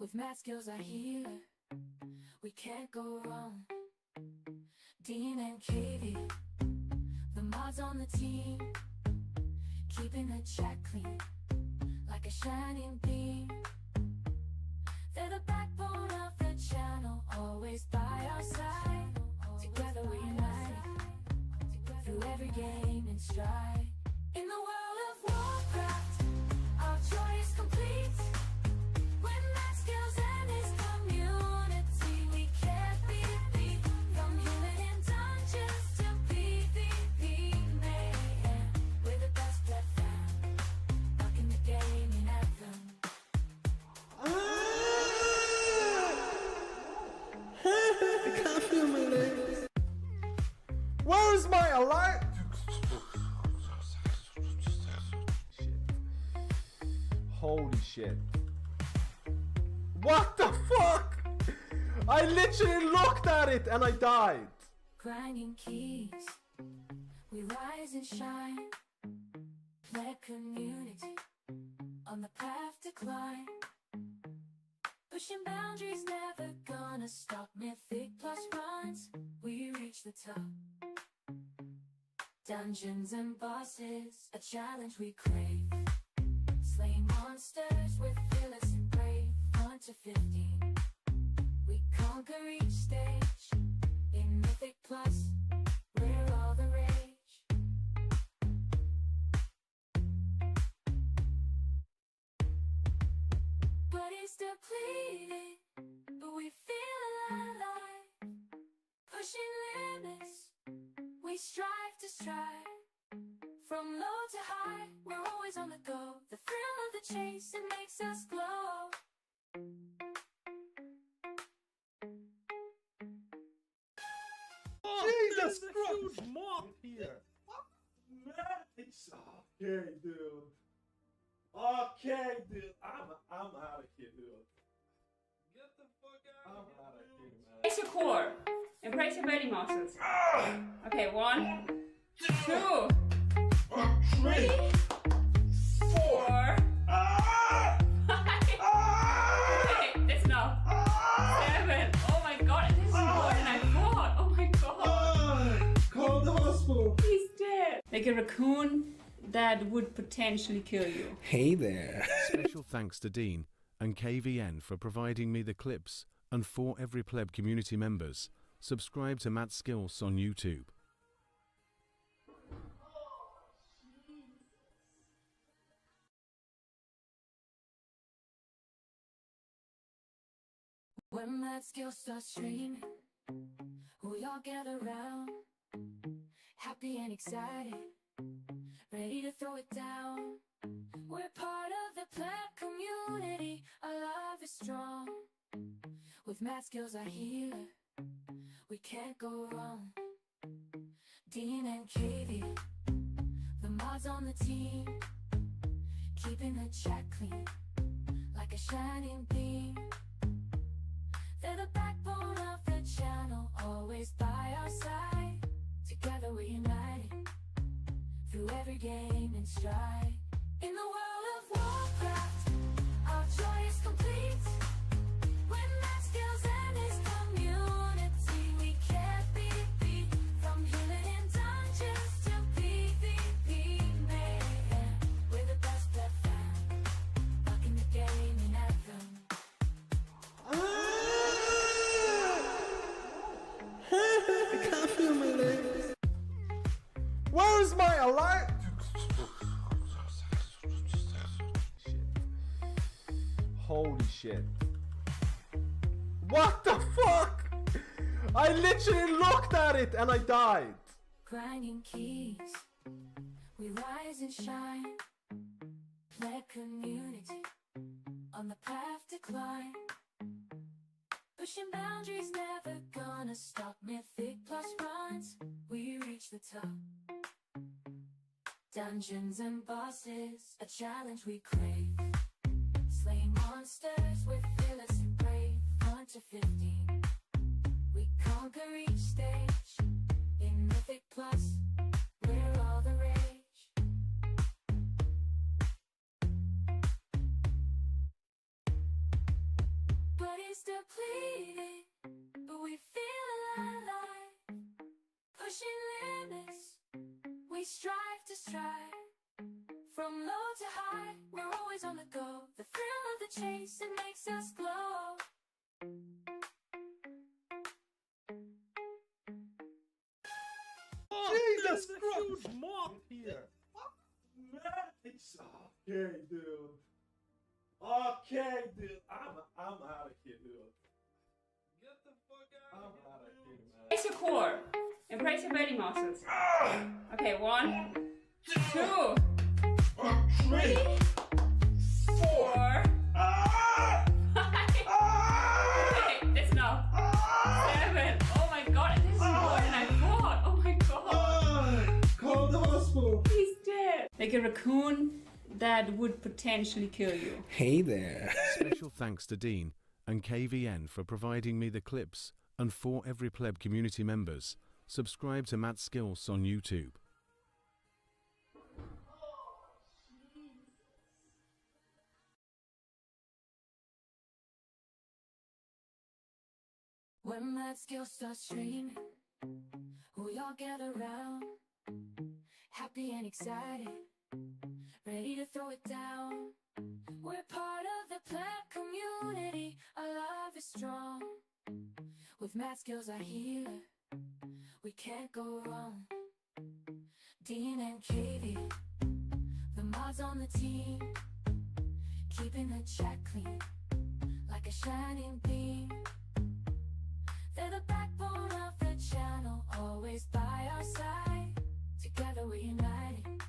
With math skills I healer, we can't go wrong. Dean and Katie, the mods on the team, keeping the chat clean like a shining beam. They're the backbone of the channel, always by our side. Together we're united, through every game and stride. In the World of Warcraft, our joy is complete. When math skills and his community, we can't be beat. From healing in dungeons to PvP mayhem, we're the best pleb found, rocking the game in anthem. I can't feel my legs. Where is my alive? Holy shit. What the fuck? I literally looked at it and I died. Grinding keys, we rise and shine. Let community on the path to climb. Pushing boundaries, never gonna stop. Mythic plus runs, we reach the top. Dungeons and bosses, a challenge we crave. Slaying monsters with fearless and brave. 1 to 15, we conquer each stage. In Mythic plus, we're all the rage. Body's depleted, but we feel alive. Pushing limits, we strive to strive. From low to high, we're always on the go. The thrill of the chase, it makes us glow. Jesus Christ! Huge mob here. Man, it's okay, dude. Okay, dude. I'm out of here, dude. Get the fuck out of here, man. Embrace your core. Embrace your belly muscles. Okay, 1, 2, 3, 4, 5. Okay, that's enough. 7. Oh my god, this is more than I thought. Oh my god. Call the hospital. He's dead. Like a raccoon that would potentially kill you. Hey there. Special thanks to Dean and KVN for providing me the clips, and for every pleb community members, subscribe to Matt Skills on YouTube. When that skill starts streaming, we all gather around, happy and excited, ready to throw it down. We're part of the pleb community, our love is strong. With math skills I healer, we can't go wrong. Dean and Katie, the mods on the team, keeping the chat clean like a shining beam. They're the backbone of the channel, always by our side. Together we're united, through every game and stride. In the World of Warcraft, our joy is complete. When math skills and his community, we can't be beat. From healing in dungeons to PvP mayhem, we're the best pleb found, rocking the game in anthem. I can't feel my legs. Where is my alive? Holy shit. What the fuck? I literally looked at it and I died. Grinding keys, we rise and shine. Let community on the path to climb. Pushing boundaries, never gonna stop. Mythic plus runs, we reach the top. Dungeons and bosses, a challenge we crave. Slaying monsters with fearless and brave. 1 to 15, we conquer each stage. In Mythic plus, we're all the rage. depleted, but we feel alive. Pushing limits, we strive to strive. From low to high, we're always on the go. The thrill of the chase, it makes us glow. Jesus Christ! There's a huge moth here. Okay, dude. Okay, dude. I'm out of here, dude. Get the fuck out of here, man. Embrace your core. Embrace your belly muscles. Okay, 1, 2, 3, 4, 5. Okay, that's enough. 7. Oh my god, this is more than I thought. Oh my god. Call the hospital. He's dead. Like a raccoon that would potentially kill you. Hey there. Special thanks to Dean and KVN for providing me the clips, and for every pleb community members, subscribe to Matt Skills on YouTube. When that skill starts streaming, we all gather around, happy and excited, ready to throw it down. We're part of the pleb community, our love is strong. With Matt Skills our healer, we can't go wrong. Dean and Katie, the mods on the team, keeping the chat clean, like a shining beam. They're the backbone of the channel, always by our side. Together we're united,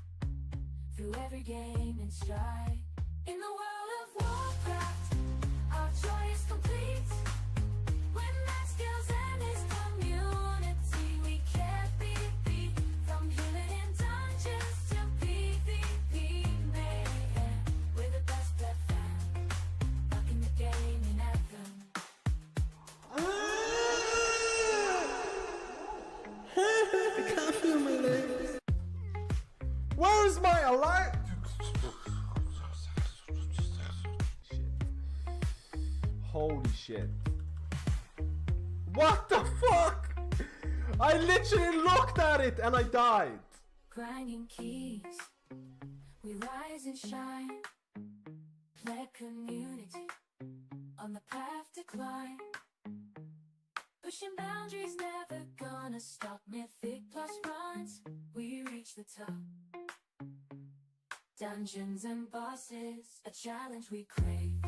through every game and stride. In the world of Warcraft, our joy is complete. When Matt Skills and his community, we can't be beat. From healing in dungeons to PvP, man, we're the best pleb fam, rocking the game in anthem. I can't feel my legs. Where is my alive? Holy shit. What the fuck? I literally looked at it and I died. Grinding keys, we rise and shine. Pleb community, on the path to climb. Pushing boundaries, never gonna stop. Mythic plus runs, we reach the top. Dungeons and bosses, a challenge we crave.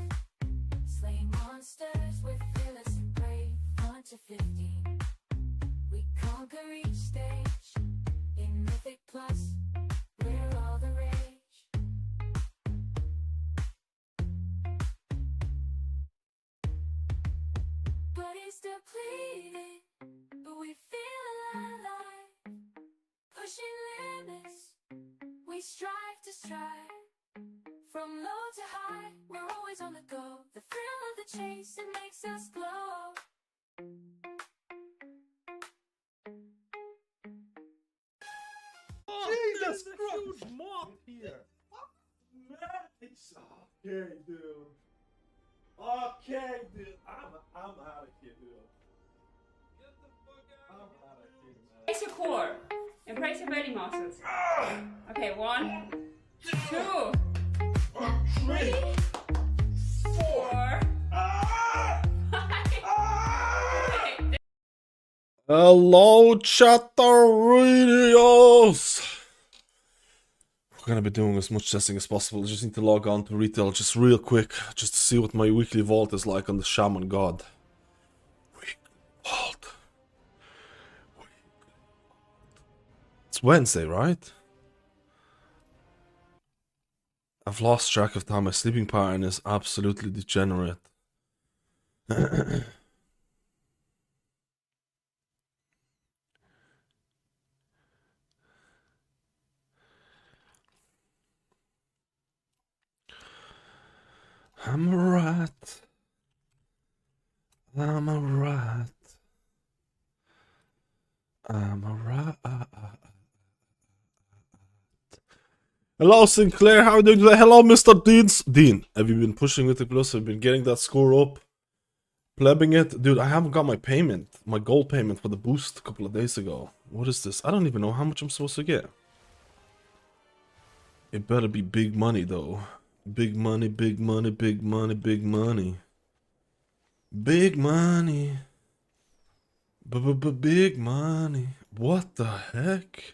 Slaying monsters, we're fearless and brave. 1 to 15, we conquer each stage. In Mythic plus, we're all the rage. Body's depleted, but we feel alive. Pushing limits, we strive to strive. From low to high, we're always on the go. The thrill of the chase, it makes us glow. Jesus Christ! Huge moth here. It's okay, dude. Okay, dude. I'm out of here, dude. Get the fuck out of here, man. Embrace your core. Embrace your belly muscles. Okay, 1, 2, 3, 4, 5. Okay. Hello, chatter radios. We're gonna be doing as much testing as possible. Just need to log on to retail just real quick, just to see what my weekly vault is like on the Shaman god. Weekly vault. It's Wednesday, right? I've lost track of time. My sleeping pattern is absolutely degenerate. I'm a rat. I'm a rat. I'm a rat. Hello, Sinclair. How are you doing today? Hello, Mr. Dean. Dean, have you been pushing with the plus? Have you been getting that score up? Plebbing it. Dude, I haven't got my payment. My gold payment for the boost a couple of days ago. What is this? I don't even know how much I'm supposed to get. It better be big money, though. Big money, big money, big money, big money. Big money. Big money. What the heck?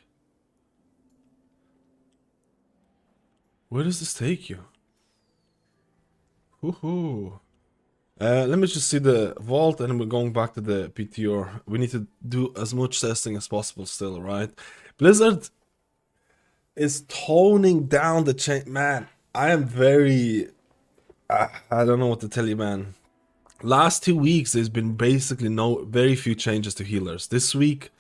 Where does this take you? Woohoo. Let me just see the vault and then we're going back to the PTR. We need to do as much testing as possible still, right? Blizzard is toning down the chain. Man, I am very... I don't know what to tell you, man. Last 2 weeks, there's been basically very few changes to healers. This week,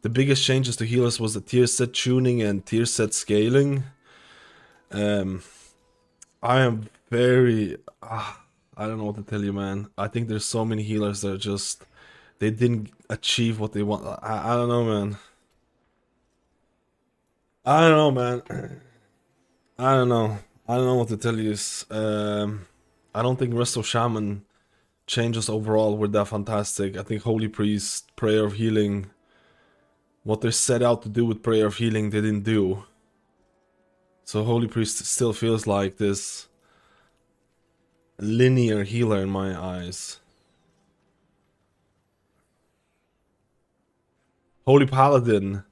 the biggest changes to healers was the tier set tuning and tier set scaling. I am very... I don't know what to tell you, man. I think there's so many healers that are just... They didn't achieve what they want. I don't know, man. I don't know, man. I don't know. I don't know what to tell you. I don't think rest of Shaman changes overall were that fantastic. I think Holy Priest, Prayer of Healing, what they set out to do with Prayer of Healing, they didn't do. So Holy Priest still feels like this linear healer in my eyes. Holy Paladin,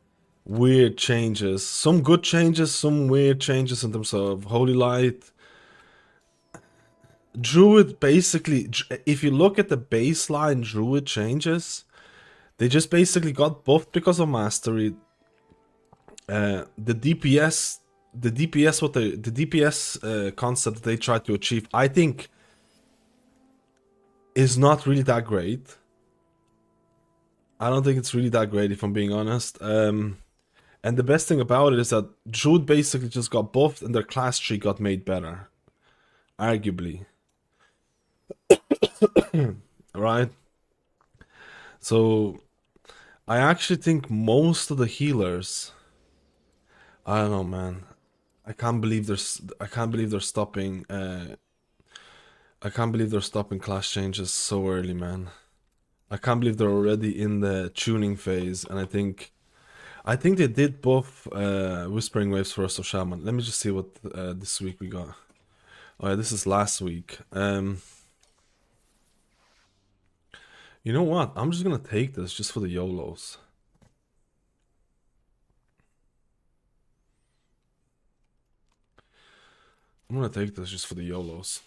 weird changes. Some good changes, some weird changes in terms of Holy Light. Druid, basically, if you look at the baseline Druid changes, they just basically got buffed because of Mastery. The DPS concept they tried to achieve, I think, is not really that great. I don't think it's really that great, if I'm being honest. And the best thing about it is that Druid basically just got buffed and their class tree got made better. Arguably. Right? So, I actually think most of the healers... I don't know, man. I can't believe they're stopping... I can't believe they're stopping class changes so early, man. I can't believe they're already in the tuning phase, and I think they did buff Whispering Waves for us of Shaman. Let me just see what this week we got. Oh yeah, this is last week. You know what? I'm just gonna take this just for the YOLOs. I'm gonna take this just for the YOLOs.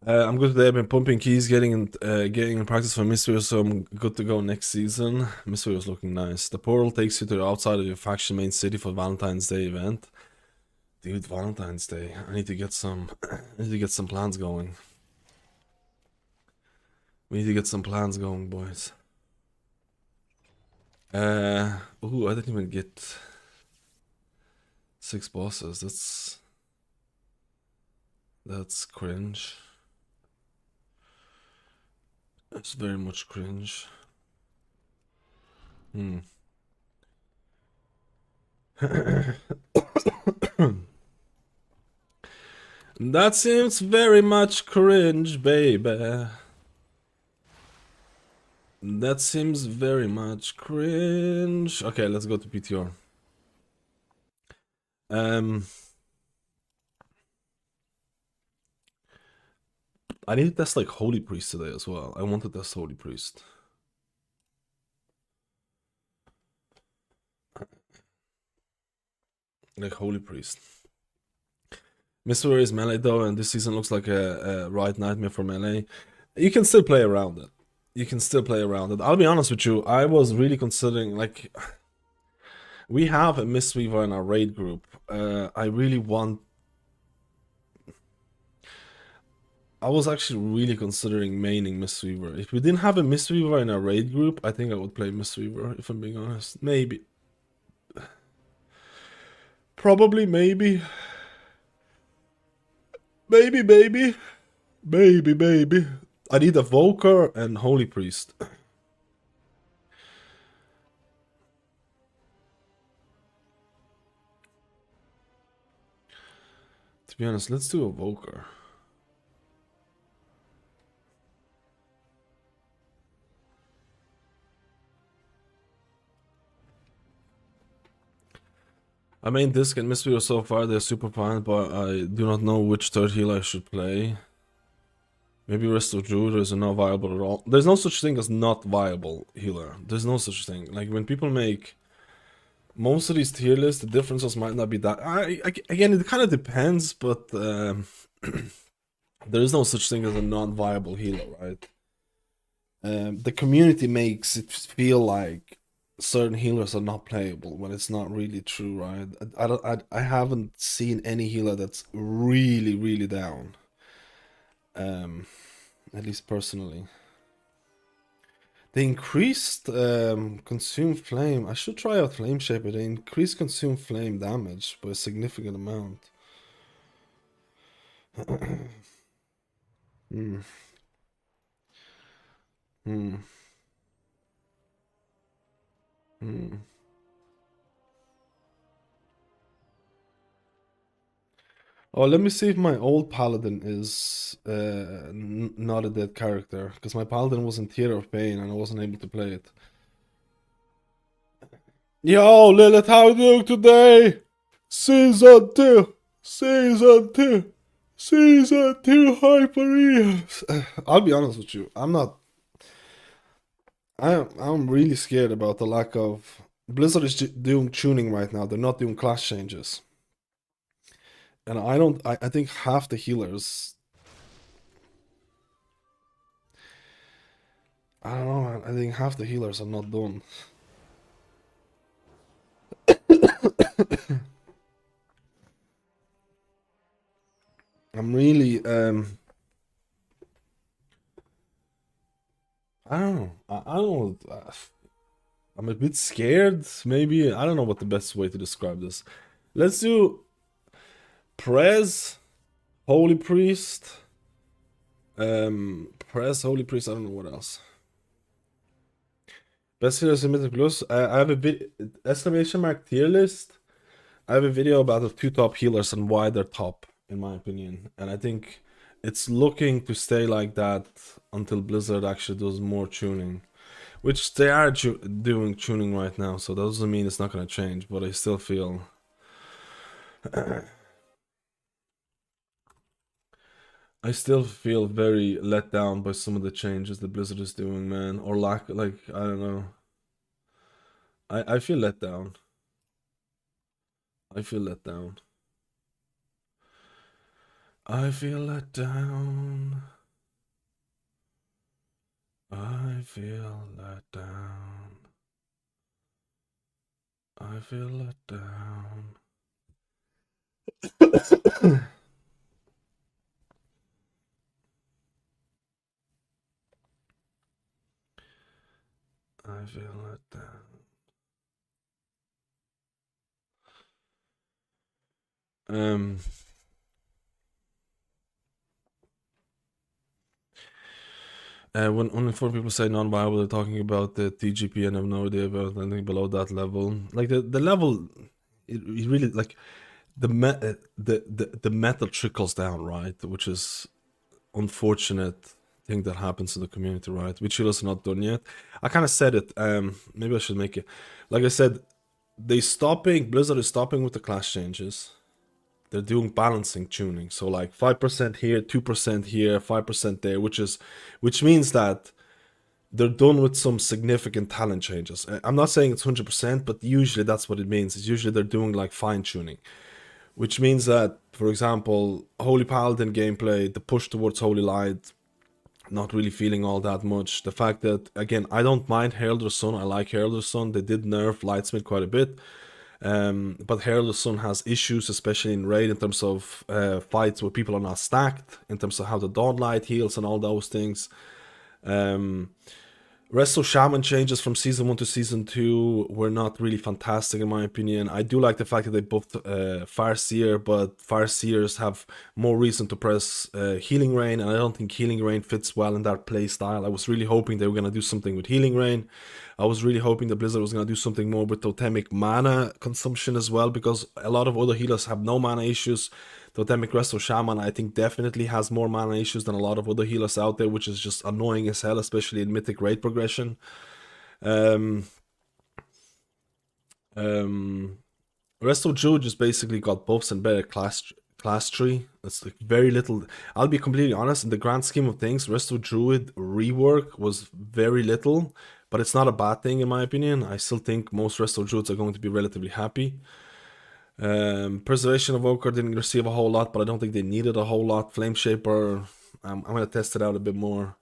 I'm good today. I've been pumping keys, getting in practice for Mystery, so I'm good to go next season. Mystery is looking nice. The portal takes you to the outside of your faction main city for Valentine's Day event. Dude, Valentine's Day. I need to get some plans going. We need to get some plans going, boys. Ooh, I didn't even get 6 bosses. That's cringe. That's very much cringe. That seems very much cringe, baby. That seems very much cringe. Okay, let's go to PTR. I need to test like Holy Priest today as well. I want to test Holy Priest. Like Holy Priest. Mystery is melee though, and this season looks like a right nightmare for melee. You can still play around it. I'll be honest with you, I was really considering, like, we have a Mistweaver in our raid group. I was actually really considering maining Mistweaver. If we didn't have a Mistweaver in our raid group, I think I would play Mistweaver, if I'm being honest. Maybe. Probably, maybe. Maybe. I need Evoker and Holy Priest. To be honest, let's do Evoker. I mean, Disc and Mistweaver so far, they're super fine, but I do not know which third healer I should play. Maybe Resto Druid is not viable at all. There's no such thing as not viable healer. There's no such thing. Like, when people make most of these tier lists, the differences might not be that... again, it kind of depends, but there is no such thing as a non-viable healer, right? The community makes it feel like certain healers are not playable when it's not really true, right? I haven't seen any healer that's really down. At least personally. They increased consume flame. I should try out Flame Shaper. They increased consume flame damage by a significant amount. Hmm. Hmm. Hmm. Oh, let me see if my old Paladin is not a dead character. Because my Paladin was in Theater of Pain and I wasn't able to play it. Yo, Lilith, how you doing today? Season 2! Season 2! Season 2 Hyper-Eos! I'll be honest with you, I'm really scared about the lack of... Blizzard is doing tuning right now, they're not doing class changes. And I think half the healers... I don't know, man, I think half the healers are not done. I'm really, I don't know. I don't know. I'm a bit scared, maybe. I don't know what the best way to describe this. Let's do Prez, Holy Priest. Prez, Holy Priest, I don't know what else. Best healers in Mythic Plus. I have a exclamation mark tier list. I have a video about the 2 top healers and why they're top, in my opinion. And I think it's looking to stay like that until Blizzard actually does more tuning. Which they are doing tuning right now, so that doesn't mean it's not going to change, but I still feel... I still feel very let down by some of the changes that Blizzard is doing, man. Or I don't know. I feel let down. I feel let down. I feel let down. I feel let down. I feel let down. I feel let down. When only 4 people say non-viable, they're talking about the TGP and I have no idea about anything below that level. Like the level, it really like the metal trickles down, right? Which is unfortunate thing that happens in the community, right? Which is not done yet. I kind of said it. Maybe I should make it. Like I said, Blizzard is stopping with the class changes. They're doing balancing tuning, so like 5% here, 2% here, 5% there, which means that they're done with some significant talent changes. I'm not saying it's 100%, but usually that's what it means. It's usually they're doing like fine tuning, which means that, for example, Holy Paladin gameplay, the push towards Holy Light, not really feeling all that much. The fact that, again, I don't mind Herald's Sun. I like Herald's Sun. They did nerf Lightsmith quite a bit. But Herald's Sun has issues, especially in raid, in terms of fights where people are not stacked, in terms of how the Dawnlight heals and all those things. Resto Shaman changes from Season 1 to Season 2 were not really fantastic in my opinion. I do like the fact that they buffed Farseer, but Farseers have more reason to press Healing Rain, and I don't think Healing Rain fits well in that playstyle. I was really hoping they were going to do something with Healing Rain. I was really hoping that Blizzard was going to do something more with Totemic mana consumption as well, because a lot of other healers have no mana issues. Totemic Resto Shaman, I think, definitely has more mana issues than a lot of other healers out there, which is just annoying as hell, especially in Mythic raid progression. Resto Druid just basically got buffs and better class tree. That's like very little. I'll be completely honest, in the grand scheme of things, Resto Druid rework was very little, but it's not a bad thing in my opinion. I still think most Resto Druids are going to be relatively happy. Preservation of Evoker didn't receive a whole lot, but I don't think they needed a whole lot. Flame Shaper, I'm gonna test it out a bit more.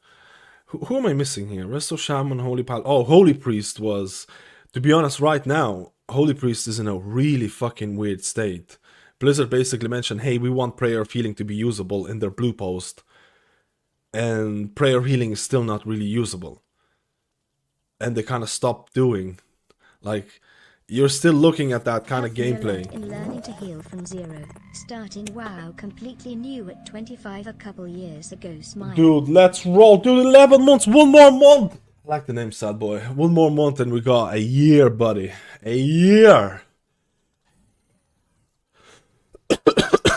Who am I missing here? Resto Shaman, Holy Paladin. Oh, Holy Priest was, to be honest, right now, Holy Priest is in a really fucking weird state. Blizzard basically mentioned, hey, we want Prayer of Healing to be usable in their blue post. And Prayer of Healing is still not really usable. And they kind of stopped doing. Like, you're still looking at that kind of gameplay. In learning to heal from zero, starting WoW completely new at 25 a couple years ago. Smile. Dude, let's roll. Dude, 11 months, one more month. I like the name, sad boy. One more month and we got a year, buddy. A year.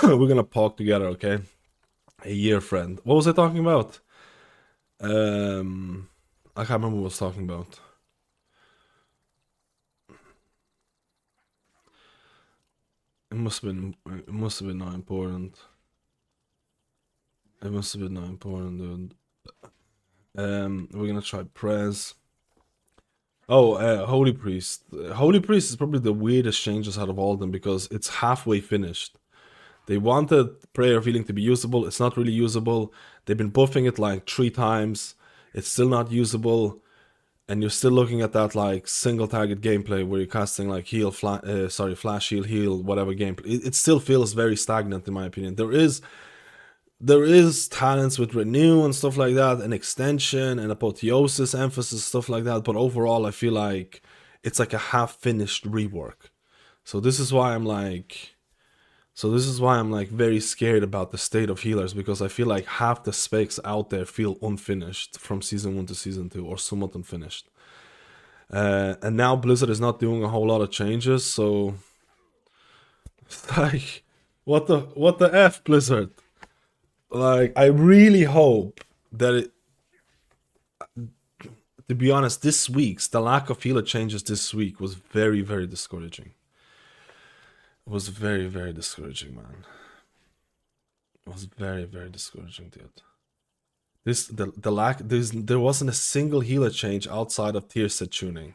We're gonna talk together, okay? A year, friend. What was I talking about? I can't remember what I was talking about. It must have been not important. It must have been not important, dude. We're gonna try Prez. Oh, Holy Priest. Holy Priest is probably the weirdest changes out of all of them because it's halfway finished. They wanted Prayer of Healing to be usable. It's not really usable. They've been buffing it like 3 times. It's still not usable. And you're still looking at that like single target gameplay where you're casting like heal, flash heal, whatever gameplay. It still feels very stagnant in my opinion. There is talents with Renew and stuff like that, and Extension and Apotheosis, Emphasis, stuff like that. But overall, I feel like it's like a half-finished rework. So this is why I'm like very scared about the state of healers, because I feel like half the specs out there feel unfinished from season 1 to season 2, or somewhat unfinished. And now Blizzard is not doing a whole lot of changes, so like, what the F, Blizzard? Like, I really hope that it, to be honest, the lack of healer changes this week was very, very discouraging. It was very, very discouraging, man. It was very, very discouraging, dude. There wasn't a single healer change outside of tier set tuning.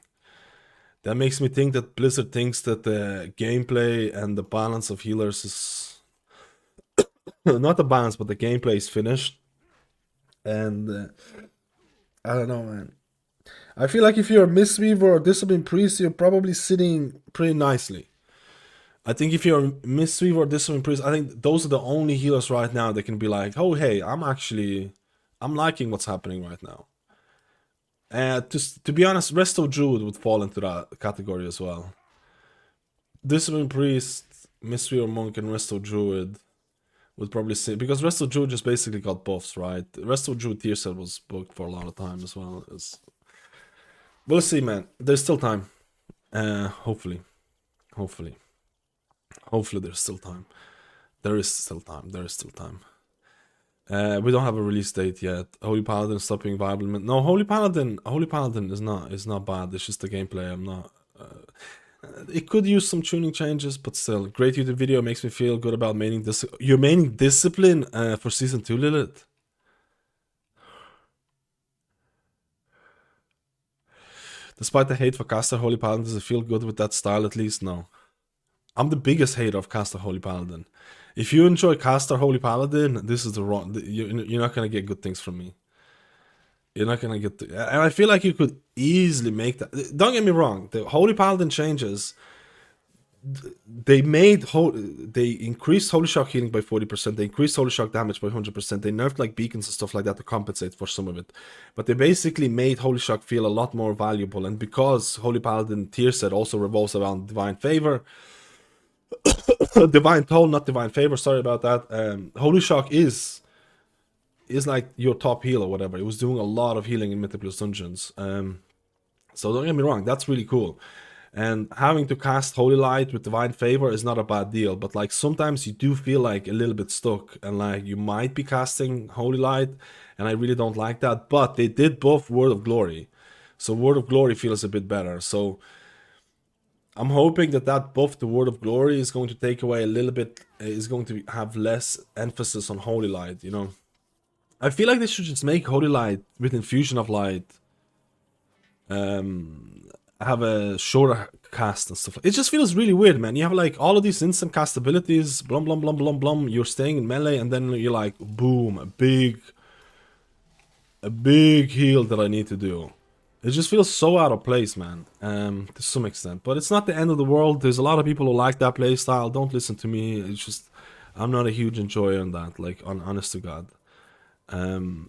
That makes me think that Blizzard thinks that the gameplay and the balance of healers is not the balance, but the gameplay is finished. And I don't know, man. I feel like if you're a Mistweaver or Discipline Priest, you're probably sitting pretty nicely. I think if you're a Mistweaver or Discipline Priest, I think those are the only healers right now that can be like, oh, hey, I'm liking what's happening right now. And to be honest, Resto Druid would fall into that category as well. Discipline Priest, Mistweaver Monk, and Resto Druid would probably say, because Resto Druid just basically got buffs, right? Resto Druid tier set was booked for a lot of time as well. We'll see, man. There's still time. Hopefully there's still time. There is still time. We don't have a release date yet. Holy Paladin stop being viable. No, Holy Paladin is not bad. It's just the gameplay. I'm not. It could use some tuning changes, but still, great YouTube video. Makes me feel good about maining this. You're maining Discipline for season 2, Lilith. Despite the hate for caster Holy Paladin, does it feel good with that style at least? No. I'm the biggest hater of caster Holy Paladin. If you enjoy caster Holy Paladin, this is the wrong. You're not gonna get good things from me. You're not gonna get. And I feel like you could easily make that. Don't get me wrong. The Holy Paladin changes. They increased Holy Shock healing by 40%. They increased Holy Shock damage by 100%. They nerfed like beacons and stuff like that to compensate for some of it. But they basically made Holy Shock feel a lot more valuable. And because Holy Paladin tier set also revolves around Divine Favor. Divine Toll, not Divine Favor, sorry about that. Holy Shock is like your top heal or whatever. It was doing a lot of healing in Mythic Plus Dungeons. So don't get me wrong, that's really cool. And having to cast Holy Light with Divine Favor is not a bad deal, but like sometimes you do feel like a little bit stuck and like you might be casting Holy Light, and I really don't like that. But they did buff World of Glory, so World of Glory feels a bit better. So I'm hoping that that buff, the Word of Glory, is going to take away a little bit, is going to have less emphasis on Holy Light, you know. I feel like they should just make Holy Light with Infusion of Light have a shorter cast and stuff. It just feels really weird, man. You have like all of these instant cast abilities, blum blum blum blum blum. You're staying in melee, and then you're like, boom, a big heal that I need to do. It just feels so out of place, man. To some extent, but it's not the end of the world. There's a lot of people who like that playstyle. Don't listen to me. It's just I'm not a huge enjoyer on that. Like, honest to God.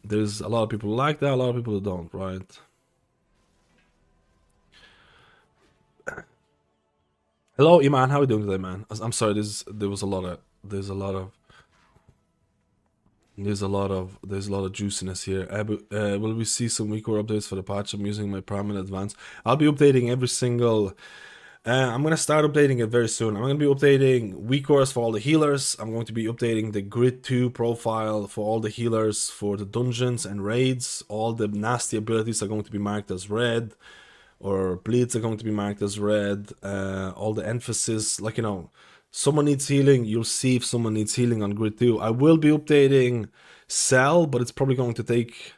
There's a lot of people who like that. A lot of people who don't, right? Hello, Iman. How are you doing today, man? I'm sorry. There's a lot of juiciness here. Will we see some weekly updates for the patch? I'm using my Prime in advance. I'll be updating every single. I'm gonna start updating it very soon. I'm gonna be updating week cores for all the healers. I'm going to be updating the Grid 2 profile for all the healers for the dungeons and raids. All the nasty abilities are going to be marked as red, or bleeds are going to be marked as red. All the emphasis, like, you know, someone needs healing, you'll see if someone needs healing on Grid 2. I will be updating Cell, but it's probably going to take.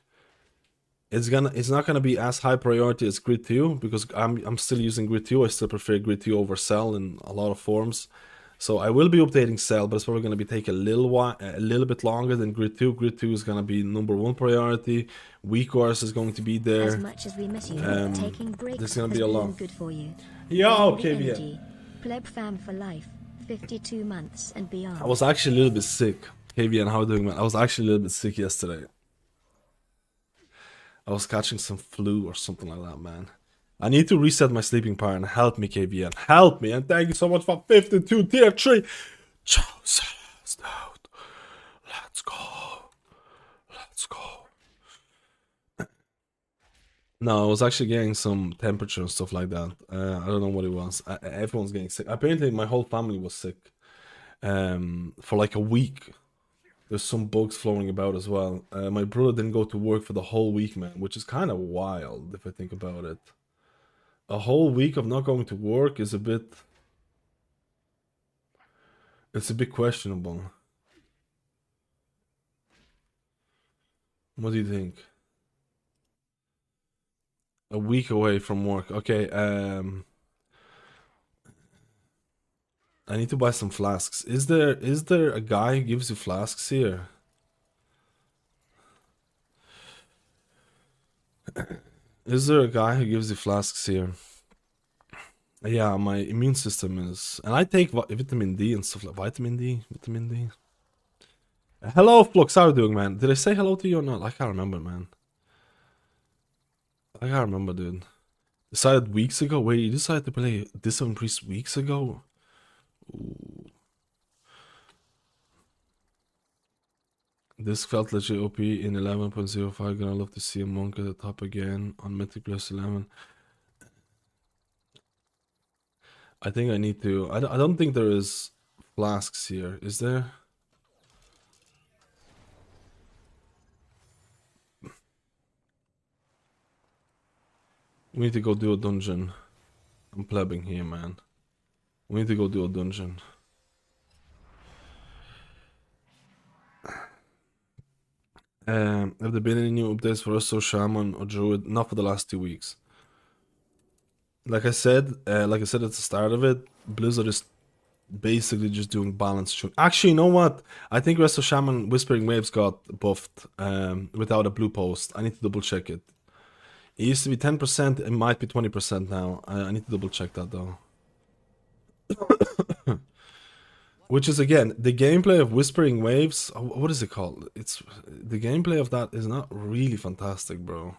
It's not gonna be as high priority as Grid 2 because I'm still using Grid 2. I still prefer Grid 2 over Cell in a lot of forms. So I will be updating Cell, but it's probably gonna be take a little bit longer than Grid 2. Grid 2 is gonna be #1 priority. Week course is going to be there. As much as we miss you, taking breaks there's gonna has be a been lot. good for you. Yeah, Daily okay, yeah. energy. Pleb fam for life, 52 months and beyond. I was actually a little bit sick. KVN, how are you doing, man? I was actually a little bit sick yesterday. I was catching some flu or something like that, man. I need to reset my sleeping pattern. Help me, KVN. Help me. And thank you so much for 52 tier 3. Let's go. Let's go. No, I was actually getting some temperature and stuff like that. I don't know what it was. Everyone's getting sick. Apparently, my whole family was sick for like a week. There's some bugs floating about as well. My brother didn't go to work for the whole week, man, which is kind of wild if I think about it. A whole week of not going to work is a bit... It's a bit questionable. What do you think? A week away from work. Okay, I need to buy some flasks. Is there a guy who gives you flasks here? Is there a guy who gives you flasks here? Yeah, my immune system is... And I take vitamin D and stuff like... Vitamin D? Hello, Flux. How are you doing, man? Did I say hello to you or not? I can't remember, man. I can't remember, dude. Decided weeks ago? Wait, you decided to play Discipline Priest weeks ago? Ooh. This felt legit OP in 11.05. Gonna love to see a monk at the top again on Mythic plus 11. I think I need to... I don't think there is flasks here. Is there? We need to go do a dungeon. I'm plebbing here, man. We need to go do a dungeon. Have there been any new updates for us or Shaman or Druid? Not for the last 2 weeks. Like I said at the start of it, Blizzard is basically just doing balance tune. Actually, you know what? I think Resto Shaman Whispering Waves got buffed without a blue post. I need to double check it. It used to be 10%, it might be 20% now. I need to double check that though. Which is, again, the gameplay of Whispering Waves, what is it called? It's the gameplay of that is not really fantastic, bro.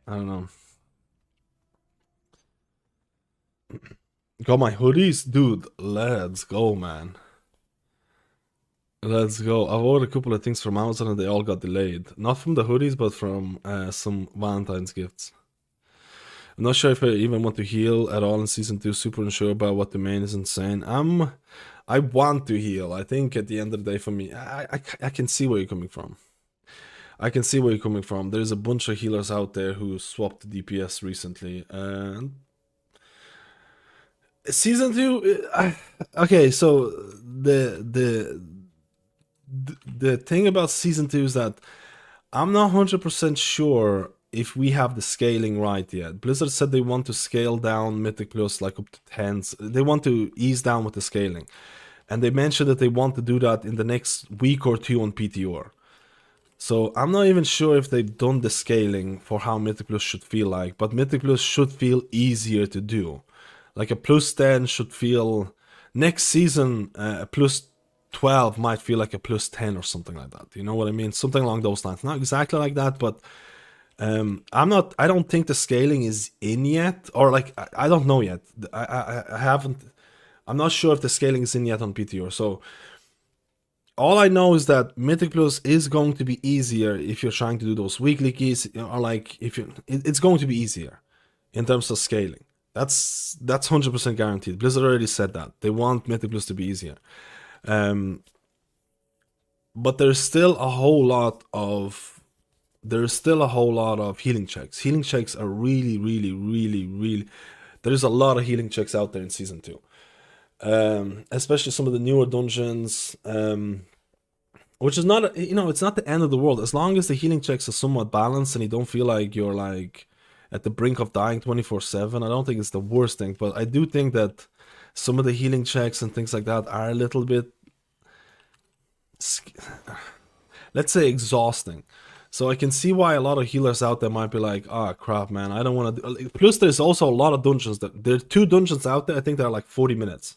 I don't know. Got my hoodies? Dude, let's go, man. Let's go. I've ordered a couple of things from Amazon and they all got delayed. Not from the hoodies, but from some Valentine's gifts. I'm not sure if I even want to heal at all in Season 2. Super unsure about what the main is insane. I'm I want to heal. I think at the end of the day, for me, I can see where you're coming from. I can see where you're coming from. There's a bunch of healers out there who swapped DPS recently, and season 2. Okay, so the thing about season 2 is that I'm not 100% sure if we have the scaling right yet. Blizzard said they want to scale down Mythic Plus like up to 10s. They want to ease down with the scaling. And they mentioned that they want to do that in the next week or two on PTR. So I'm not even sure if they've done the scaling for how Mythic Plus should feel like, but Mythic Plus should feel easier to do. Like a plus 10 should feel... Next season, a plus 12 might feel like a plus 10 or something like that. You know what I mean? Something along those lines. Not exactly like that, but I don't think the scaling is in yet, or like I don't know yet. I haven't. I'm not sure if the scaling is in yet on PTR. So all I know is that Mythic Plus is going to be easier if you're trying to do those weekly keys, or like if you, it's going to be easier in terms of scaling. That's 100% guaranteed. Blizzard already said that they want Mythic Plus to be easier. But there's still a whole lot of healing checks. Healing checks are really. There's a lot of healing checks out there in season 2, especially some of the newer dungeons, which is not, it's not the end of the world as long as the healing checks are somewhat balanced and you don't feel like you're like at the brink of dying 24/7. I don't think it's the worst thing, but I do think that some of the healing checks and things like that are a little bit, let's say, exhausting. So I can see why a lot of healers out there might be like, oh crap, man, I don't want to do... Plus there's also a lot of dungeons there are 2 dungeons out there, I think they're like 40 minutes.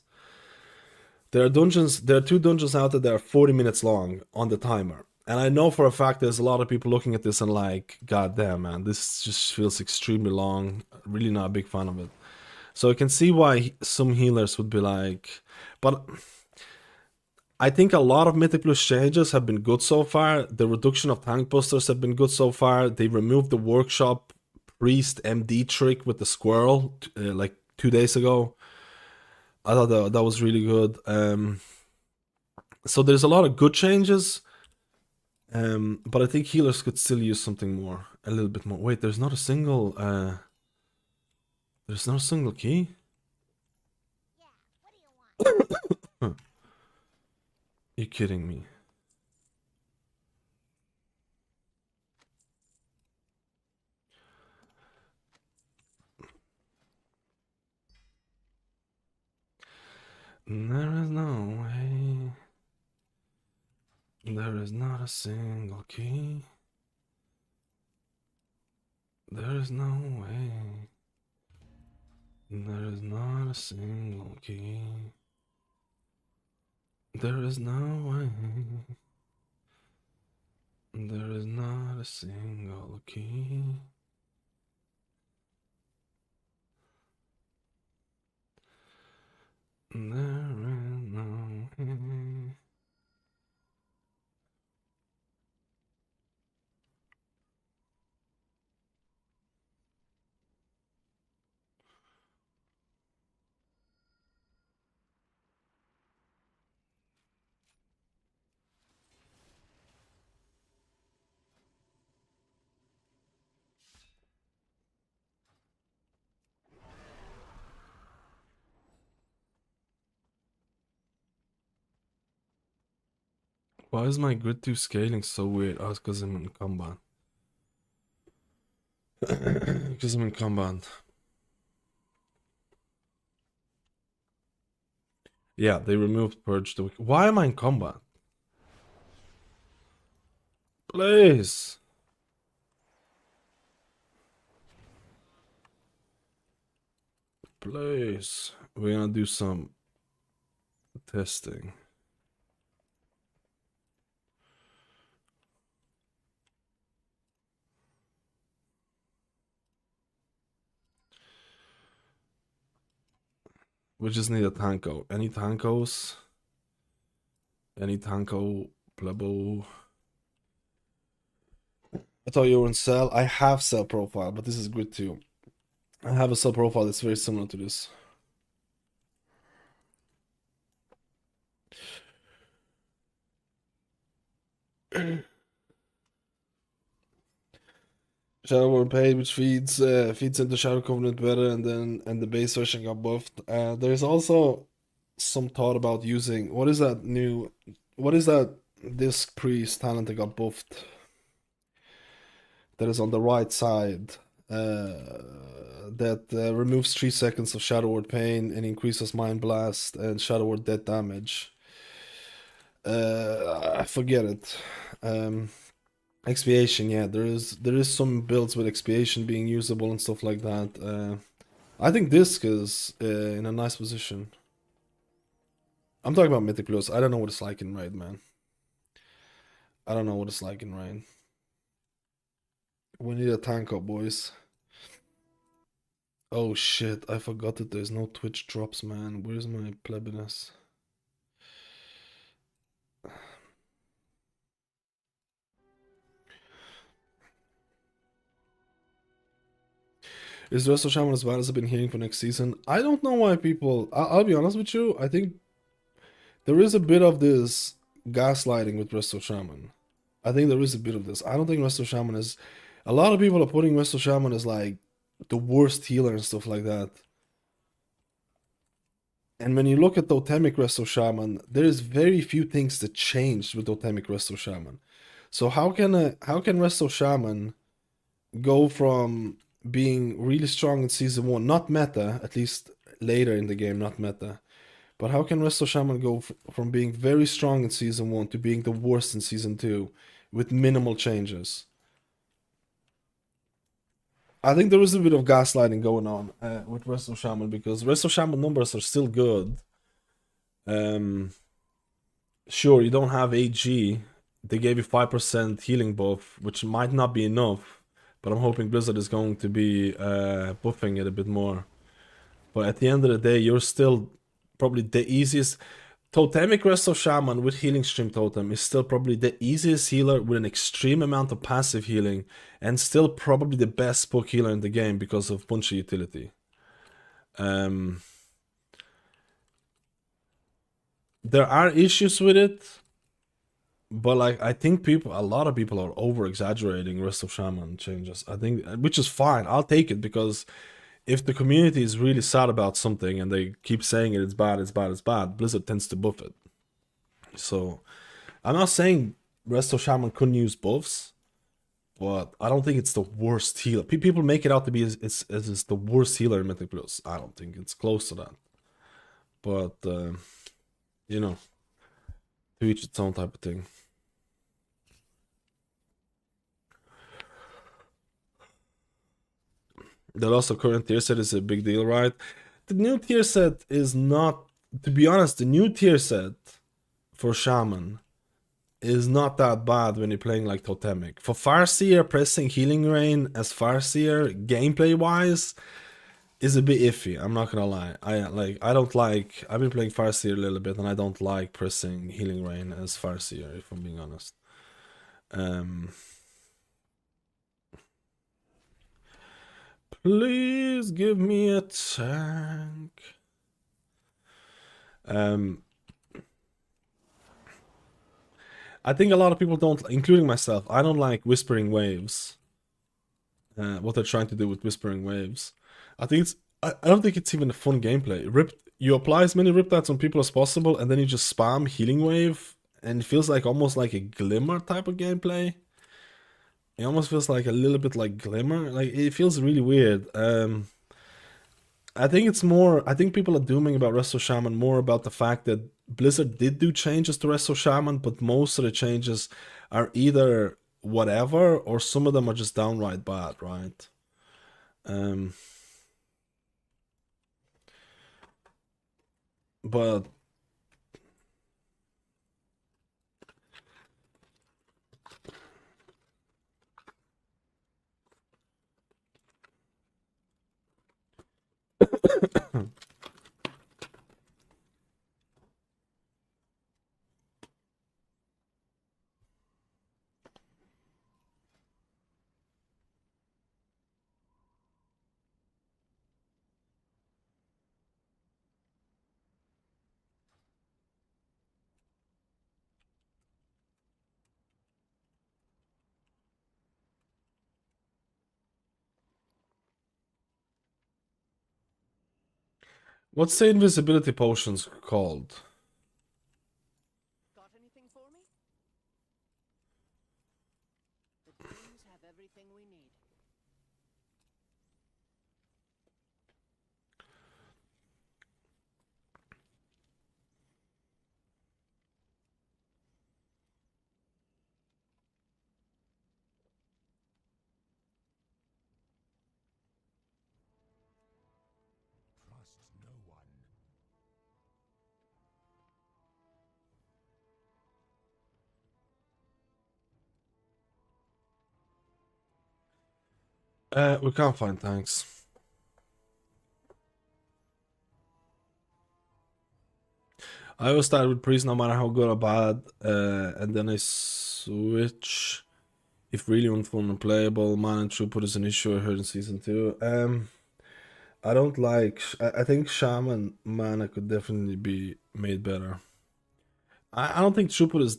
There are 2 dungeons out there that are 40 minutes long on the timer. And I know for a fact there's a lot of people looking at this and like, god damn, man, this just feels extremely long. Really not a big fan of it. So I can see why some healers would be like, but I think a lot of Mythic Plus changes have been good so far. The reduction of tank busters have been good so far. They removed the workshop priest MD trick with the squirrel like 2 days ago. I thought that was really good. So there's a lot of good changes. But I think healers could still use something more, a little bit more. Wait, there's not a single key? You're kidding me. There is no way. There is not a single key. There is no way. There is not a single key. There is no way. There is not a single key. There is no way. Why is my grid 2 scaling so weird? Oh, it's because I'm in combat. Because I'm in combat. Yeah, they removed Purge the Week. Why am I in combat? Please. Please. We're gonna do some testing. We just need a tanko. Any tankos? Any tanko? Plebo? I thought you were in cell. I have cell profile, but this is grid 2. I have a cell profile that's very similar to this. Shadow World Paid, which feeds into Shadow Covenant better, and the base version got buffed. There's also some thought about using what is that disc priest talent that got buffed that is on the right side, that removes 3 seconds of Shadow Word Pain and increases Mind Blast and Shadow Word Death damage. I forget it. Expiation, yeah, there is some builds with expiation being usable and stuff like that. I think Disc is in a nice position. I'm talking about Mythic Plus. I don't know what it's like in Raid, man. I don't know what it's like in Raid. We need a tank up, boys. Oh shit, I forgot that there's no Twitch drops, man. Where's my plebiness? Is the rest of Shaman as bad as I've been hearing for next season? I don't know why people... I'll be honest with you, I think there is a bit of this gaslighting with Resto Shaman. I think there is a bit of this. I don't think Resto Shaman is... A lot of people are putting Resto Shaman as like the worst healer and stuff like that. And when you look at Totemic Resto Shaman, there's very few things that changed with Totemic Resto Shaman. So how can Resto Shaman go from being really strong in season 1, not meta, at least later in the game, not meta, but how can Resto Shaman go from being very strong in season 1 to being the worst in season 2 with minimal changes? I think there is a bit of gaslighting going on with Resto Shaman, because Resto Shaman numbers are still good. Sure, you don't have AG. They gave you 5% healing buff, which might not be enough, but I'm hoping Blizzard is going to be buffing it a bit more. But at the end of the day, you're still probably the easiest. Totemic Resto Shaman with Healing Stream Totem is still probably the easiest healer with an extreme amount of passive healing, and still probably the best spook healer in the game because of punchy utility. There are issues with it, but like I think a lot of people are over exaggerating Resto Shaman changes. I think, which is fine. I'll take it, because if the community is really sad about something and they keep saying it's bad, it's bad, it's bad, Blizzard tends to buff it. So I'm not saying Resto Shaman couldn't use buffs, but I don't think it's the worst healer. People make it out to be as the worst healer in Mythic Plus. I don't think it's close to that. But you know, to each its own type of thing. The loss of current tier set is a big deal, right? The new tier set is not, to be honest, the new tier set for Shaman is not that bad when you're playing like Totemic. For Farseer, pressing Healing Rain as Farseer, gameplay wise, is a bit iffy. I'm not gonna lie. I've been playing Farseer a little bit, and I don't like pressing Healing Rain as Farseer, if I'm being honest. Please give me a tank. I think a lot of people don't, including myself, I don't like Whispering Waves. What they're trying to do with Whispering Waves. I don't think it's even a fun gameplay. You apply as many Riptides on people as possible, and then you just spam Healing Wave, and it feels like almost like a Glimmer type of gameplay. It almost feels like a little bit like Glimmer. Like, it feels really weird. I think people are dooming about Resto Shaman more about the fact that Blizzard did do changes to Resto Shaman, but most of the changes are either whatever, or some of them are just downright bad, right? But What's the invisibility potions called? Got anything for me? The teams have everything we need. We can't find tanks. I always start with priest no matter how good or bad, and then I switch if really unfun and playable. Mana and throughput is an issue I heard in season 2. I don't like. I think Shaman mana could definitely be made better. I don't think throughput is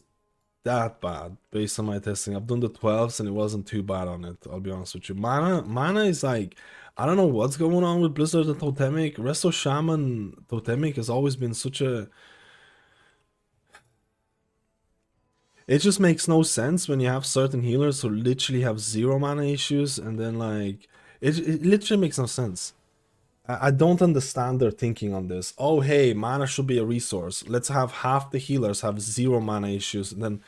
that bad based on my testing. I've done the 12s and it wasn't too bad on it. I'll be honest with you. Mana is like, I don't know what's going on with Blizzard and Totemic. Resto Shaman Totemic has always been such a. It just makes no sense when you have certain healers who literally have 0 mana issues, and then like it literally makes no sense. I don't understand their thinking on this. Oh, hey, mana should be a resource. Let's have half the healers have 0 mana issues, and then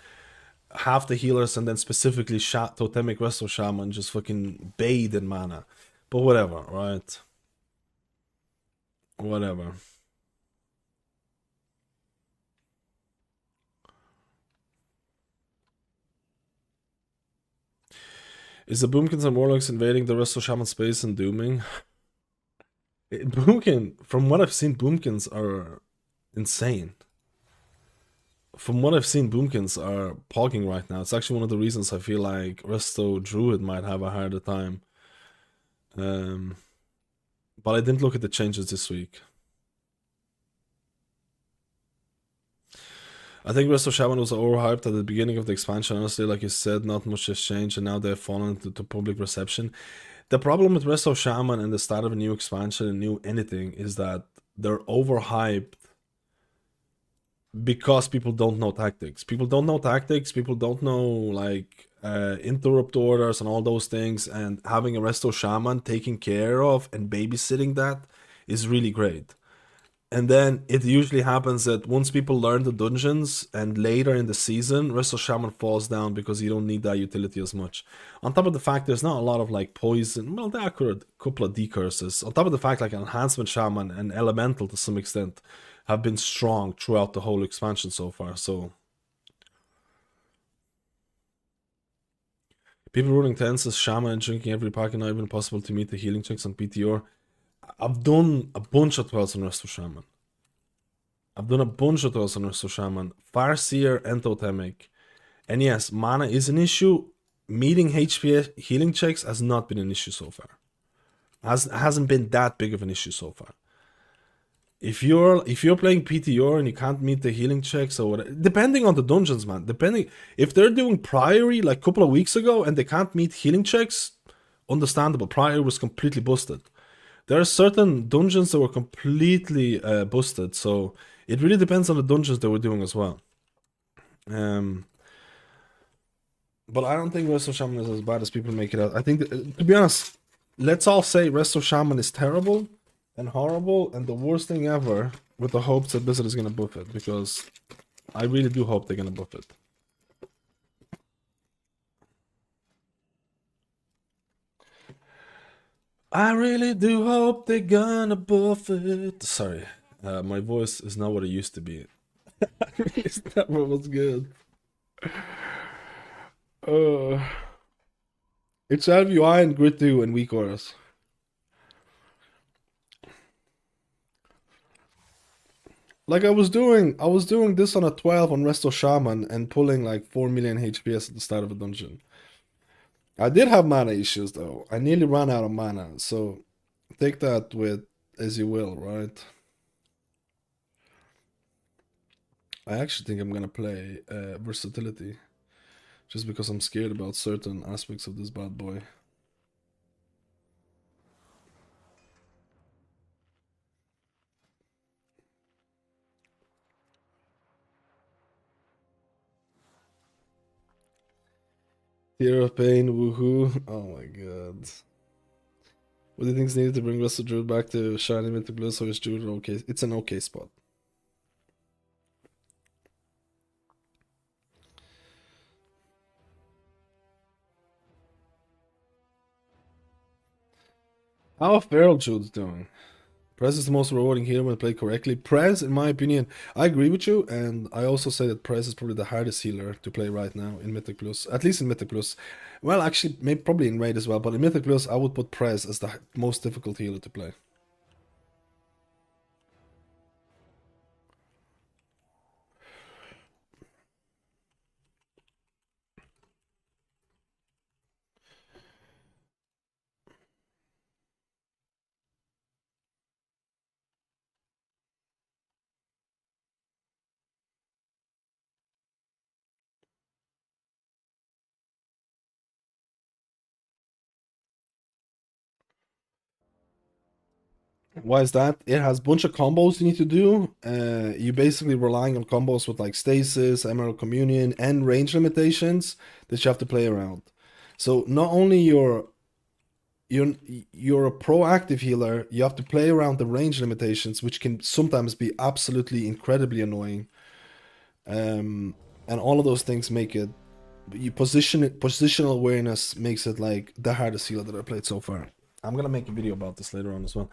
half the healers, and then specifically Totemic Resto Shaman just fucking bathe in mana. But whatever, right? Whatever. Is the Boomkins and Warlocks invading the Resto Shaman space and dooming? Boomkin, from what I've seen, Boomkins are insane. From what I've seen, Boomkins are pogging right now. It's actually one of the reasons I feel like Resto Druid might have a harder time. But I didn't look at the changes this week. I think Resto Shaman was overhyped at the beginning of the expansion. Honestly, like you said, not much has changed, and now they've fallen into public reception. The problem with Resto Shaman and the start of a new expansion and new anything is that they're overhyped because people don't know tactics. People don't know tactics. People don't know like interrupt orders and all those things. And having a Resto Shaman taking care of and babysitting that is really great. And then it usually happens that once people learn the dungeons and later in the season, Resto Shaman falls down because you don't need that utility as much. On top of the fact there's not a lot of like poison, well, there are a couple of decurses. On top of the fact like Enhancement Shaman and Elemental to some extent have been strong throughout the whole expansion so far, so. People running 10s as Shaman and drinking every pack and not even possible to meet the healing checks on PTR. I've done a bunch of 12s on Resto Shaman. I've done a bunch of 12s on Resto Shaman. Farseer and Totemic. And yes, mana is an issue. Meeting HP healing checks has not been an issue so far. Hasn't been that big of an issue so far. If you're playing PTR and you can't meet the healing checks or whatever, depending on the dungeons, man. If they're doing Priory like a couple of weeks ago and they can't meet healing checks, understandable. Priory was completely busted. There are certain dungeons that were completely busted, so it really depends on the dungeons they were doing as well. But I don't think Resto Shaman is as bad as people make it out. I think, to be honest, let's all say Resto Shaman is terrible and horrible and the worst thing ever, with the hopes that Blizzard is going to buff it, because I really do hope they're going to buff it. I really do hope they're gonna buff it. Sorry, my voice is not what it used to be. It's never was good. It's LVI and Grid 2 and weak auras. Like I was doing this on a 12 on Resto Shaman and pulling like 4 million HPS at the start of a dungeon. I did have mana issues though. I nearly ran out of mana, so take that with as you will, right? I actually think I'm gonna play versatility, just because I'm scared about certain aspects of this bad boy. Tear of pain, woohoo. Oh my god. What do you think is needed to bring Russell Druid back to shiny mythic blue? So is Druid okay? It's an okay spot. How Feral Druid's doing? Prez is the most rewarding hero when played correctly. Prez, in my opinion, I agree with you, and I also say that Prez is probably the hardest healer to play right now in Mythic Plus. At least in Mythic Plus. Well, actually, maybe probably in Raid as well, but in Mythic Plus, I would put Prez as the most difficult healer to play. Why is that? It has a bunch of combos you need to do. You basically relying on combos with like Stasis, Emerald Communion, and range limitations that you have to play around. So not only you're a proactive healer, you have to play around the range limitations, which can sometimes be absolutely incredibly annoying. And all of those things make it positional awareness makes it like the hardest healer that I played so far. I'm gonna make a video about this later on as well.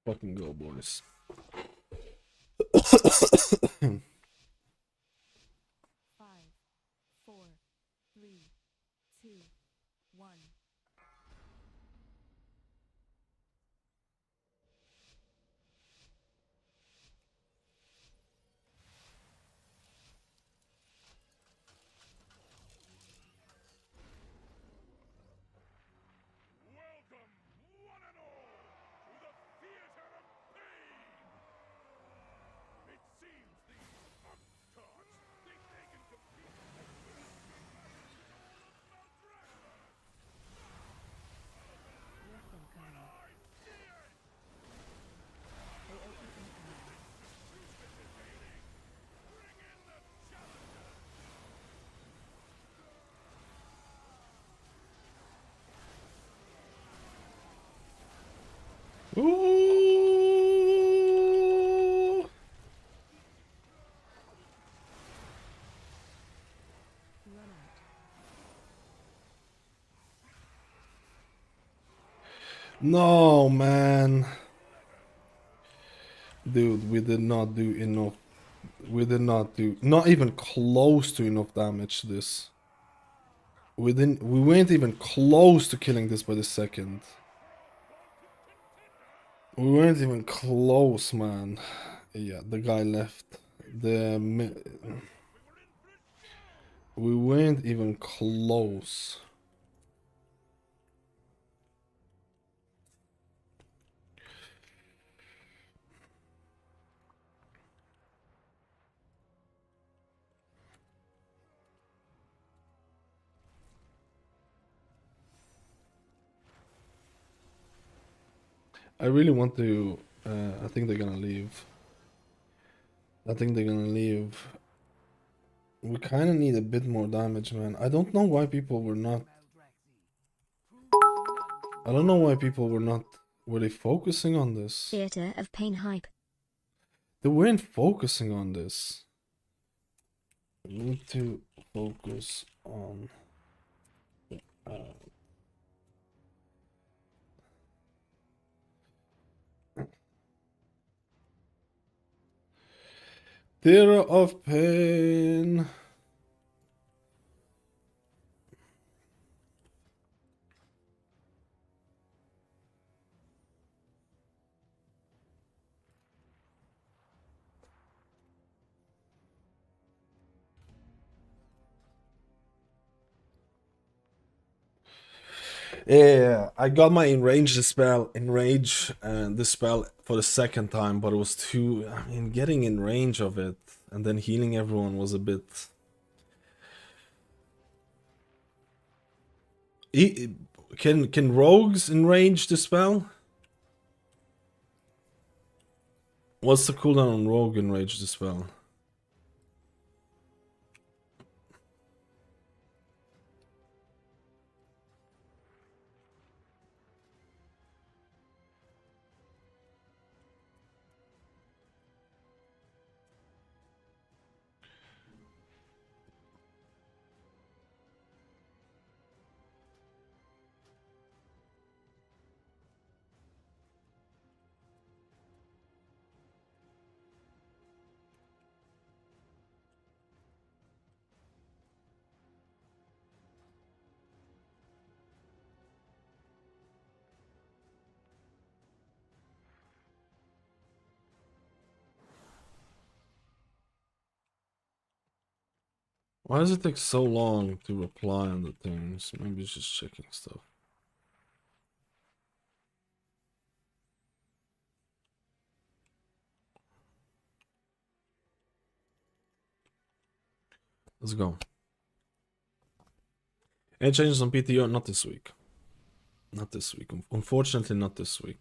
Fucking go, boys. 5, 4, 3, 2, 1. Ooh. No, man. Dude, we did not do enough. We did not do, not even close to enough damage to this. We weren't even close to killing this by the second. We weren't even close, man. Yeah, the guy left. We weren't even close. I really want to. I think they're gonna leave. I think they're gonna leave. We kind of need a bit more damage, man. I don't know why people were not. I don't know why people were not. Were they focusing on this? Theater of Pain hype. They weren't focusing on this. We need to focus on. Theater of Pain. Yeah, I got my enrage this spell for the second time, but it was too. I mean, getting in range of it and then healing everyone was a bit. Can rogues enrage the spell? What's the cooldown on rogue enrage the spell? Why does it take so long to reply on the things? Maybe it's just checking stuff. Let's go. Any changes on PTR? Not this week. Not this week. Unfortunately, not this week.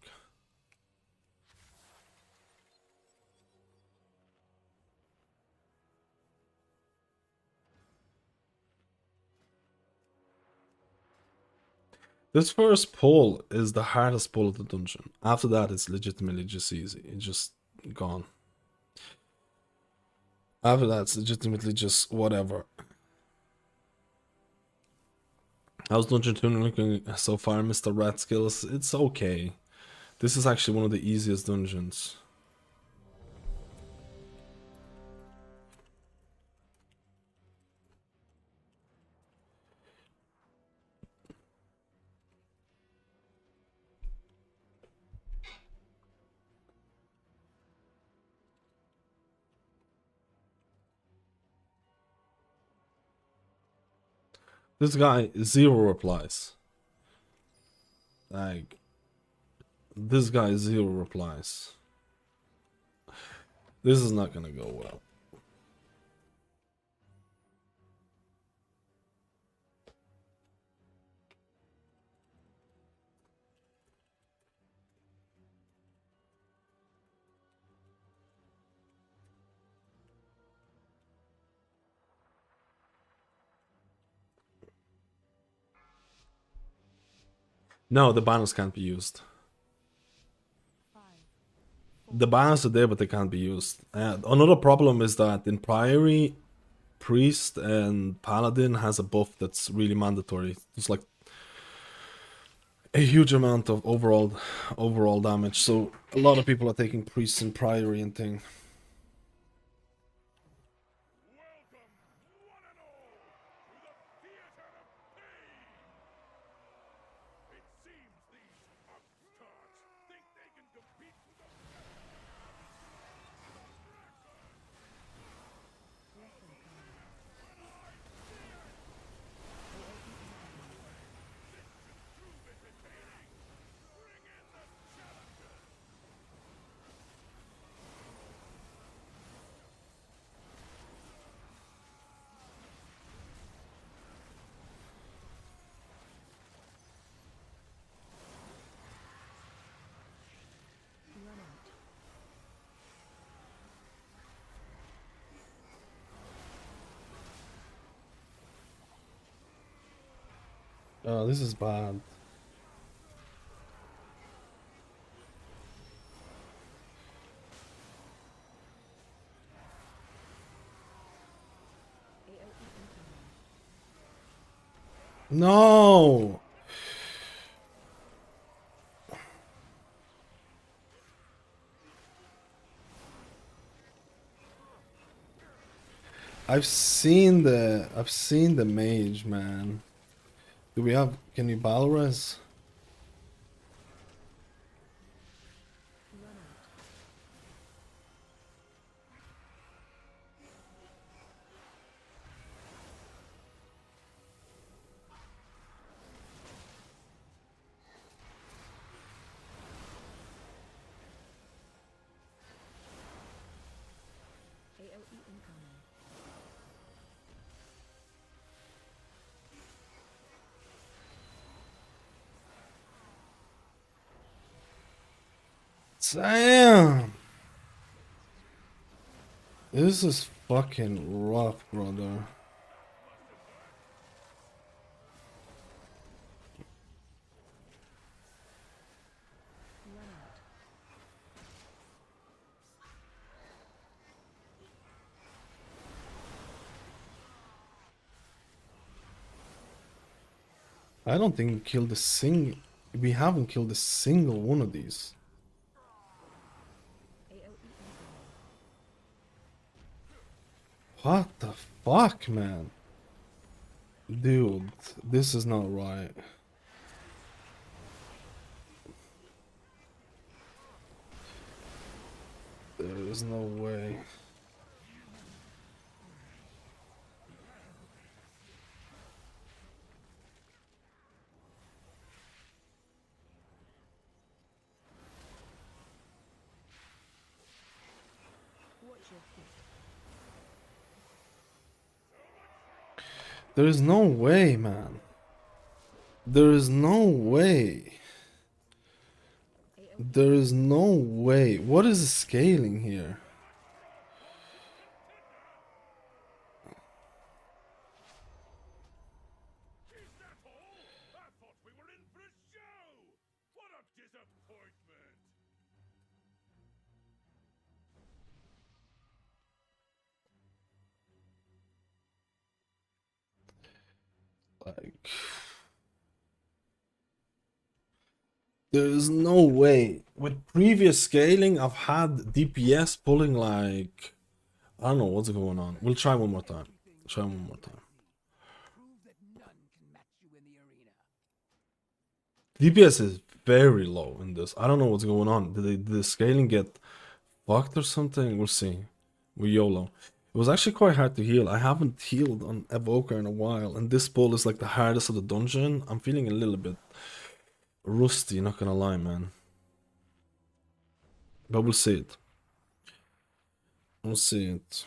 This first pull is the hardest pull of the dungeon. After that, it's legitimately just easy. It's just gone. After that, it's legitimately just whatever. How's Dungeon 2 looking so far, Mr. Rat Skills? It's okay. This is actually one of the easiest dungeons. This guy, 0 replies. Like, this guy, 0 replies. This is not gonna go well. No, the banners can't be used. The banners are there, but they can't be used. Another problem is that in Priory, Priest and Paladin has a buff that's really mandatory. It's like a huge amount of overall damage. So a lot of people are taking Priests and Priory and thing. Oh, this is bad. No! I've seen the mage, man. Do we have, can we battle res? Damn! This is fucking rough, brother. I don't think we killed a sing. We haven't killed a single one of these. What the fuck, man? Dude, this is not right. There is no way. There is no way, man. There is no way. There is no way. What is the scaling here? Like, there is no way. With previous scaling, I've had DPS pulling like, I don't know what's going on. We'll try one more time. Try one more time. DPS is very low in this. I don't know what's going on. Did the scaling get fucked or something? We'll see. We YOLO. It was actually quite hard to heal. I haven't healed on Evoker in a while, and this bull is like the hardest of the dungeon. I'm feeling a little bit rusty, not gonna lie, man. But we'll see it. We'll see it.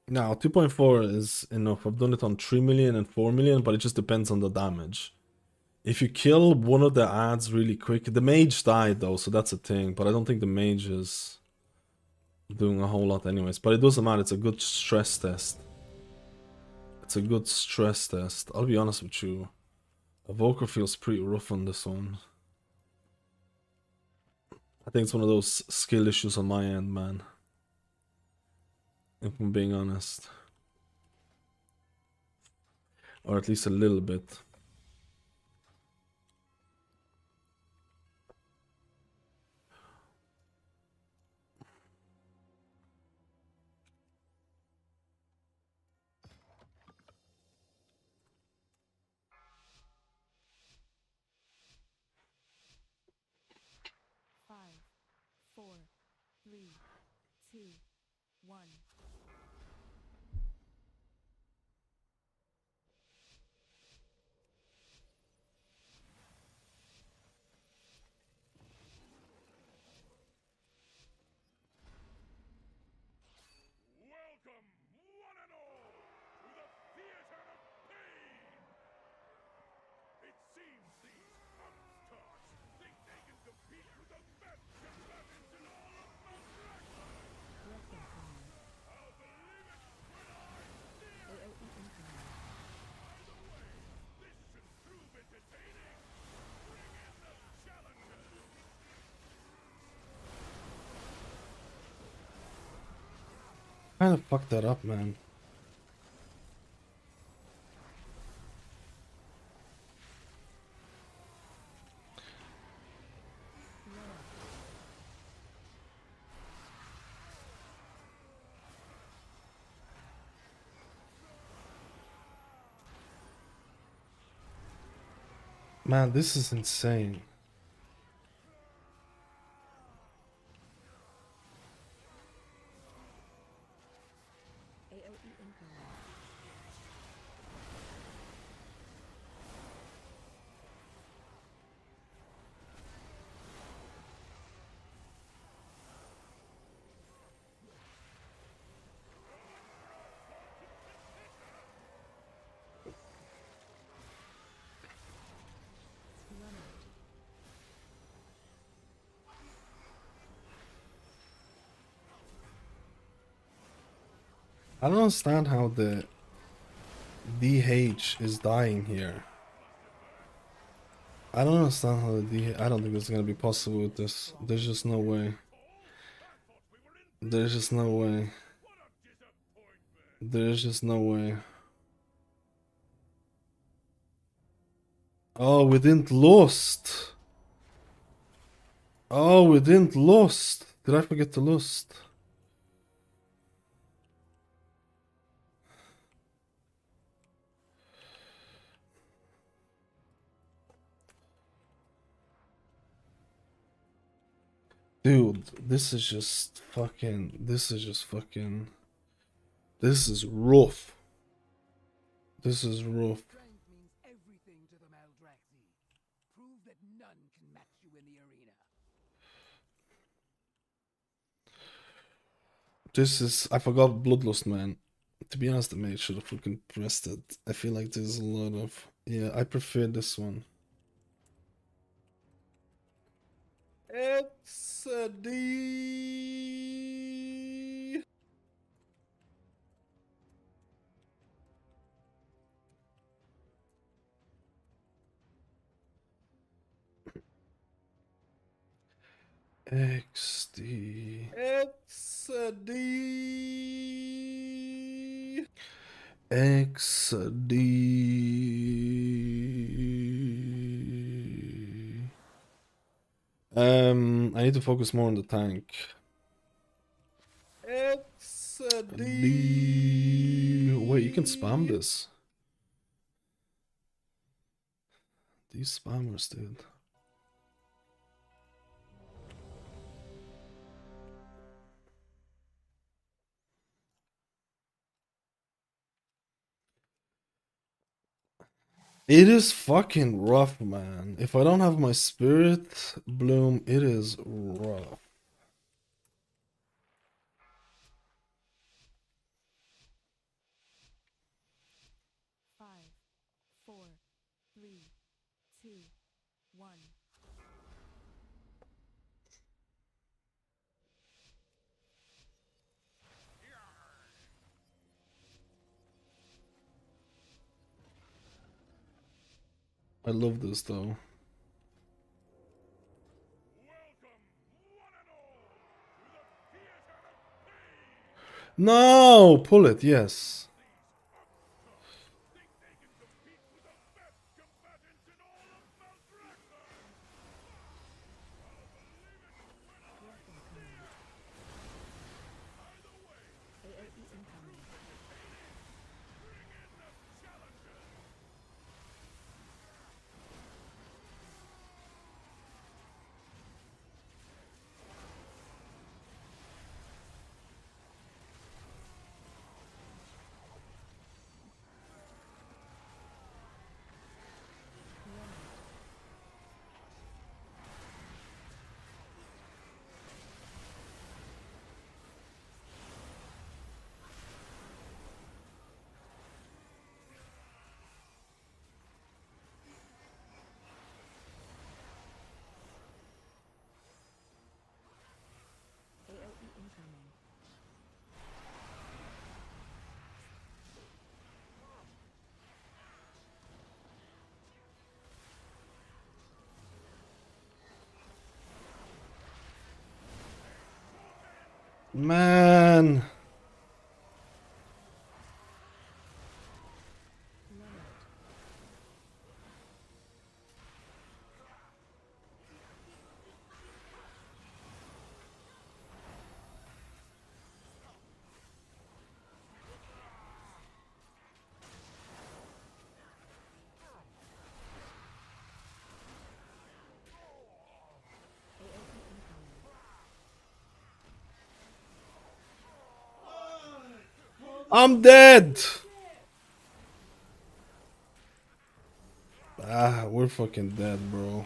Now, 2.4 is enough. I've done it on 3 million and 4 million, but it just depends on the damage. If you kill one of the ads really quick, the mage died though, so that's a thing. But I don't think the mage is doing a whole lot anyways. But it doesn't matter, it's a good stress test. It's a good stress test. I'll be honest with you. Evoker feels pretty rough on this one. I think it's one of those skill issues on my end, man. If I'm being honest. Or at least a little bit. Kind of fucked that up, man. Man, this is insane. I don't understand how the DH is dying here. I don't understand how the DH... I don't think it's gonna be possible with this. There's just no way. There's just no way. There's just no way. Oh, we didn't lost. Oh, we didn't lost. Did I forget to lost? Dude, this is just fucking... This is just fucking... This is rough. This is rough. Strength means everything to the Maldraxi. Prove that none can match you in the arena. This is... I forgot Bloodlust, man. To be honest, I may should have fucking pressed it. I feel like there's a lot of... Yeah, I prefer this one. It's a D. XD. It's a D. XD. I need to focus more on the tank. It's a D. Wait, you can spam this. These spammers, dude. It is fucking rough, man. If I don't have my spirit bloom, it is rough. Five, four, three, two, one. I love this though. No, pull it, yes. Man. I'm dead. Ah, we're fucking dead, bro.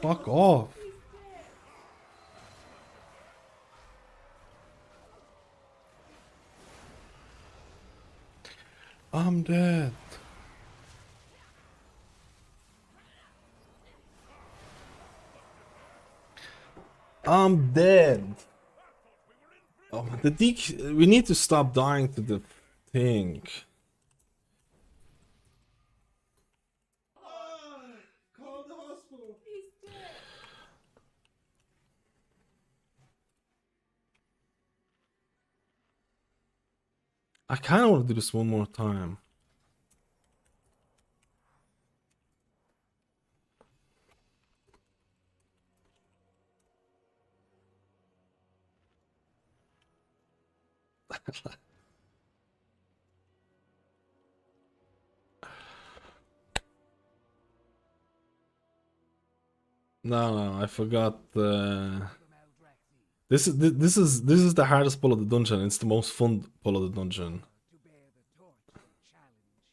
Fuck off. I'm dead. I'm dead. Oh, we need to stop dying to the thing. Call the hospital. I kind of want to do this one more time. No, I forgot. This is the hardest pull of the dungeon. It's the most fun pull of the dungeon. To bear the torch of challenge.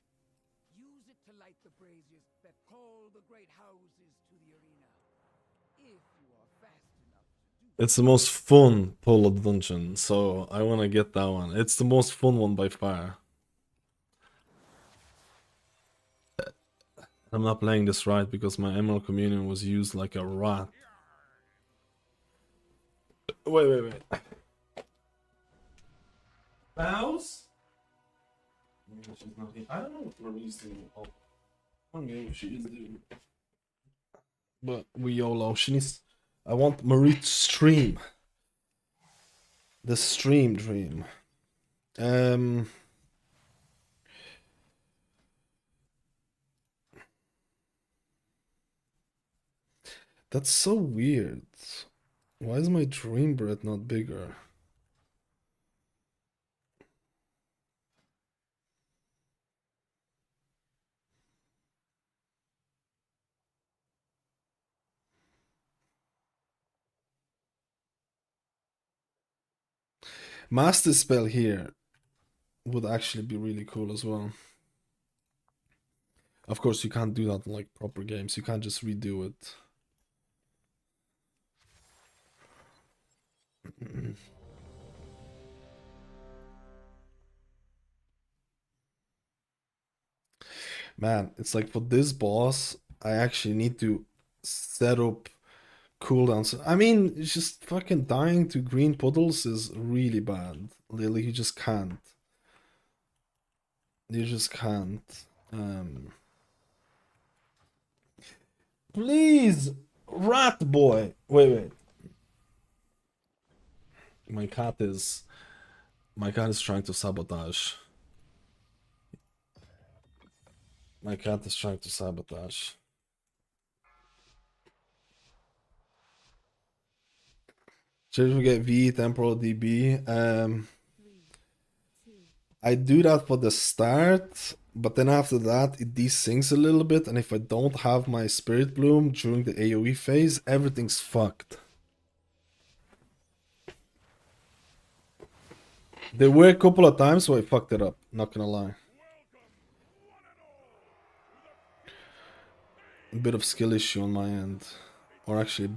Use it to light the braziers that call the great houses to the arena. If you are fast enough to do It's the most fun pull of the dungeon, so I want to get that one. It's the most fun one by far. I'm not playing this right because my Emerald Communion was used like a rat. Wait. Mouse? She's not here. I don't know what Marie's doing. Oh, I don't know what she is doing. But we YOLO. She needs. I want Marie to stream. The stream dream. That's so weird. Why is my dream bread not bigger? Master spell here would actually be really cool as well. Of course, you can't do that in like proper games. You can't just redo it. Man, it's like for this boss, I actually need to set up cooldowns. I mean, it's just fucking dying to green puddles is really bad. Lily, you just can't. You just can't. Please, rat boy. Wait. My cat is trying to sabotage. My cat is trying to sabotage. Should we get V temporal DB? I do that for the start, but then after that it desyncs a little bit, and if I don't have my Spirit Bloom during the AoE phase, everything's fucked. There were a couple of times where I fucked it up, not gonna lie. A bit of skill issue on my end. Or actually,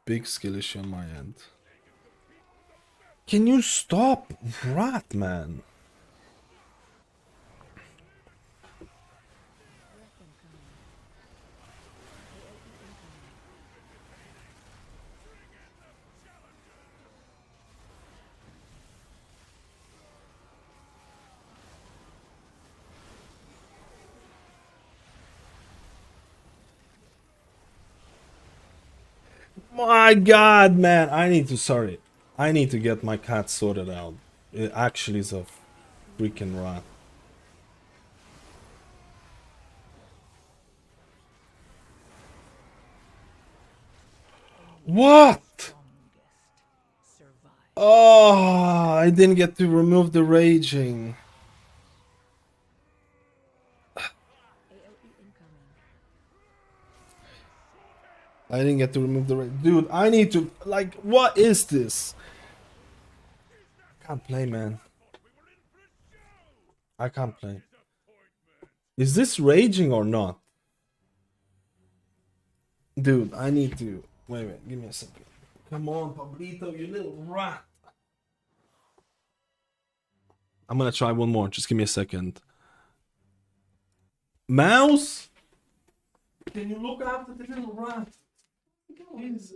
big skill issue on my end. Can you stop, rat man? My god, man, I need to get my cat sorted out. It actually is a freaking rat. What? Oh, I didn't get to remove the raging. I didn't get to remove the rage. Dude, I need to... Like, what is this? I can't play, man. I can't play. Is this raging or not? Dude, I need to... Wait, give me a second. Come on, Pablito, you little rat. I'm gonna try one more. Just give me a second. Mouse? Can you look after the little rat? He's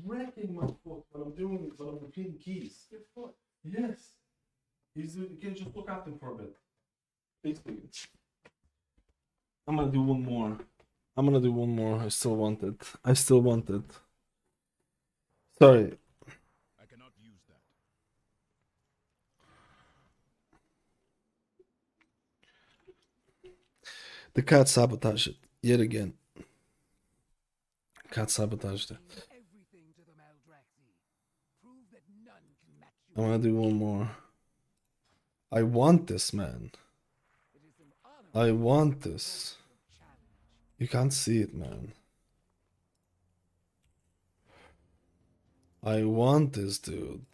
wrecking my foot when I'm doing it, when I'm repeating keys. Your foot? Yes. You can just look after him for a bit. Please. I'm gonna do one more. I still want it. Sorry. I cannot use that. The cat sabotaged it. Yet again. Cat sabotaged it. Everything to the Maldraxi. Prove that none can match you. I'm gonna do one more. I want this, man. It is an honor I want this. to challenge. You can't see it, man. I want this, dude.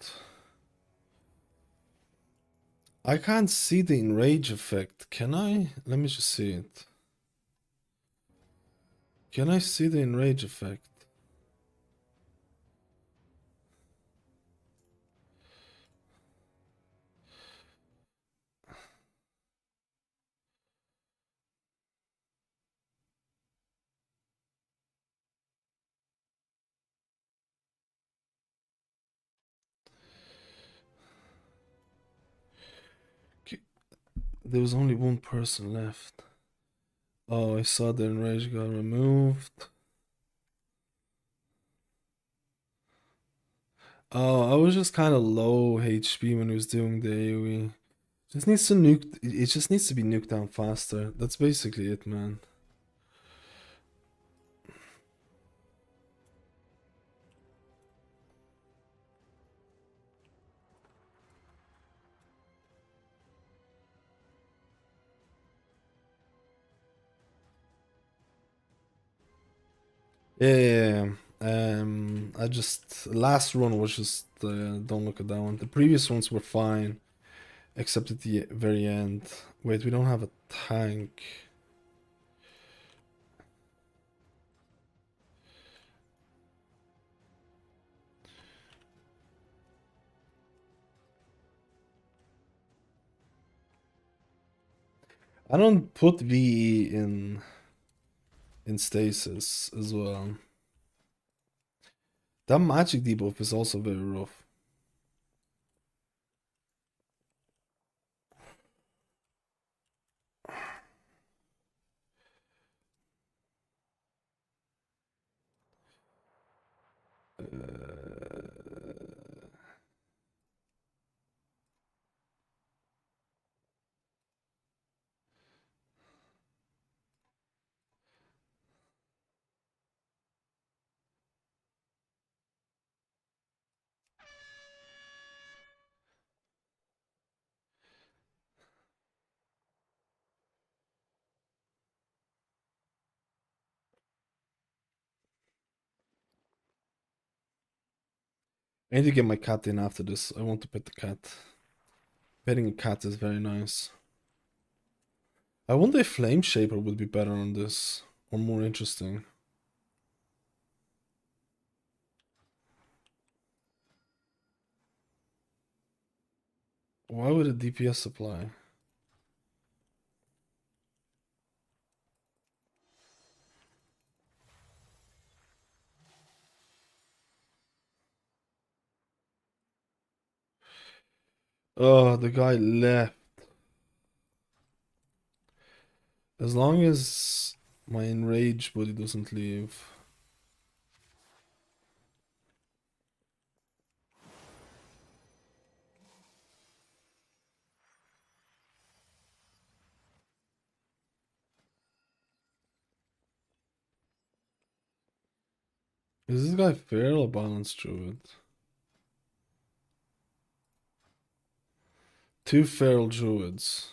I can't see the enrage effect. Can I? Let me just see it. Can I see the enrage effect? There was only one person left. Oh, I saw the enrage got removed. Oh, I was just kind of low HP when he was doing the AoE. Just needs to nuke. It just needs to be nuked down faster. That's basically it, man. Yeah. I just last run was just don't look at that one. The previous ones were fine, except at the very end. Wait, we don't have a tank. I don't put VE in stasis as well. That magic debuff is also very rough. I need to get my cat in after this. I want to pet the cat. Petting a cat is very nice. I wonder if Flame Shaper would be better on this, or more interesting. Why would a DPS apply? Oh, the guy left. As long as my enraged buddy doesn't leave. Is this guy feral or balanced druid? Two feral druids.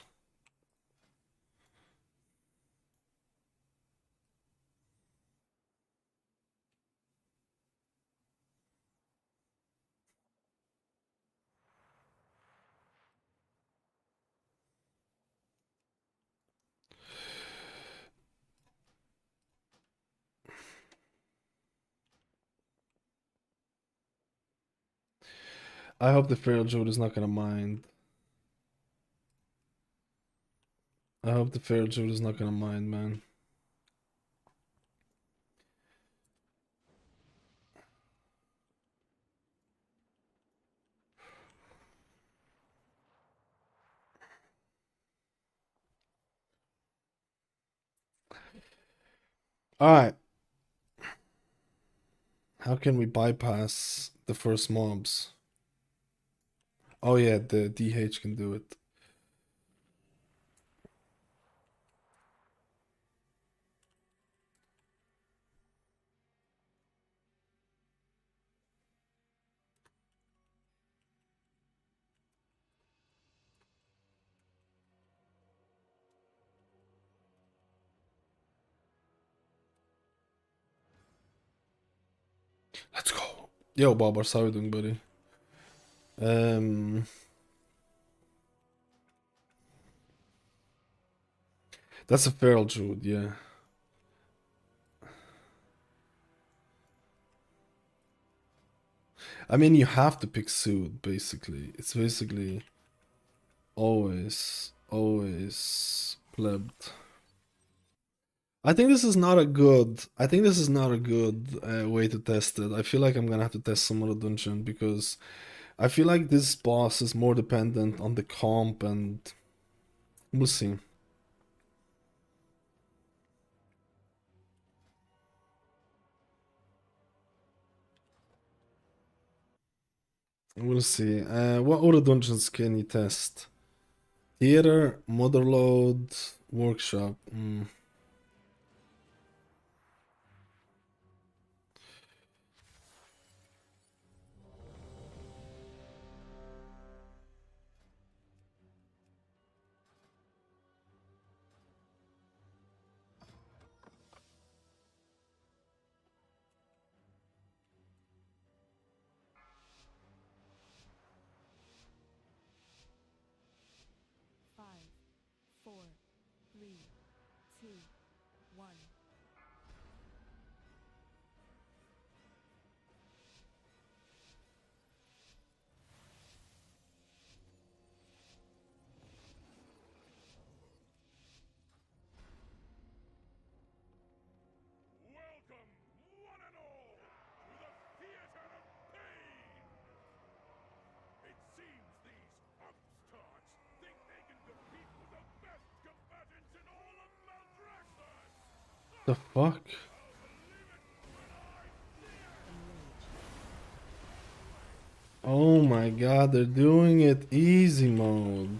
I hope the Feral Druid is not gonna mind. I hope the Feral Druid is not gonna mind, man. Alright. How can we bypass the first mobs? Oh yeah, the DH can do it. Let's go. Yo, Bob, how are you doing, buddy? That's a Feral Druid, yeah. I mean, you have to pick Suit, basically. It's basically always plebbed. I think this is not a good. I think this is not a good way to test it. I feel like I'm gonna have to test some other dungeon because I feel like this boss is more dependent on the comp, and we'll see. We'll see. What other dungeons can you test? Theater, Motherlode, Workshop. Welcome, one and all, to the theater of pain! It seems these upstarts think they can compete with the best combatants in all of Maldraxxus! The fuck? I'll believe it when I see it! Oh my god, they're doing it easy mode.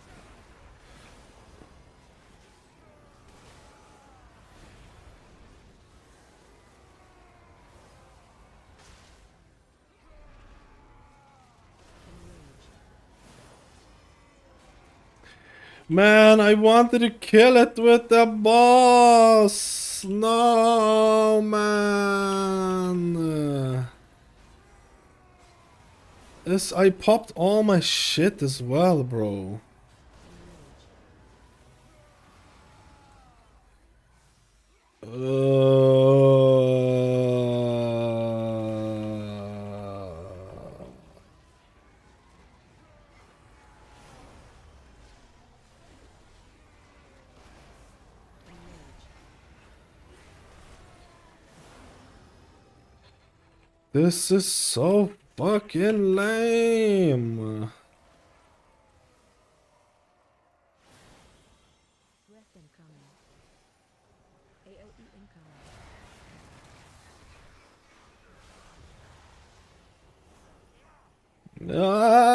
Man, I wanted to kill it with the boss. No, man. I popped all my shit as well, bro. This is so fucking lame. Ah!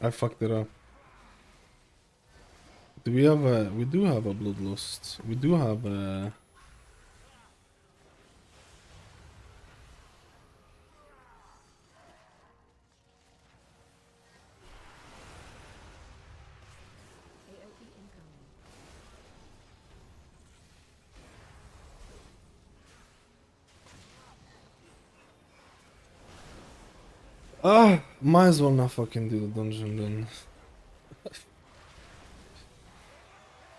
I fucked it up. Do we have a... We do have a Bloodlust. We do have a... Might as well not fucking do the dungeon then.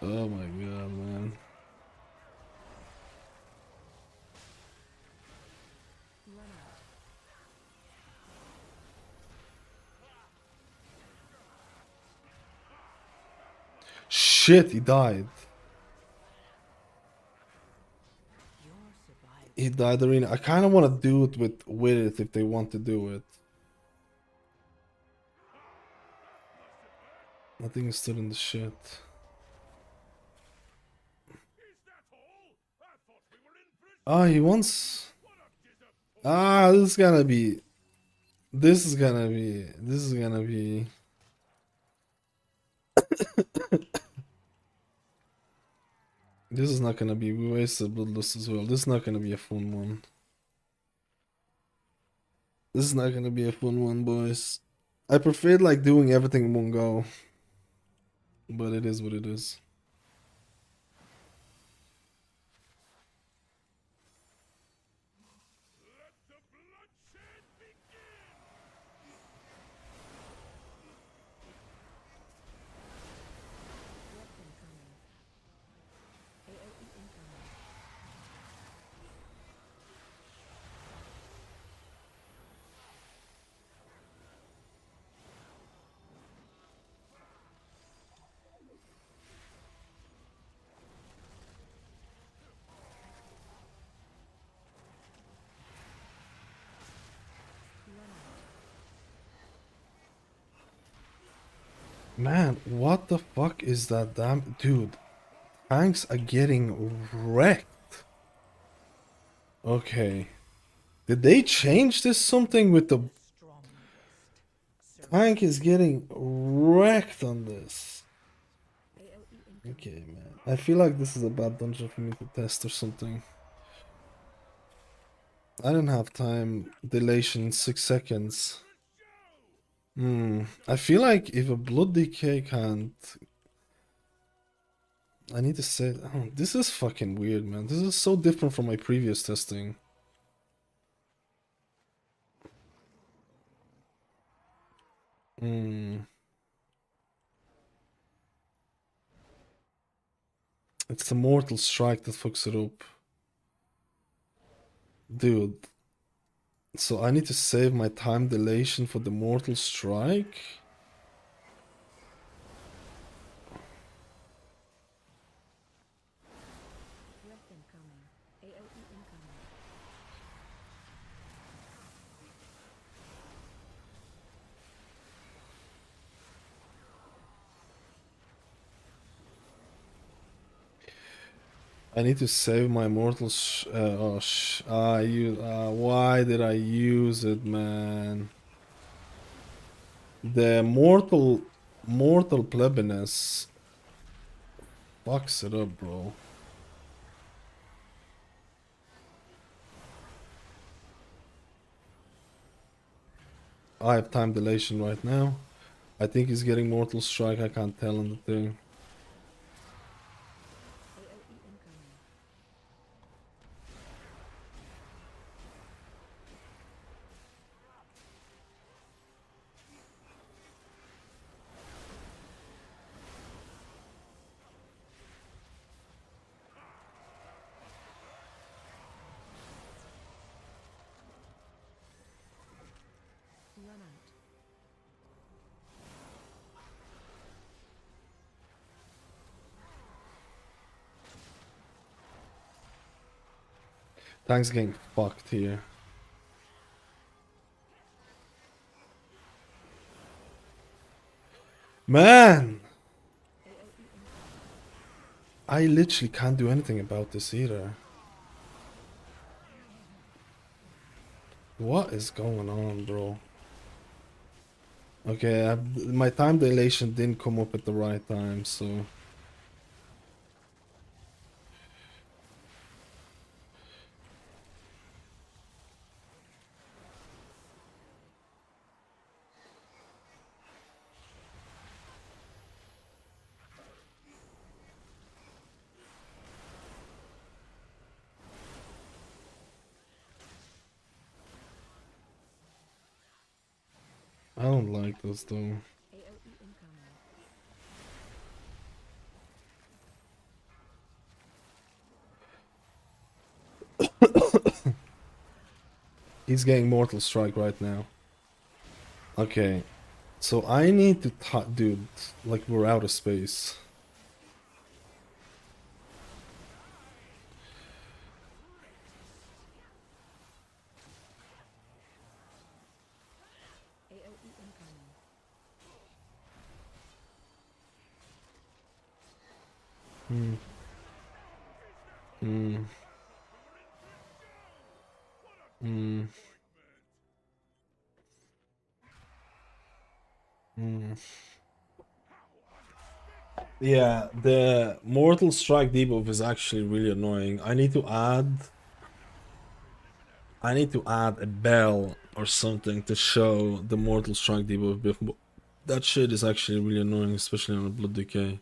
Oh my god, man. Shit, he died. He died arena. I kind of want to do it with it if they want to do it. I think it's still in the shit. Ah, he wants. Ah, this is gonna be. This is gonna be. This is gonna be. This is not gonna be. We wasted Bloodlust as well. This is not gonna be a fun one. This is not gonna be a fun one, boys. I preferred like doing everything in one go. But it is what it is. Man, what the fuck is that damn dude? Tanks are getting wrecked. Okay. Did they change this something with the tank is getting wrecked on this? Okay, man. I feel like this is a bad dungeon for me to test or something. I don't have time dilation in 6 seconds. I feel like if a blood decay can't... I need to say... Oh, this is fucking weird, man. This is so different from my previous testing. It's the Mortal Strike that fucks it up. Dude. So I need to save my time dilation for the Mortal Strike? I need to save my mortal why did I use it, man? The mortal plebiness fucks it up, bro. I have time dilation right now. I think he's getting mortal strike, I can't tell on the thing. Tank's getting fucked here. Man! I literally can't do anything about this either. What is going on, bro? Okay, my time dilation didn't come up at the right time, so... I don't like this though. AOE incoming. He's getting Mortal Strike right now. Okay, so I need to dude, like we're out of space. AOE incoming. Hmm. Hmm. Hmm. Hmm. Yeah, the Mortal Strike debuff is actually really annoying. I need to add a bell or something to show the Mortal Strike debuff. That shit is actually really annoying, especially on a Blood Decay.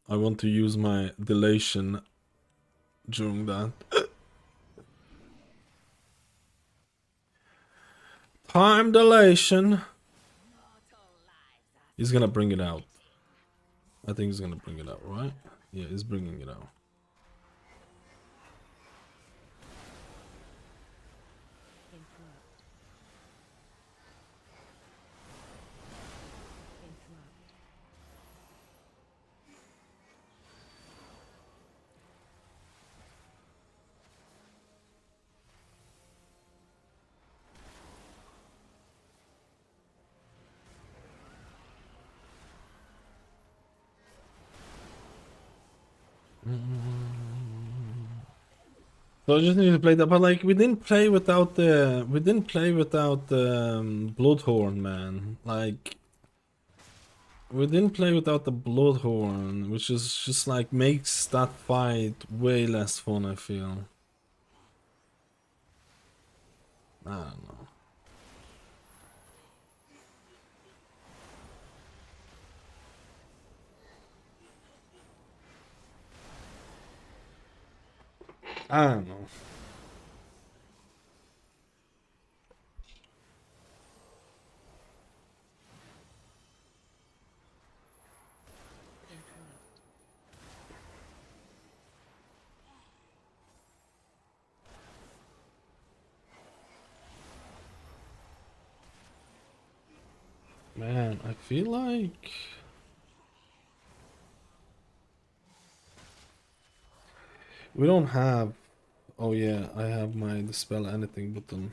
I want to use my delation during that. Time dilation. He's gonna bring it out. I think he's gonna bring it out, right? Yeah, he's bringing it out. Interrupt. Interrupt. So I just need to play that, but like we didn't play without the Bloodhorn, man. Like we didn't play without the Bloodhorn, which is just like makes that fight way less fun, I feel. I don't know. I don't know. Interrupt. Man, I feel like we don't have. Oh yeah, I have my dispel anything button.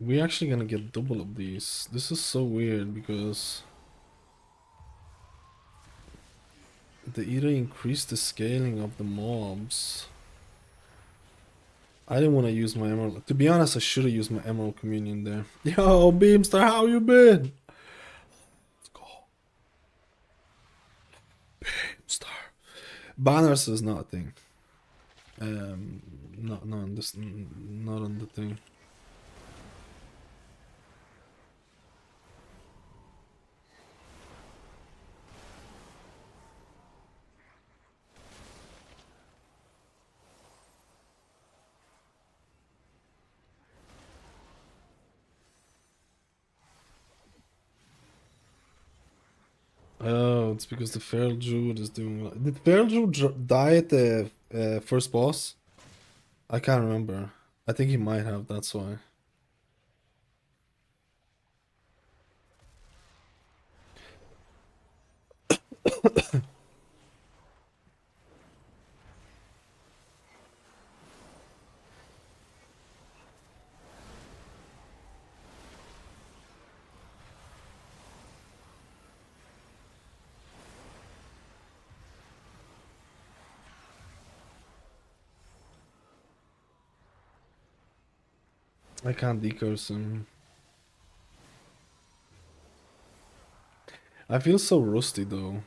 We actually gonna get double of these. This is so weird because they either increase the scaling of the mobs. I didn't want to use my emerald. To be honest, I should have used my emerald communion there. Yo, Beamster, how you been? Let's go. Beamster. Banners is not a thing. Not on this, not on the thing. Oh, it's because the Feral Druid is doing. Did Feral Druid die at the first boss? I can't remember. I think he might have. That's why. I can't decurse him. I feel so rusty though.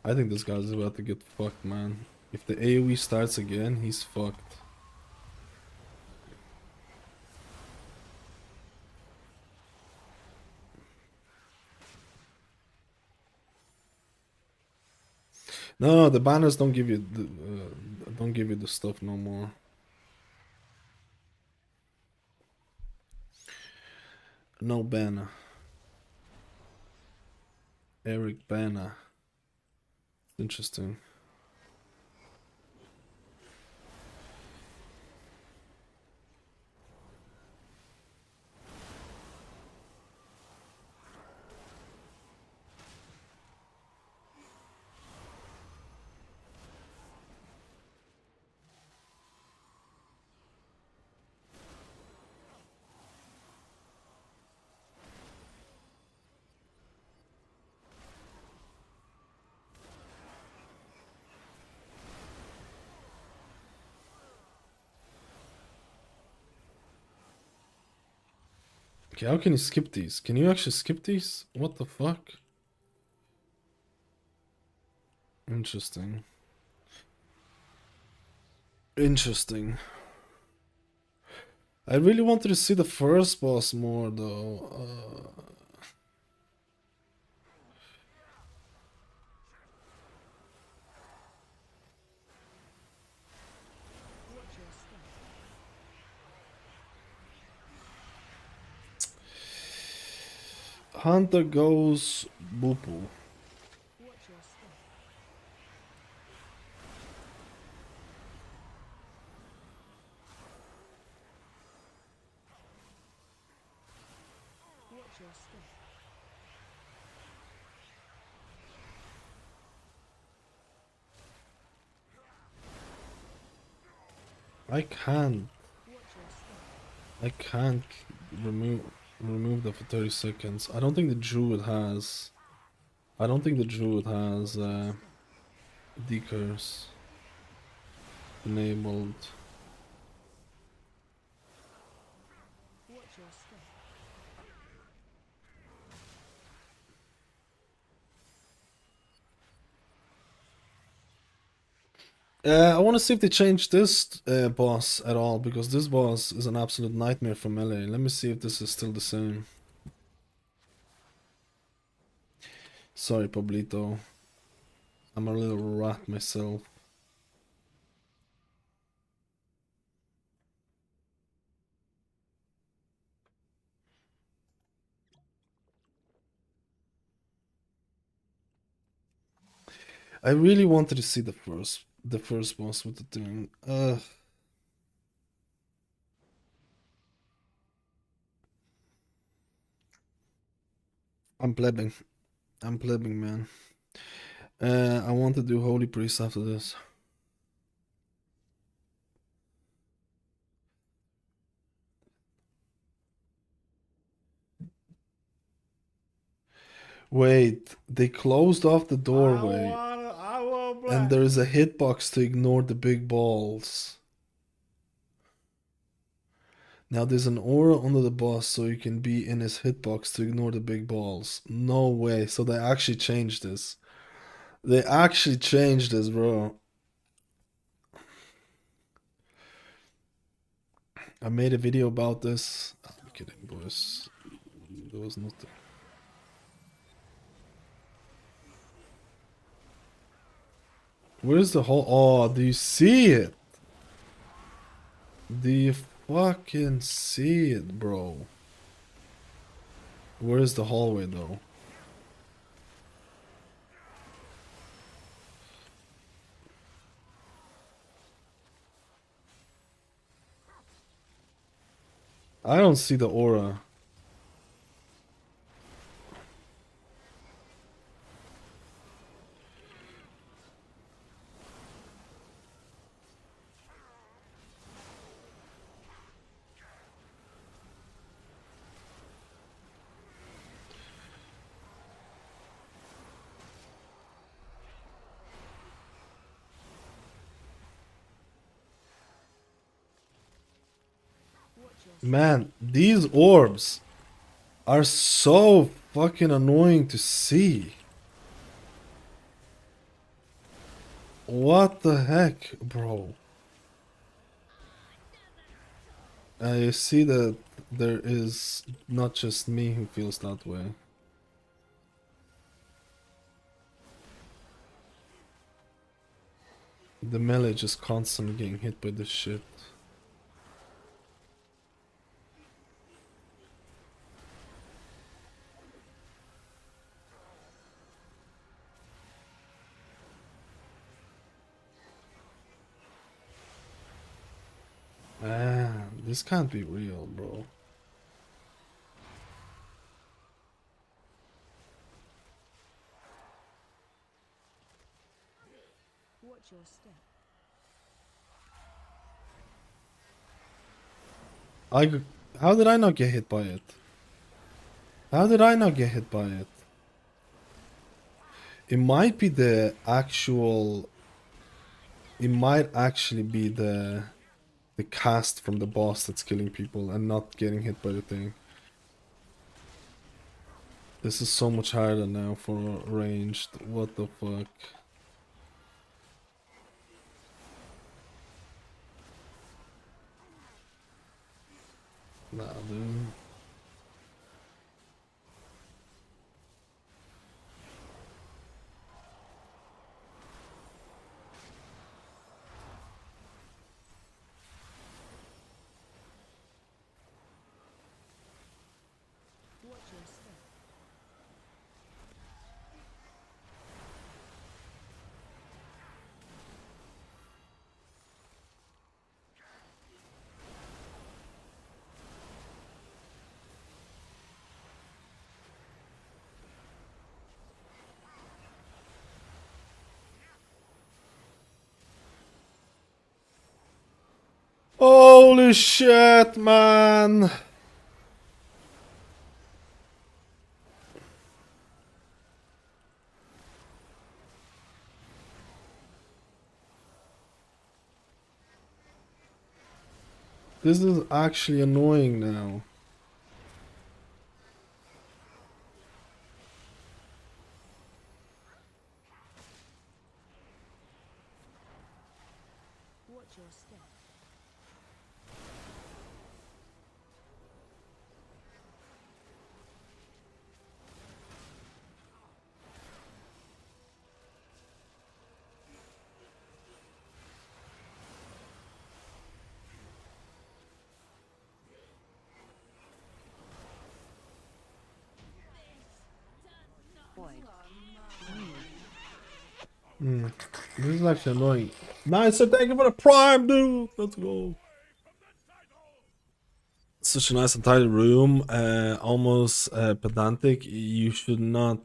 I think this guy's about to get fucked, man. If the AoE starts again, he's fucked. No, the banners don't give you the stuff no more. No banner. Eric banner. Interesting. Okay, how can you skip these? Can you actually skip these? What the fuck? Interesting. Interesting. I really wanted to see the first boss more though. Hunter goes Boo-Poo. I can't remove that for 30 seconds. I don't think the Druid has. I don't think the Druid has decurs enabled. I want to see if they changed this boss at all, because this boss is an absolute nightmare for melee. Let me see if this is still the same. Sorry, Pablito. I'm a little rat myself. I really wanted to see the first boss with the thing. I'm plebbing. I'm plebbing, man. I want to do Holy Priest after this. Wait, they closed off the doorway, and there is a hitbox to ignore the big balls. Now there's an aura under the boss, so you can be in his hitbox to ignore the big balls. No way. So they actually changed this. They actually changed this, bro. I made a video about this. I'm kidding, boys. There was nothing. Where's the hole? Oh, do you see it? Do you fucking see it, bro? Where's the hallway, though? I don't see the aura. Man, these orbs are so fucking annoying to see. What the heck, bro? I see that there is not just me who feels that way. The melee just constantly getting hit by this shit. Man, this can't be real, bro. Watch your step. How did I not get hit by it? How did I not get hit by it? It might be the actual... It might actually be the cast from the boss that's killing people and not getting hit by the thing. This is so much harder now for ranged. What the fuck? Nah, dude. Watch your step. Holy shit, man! This is actually annoying now. Watch your step. This is actually annoying. Nice, so thank you for the prime, dude. Let's go. Such a nice and tidy room. Almost pedantic. You should not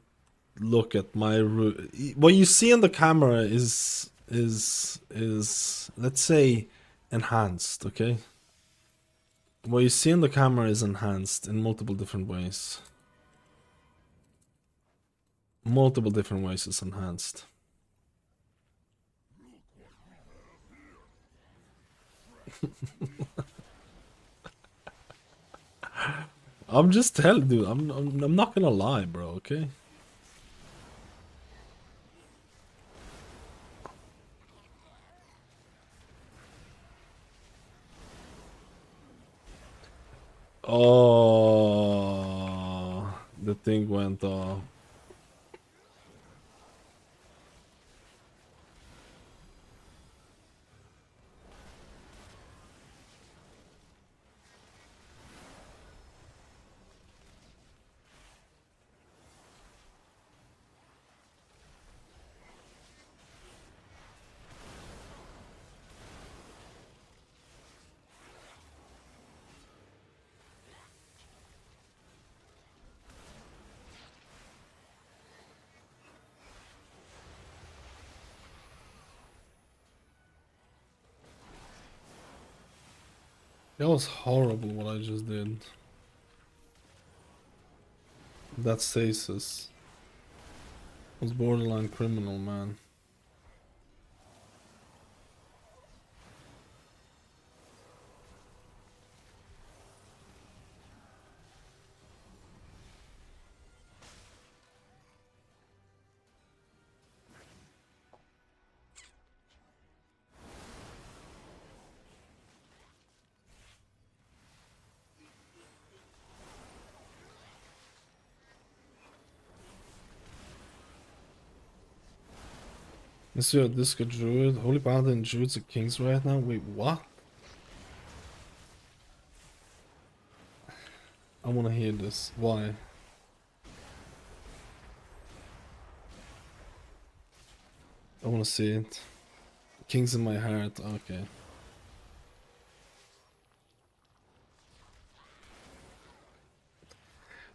look at my room. What you see on the camera is let's say enhanced. Okay. What you see on the camera is enhanced in multiple different ways. Multiple different ways it's enhanced. I'm just telling, dude. I'm not gonna lie, bro. Okay. Oh, the thing went off. That was horrible what I just did. That stasis was borderline criminal, man. Is your disco druid? Holy Paladin and druids are kings right now? Wait, what? I wanna hear this. Why? I wanna see it. Kings in my heart, okay.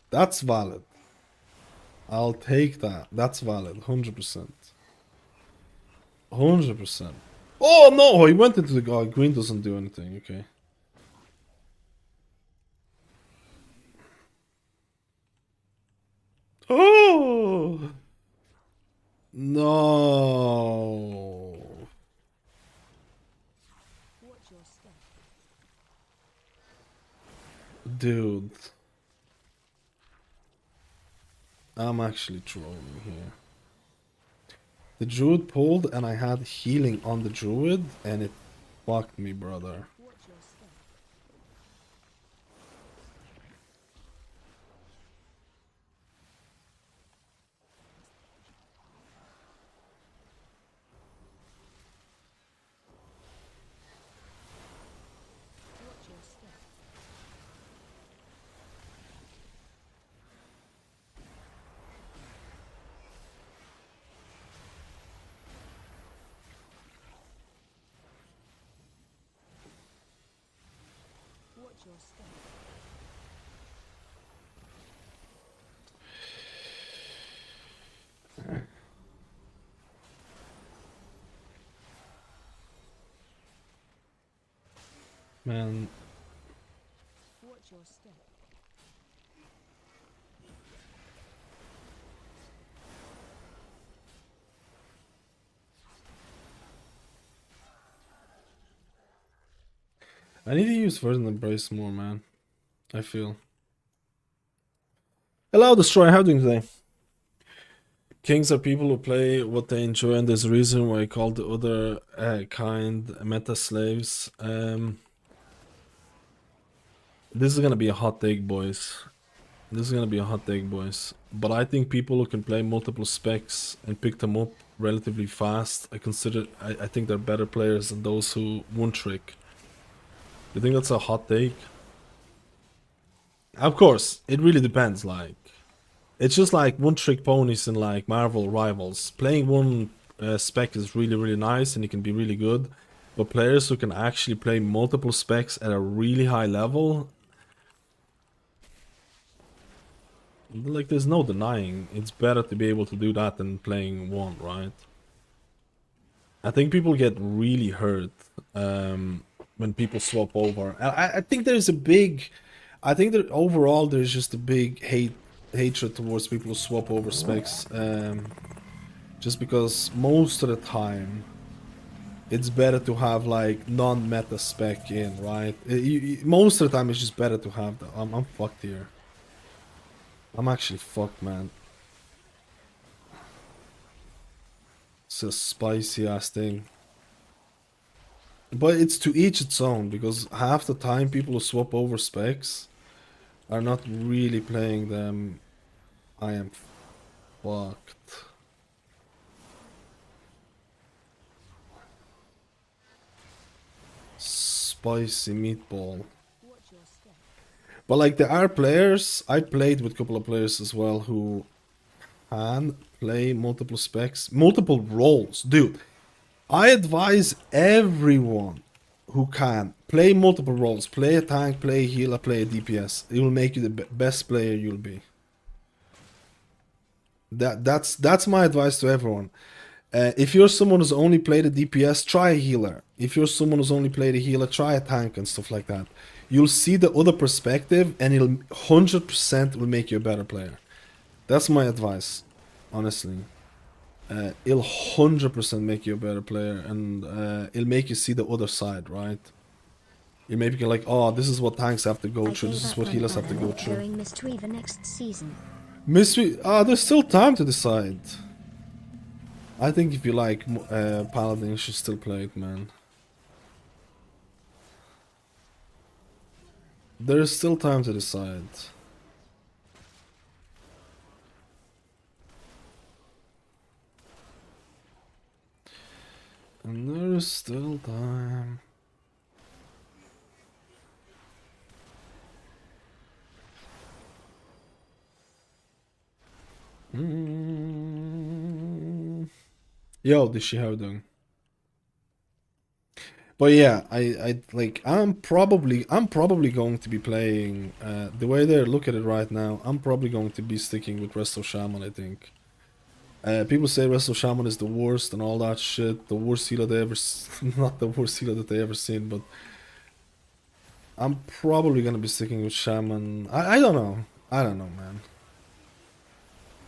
That's valid. I'll take that. That's valid. 100%. 100%. Oh no! He went into the guy. Green doesn't do anything. Okay. Oh! No! Dude. I'm actually trolling here. The druid pulled and I had healing on the druid and it fucked me, brother. Man. I need to use Verdant Embrace more, man. I feel. Hello, Destroy. How are you doing today? Kings are people who play what they enjoy, and there's a reason why I call the other kind meta slaves. This is gonna be a hot take, boys. This is gonna be a hot take, boys. But I think people who can play multiple specs and pick them up relatively fast, I think they're better players than those who one trick. You think that's a hot take? Of course, it really depends. Like, it's just like one trick ponies in like Marvel Rivals. Playing one spec is really, really nice and it can be really good. But players who can actually play multiple specs at a really high level, like, there's no denying it's better to be able to do that than playing one, right? I think people get really hurt when people swap over. I think there's a big, I think that overall there's just a big hatred towards people who swap over specs, just because most of the time it's better to have like non-meta spec in, right? Most of the time it's just better to have that. I'm fucked here. I'm actually fucked, man. It's a spicy ass thing. But it's to each its own, because half the time people who swap over specs are not really playing them. I am fucked. Spicy meatball. But like, there are players, I played with a couple of players as well who can play multiple specs, multiple roles. Dude, I advise everyone who can play multiple roles. Play a tank, play a healer, play a DPS. It will make you the best player you'll be. That's my advice to everyone. If you're someone who's only played a DPS, try a healer. If you're someone who's only played a healer, try a tank and stuff like that. You'll see the other perspective and it'll 100% will make you a better player. That's my advice, honestly. It'll 100% make you a better player, and it'll make you see the other side, right? It'll make you like, oh, this is what tanks have to go through, this is what healers have to go through. Going Mistweaver next season. There's still time to decide. I think if you like Paladin, you should still play it, man. There is still time to decide. And there is still time. Yo, Dishi, how you doing? But yeah, I like I'm probably going to be playing the way they look at it right now, I'm probably going to be sticking with Rest of Shaman, I think. People say Rest of Shaman is the worst and all that shit, the worst healer they ever not the worst healer that they ever seen, but I'm probably gonna be sticking with Shaman. I don't know. I don't know, man.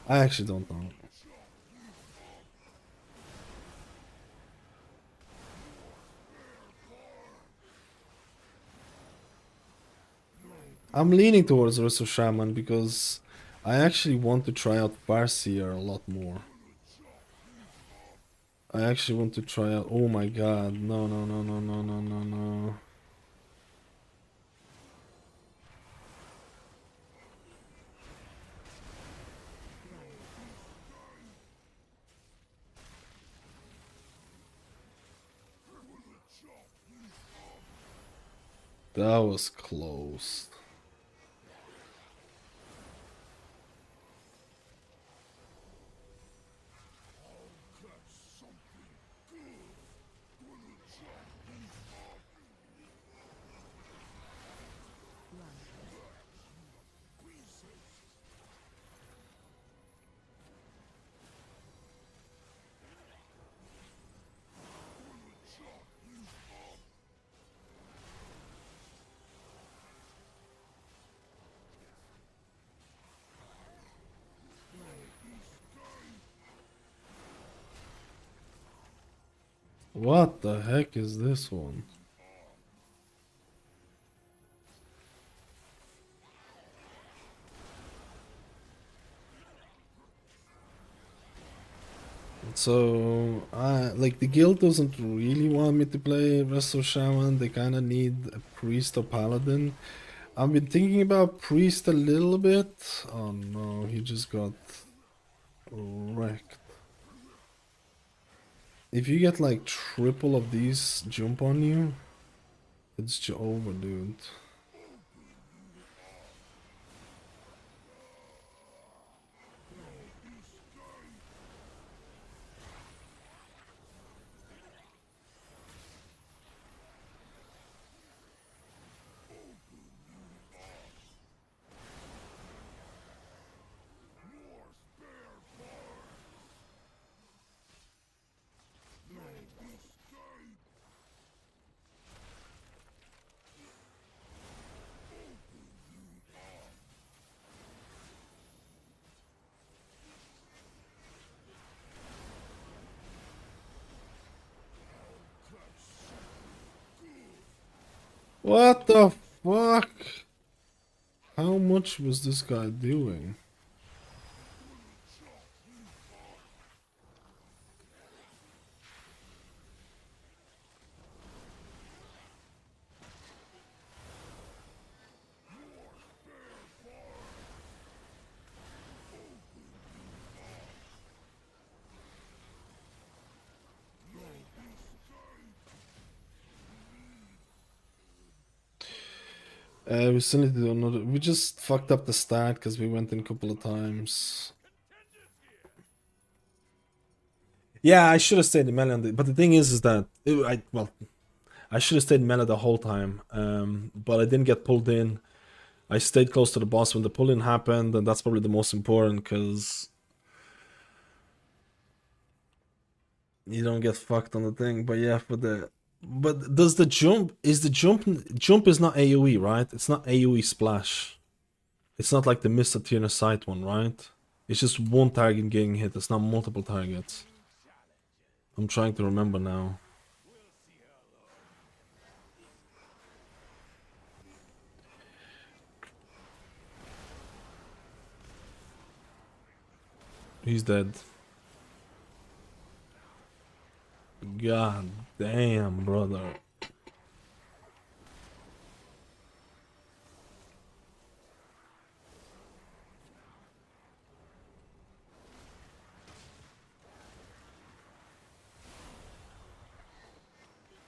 I actually don't know. I'm leaning towards Rest of Shaman because I actually want to try out Farseer a lot more. I actually want to try out. Oh my god. No, no, no, no, no, no, no, no. That was close. What the heck is this one? So, like the guild doesn't really want me to play Resto Shaman. They kind of need a priest or paladin. I've been thinking about priest a little bit. Oh no, he just got wrecked. If you get like triple of these jump on you, it's over, dude. What the fuck? How much was this guy doing? We still need to do another. We just fucked up the stat because we went in a couple of times. Yeah, I should have stayed in melee, but the thing is that I should have stayed in melee the whole time. But I didn't get pulled in. I stayed close to the boss when the pull-in happened, and that's probably the most important because you don't get fucked on the thing. But yeah, but does the jump is not AoE, right? It's not AoE splash. It's not like the Mr. Tierna sight one, right? It's just one target getting hit. It's not multiple targets. I'm trying to remember now. He's dead. God damn, brother.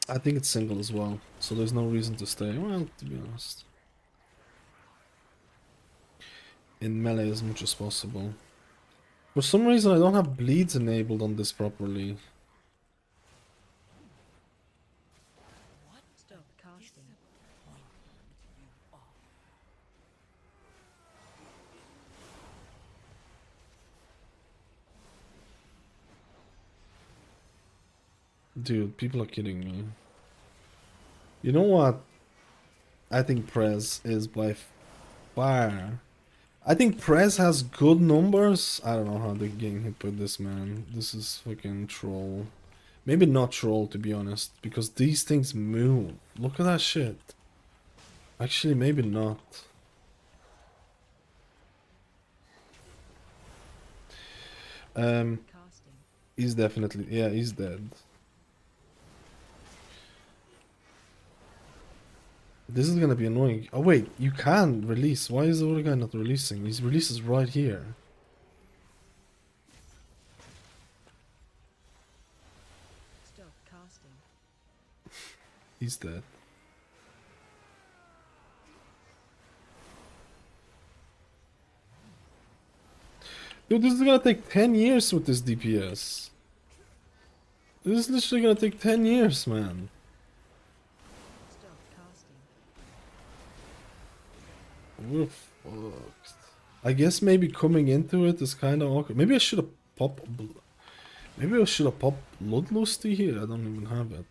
I think it's single as well, so there's no reason to stay. Well, to be honest. In melee as much as possible. For some reason I don't have bleeds enabled on this properly. Stop casting. Dude, people are kidding me. You know what? I think Prez is by far. I think Prez has good numbers. I don't know how they're getting hit by this, man. This is fucking troll. Maybe not troll, to be honest, because these things move. Look at that shit. Actually, maybe not. Casting. He's definitely, yeah, he's dead. This is gonna be annoying. Oh wait, you can release. Why is the other guy not releasing? His release is right here. Stop casting. He's dead. Dude, this is gonna take 10 years with this DPS. This is literally gonna take 10 years, man. Stop casting. We're fucked. I guess maybe coming into it is kind of awkward. Maybe I should have popped. Maybe I should have popped Bloodlusty here. I don't even have it.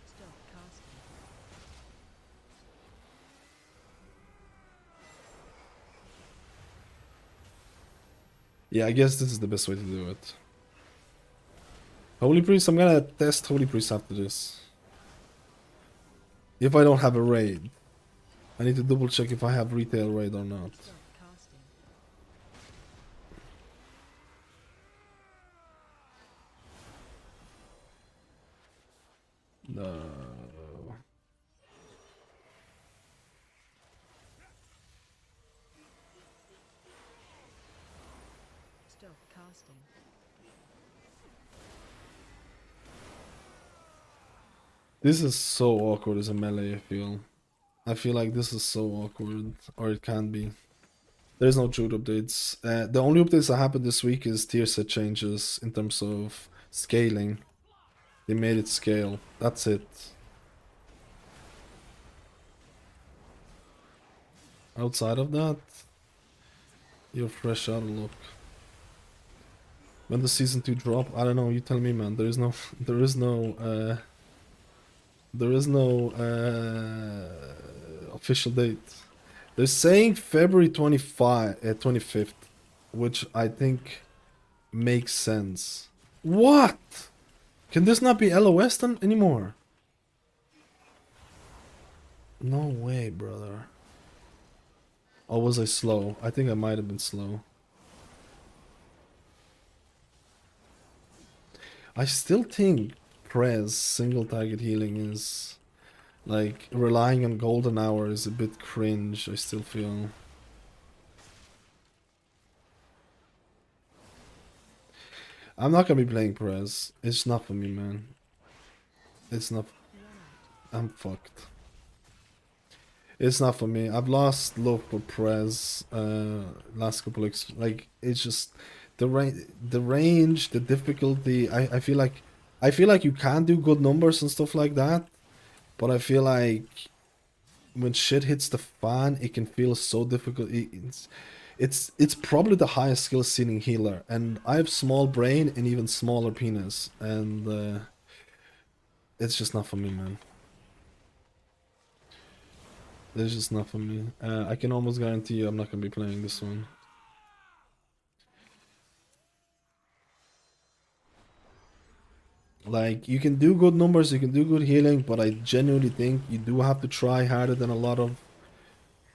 Stop casting. Yeah, I guess this is the best way to do it. Holy Priest, I'm gonna test Holy Priest after this. If I don't have a raid. I need to double check if I have retail raid or not. Stop casting. No. Stop casting. This is so awkward as a melee, I feel. I feel like this is so awkward, or it can be. There's no Druid updates. The only updates that happened this week is tier set changes in terms of scaling. They made it scale. That's it. Outside of that, you're fresh out of luck. When does season 2 drop? I don't know, you tell me, man. There is no official date. They're saying February 25th, which I think makes sense. What? Can this not be LOS then anymore? No way, brother. Or was I slow? I think I might have been slow. I still think Prez single target healing is like relying on golden hour is a bit cringe, I still feel. I'm not gonna be playing Prez. It's not for me, man. It's not. I'm fucked. It's not for me. I've lost love for Prez last couple of like it's just the range, the difficulty. I feel like you can do good numbers and stuff like that, but I feel like when shit hits the fan, it can feel so difficult. It's probably the highest skill ceiling healer, and I have small brain and even smaller penis, and it's just not for me, man. It's just not for me. I can almost guarantee you I'm not gonna be playing this one. Like, you can do good numbers, you can do good healing, but I genuinely think you do have to try harder than a lot of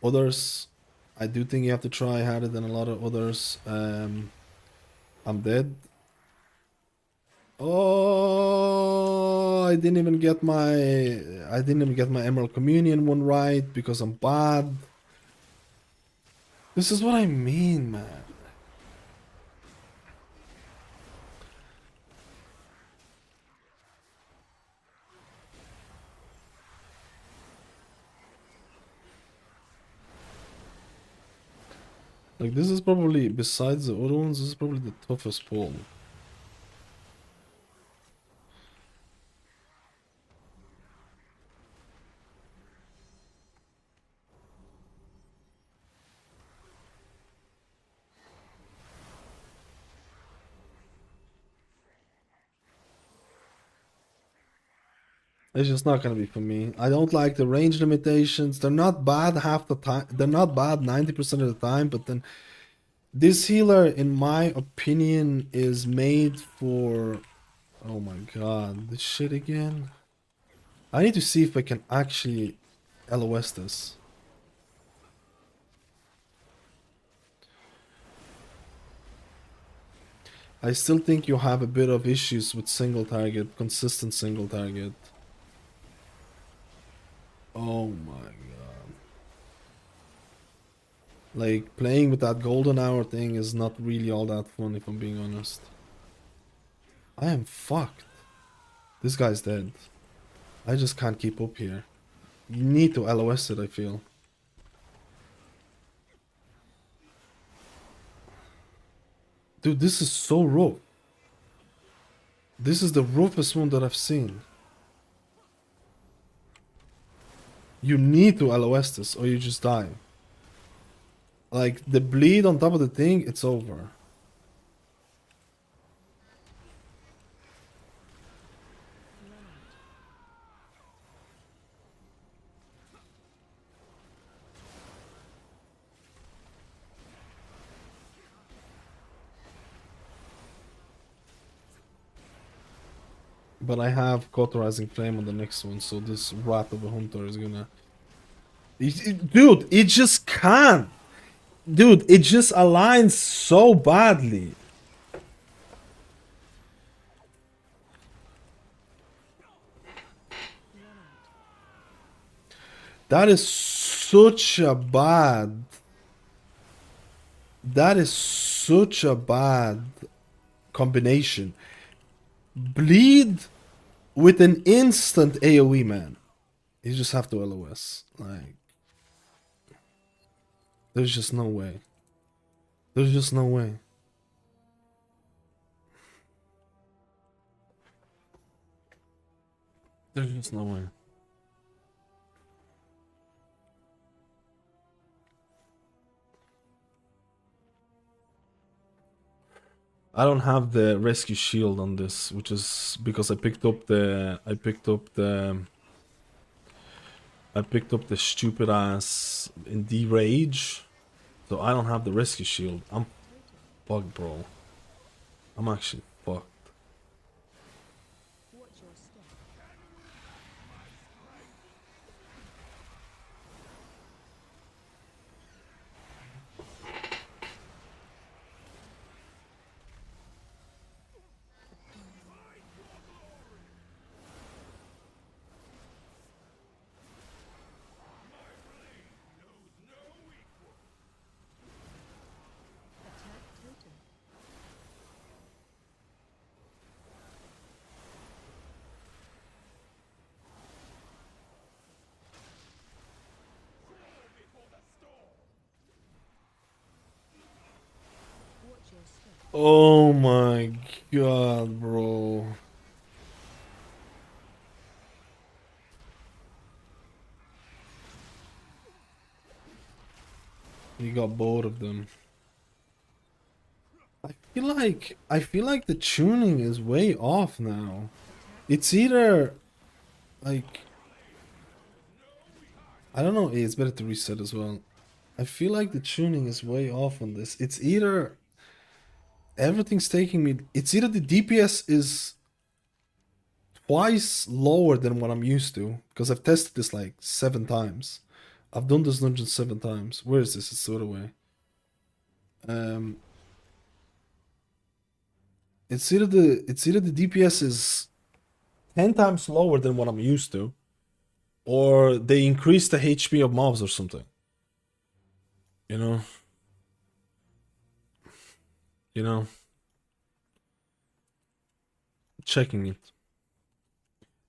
others. I do think you have to try harder than a lot of others. I'm dead. Oh, I didn't even get my Emerald Communion one right because I'm bad. This is what I mean, man. Like, this is probably, besides the other ones, this is probably the toughest pull. It's just not gonna be for me. I don't like the range limitations. They're not bad half the time. They're not bad 90% of the time, but then this healer, in my opinion, is made for... Oh my god, this shit again. I need to see if I can actually LOS this. I still think you have a bit of issues with single target, consistent single target. Oh my god. Like, playing with that golden hour thing is not really all that fun, if I'm being honest. I am fucked. This guy's dead. I just can't keep up here. You need to LOS it, I feel. Dude, this is so rough. This is the roughest one that I've seen. You need to LOS this or you just die. Like, the bleed on top of the thing, it's over. But I have Cauterizing Flame on the next one, so this Wrath of a Hunter is gonna... Dude, it just can't! Dude, it just aligns so badly. That is such a bad... That is such a bad combination. Bleed with an instant AoE, man. You just have to LOS. Like, there's just no way. There's just no way. There's just no way. I don't have the rescue shield on this, which is because I picked up the stupid ass in D rage, so I don't have the rescue shield. I'm fucked, bro. I'm actually fucked. Oh my god, bro. You got both of them. I feel like the tuning is way off now. It's either like, I don't know, it's better to reset as well. I feel like the tuning is way off on this. It's either everything's taking me, it's either the DPS is twice lower than what I'm used to, because I've tested this like 7 times. I've done this dungeon 7 times. Where is this? It's the other way. It's either the DPS is 10 times lower than what I'm used to, or they increase the HP of mobs or something. You know? You know? Checking it.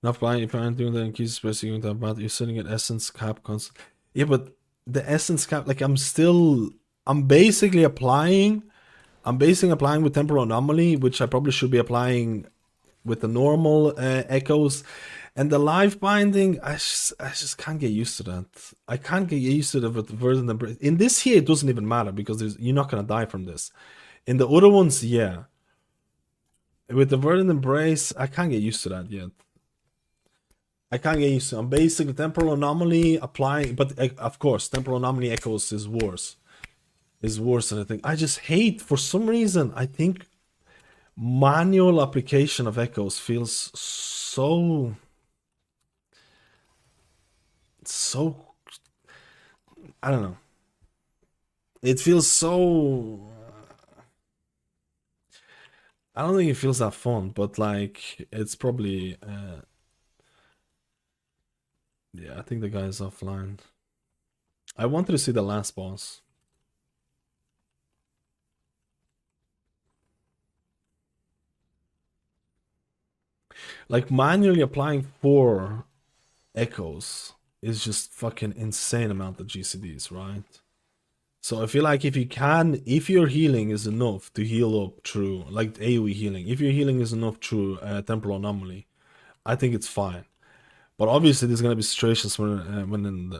Not fine if I'm doing the increase pressing you that bad, you're setting an essence cap constant. Yeah, but the essence cap, like, I'm still I'm basically applying with temporal anomaly, which I probably should be applying with the normal echoes. And the live binding, I just can't get used to that. I can't get used to the verdant embrace. In this here, it doesn't even matter because you're not gonna die from this. In the other ones, yeah. With the verdant embrace, I can't get used to that yet. I can't get used to it. I'm basically temporal anomaly applying, but of course, temporal anomaly echoes is worse. Is worse than I think. I just hate, for some reason, I think manual application of echoes feels so I don't know. It feels so I don't think it feels that fun, but like it's probably yeah, I think the guy is offline. I wanted to see the last boss. Like manually applying 4 echoes is just fucking insane amount of GCDs, right? So I feel like if your healing is enough to heal up through, like AoE healing, if your healing is enough through temporal anomaly, I think it's fine. But obviously there's gonna be situations when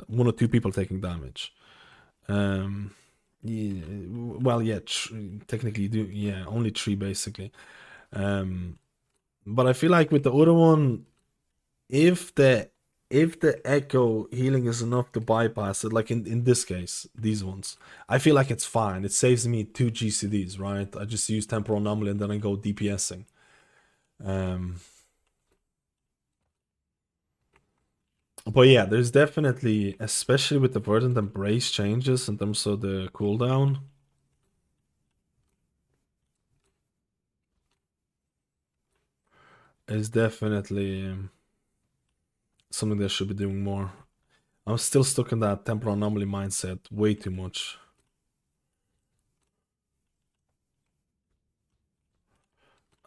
1 or 2 people taking damage. Yeah, well, yeah, technically yeah, only 3 basically. But I feel like with the other one, if the echo healing is enough to bypass it, like in this case, these ones, I feel like it's fine. It saves me 2 GCDs, right? I just use temporal anomaly and then I go DPSing. But yeah, there's definitely, especially with the verdant embrace changes in terms of the cooldown. Is definitely something that I should be doing more. I'm still stuck in that temporal anomaly mindset way too much.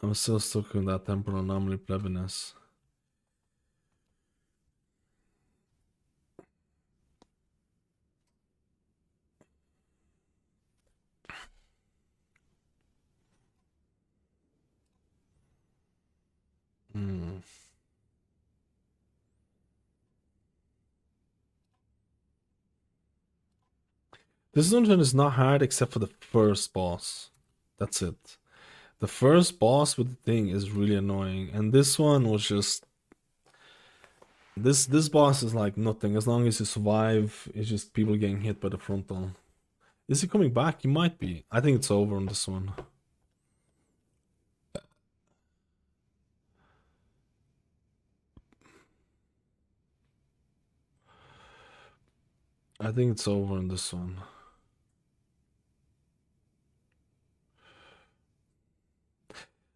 I'm still stuck in that temporal anomaly plebiness. This dungeon is not hard except for the first boss. That's it. The first boss with the thing is really annoying, and this one was just this boss is like nothing. As long as you survive, it's just people getting hit by the frontal. Is he coming back? He might be. I think it's over on this one. I think it's over on this one.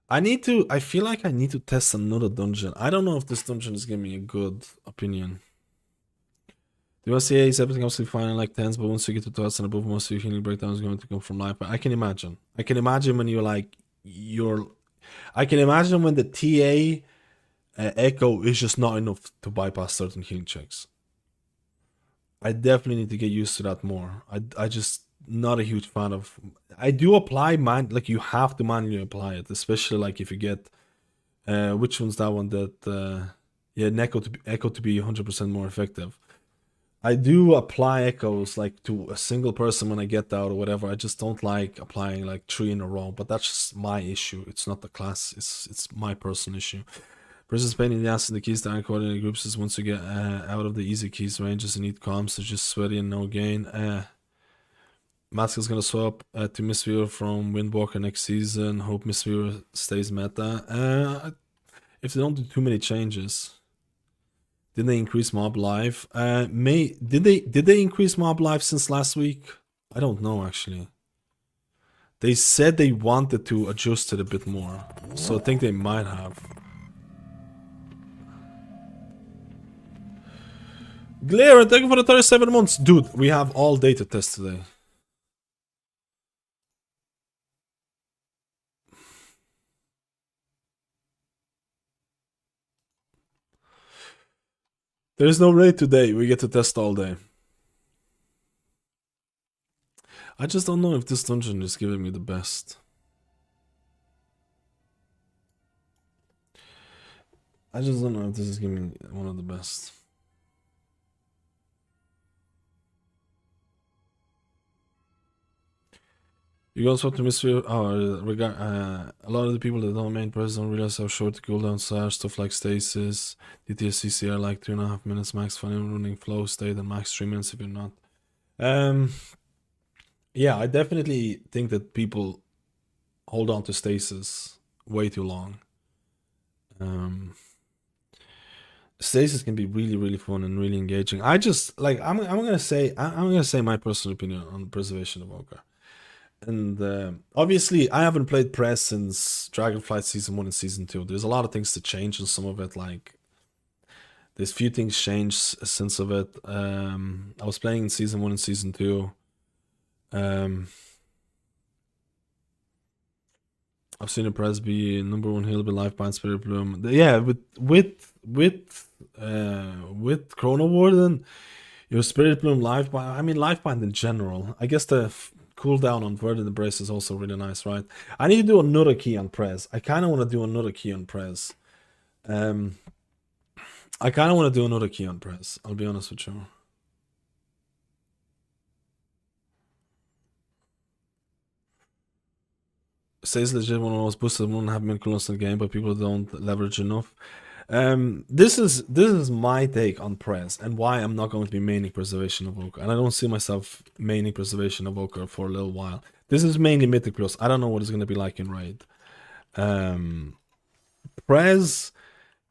I feel like I need to test another dungeon. I don't know if this dungeon is giving me a good opinion. The USCA is everything absolutely fine in like 10s, but once you get to 12s and above, most of your healing breakdown is going to come from life. But I can imagine. I can imagine when I can imagine when the TA echo is just not enough to bypass certain healing checks. I definitely need to get used to that more. I just not a huge fan of. I do apply like you have to manually apply it, especially like if you get which one's that one that yeah, an echo to be 100% more effective. I do apply echoes like to a single person when I get that or whatever. I just don't like applying like 3 in a row, but that's just my issue. It's not the class. It's my personal issue. Person's pain in the ass and the keys to uncoordinated groups is once you get out of the easy keys ranges and need comms, so just sweaty and no gain. Mask is gonna swap to Mistweaver from Windwalker next season. Hope Mistweaver stays meta. If they don't do too many changes. Did they increase mob life? Did they increase mob life since last week? I don't know actually. They said they wanted to adjust it a bit more, so I think they might have. Glare, thank you for the 37 months. Dude, we have all day to test today. There is no raid today. We get to test all day. I just don't know if this dungeon is giving me the best. I just don't know if this is giving me one of the best. You go swap to mystery. A lot of the people that don't main press don't realize how short the cooldowns are. Stuff like stasis, DTS CCR like 3.5 minutes max for anyone running flow state, and max 3 minutes if you're not. Yeah, I definitely think that people hold on to stasis way too long. Stasis can be really fun and really engaging. I just like I'm gonna say my personal opinion on preservation of Evoker. And obviously, I haven't played Press since Dragonflight Season 1 and Season 2. There's a lot of things to change, and some of it, like, there's few things changed since of it. I was playing in Season 1 and Season 2. I've seen a Press be #1 heal with Lifebind, Spirit Bloom. Yeah, with Chrono Warden, your Spirit Bloom, Lifebind. I mean, Lifebind in general. I guess the cooldown on Verdant Embrace is also really nice, right? I need to do another key on Prez. I kind of want to do another key on Prez. I'll be honest with you. Says legit one of the most boosted won't have been coolness in the game, but people don't leverage enough. This is my take on Prez and why I'm not going to be maining Preservation of Evoker, and I don't see myself maining Preservation of Evoker for a little while. This is mainly Mythic Plus. I don't know what it's going to be like in Raid. Prez,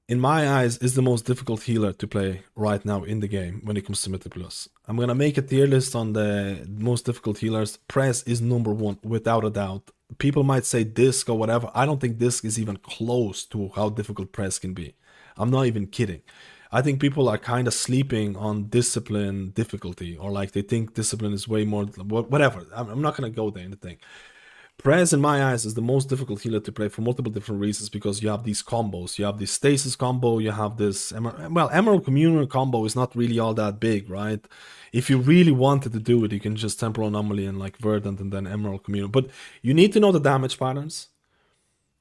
in my eyes, is the most difficult healer to play right now in the game when it comes to Mythic Plus. I'm going to make a tier list on the most difficult healers. Prez is #1 without a doubt. People might say Disc or whatever. I don't think Disc is even close to how difficult Prez can be. I'm not even kidding. I think people are kind of sleeping on Discipline difficulty, or like they think Discipline is way more, whatever. I'm not going to go there in the thing. Prez, in my eyes, is the most difficult healer to play for multiple different reasons, because you have these combos. You have this Stasis combo, you have this, Emerald Communion combo is not really all that big, right? If you really wanted to do it, you can just Temporal Anomaly and like Verdant and then Emerald Communion. But you need to know the damage patterns.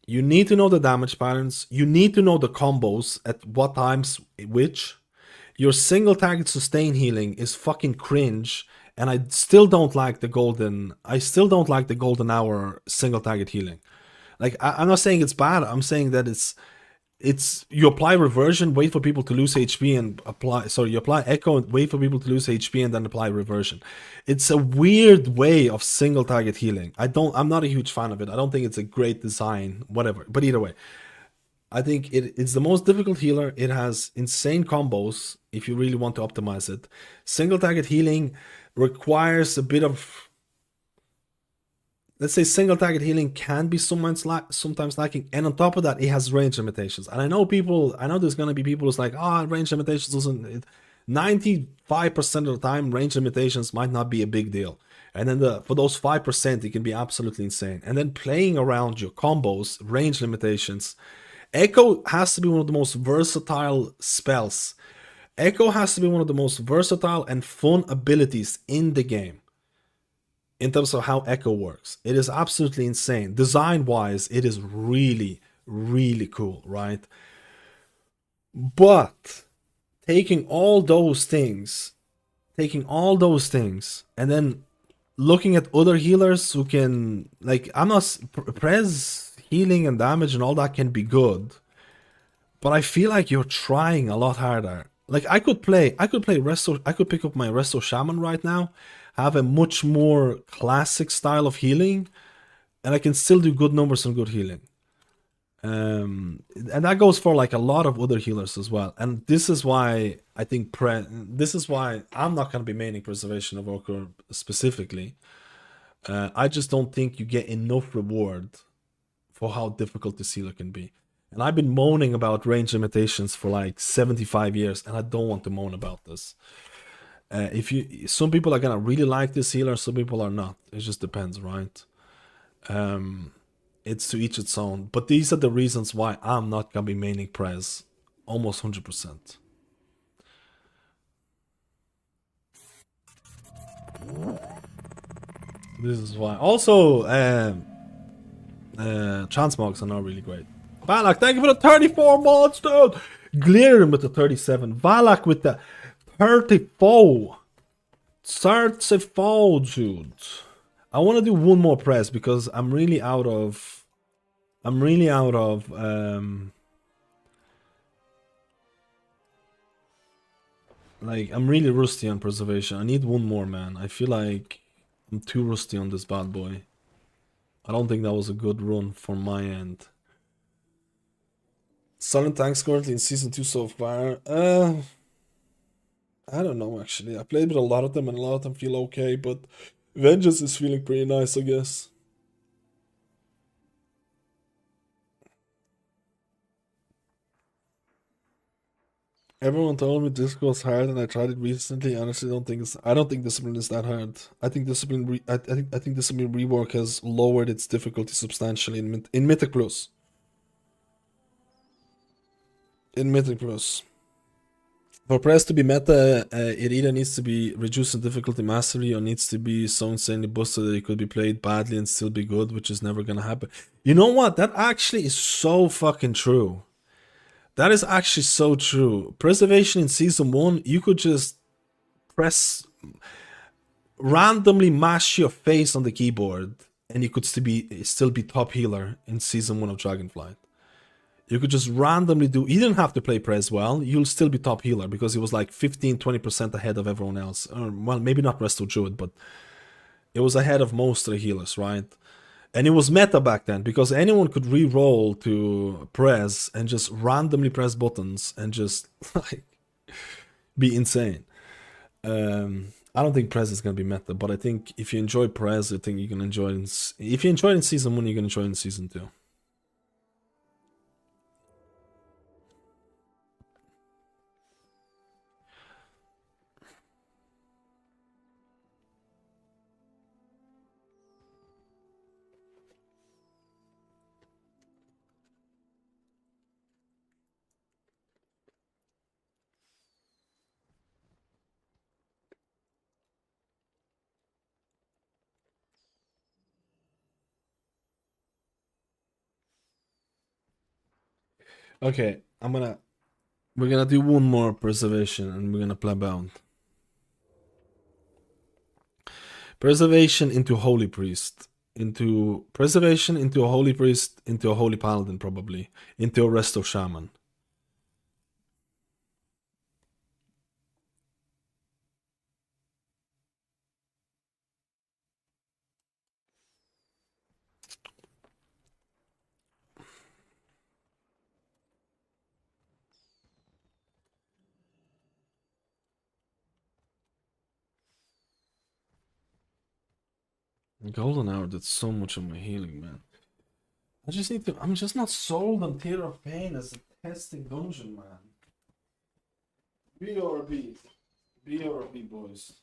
You need to know the combos at what times which. Your single target sustain healing is fucking cringe, and I still don't like the golden hour single target healing. Like, I'm not saying it's bad, I'm saying that it's you apply reversion, wait for people to lose HP and you apply echo and wait for people to lose HP and then apply reversion. It's a weird way of single target healing. I'm not a huge fan of it. I don't think it's a great design, whatever. But either way, I think it's the most difficult healer. It has insane combos if you really want to optimize it. Single target healing requires a bit of, let's say, single target healing can be sometimes lacking, and on top of that, it has range limitations. And I know there's gonna be people who's like, range limitations doesn't. 95% of the time, range limitations might not be a big deal, and then for those 5%, it can be absolutely insane. And then playing around your combos, range limitations. Echo has to be one of the most versatile spells. Echo has to be one of the most versatile and fun abilities in the game. In terms of how Echo works, it is absolutely insane. Design-wise, it is really, really cool, right? But taking all those things, and then looking at other healers who can, like, Prez healing and damage and all that can be good, but I feel like you're trying a lot harder. Like, I could pick up my Resto Shaman right now, have a much more classic style of healing, and I can still do good numbers and good healing. And that goes for like a lot of other healers as well. And this is why I think this is why I'm not going to be maining Preservation of Evoker specifically. I just don't think you get enough reward for how difficult this healer can be. And I've been moaning about range limitations for like 75 years, and I don't want to moan about this. Some people are gonna really like this healer, some people are not. It just depends, right? It's to each its own. But these are the reasons why I'm not gonna be maining Prez almost 100%. This is why. Also, transmogs are not really great. Valak, thank you for the 34 mods, dude. Glirim with the 37. Valak with the 34. 34, dude. I want to do one more press because I'm really out of. I'm really rusty on preservation. I need one more, man. I feel like I'm too rusty on this bad boy. I don't think that was a good run from my end. Silent Tanks currently in season 2 so far. I don't know actually. I played with a lot of them and a lot of them feel okay, but Vengeance is feeling pretty nice, I guess. Everyone told me this was hard, and I tried it recently. Honestly, I don't think discipline is that hard. I think I think discipline rework has lowered its difficulty substantially in Mythic Plus. In Mythic Plus. For press to be meta, it either needs to be reduced in difficulty mastery or needs to be so insanely busted that it could be played badly and still be good, which is never gonna happen. You know what? That actually is so fucking true. That is actually so true. Preservation in season 1, you could just randomly mash your face on the keyboard and you could still be top healer in season 1 of Dragonflight. You could just randomly you didn't have to play Prez well, you'll still be top healer because it was like 15-20% ahead of everyone else. Or, well, maybe not rest of Druid, but it was ahead of most of the healers, right? And it was meta back then because anyone could re-roll to Prez and just randomly press buttons and just like be insane. I don't think Prez is gonna be meta, but I think if you enjoy Prez, I think you can enjoy it. If you enjoy it in season 1, you can enjoy it in season 2. Okay, we're gonna do one more preservation and we're gonna play bound. Preservation into Holy Priest. Into Preservation into a Holy Priest, into a Holy Paladin probably. Into a Resto Shaman. Golden Hour did so much of my healing, man. I'm just not sold on Tear of Pain as a testing dungeon, man. B or B. B or B, boys.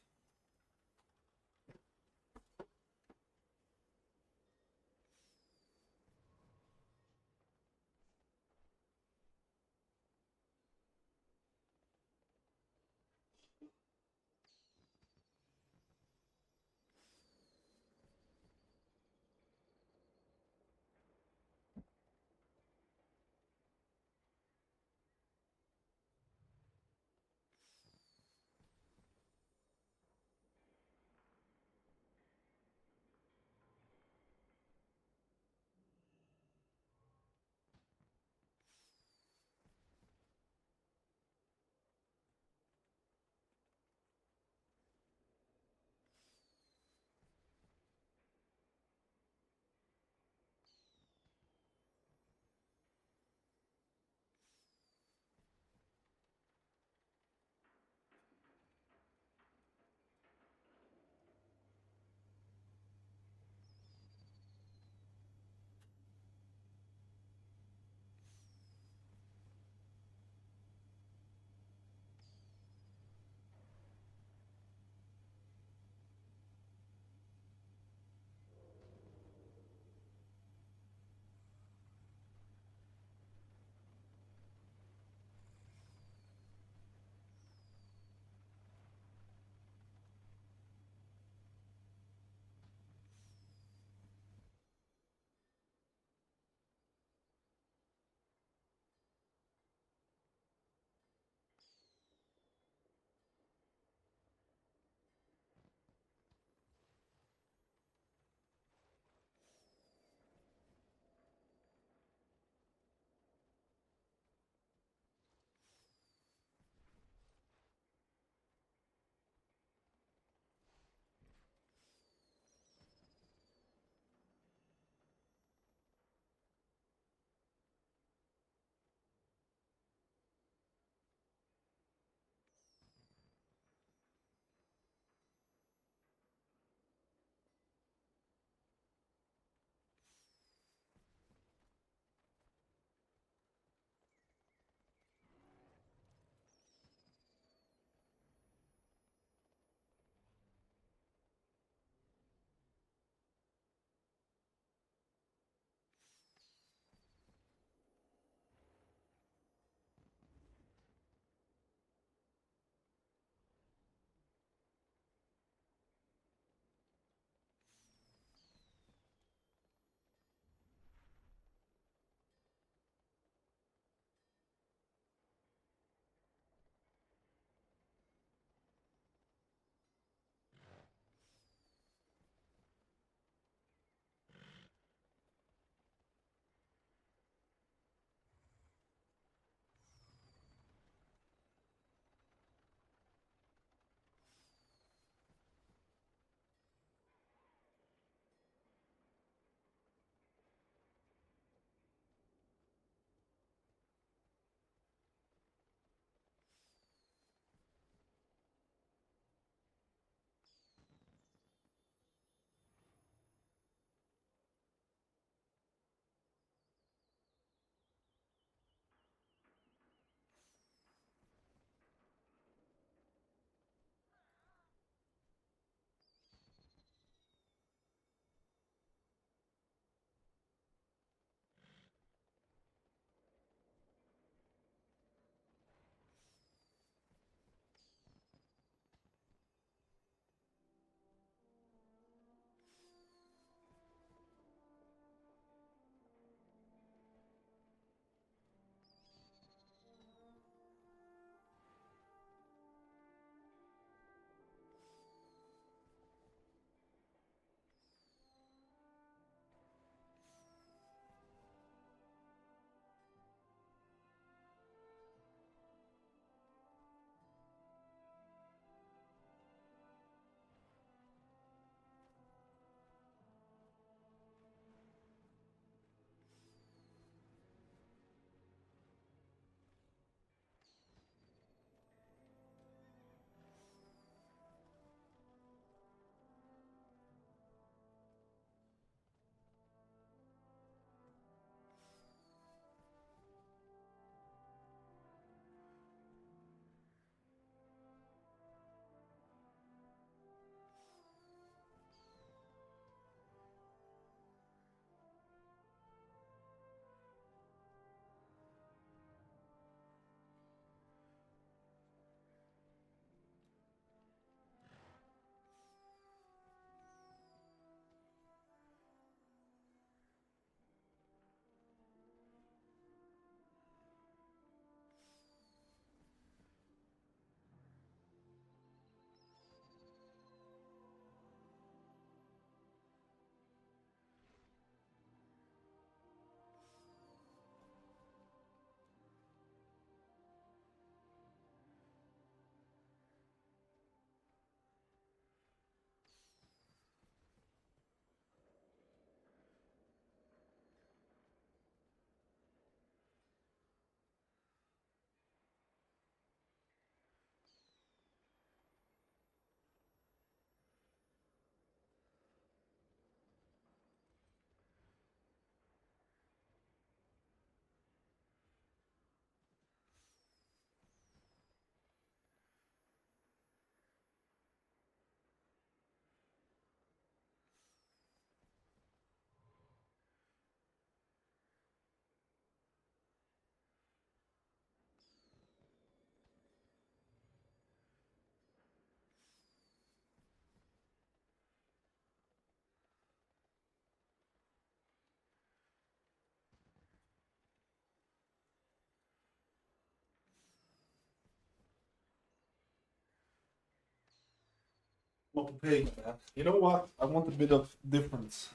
I'm up to pay, man. You know what? I want a bit of difference.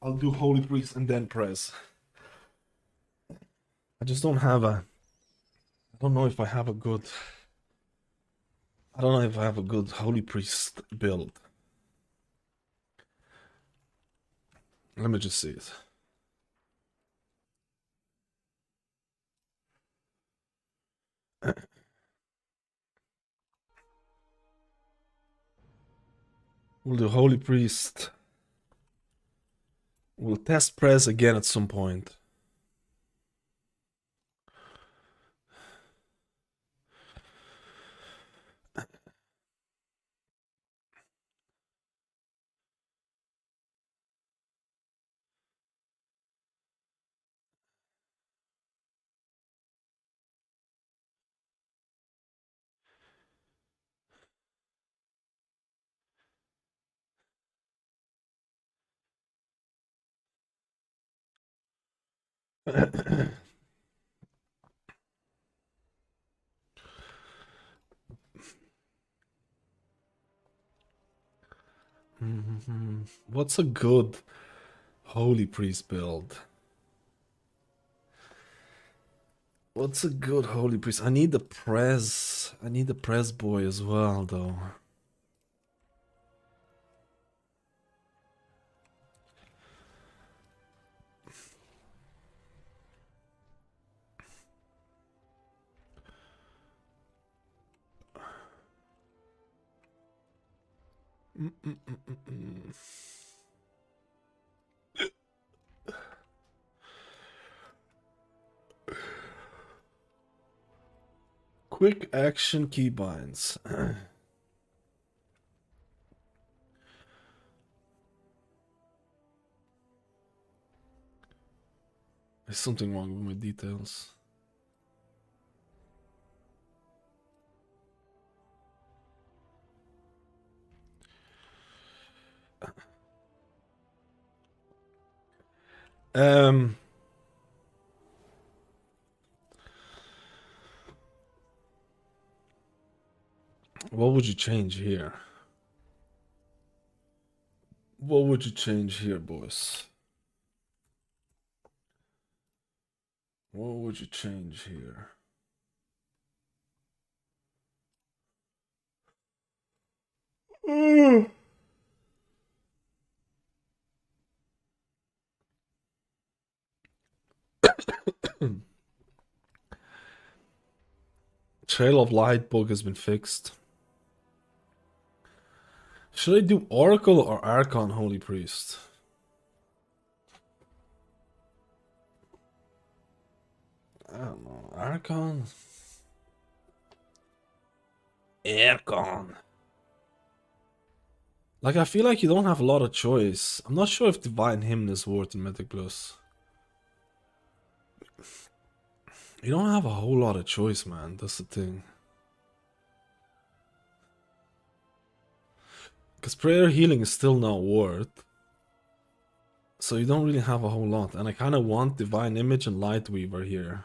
I'll do Holy Priest and then Prez. I just don't have a. I don't know if I have a good. I don't know if I have a good Holy Priest build. Let me just see it. We'll do Holy Priest. We'll test Prez again at some point. What's a good Holy Priest build? What's a good Holy Priest? I need the Prez. I need the Prez boy as well, though. Quick action keybinds. There's something wrong with my details. Um, what would you change here? What would you change here, boys? What would you change here? Trail of Light bug has been fixed. Should I do Oracle or Archon Holy Priest? I don't know. Archon? Archon. Like, I feel like you don't have a lot of choice. I'm not sure if Divine Hymn is worth in Mythic Plus. You don't have a whole lot of choice, man. That's the thing. Because Prayer Healing is still not worth. So you don't really have a whole lot. And I kind of want Divine Image and Lightweaver here.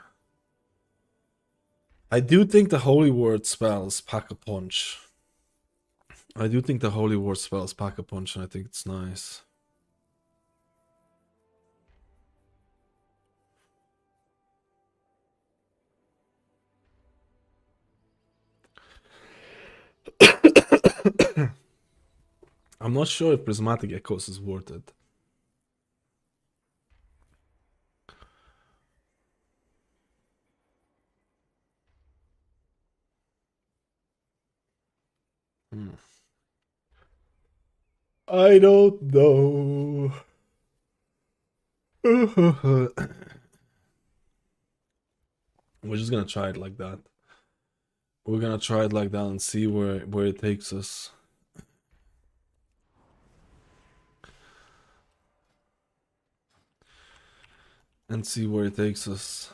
I do think the Holy Word spells pack a punch. I do think the Holy Word spells pack a punch, and I think it's nice. I'm not sure if Prismatic Echoes is worth it. I don't know. We're just gonna try it like that. We're gonna try it like that and see where it takes us. And see where it takes us.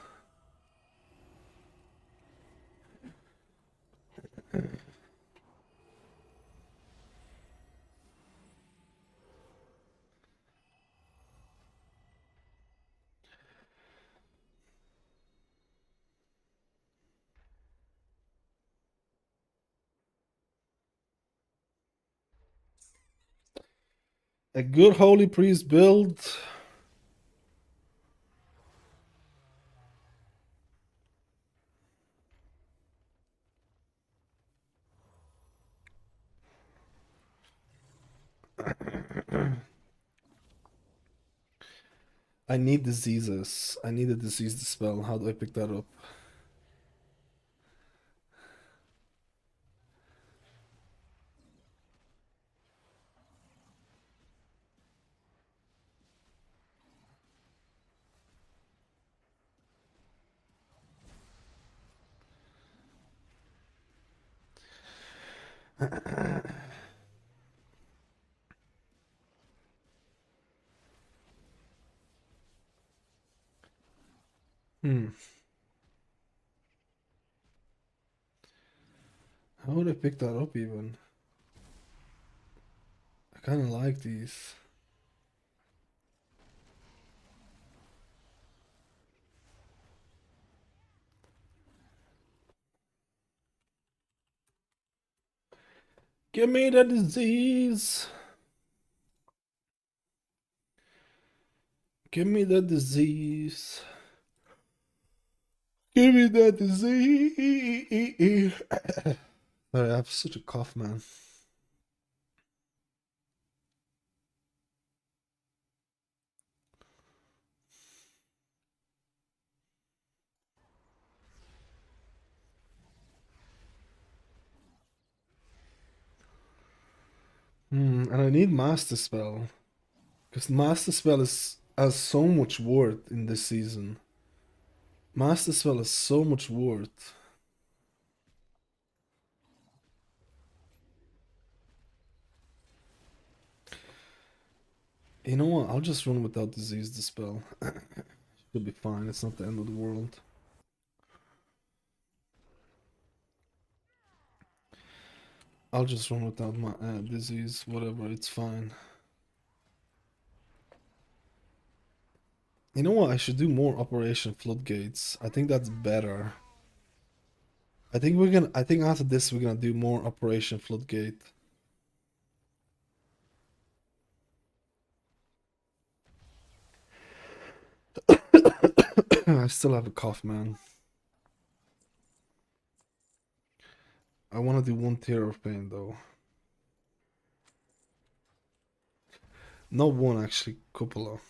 A good Holy Priest build. I need diseases. I need a disease dispel. How do I pick that up? Hmm. How would I pick that up even? I kind of like these. Give me the disease. Give me the disease. Give me the disease. Sorry, I have such a cough, man. And I need Master Spell. Because Master Spell has so much worth in this season. Master Spell has so much worth. You know what? I'll just run without Disease Dispel. Should be fine. It's not the end of the world. I'll just run without my disease. Whatever. It's fine. You know what? I should do more Operation Floodgates. I think that's better. I think after this we're gonna do more Operation Floodgate. I still have a cough, man. I wanna do one tier of pain though. Not one actually, couple of.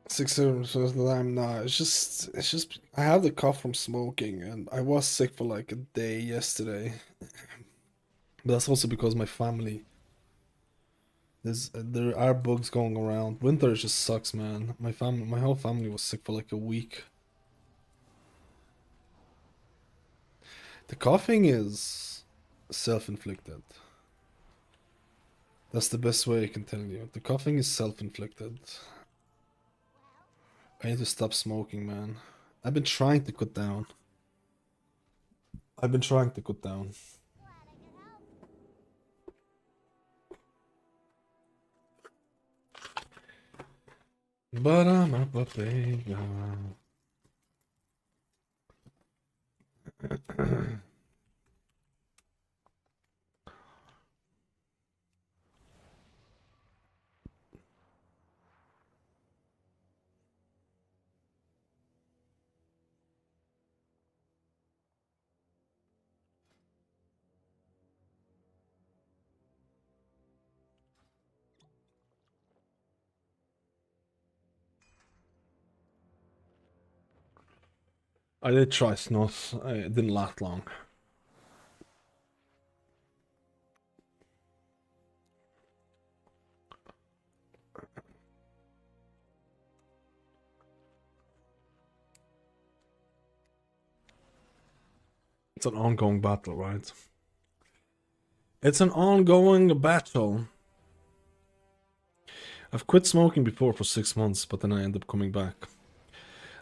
Six hours of the time, nah, it's just I have the cough from smoking and I was sick for like a day yesterday. But that's also because my family there are bugs going around. Winter just sucks, man. My whole family was sick for like a week. The coughing is self-inflicted. That's the best way I can tell you. The coughing is self-inflicted. I need to stop smoking, man. I've been trying to cut down. I've been trying to cut down. But I'm up a big I did try Snuff. It didn't last long. It's an ongoing battle, right? It's an ongoing battle. I've quit smoking before for 6 months, but then I end up coming back.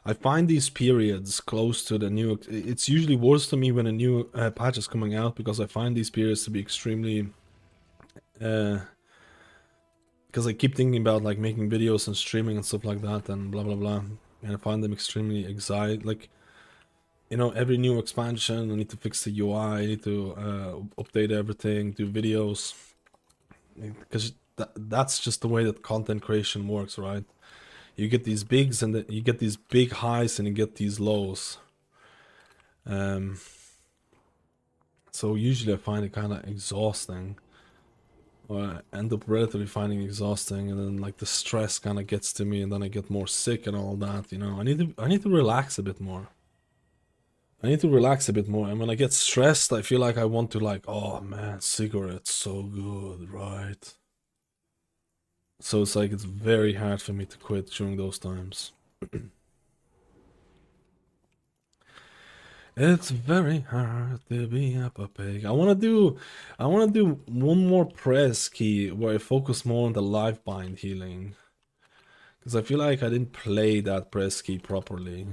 I find these periods close to the new... It's usually worse to me when a new patch is coming out, because I find these periods to be extremely... because I keep thinking about like making videos and streaming and stuff like that and blah blah blah. And I find them extremely anxiety. Like, you know, every new expansion, I need to fix the UI, I need to update everything, do videos. Because that's just the way that content creation works, right? You get these bigs and you get these big highs and you get these lows. So usually I find it kind of exhausting. Or I end up relatively finding exhausting, and then like the stress kind of gets to me, and then I get more sick and all that. You know, I need to relax a bit more. I need to relax a bit more, and when I get stressed, I feel like I want to like, oh man, cigarettes so good, right? So it's like it's very hard for me to quit during those times. It's very hard to be a pig. I wanna do one more press key where I focus more on the life bind healing. Because I feel like I didn't play that press key properly.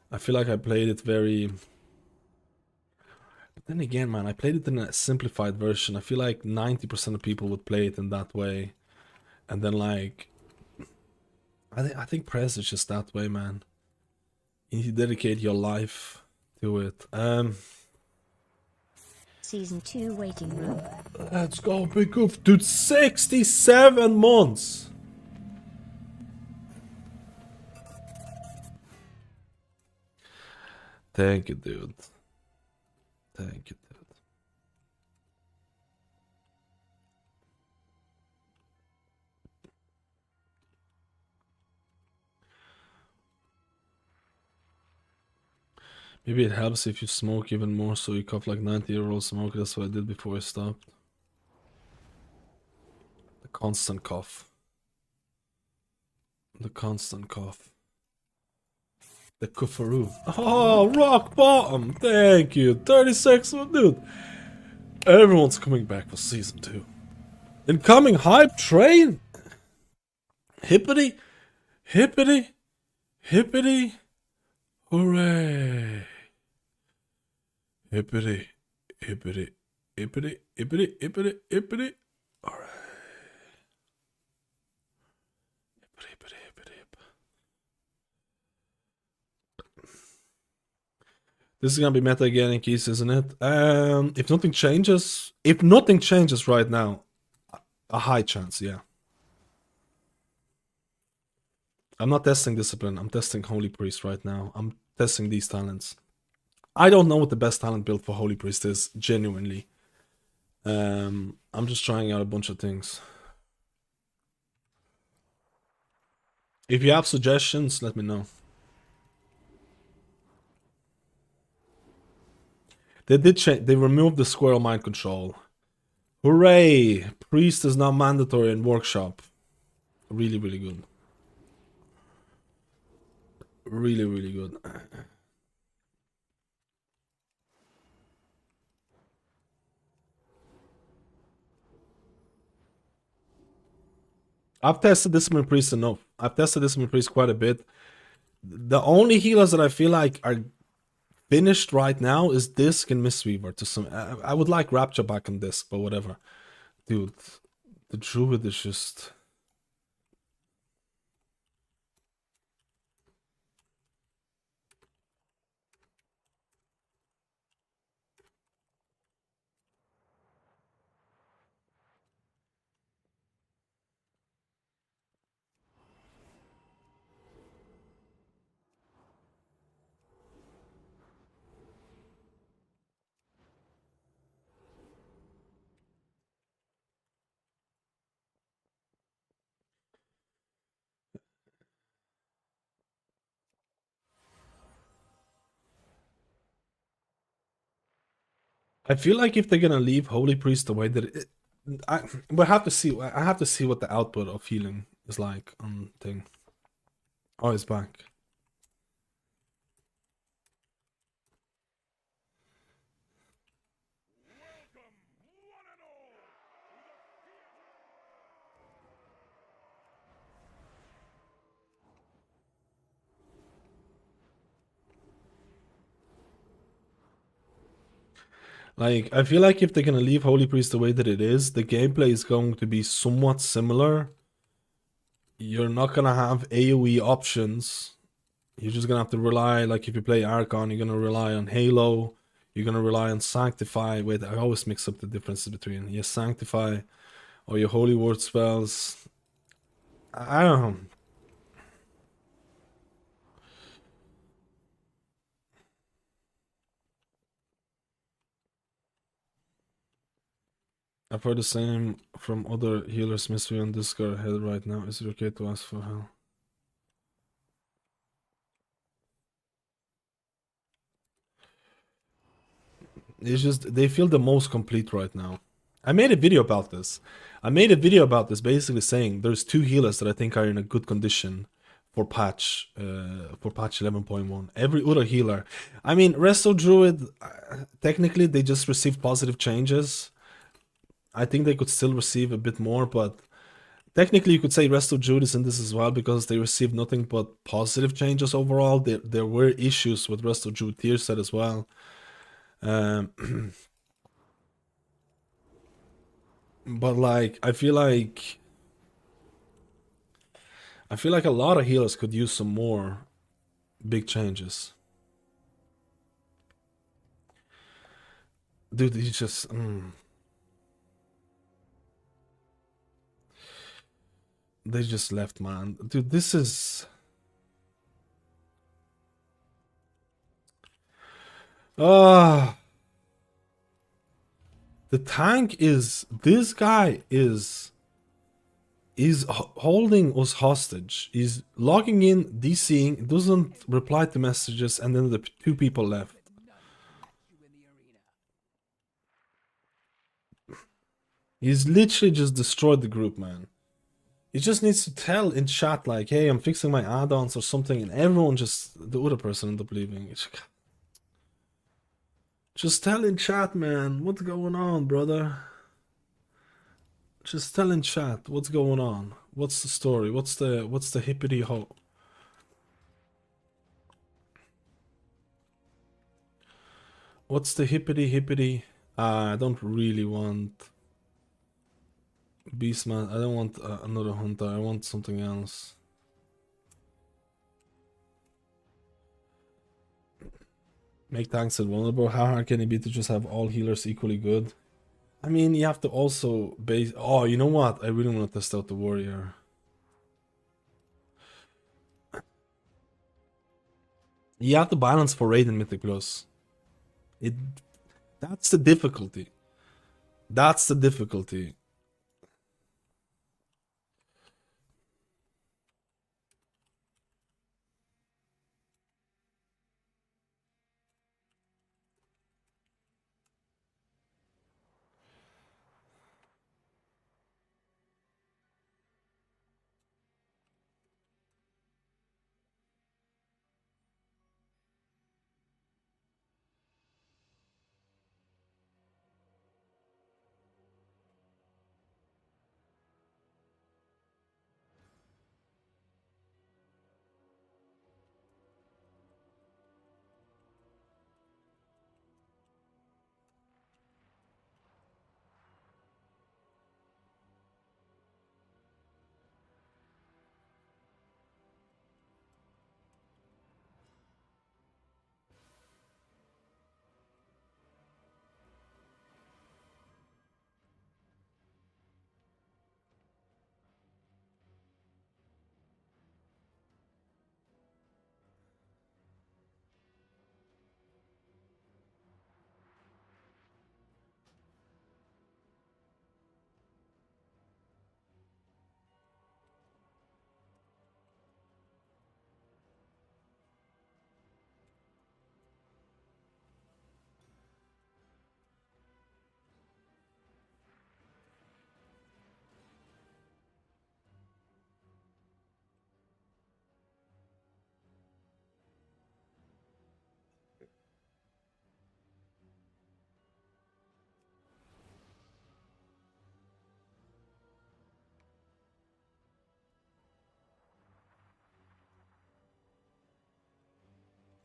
I feel like I played it very... But then again, man, I played it in a simplified version. I feel like 90% of people would play it in that way. And then like... I think press is just that way, man. You need to dedicate your life to it. Season 2 waiting room. Let's go, big goof. Dude, 67 months! Thank you, dude. Thank you, dude. Maybe it helps if you smoke even more, so you cough like 90-year-old smoker. That's what I did before I stopped. The constant cough. The constant cough. The kuffaroo. Oh, rock bottom! Thank you! 36, dude! Everyone's coming back for season 2. Incoming hype train! Hippity! Hippity! Hippity! Hooray! Hippity! Hippity! Hippity! Hippity! Hippity! Hippity! Hooray! Hippity! Hippity! Hippity! Hip. This is gonna be meta again in keys, isn't it? If nothing changes right now, a high chance, yeah. I'm not testing discipline. I'm testing Holy Priest right now. I'm testing these talents. I don't know what the best talent build for Holy Priest is, genuinely. I'm just trying out a bunch of things. If you have suggestions, let me know. They did change. They removed the squirrel mind control. Hooray! Priest is now mandatory in workshop. Really, really good. Really, really good. I've tested Discipline Priest enough. I've tested Discipline Priest quite a bit. The only healers that I feel like are finished right now is Disc and Mistweaver. To some, I would like Rapture back on Disc, but whatever. Dude, the Druid is just... I feel like if they're gonna leave Holy Priest the way that we'll have to see. I have to see what the output of healing is like on thing. Oh, it's back. Like, I feel like if they're gonna leave Holy Priest the way that it is, the gameplay is going to be somewhat similar. You're not gonna have AoE options. You're just gonna have to rely, like if you play Archon, you're gonna rely on Halo. You're gonna rely on Sanctify. Wait, I always mix up the differences between your Sanctify or your Holy Word spells. I don't know. I've heard the same from other healers. Mystery on Discord ahead right now. Is it okay to ask for help? It's just they feel the most complete right now. I made a video about this. Basically saying there's two healers that I think are in a good condition for patch 11.1. Every other healer. I mean, Resto Druid, technically they just received positive changes. I think they could still receive a bit more, but technically you could say Resto Druid is in this as well because they received nothing but positive changes overall. There were issues with Resto Druid tier set as well. But like I feel like a lot of healers could use some more big changes. Dude, he just they just left, man. Dude, this is the tank is this guy is holding us hostage. He's logging in, DCing, doesn't reply to messages, and then the two people left. He's literally just destroyed the group, man. He just needs to tell in chat, like, hey, I'm fixing my add-ons or something, and everyone just, the other person end up leaving. Just tell in chat, man, what's going on, brother? Just tell in chat what's going on. What's the story? What's the hippity ho? What's the hippity? I don't really want Beastman. I don't want another hunter. I want something else. Make tanks invulnerable. How hard can it be to just have all healers equally good? I mean, you have to also base. Oh, you know what? I really want to test out the warrior. You have to balance for raid and mythic plus. That's the difficulty. That's the difficulty.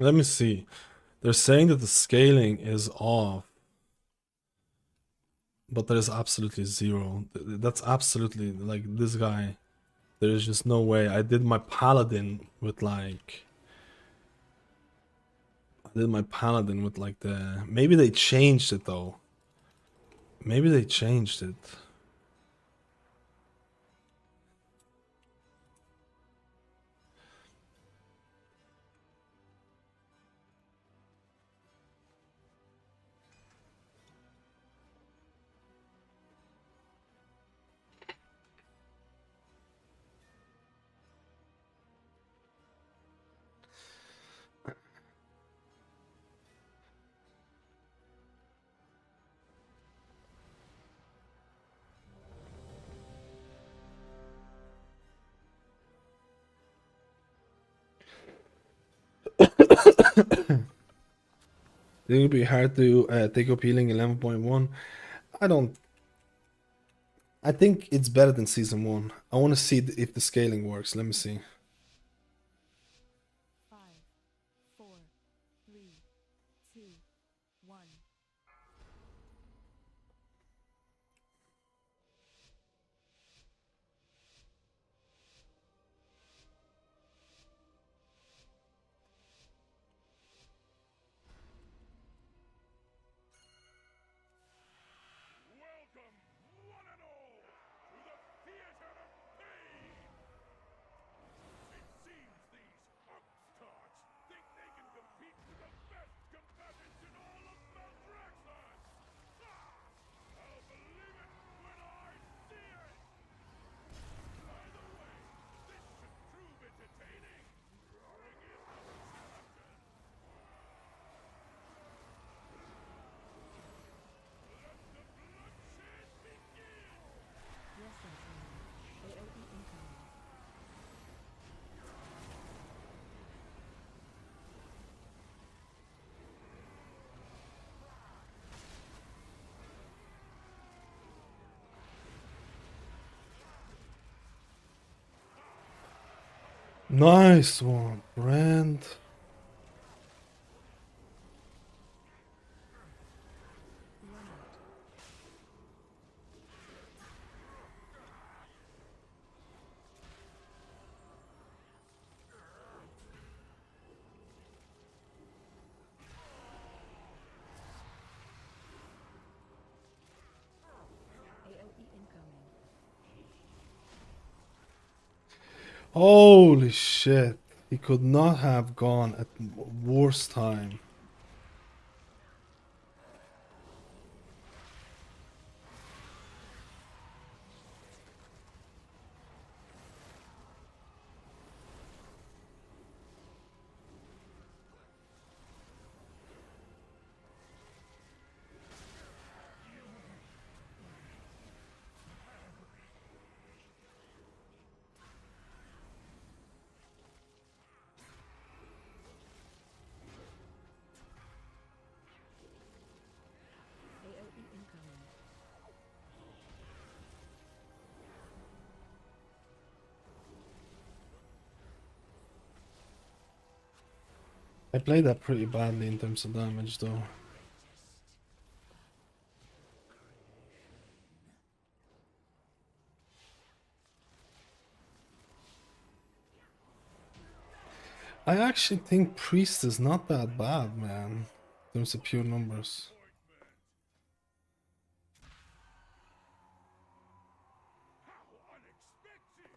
Let me see. They're saying that the scaling is off, but there is absolutely zero. That's absolutely like this guy. There is just no way. I did my Paladin with like. I did my Paladin with like the. Maybe they changed it though. Maybe they changed it. Think it'd be hard to take up healing 11.1. I don't. I think it's better than season 1. I want to see if the scaling works. Let me see. 5, 4, 3, 2, 1. Welcome, one and all, to the theater of pain! It seems these upstarts think they can compete with the best combatants in all of Maldraxxus! Ha! I'll believe it when I see it! By the way, this should prove entertaining! Bring in the characters! Let the bloodshed begin! Yes, AOE incoming. Nice one, Brand. AOE incoming. Holy shit. He could not have gone at worse time. AOE incoming. I played that pretty badly in terms of damage though. I actually think Priest is not that bad, man. In terms of pure numbers. How unexpected!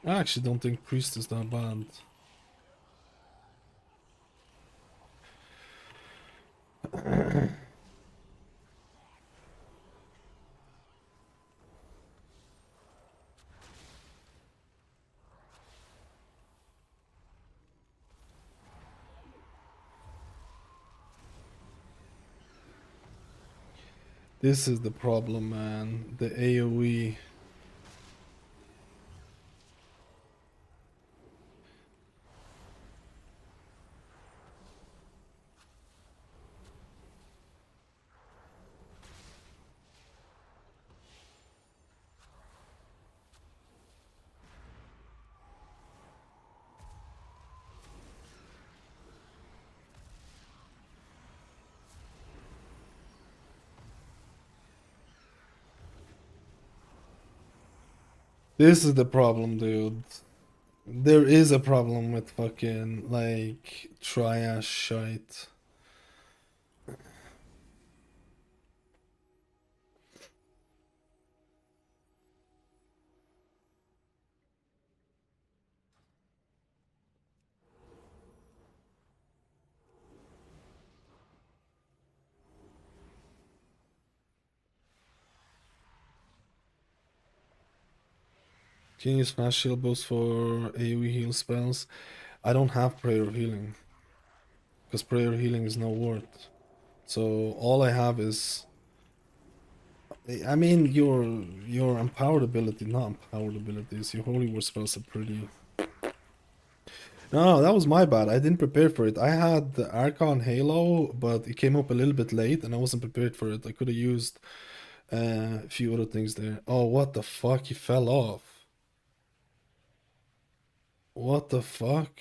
I actually don't think priest is that bad. This is the problem, man. The AoE. This is the problem, dude. There is a problem with fucking, like, triash shite. Can you use fast shield boost for AoE heal spells? I don't have prayer healing. Because prayer healing is no worth. So all I have is... I mean, your empowered ability, not empowered abilities, your holy war spells are pretty... No, that was my bad. I didn't prepare for it. I had the Archon Halo, but it came up a little bit late and I wasn't prepared for it. I could have used a few other things there. Oh, what the fuck? He fell off. What the fuck?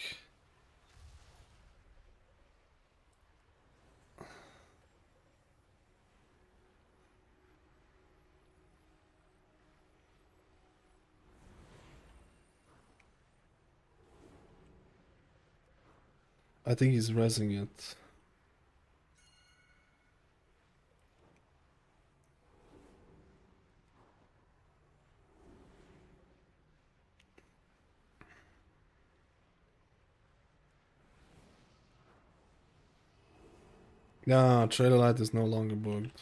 I think he's resing it. Nah, Trailer Light is no longer bugged.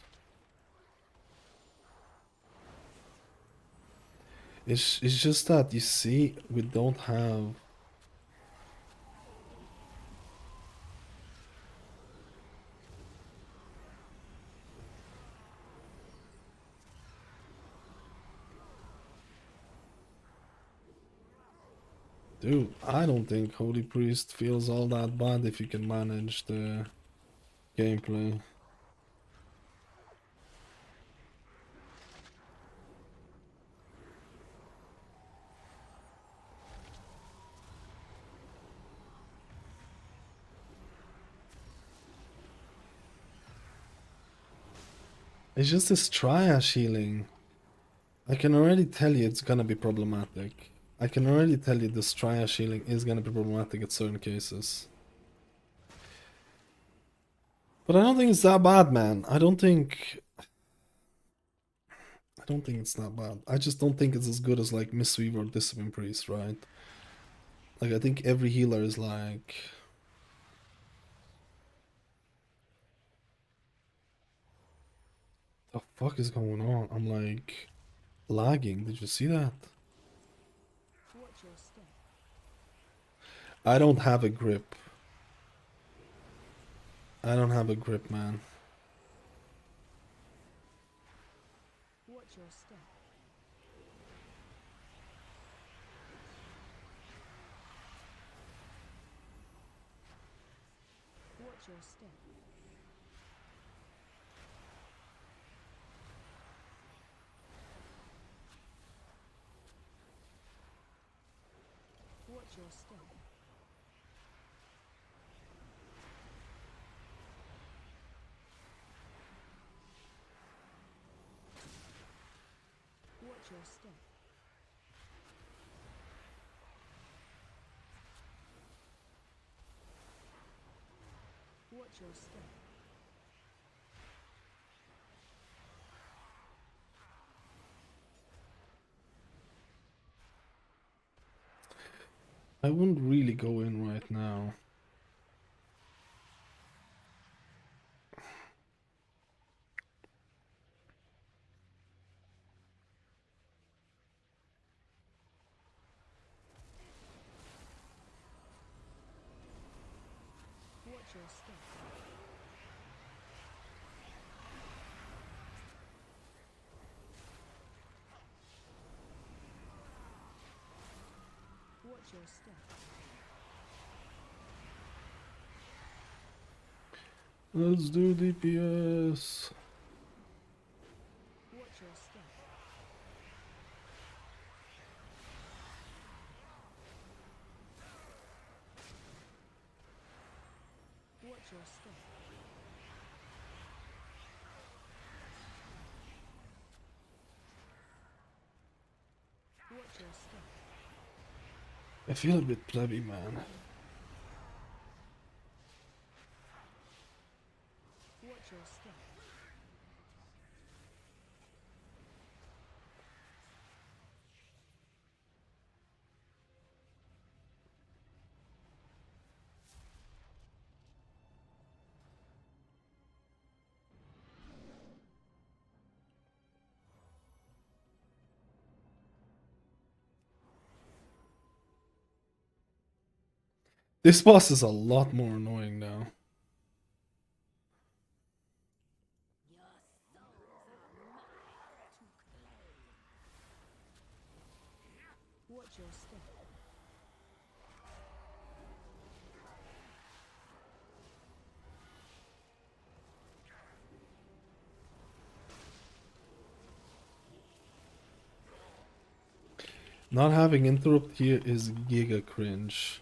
It's just that, you see, we don't have... Dude, I don't think Holy Priest feels all that bad if you can manage the gameplay. It's just this triash healing. I can already tell you it's gonna be problematic. I can already tell you this triash healing is gonna be problematic in certain cases. But I don't think it's that bad, man. I don't think it's that bad. I just don't think it's as good as like Mistweaver or Discipline Priest, right? Like I think every healer is like... The fuck is going on? I'm like lagging. Did you see that? I don't have a grip. I don't have a grip, man. Watch your step. Watch your step. Watch your step. Watch your step. Watch your step. I wouldn't really go in right now. Watch your step. Watch your step. Let's do DPS. Watch your step. Watch your step. Watch your step. I feel a bit plebby, man. Watch your step. This boss is a lot more annoying now. Watch your step. Not having interrupt here is giga cringe.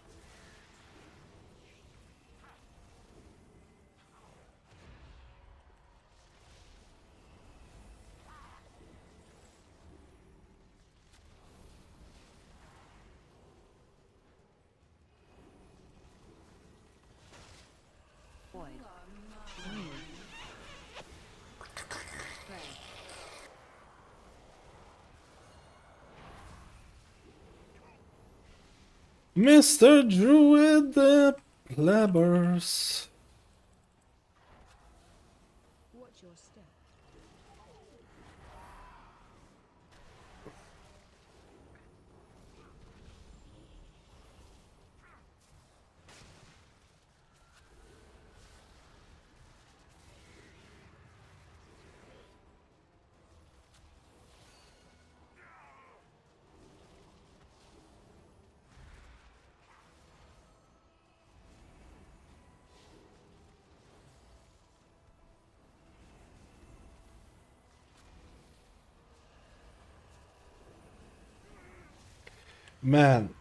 Mr. Druid the Plabbers. Watch your step. Man,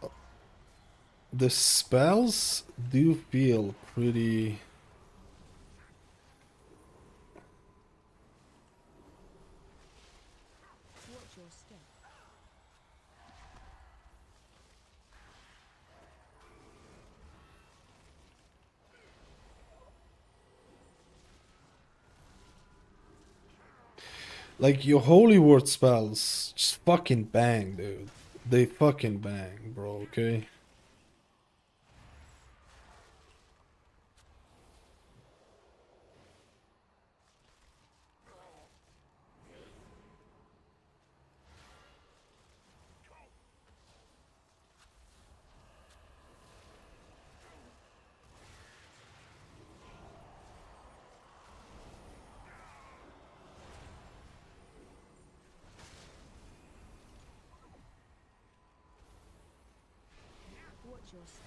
the spells do feel pretty... Watch your step. Like, your holy word spells just fucking bang, dude. They fucking bang, bro, okay? Watch your step.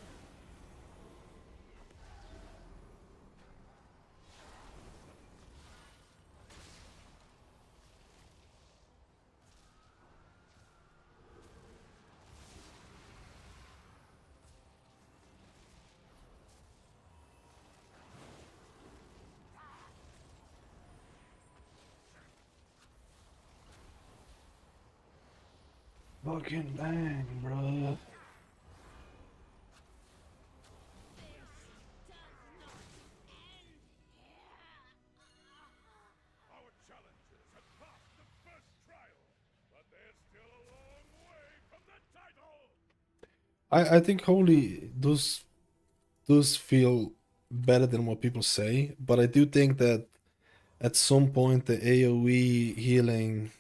Fucking bang, bro. Our challengers have passed the first trial, but they're still a long way from the title! I think holy does feel better than what people say, but I do think that at some point the AoE healing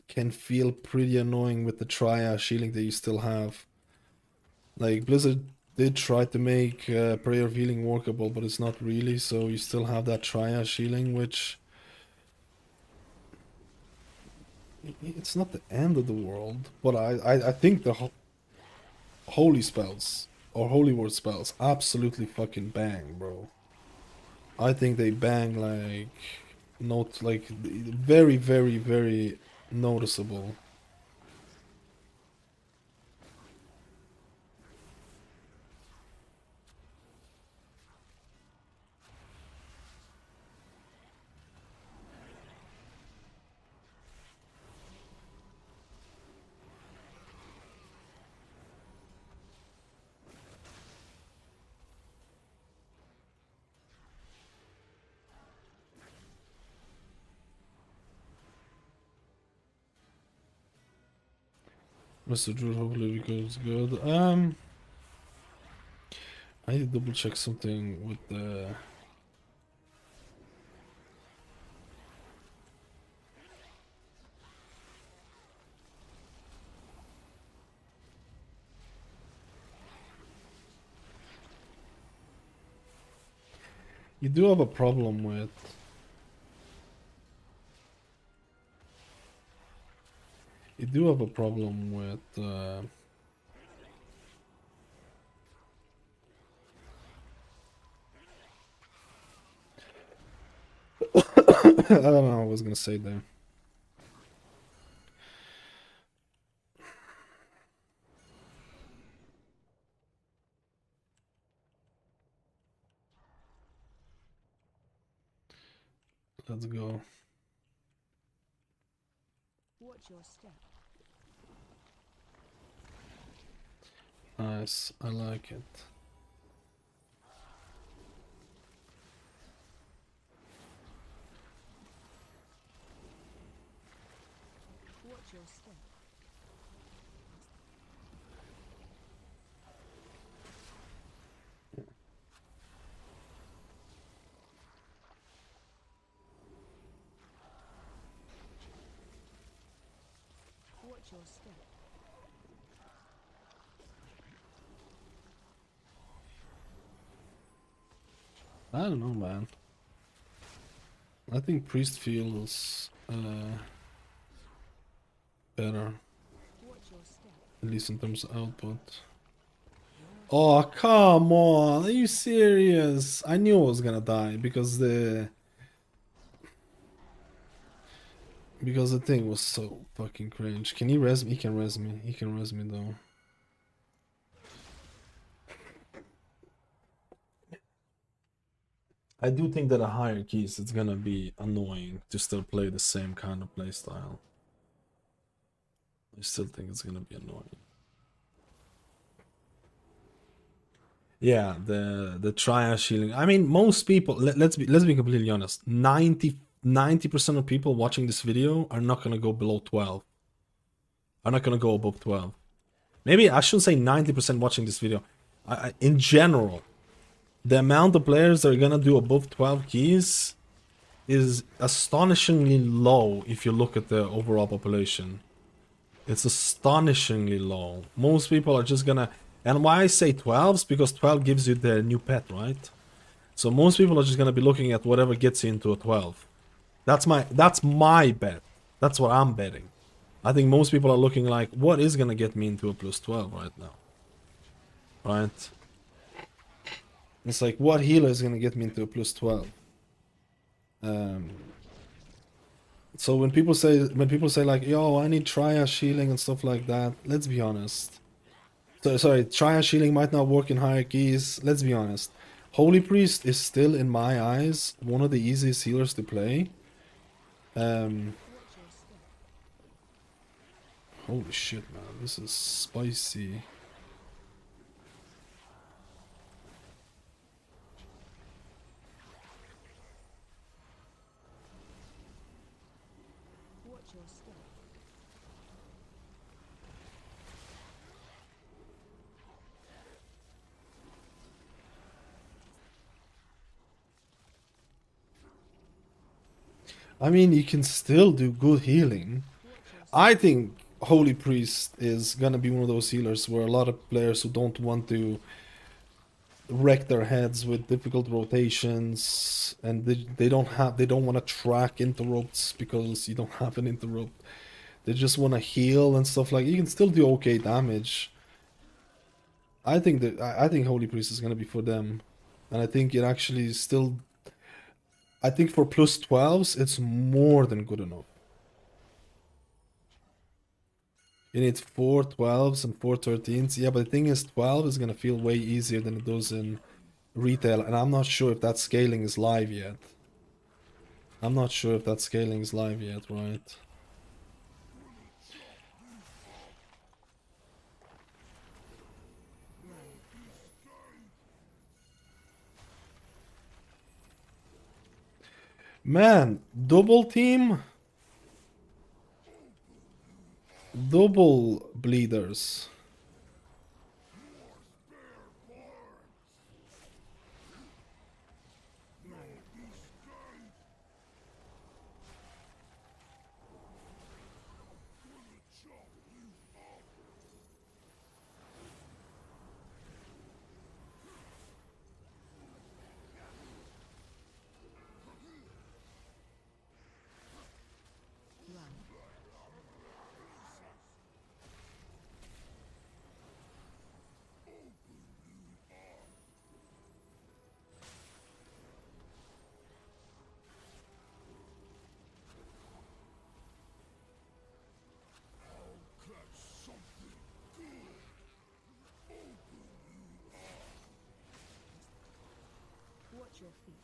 can feel pretty annoying with the triage healing that you still have. Like Blizzard did try to make prayer of healing workable, but it's not really, so you still have that triage healing, which it's not the end of the world, but I think the holy spells or holy word spells absolutely fucking bang, bro. I think they bang like not like very very very noticeable. Mr. Druid, hopefully because good. I need to double check something with the. You do have a problem with. You do have a problem with. I don't know what I was gonna say there. Let's go. Watch your step. Nice, I like it. Watch your step. Watch your step. I don't know, man. I think priest feels better, Watch your step. at least in terms of output. Oh, come on, are you serious? I knew I was gonna die because the thing was so fucking cringe. Can he res me? He can res me. He can res me though. I do think that at higher keys it's gonna be annoying to still play the same kind of playstyle. I still think it's gonna be annoying. Yeah, the triage healing. I mean, most people. Let's be completely honest. 90% of people watching this video are not gonna go below 12. Are not gonna go above 12. Maybe I shouldn't say 90% watching this video. In general, the amount of players that are gonna do above 12 keys is astonishingly low if you look at the overall population. It's astonishingly low. Most people are just gonna... And why I say 12s? Because 12 gives you the new pet, right? So most people are just gonna be looking at whatever gets you into a 12. That's my bet. That's what I'm betting. I think most people are looking like, what is gonna get me into a plus 12 right now? Right? It's like, what healer is gonna get me into a plus 12? So when people say like, yo, I need triage healing and stuff like that, let's be honest. So, sorry, triage healing might not work in higher keys. Let's be honest. Holy Priest is still, in my eyes, one of the easiest healers to play. Holy shit, man, this is spicy. Watch your step. I mean, you can still do good healing. I think Holy Priest is gonna be one of those healers where a lot of players who don't want to wreck their heads with difficult rotations and they don't want to track interrupts because you don't have an interrupt. They just want to heal and stuff like. You can still do okay damage. I think Holy Priest is gonna be for them, and I think it actually is still. I think for plus 12s, it's more than good enough. You need 4 12s and 4 13s. Yeah, but the thing is, 12 is gonna feel way easier than it does in retail, and I'm not sure if that scaling is live yet. I'm not sure if that scaling is live yet, right? Man, double team? Double bleeders. Watch your feet.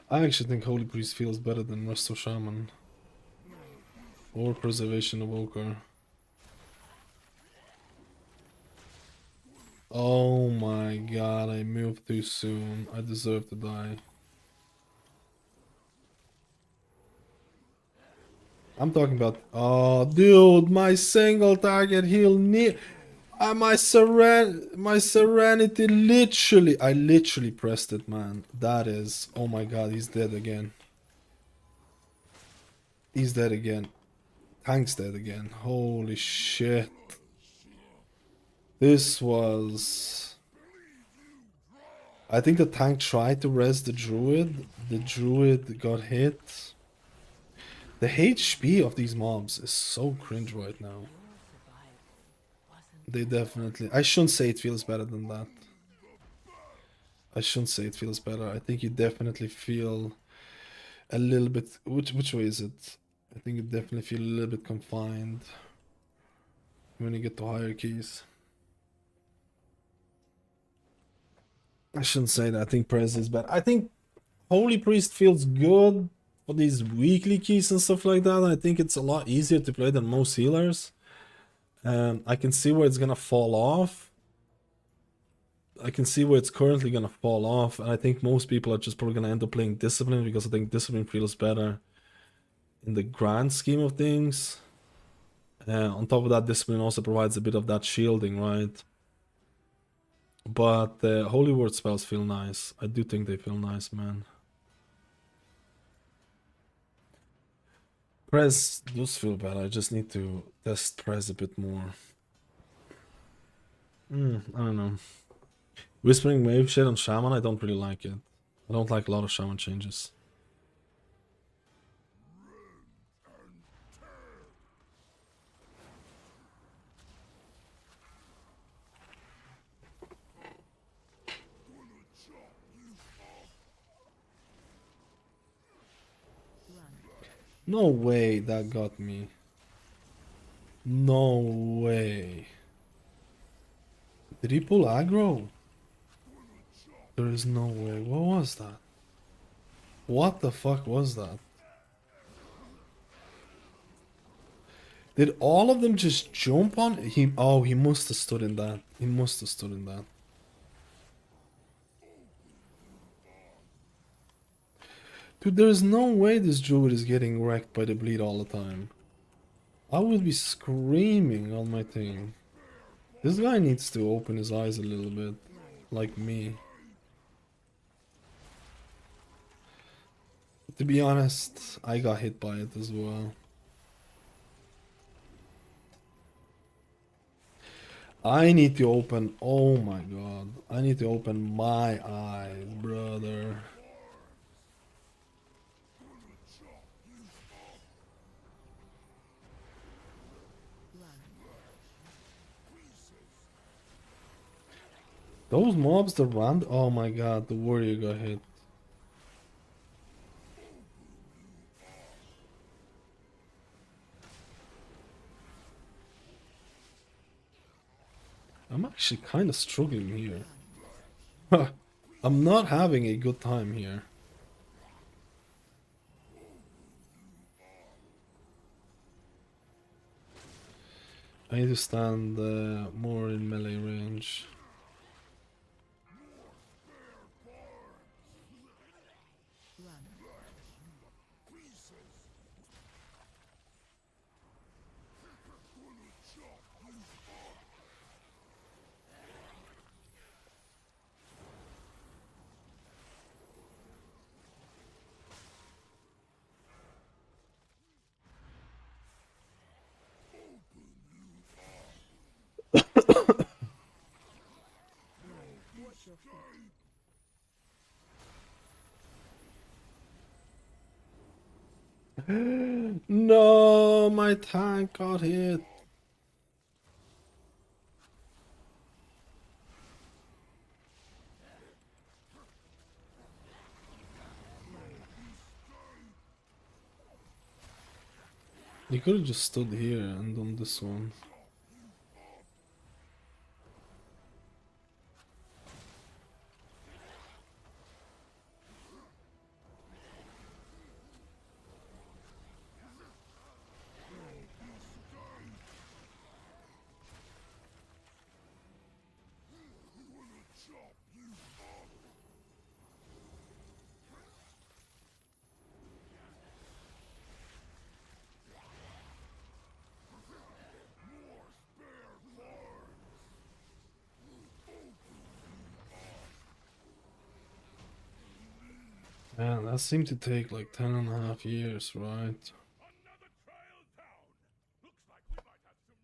I actually think Holy Priest feels better than Resto Shaman. Or Preservation Evoker. Oh my god, I moved too soon. I deserve to die. I'm talking about... Oh, dude, my single target heal near... my Serenity literally... I literally pressed it, man. That is... Oh my god, he's dead again. He's dead again. Tank's dead again. Holy shit. This was... I think the tank tried to res the Druid. The Druid got hit. The HP of these mobs is so cringe right now. They definitely... I shouldn't say it feels better than that. I shouldn't say it feels better. I think you definitely feel a little bit... Which way is it? I think you definitely feel a little bit confined when you get to higher keys. I shouldn't say that. I think Prez is bad. I think Holy Priest feels good for these weekly keys and stuff like that. I think it's a lot easier to play than most healers. I can see where it's gonna fall off. I can see where it's currently gonna fall off. And I think most people are just probably gonna end up playing Discipline because I think Discipline feels better in the grand scheme of things. On top of that, Discipline also provides a bit of that shielding, right? But Holy Word spells feel nice. I do think they feel nice, man. Press does feel better. I just need to test Press a bit more. I don't know. Whispering Wave Shade on Shaman, I don't really like it. I don't like a lot of Shaman changes. No way that got me. No way. Did he pull aggro? There is no way. What was that? What the fuck was that? Did all of them just jump on him? Oh, he must have stood in that. He must have stood in that. Dude, there's no way this druid is getting wrecked by the bleed all the time. I would be screaming on my thing. This guy needs to open his eyes a little bit, like me. To be honest, I got hit by it as well. I need to open, oh my god, I need to open my eyes, brother. Those mobs that ran, oh my god, the warrior got hit. I'm actually kind of struggling here. I'm not having a good time here. I need to stand more in melee range. No, my tank got hit. You could have just stood here and done this one. Man, that seemed to take like 10.5 years, right? Another trial down. Looks like we might have some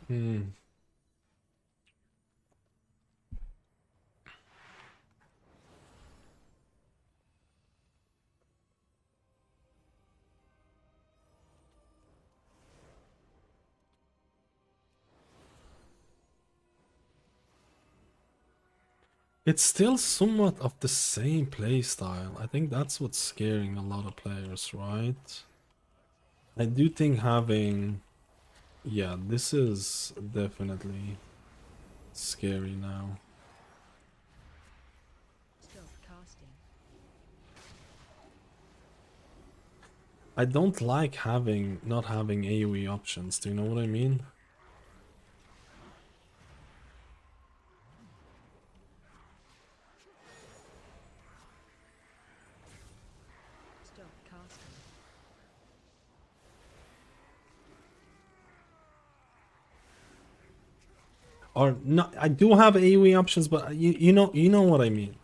real. Hmm. It's still somewhat of the same playstyle. I think that's what's scaring a lot of players, right? I do think having... Yeah, this is definitely scary now. Stop casting. I don't like not having AoE options, do you know what I mean? Stop casting. Or no, I do have AoE options, but you know what I mean.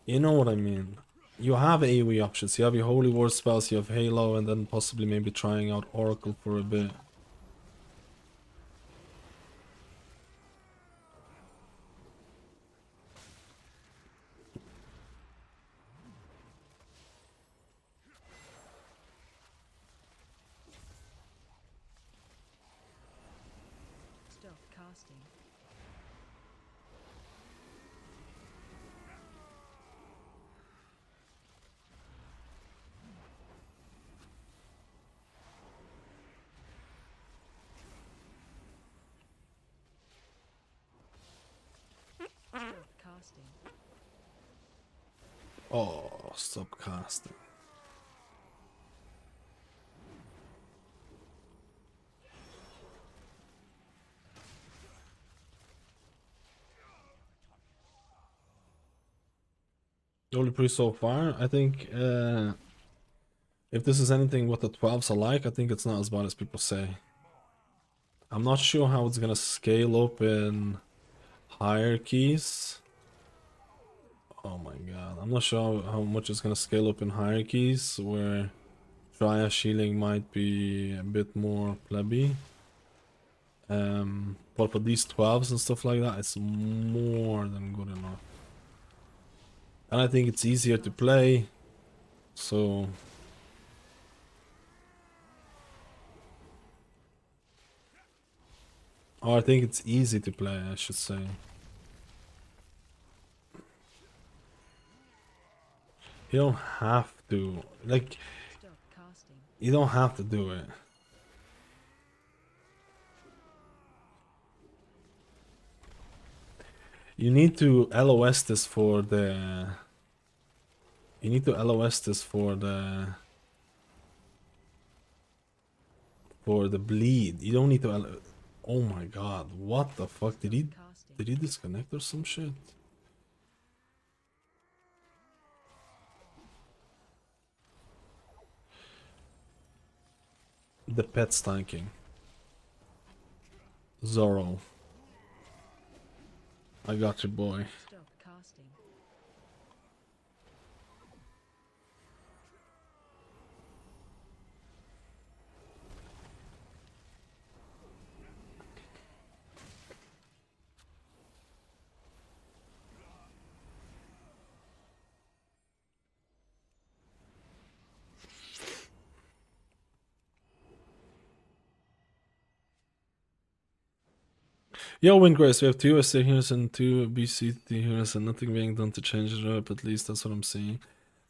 You know what I mean. You have AoE options. You have your Holy War spells, you have Halo, and then possibly maybe trying out Oracle for a bit. Stop casting. Stop casting. Oh, stop casting. Holy Priest so far. I think if this is anything what the 12s are like, I think it's not as bad as people say. I'm not sure how it's gonna scale up in hierarchies. Oh my god, I'm not sure how much it's gonna scale up in hierarchies, where Trias shielding might be a bit more plebby. But for these 12s and stuff like that, it's more than good enough. And I think it's easier to play, so... Or I think it's easy to play, I should say. You don't have to, like, Stop casting. you don't have to do it. You need to LOS this for the... You need to LOS this for the... For the bleed. You don't need to... Oh my god, what the fuck? Did he disconnect or some shit? The pet's tanking. Zorro. I got you, boy. Stop casting. Yo, Windgrace, we have 2 SC heroes and 2 BCT heroes and nothing being done to change it up, at least that's what I'm seeing.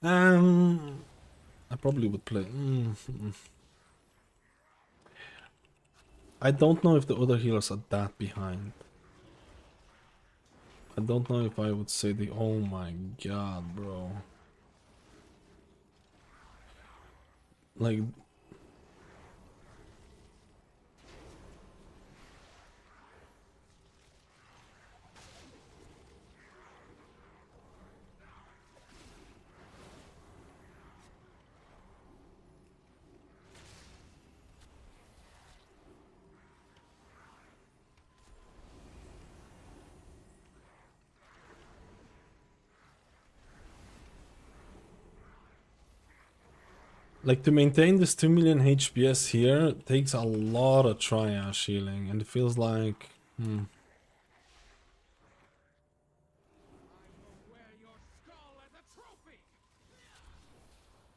I probably would play... I don't know if the other healers are that behind. I don't know if I would say the... Oh my god, bro. Like... Like, to maintain this 2 million HPS here takes a lot of triage healing, and it feels like...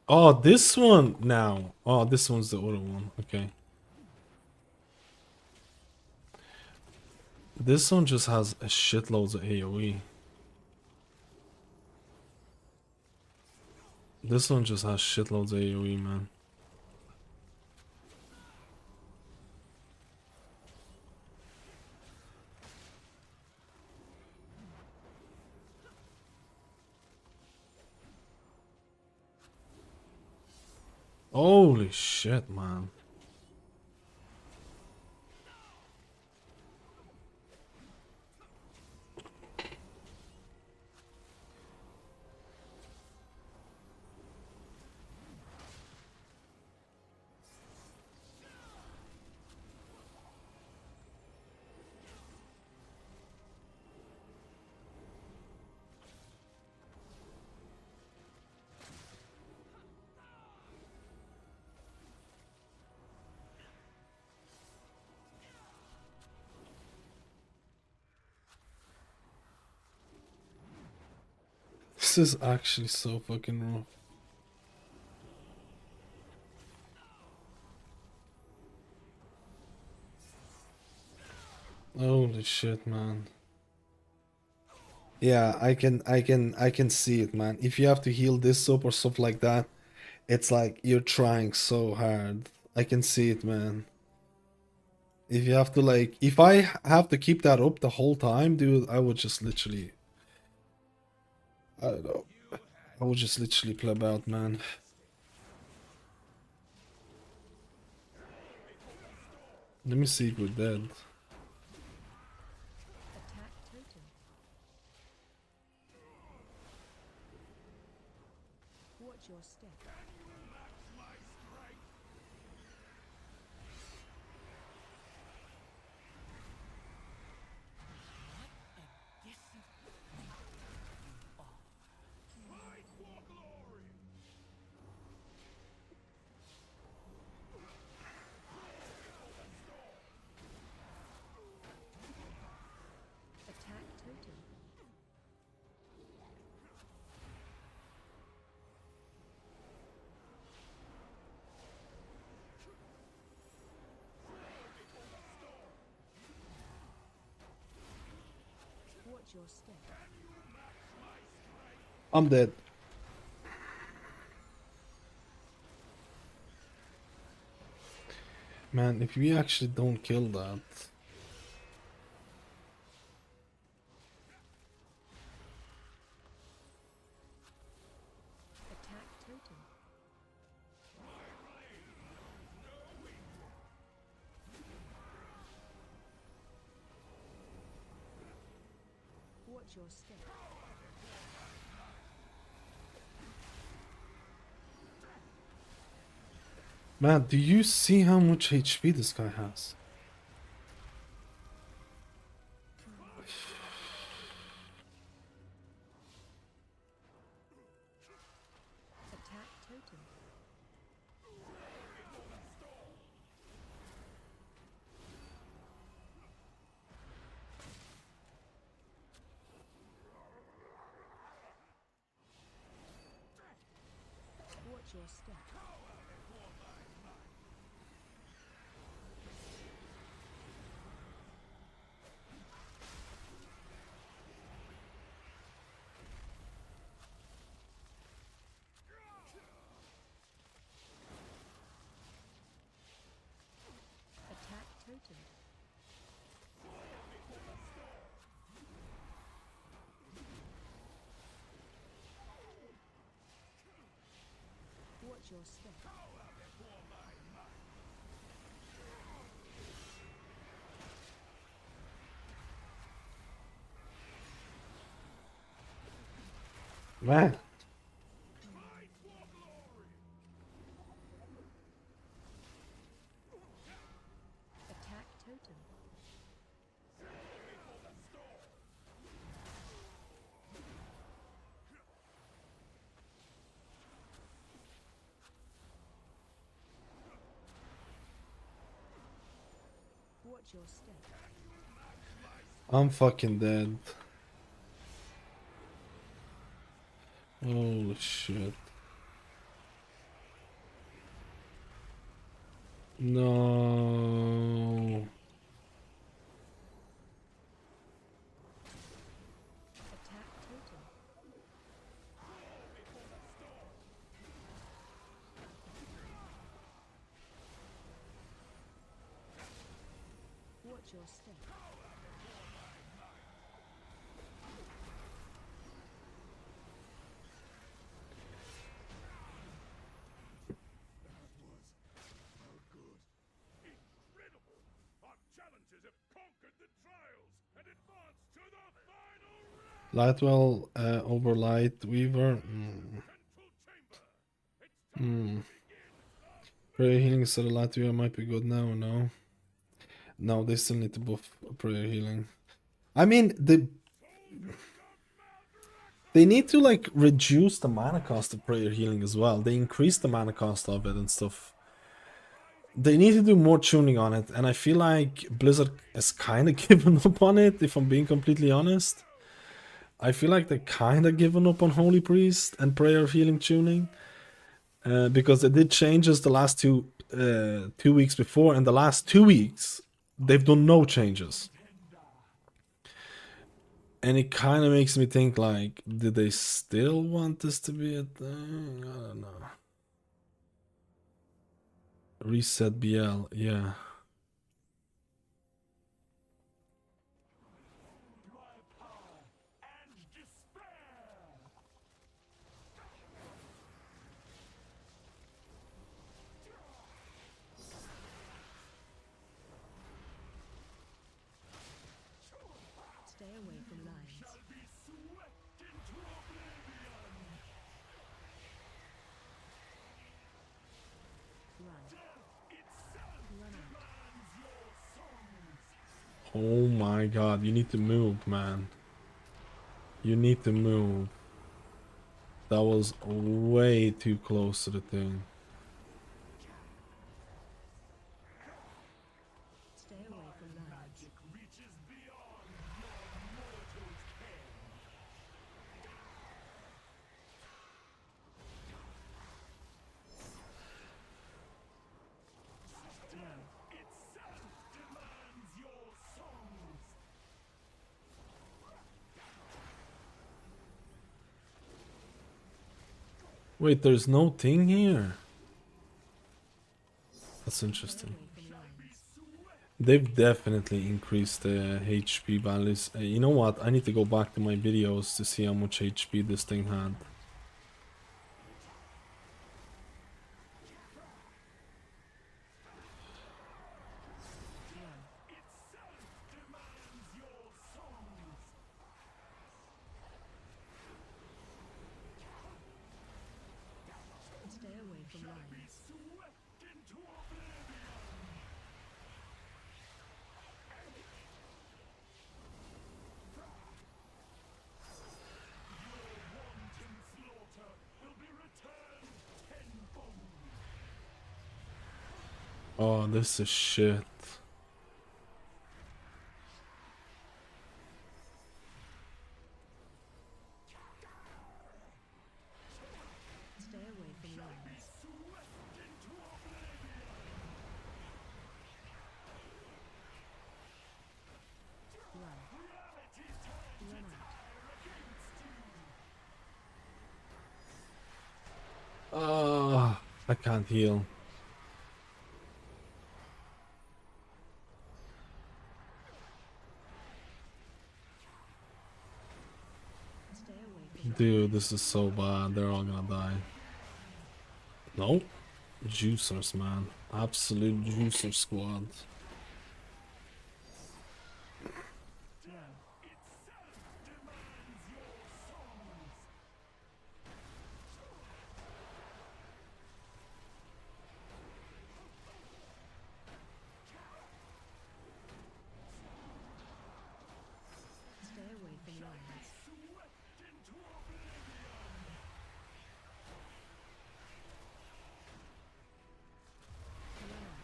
Oh, this one now. Oh, this one's the other one. Okay. This one just has a shitloads of AoE. This one just has shitloads of AoE, man. Holy shit, man. This is actually so fucking rough. Holy shit, man. Yeah, I can see it, man. If you have to heal this up or stuff like that, it's like you're trying so hard. I can see it, man. If you have to, like, if I have to keep that up the whole time, dude, I would just literally, I don't know. I would just literally pleb out, man. Let me see if we're dead. Attack totem. Watch your step. Attack totem. Watch your step. I'm dead. Man, if we actually don't kill that. Attack totem. Watch your step. Man, do you see how much HP this guy has? Attack totem. Watch your step. Attack totem. Watch your step. Man. Attack totem. Watch your step. I'm fucking dead. Holy shit. No. Attack totem. Watch your step. Incredible! Our challengers have conquered the trials and advanced to the final round! Lightwell over Light Weaver. Central chamber! It's time Hmm. to begin! Prayer healing instead of Light Weaver might be good now, no? No, they still need to buff prayer healing. I mean, they need to like reduce the mana cost of prayer healing as well. They increase the mana cost of it and stuff. They need to do more tuning on it, and I feel like Blizzard has kind of given up on it, if I'm being completely honest. I feel like they kind of given up on Holy Priest and prayer healing tuning. Because they did changes the last 2 weeks before, and the last 2 weeks they've done no changes. And it kind of makes me think, like, did they still want this to be a thing? I don't know. Reset BL, yeah. Stay away from lines. Oh my god, you need to move, man. You need to move. That was way too close to the thing. Stay away from lions. Wait, there's no thing here? That's interesting. They've definitely increased the HP values. You know what? I need to go back to my videos to see how much HP this thing had. Stay away from lions. Oh, this is shit. Stay away from lions. Run. Run out. I can't heal. Stay away from Dude, this is so bad. They're all gonna die. Nope. Juicers, man. Absolute juicer squad. Stay away from lions. Run out.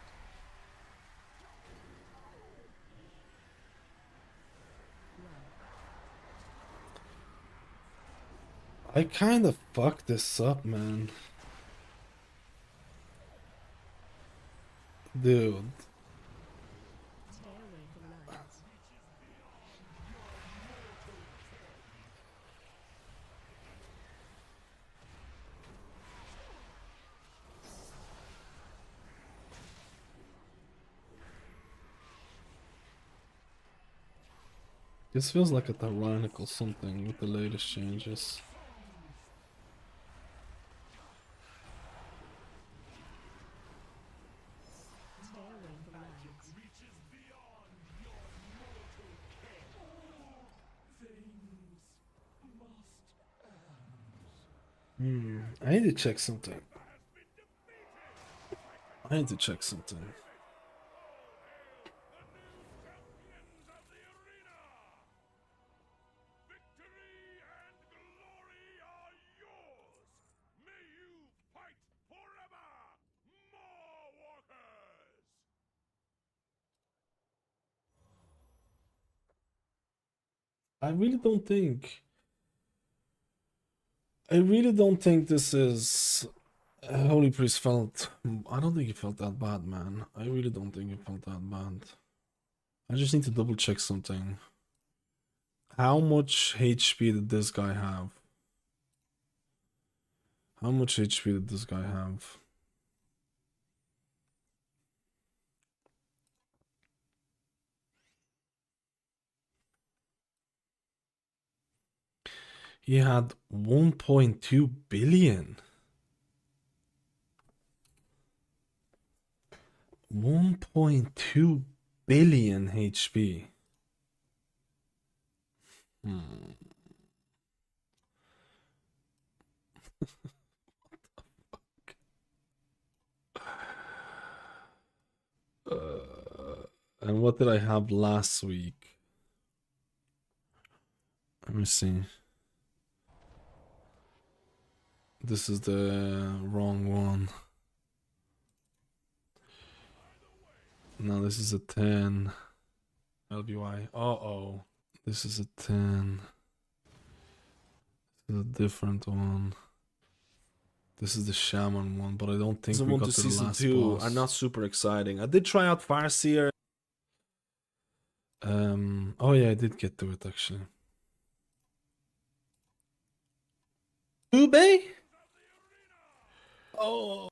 Run. I kind of fucked this up, man. Dude. Stay away from lions. This feels like a tyrannical something with the latest changes. Stay away from lions. I need to check something. I need to check something. Victory and glory are yours! May you fight forever, more walkers! I really don't think. I really don't think this is. Holy Priest felt. I don't think he felt that bad, man. I really don't think he felt that bad. I just need to double check something. How much HP did this guy have? How much HP did this guy have? He had 1.2 billion. 1.2 billion HP. And what did I have last week? Let me see. This is the wrong one. No, this is a 10. LBY. Uh-oh. This is a 10. This is a different one. This is the Shaman one, but I don't think we got to the last boss. Are not super exciting. I did try out Farseer. Oh yeah, I did get to it actually. Ube? Oh.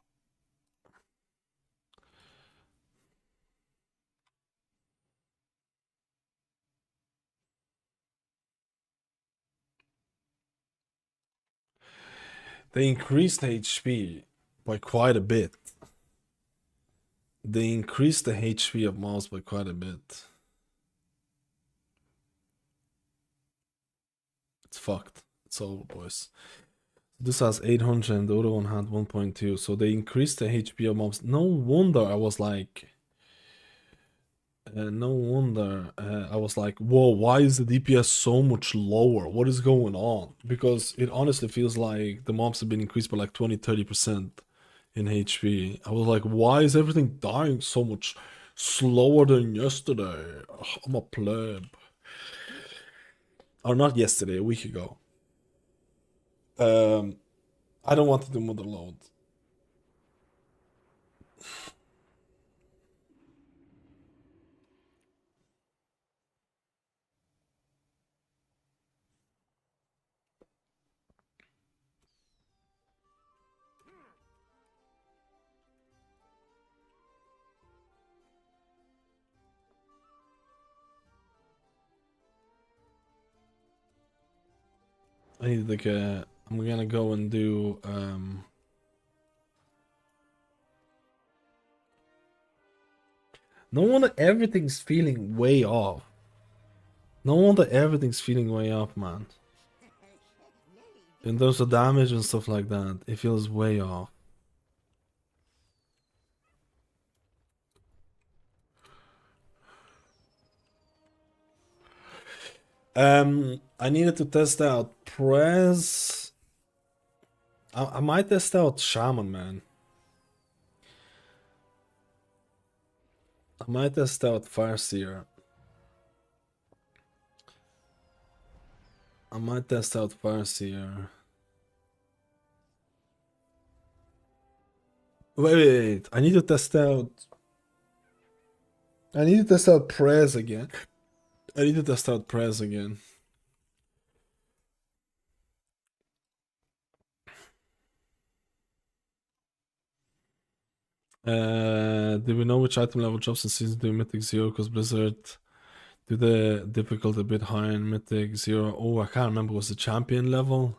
They increased HP by quite a bit. They increased the HP of mobs by quite a bit. It's fucked. It's over, boys. This has 800 and the other one had 1.2. So they increased the HP of mobs. No wonder I was like... I was like, whoa, why is the DPS so much lower? What is going on? Because it honestly feels like the mobs have been increased by like 20-30% in HP. I was like, why is everything dying so much slower than yesterday? Ugh, I'm a pleb. Or not yesterday, a week ago. I don't want to do mother load. I need like a... I'm gonna go and do no wonder everything's feeling way off. No wonder everything's feeling way off, man. In terms of damage and stuff like that, it feels way off. I needed to test out Prez. I might test out Shaman, man. I might test out Farseer. I might test out Farseer. Wait. I need to test out... I need to test out Prez again. I need to test out Prez again. Do we know which item level drops in Season 2 Mythic 0? Because Blizzard do the difficult a bit higher in Mythic 0. Oh, I can't remember. Was the champion level?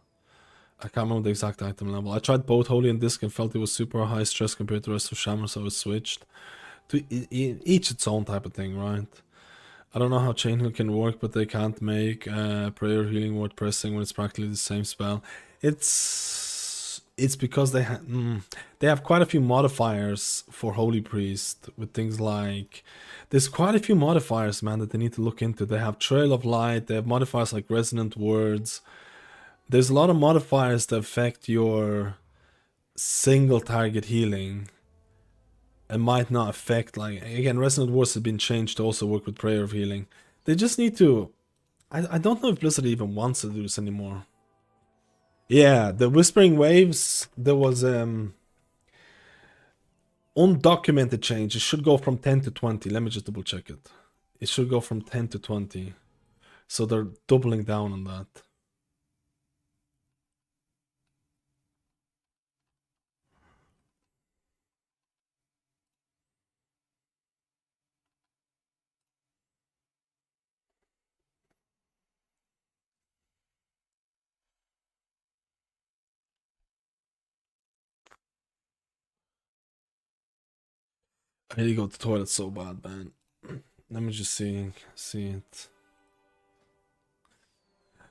I can't remember the exact item level. I tried both Holy and Disc and felt it was super high stress compared to the rest of Shaman, so I switched. To each its own type of thing, right? I don't know how Chain Heal can work, but they can't make Prayer Healing Word Pressing when it's practically the same spell. It's because they have quite a few modifiers for Holy Priest with things like... There's quite a few modifiers, man, that they need to look into. They have Trail of Light, they have modifiers like Resonant Words. There's a lot of modifiers that affect your single target healing. It might not affect, like, again, Resonant Words have been changed to also work with Prayer of Healing. They just need to... I don't know if Blizzard even wants to do this anymore. Yeah, the Whispering Waves, there was undocumented change. It should go from 10 to 20. Let me just double check it. It should go from 10 to 20. So they're doubling down on that. I need to go to the toilet so bad, man. Let me just see it.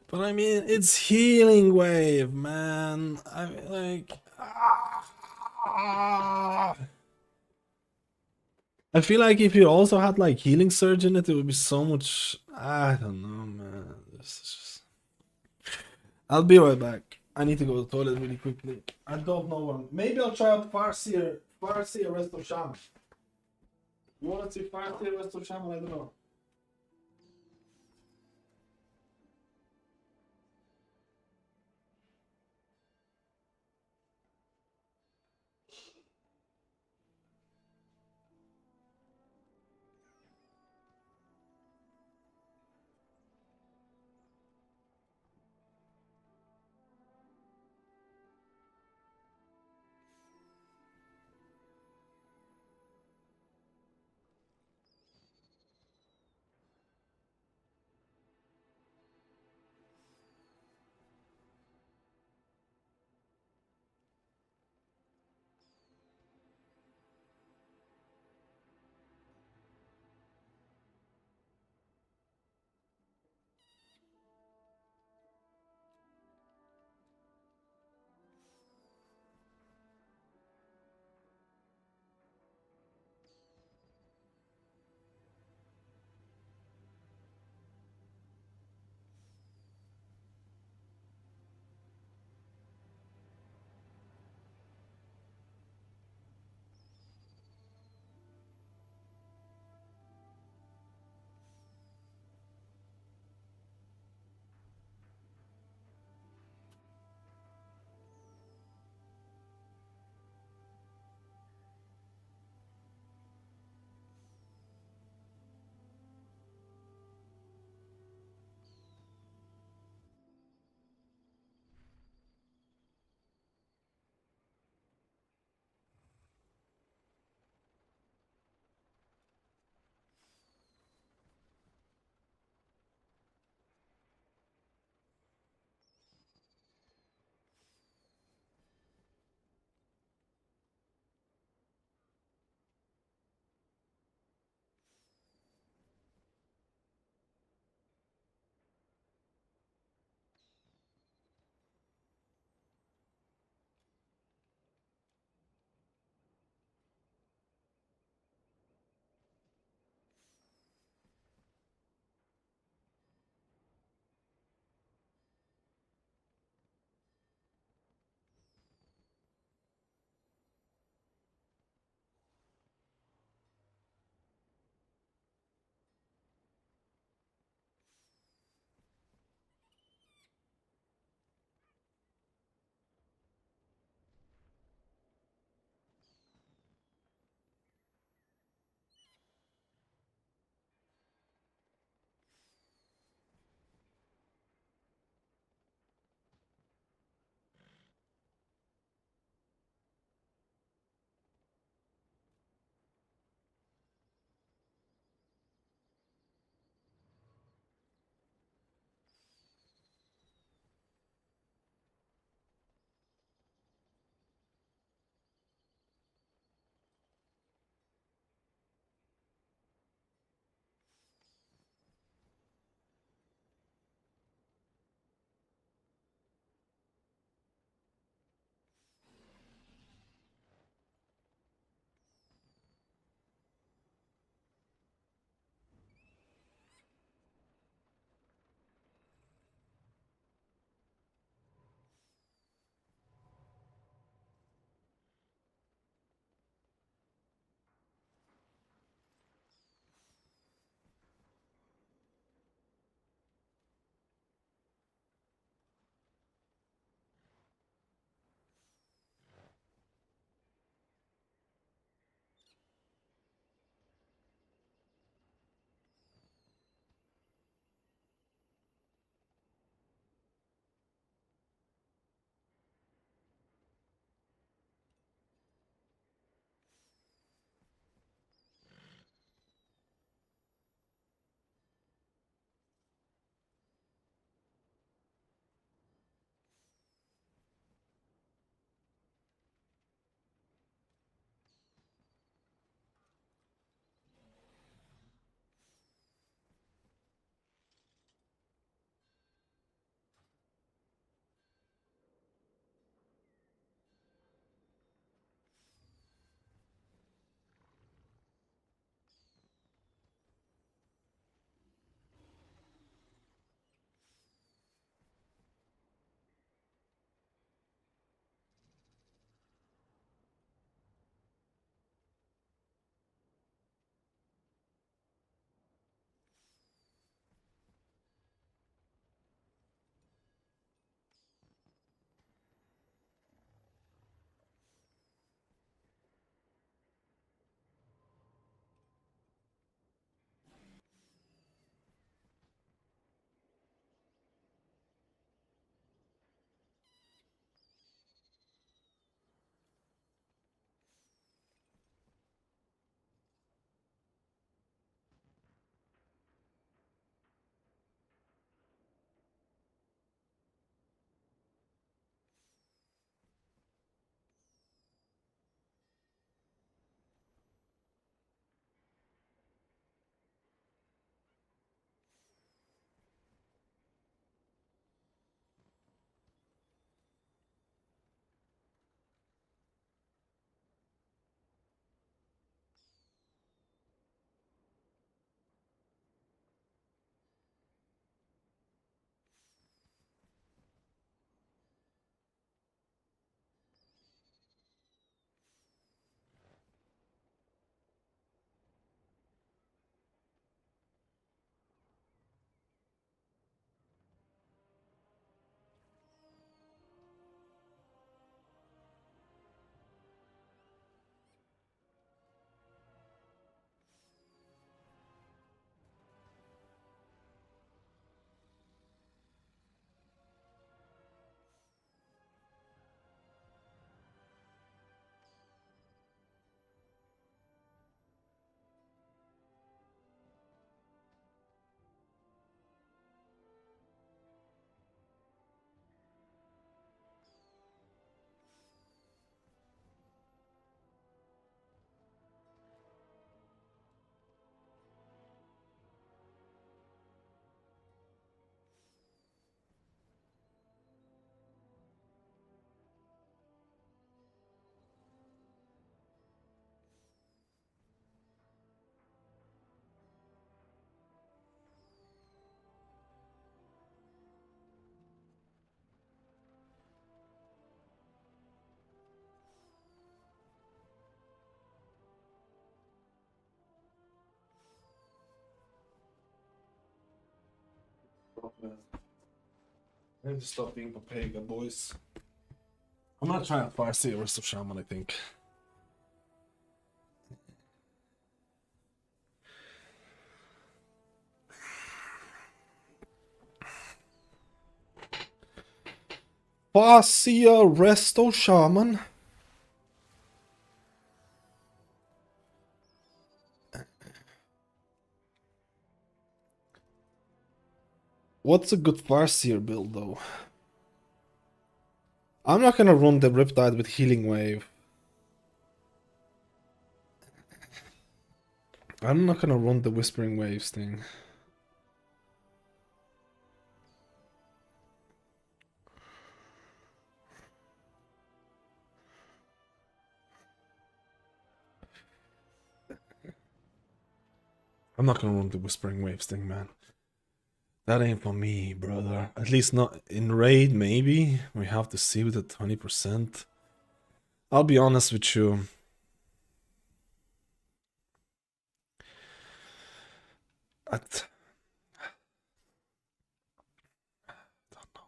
But I mean, it's Healing Wave, man. I mean, like... I I feel like if you also had like healing surge in it, it would be so much. I don't know, man. This is just... I'll be right back. I need to go to the toilet really quickly. I don't know what. Maybe I'll try out Farseer Rest of Shaman. You want to see Farseer Rest of Shaman? I don't know. man. I need to stop being Papega, boys. I'm gonna try and fire see the rest of Shaman, I think. Farsia Resto Shaman. What's a good Farseer build though? I'm not gonna run the Riptide with Healing Wave. I'm not gonna run the Whispering Waves thing. I'm not gonna run the Whispering Waves thing, man. That ain't for me, brother. At least not in raid, maybe. We have to see with the 20%. I'll be honest with you. I don't know,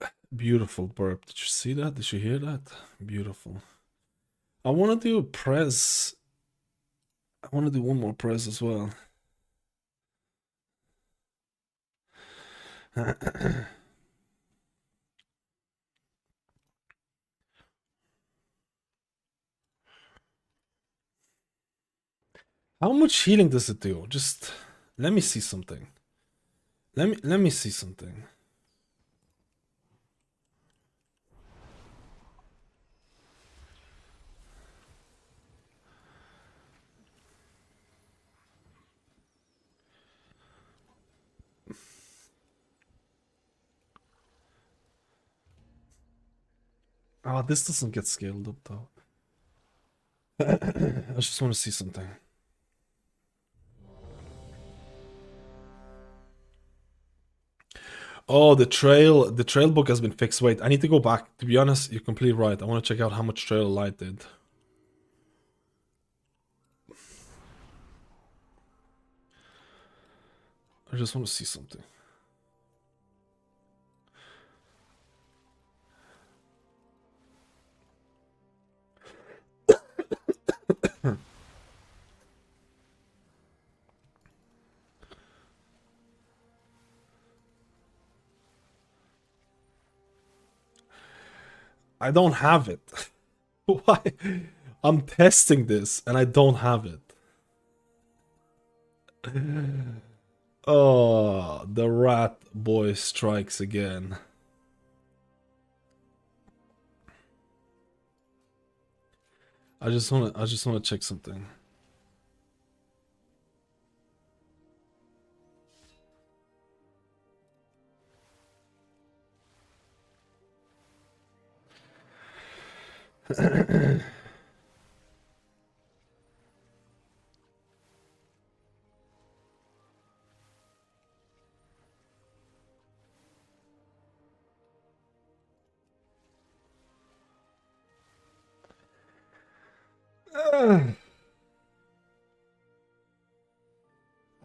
man. Beautiful burp. Did you see that? Did you hear that? Beautiful. I want to do a press. I want to do one more press as well. How much healing does it do? Just let me see something. Let me see something. Oh, this doesn't get scaled up though. I just want to see something. Oh, the trail book has been fixed. Wait, I need to go back. To be honest, you're completely right. I want to check out how much Trail of Light did. I just want to see something. I don't have it. Why? I'm testing this and I don't have it. Oh, the rat boy strikes again. I just wanna check something.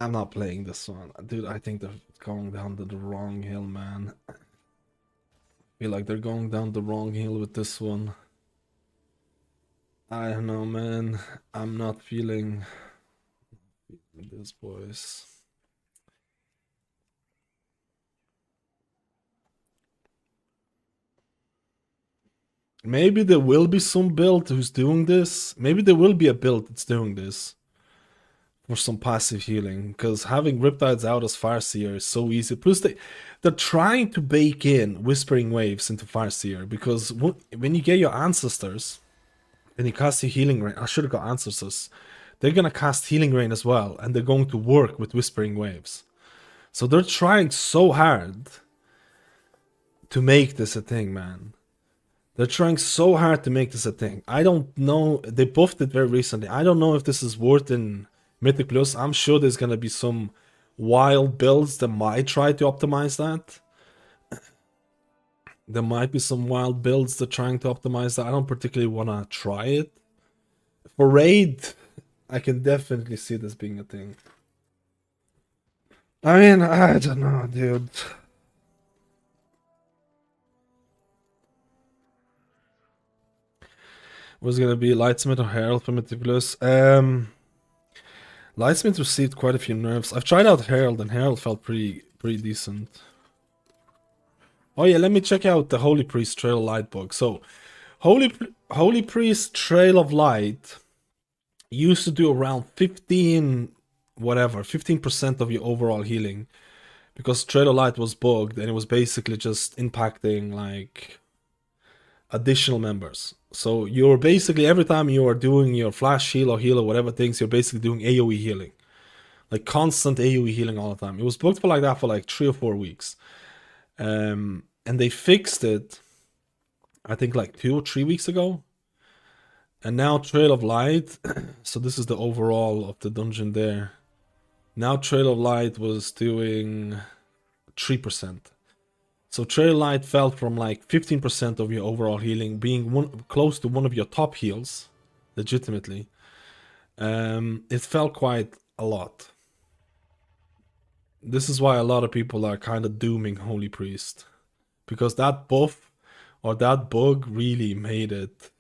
I'm not playing this one. Dude, I think they're going down the wrong hill, man. I feel like they're going down the wrong hill with this one. I don't know, man. I'm not feeling this, boys. Maybe there will be some build who's doing this. Maybe there will be a build that's doing this for some passive healing, because having Riptides out as Farseer is so easy. Plus, they're trying to bake in Whispering Waves into Farseer, because when you get your Ancestors and you cast your Healing Rain, I should have got Ancestors, they're gonna cast Healing Rain as well, and they're going to work with Whispering Waves. So they're trying so hard to make this a thing, man. They're trying so hard to make this a thing. I don't know. They buffed it very recently. I don't know if this is worth in Mythic Plus. I'm sure there's going to be some wild builds that might try to optimize that. There might be some wild builds that are trying to optimize that. I don't particularly want to try it. For raid, I can definitely see this being a thing. I mean, I don't know, dude. Was it gonna be Lightsmith or Herald for Meticulous? Lightsmith received quite a few nerfs. I've tried out Herald, and Herald felt pretty decent. Oh yeah, let me check out the Holy Priest Trail of Light book. So, Holy Priest Trail of Light used to do around 15% of your overall healing, because Trail of Light was bugged and it was basically just impacting like additional members. So you're basically, every time you are doing your flash heal or whatever things, you're basically doing AoE healing, like constant AoE healing all the time. It was booked for like that for like 3 or 4 weeks, and they fixed it, I think like 2 or 3 weeks ago. And now Trail of Light, so this is the overall of the dungeon there. Now Trail of Light was doing 3%. So Trail of Light fell from like 15% of your overall healing, being close to one of your top heals, legitimately. It fell quite a lot. This is why a lot of people are kind of dooming Holy Priest, because that buff or that bug really made it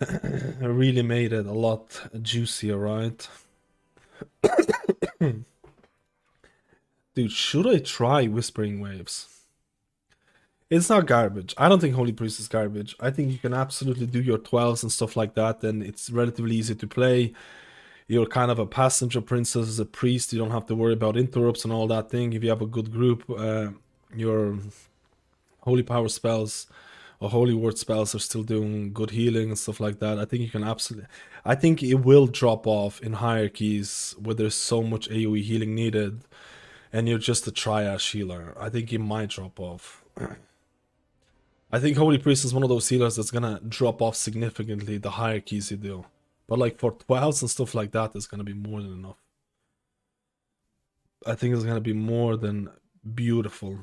a lot juicier, right? Dude, should I try Whispering Waves? It's not garbage. I don't think Holy Priest is garbage. I think you can absolutely do your 12s and stuff like that, and it's relatively easy to play. You're kind of a passenger princess as a priest. You don't have to worry about interrupts and all that thing. If you have a good group, your holy power spells or holy word spells are still doing good healing and stuff like that. I think you can absolutely... I think it will drop off in hierarchies where there's so much AoE healing needed and you're just a triad healer. I think it might drop off. I think Holy Priest is one of those healers that's gonna drop off significantly the higher keys you do. But like for 12s and stuff like that, it's gonna be more than enough. I think it's gonna be more than beautiful.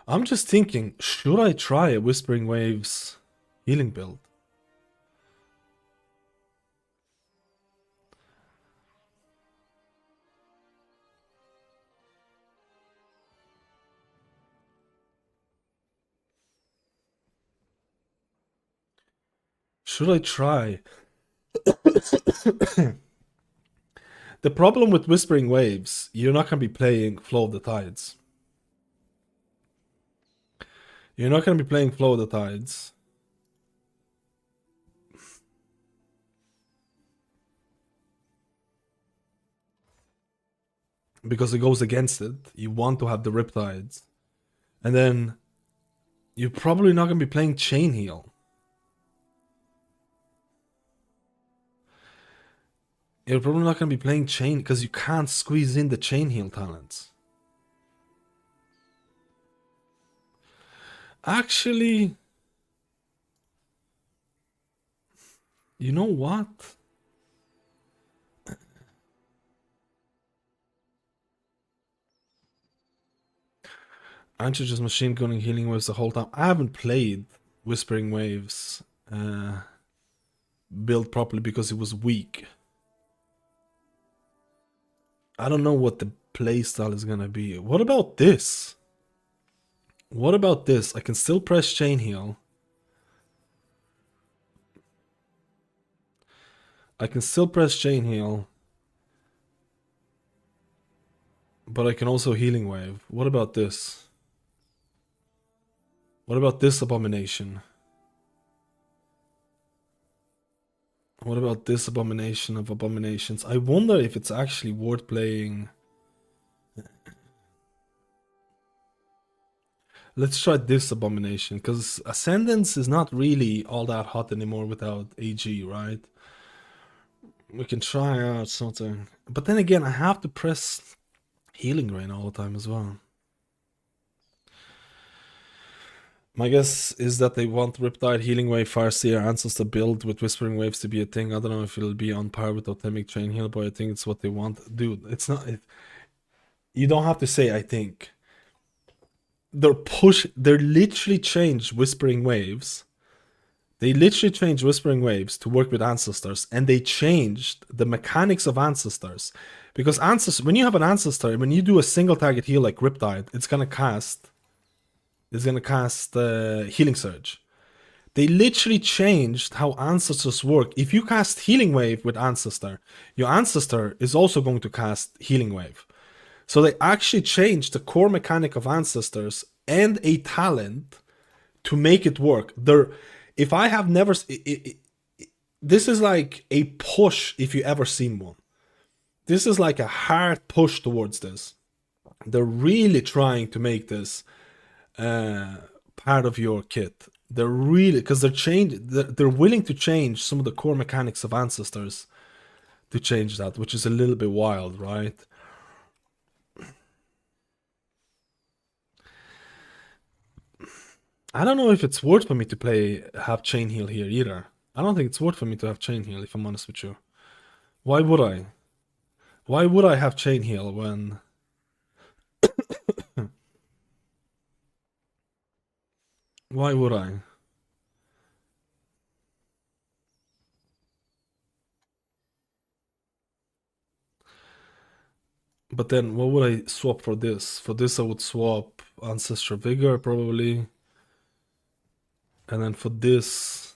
I'm just thinking, should I try a Whispering Waves healing build? Should I try? The problem with Whispering Waves, you're not going to be playing Flow of the Tides. You're not going to be playing Flow of the Tides. Because it goes against it. You want to have the Riptides. And then you're probably not going to be playing Chain Heal. You're probably not going to be playing Chain because you can't squeeze in the Chain Heal talents. Actually, you know what? Aren't you just machine gunning healing waves the whole time? I haven't played Whispering Waves built properly because it was weak. I don't know what the playstyle is gonna be. What about this? What about this? I can still press Chain Heal. I can still press Chain Heal. But I can also Healing Wave. What about this? What about this abomination? What about this abomination of abominations? I wonder if it's actually worth playing. Let's try this abomination, because Ascendance is not really all that hot anymore without AG, right? We can try out something. But then again, I have to press Healing Rain all the time as well. My guess is that they want Riptide, Healing Wave, Farseer, Ancestor build with Whispering Waves to be a thing. I don't know if it'll be on par with Totemic Chain Heal, but I think it's what they want. Dude, it's not... you don't have to say I think. They're literally changed Whispering Waves. They literally changed Whispering Waves to work with Ancestors, and they changed the mechanics of Ancestors. Because when you have an Ancestor, when you do a single target heal like Riptide, it's gonna cast Healing Surge. They literally changed how Ancestors work. If you cast Healing Wave with Ancestor, your Ancestor is also going to cast Healing Wave. So they actually changed the core mechanic of Ancestors and a talent to make it work. If I have never... this is like a push if you ever seen one. This is like a hard push towards this. They're really trying to make this part of your kit. They're really... because they're willing to change some of the core mechanics of Ancestors to change that, which is a little bit wild, right? I don't know if it's worth for me to have Chain Heal here either. I don't think it's worth for me to have Chain Heal, if I'm honest with you. Why would I? Why would I have Chain Heal when... Why would I? But then, what would I swap for this? For this, I would swap Ancestral Vigor, probably. And then for this...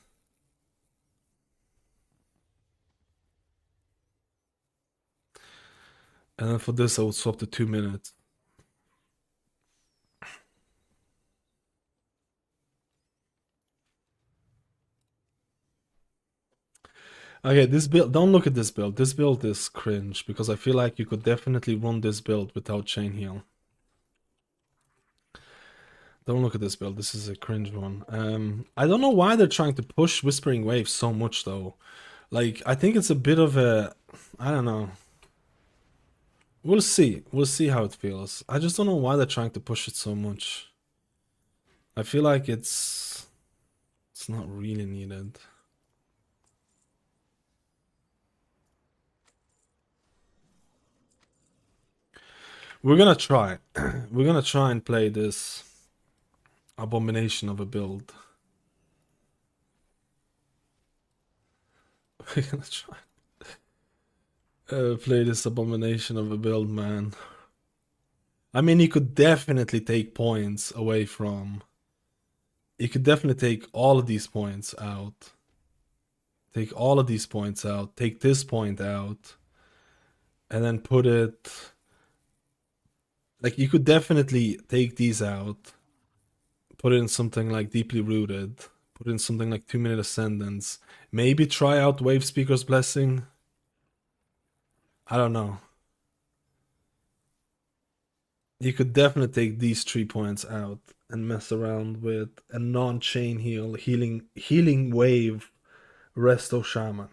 and then for this, I would swap the 2 minutes. Okay, this build, don't look at this build. This build is cringe, because I feel like you could definitely run this build without Chain Heal. Don't look at this build. This is a cringe one. I don't know why they're trying to push Whispering Waves so much, though. Like, I think it's a bit of a... I don't know. We'll see. We'll see how it feels. I just don't know why they're trying to push it so much. I feel like it's not really needed. We're gonna try. We're gonna try and play this abomination of a build. We're gonna try play this abomination of a build, man. I mean, you could definitely take points away from... you could definitely take all of these points out. Take all of these points out. Take this point out. And then put it... like, you could definitely take these out. Put in something like Deeply Rooted. Put in something like 2 Minute Ascendance. Maybe try out Wave Speaker's Blessing. I don't know. You could definitely take these 3 points out and mess around with a non-chain healing wave Resto Shaman.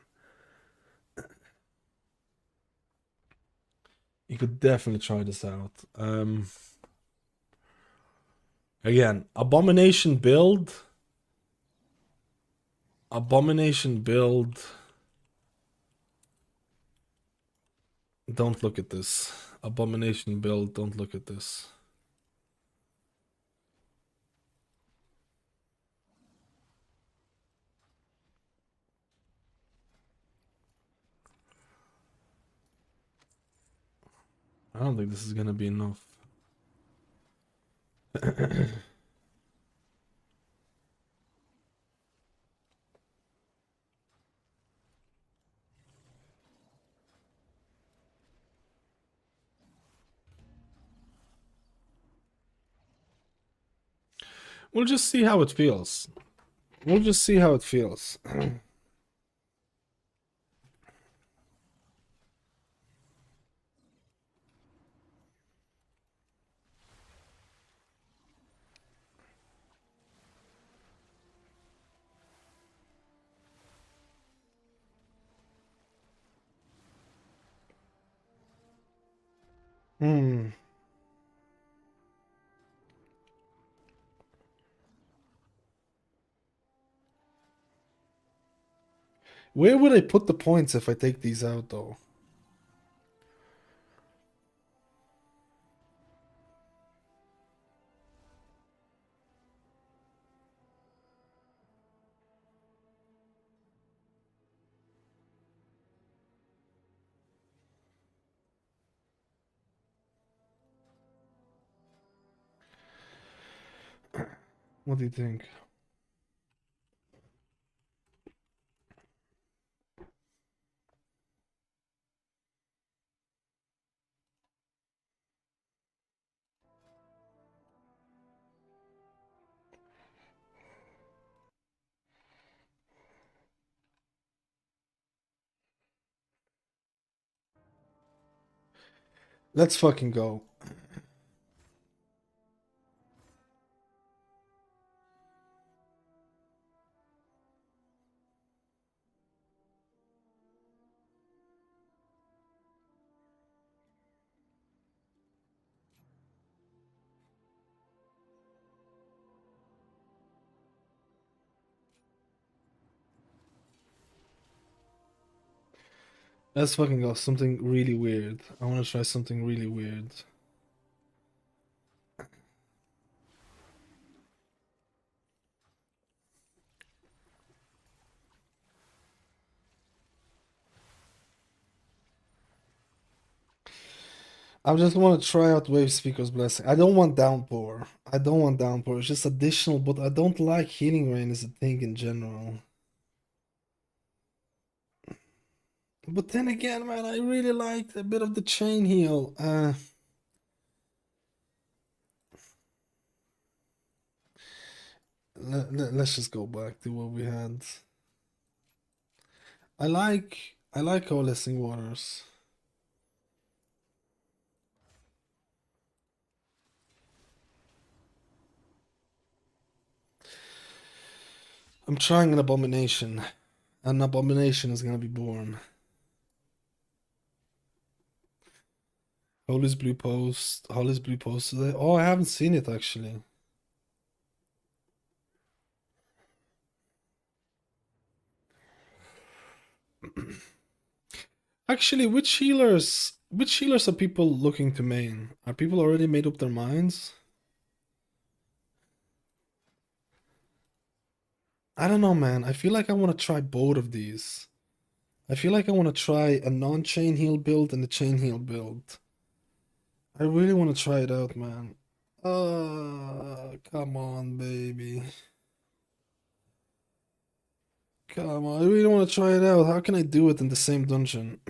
You could definitely try this out. Again, Abomination build. Don't look at this. Abomination build, don't look at this. I don't think this is gonna be enough. We'll just see how it feels. We'll just see how it feels. Where would I put the points if I take these out, though? What do you think? Let's fucking go. Let's fucking go. Something really weird. I want to try something really weird. I just want to try out Wave Speaker's Blessing. I don't want Downpour. I don't want Downpour. It's just additional, but I don't like Healing Rain as a thing in general. But then again, man, I really liked a bit of the Chain Heal. Let's just go back to what we had. I like Coalescing Waters. I'm trying an Abomination. An Abomination is gonna be born. Holly's Blue Post. Holly's Blue Post today. Oh, I haven't seen it actually. Actually, which healers are people looking to main? Are people already made up their minds? I don't know, man. I feel like I want to try both of these. I feel like I want to try a non-chain heal build and a chain heal build. I really want to try it out, man. Come on, baby. Come on, I really want to try it out. How can I do it in the same dungeon?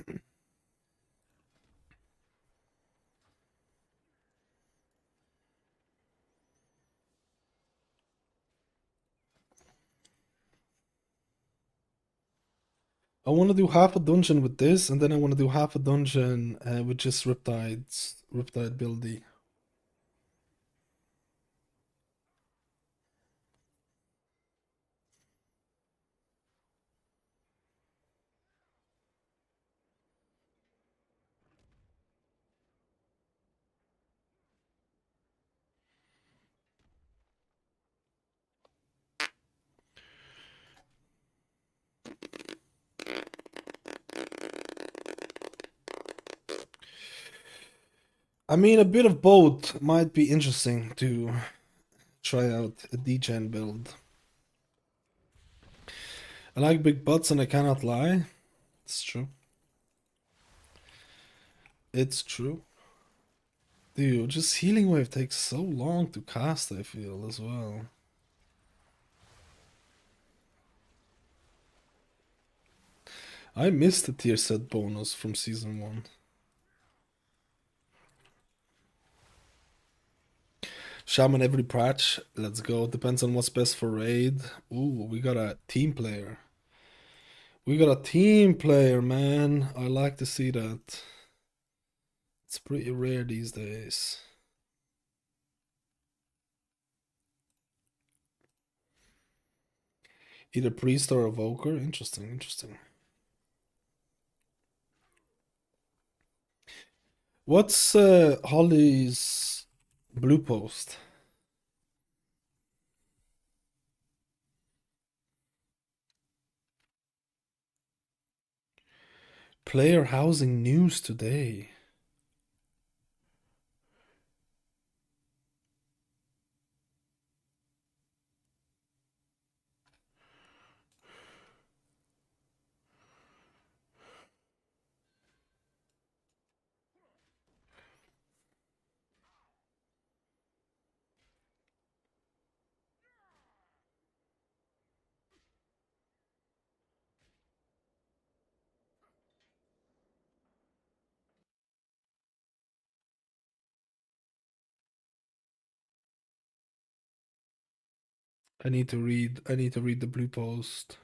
I want to do half a dungeon with this, and then I want to do half a dungeon with just Riptide buildy. I mean, a bit of both might be interesting to try out a degen build. I like big butts and I cannot lie. It's true. It's true. Dude, just Healing Wave takes so long to cast, I feel, as well. I missed the tier set bonus from season 1. Shaman every patch. Let's go. Depends on what's best for raid. Ooh, we got a team player. We got a team player, man. I like to see that. It's pretty rare these days. Either priest or evoker. Interesting, interesting. What's Holly's blue post? Player housing news today. I need to read the blue post.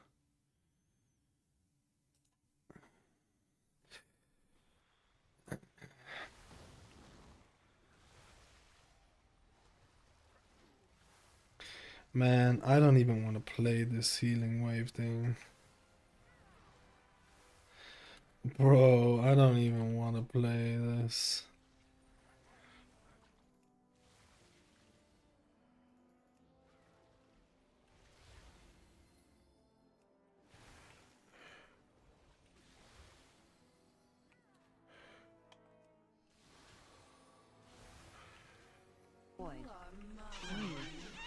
Man, I don't even want to play this healing wave thing. Bro, I don't even want to play this.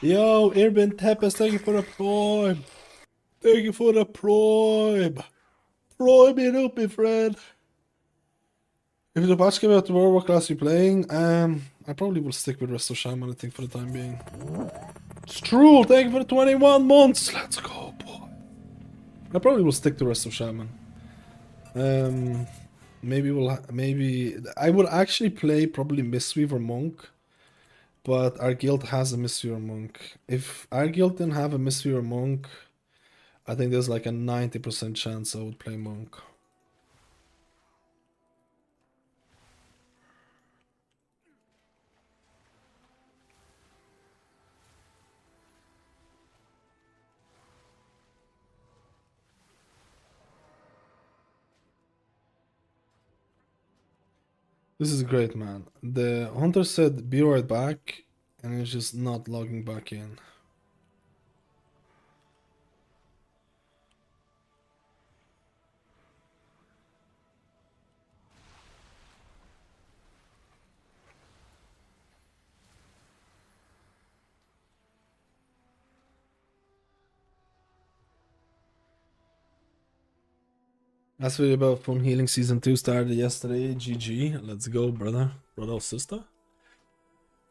Yo, Irvin Tepes, thank you for the prime. Thank you for the prime. Prime it up, my friend. If the patch came out tomorrow, what class are you playing? I probably will stick with rest of Shaman, I think, for the time being. Strool, thank you for the 21 months. Let's go, boy. I probably will stick to rest of Shaman. Maybe I would actually play probably Mistweaver Monk, but our guild has a Mistweaver Monk. If our guild didn't have a Mistweaver Monk, I think there's like a 90% chance I would play Monk. This is great, man. The hunter said be right back, and it's just not logging back in. That's really about Fun Healing Season 2 started yesterday. GG. Let's go, brother. Brother or sister.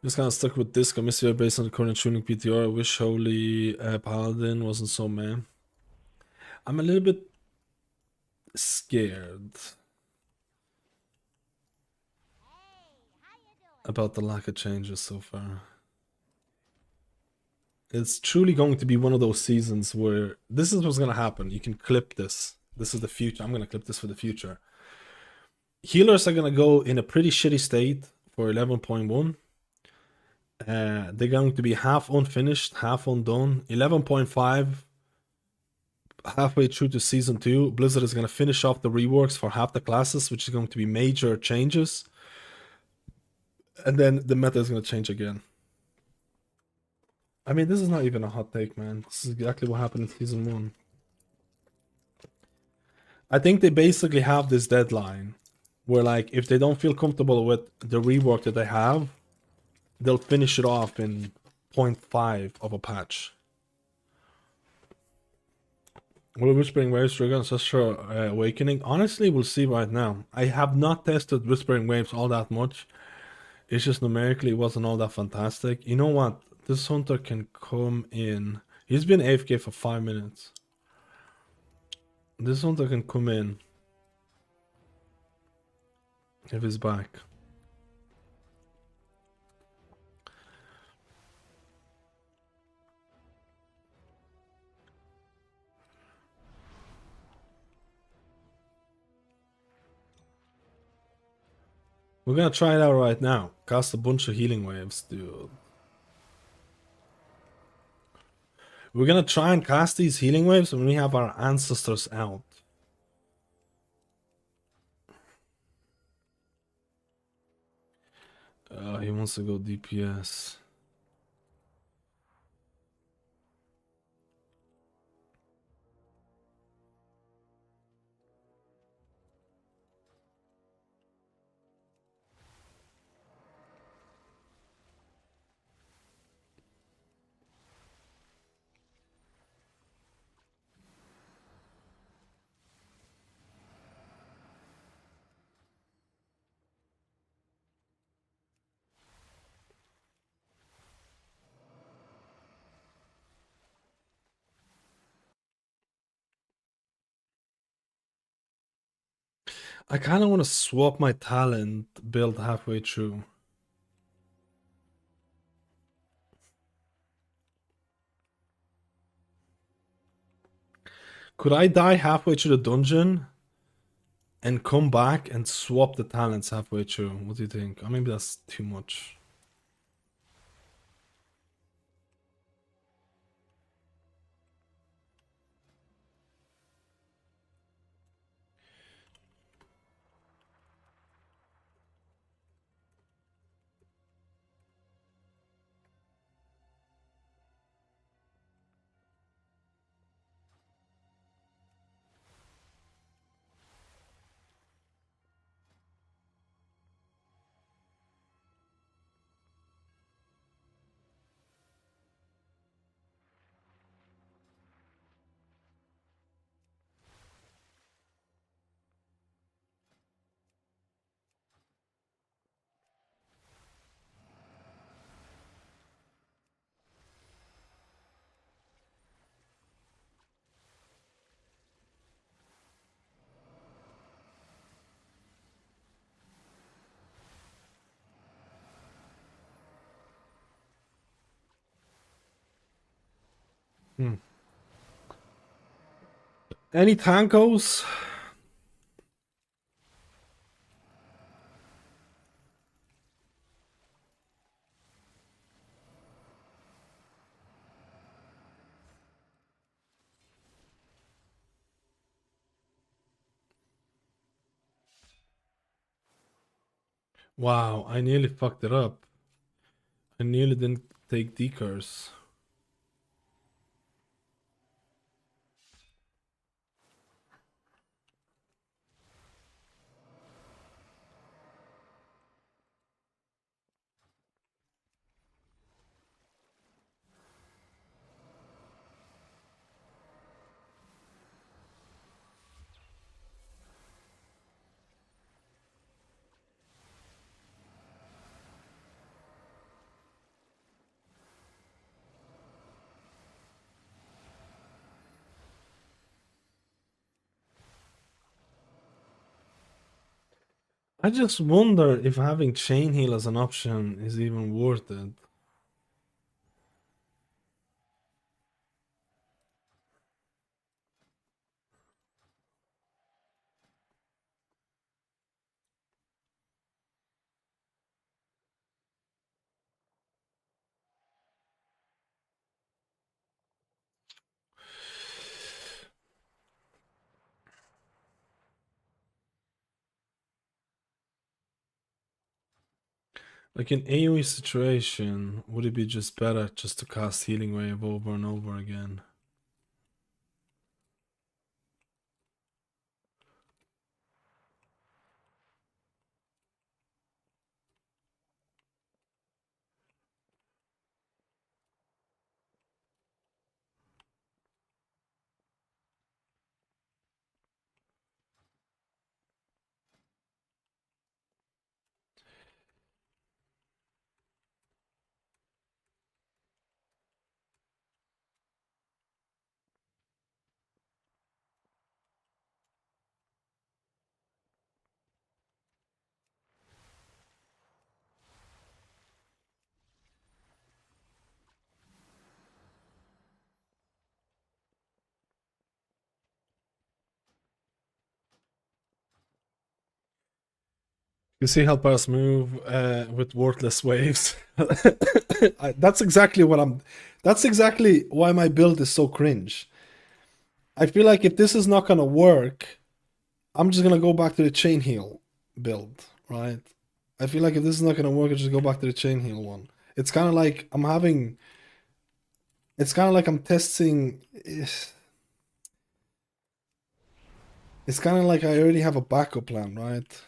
Just kind of stuck with this. I'm missing based on the current tuning PTR. I wish Holy Paladin wasn't so man. I'm a little bit scared about the lack of changes so far. It's truly going to be one of those seasons where this is what's going to happen. You can clip this. This is the future. I'm going to clip this for the future. Healers are going to go in a pretty shitty state for 11.1. They're going to be half unfinished, half undone. 11.5, halfway through to Season 2. Blizzard is going to finish off the reworks for half the classes, which is going to be major changes. And then the meta is going to change again. I mean, this is not even a hot take, man. This is exactly what happened in Season 1. I think they basically have this deadline where, like, if they don't feel comfortable with the rework that they have, they'll finish it off in 0.5 of a patch. Will Whispering Waves trigger Ancestral Awakening? Honestly, we'll see right now. I have not tested Whispering Waves all that much. It's just numerically it wasn't all that fantastic. You know what? This hunter can come in. He's been AFK for 5 minutes. This hunter can come in if he's back. We're gonna try it out right now. Cast a bunch of healing waves, dude. We're gonna try and cast these healing waves when we have our ancestors out. He wants to go DPS. I kind of want to swap my talent build halfway through. Could I die halfway through the dungeon and come back and swap the talents halfway through? What do you think? Or maybe that's too much. Any tankos? Wow, I nearly fucked it up. I nearly didn't take decurs. I just wonder if having chain heal as an option is even worth it. Like in AoE situation, would it be just better just to cast Healing Wave over and over again? You see how players move with worthless waves. That's exactly what I'm. That's exactly why my build is so cringe. I feel like if this is not gonna work, I'm just gonna go back to the chain heal build, right? I feel like if this is not gonna work, I just go back to the chain heal one. It's kind of like I'm having. It's kind of like I'm testing. It's kind of like I already have a backup plan, right?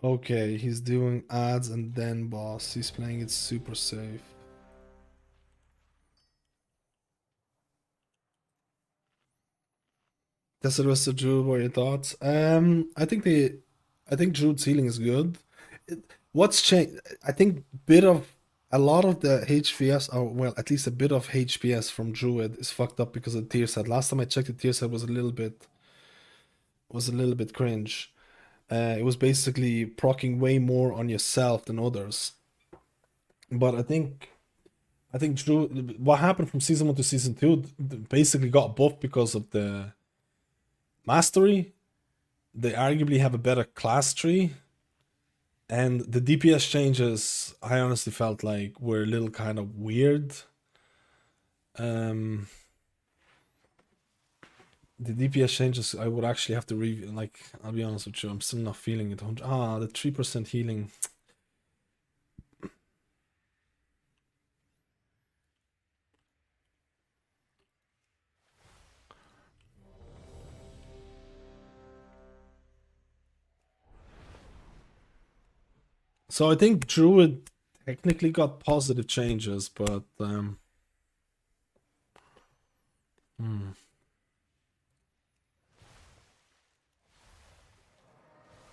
Okay, he's doing ads and then boss. He's playing it super safe. That's the rest of Druid. What are your thoughts? I think Druid's healing is good. What's changed? I think a lot of the HPS, or well, at least a bit of HPS from Druid is fucked up because of the tier set. Last time I checked, the tier set was a little bit cringe. It was basically proccing way more on yourself than others. But I think Druid, what happened from season 1 to season 2 basically got buffed because of the mastery. They arguably have a better class tree, and the DPS changes I honestly felt like were a little kind of weird. The DPS changes I would actually have to review. Like, I'll be honest with you, I'm still not feeling it. The 3% healing. So I think Druid technically got positive changes, but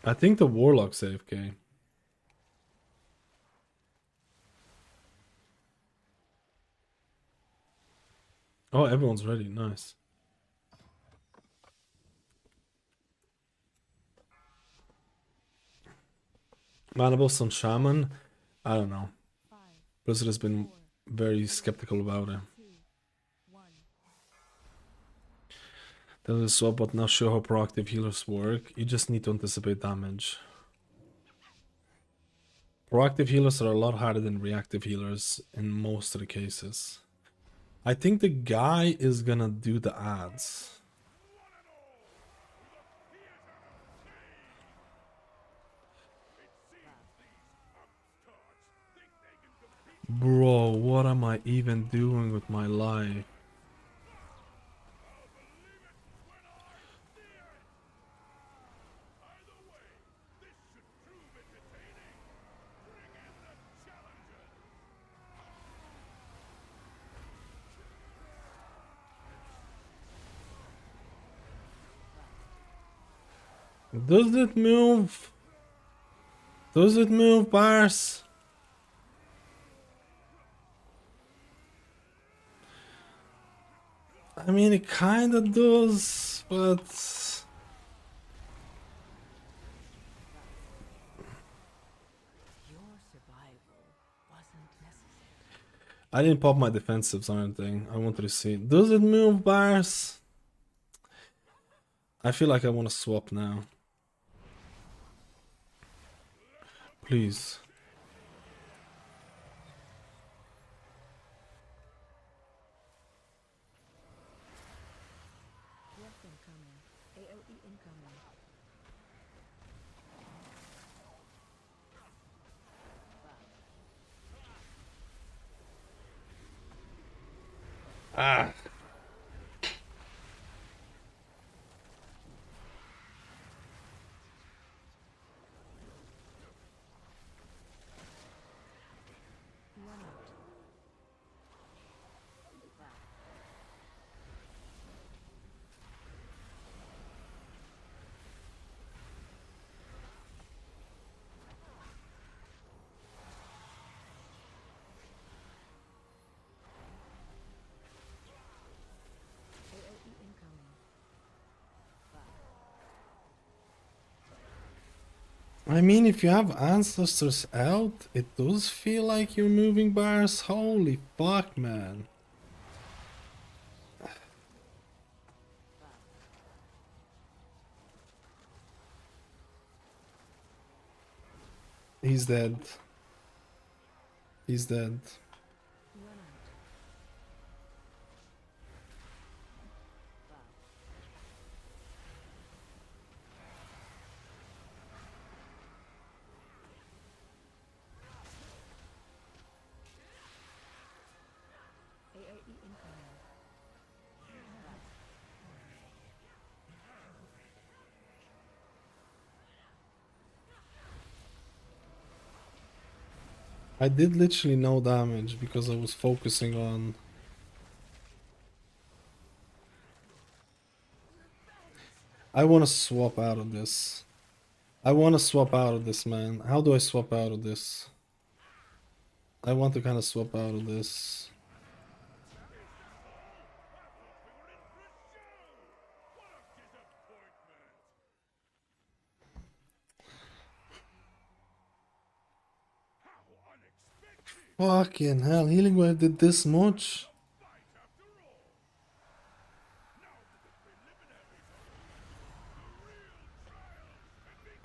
I think the Warlock's AFK. Oh, everyone's ready. Nice. Manibus on Shaman. I don't know. Blizzard has been very skeptical about it. That is swap, but not sure how proactive healers work. You just need to anticipate damage. Proactive healers are a lot harder than reactive healers in most of the cases. I think the guy is gonna do the ads. Bro, what am I even doing with my life? Does it move? Does it move, bars? I mean, it kinda does, but... I didn't pop my defensives or anything. I wanted to see. Does it move, bars? I feel like I want to swap now. Please. Ah. I mean, if you have ancestors out, it does feel like you're moving bars. Holy fuck, man. He's dead. He's dead. I did literally no damage because I was focusing on... I want to swap out of this. I want to swap out of this, man. How do I swap out of this? I want to kind of swap out of this. Fucking hell, Healing Wave did this much?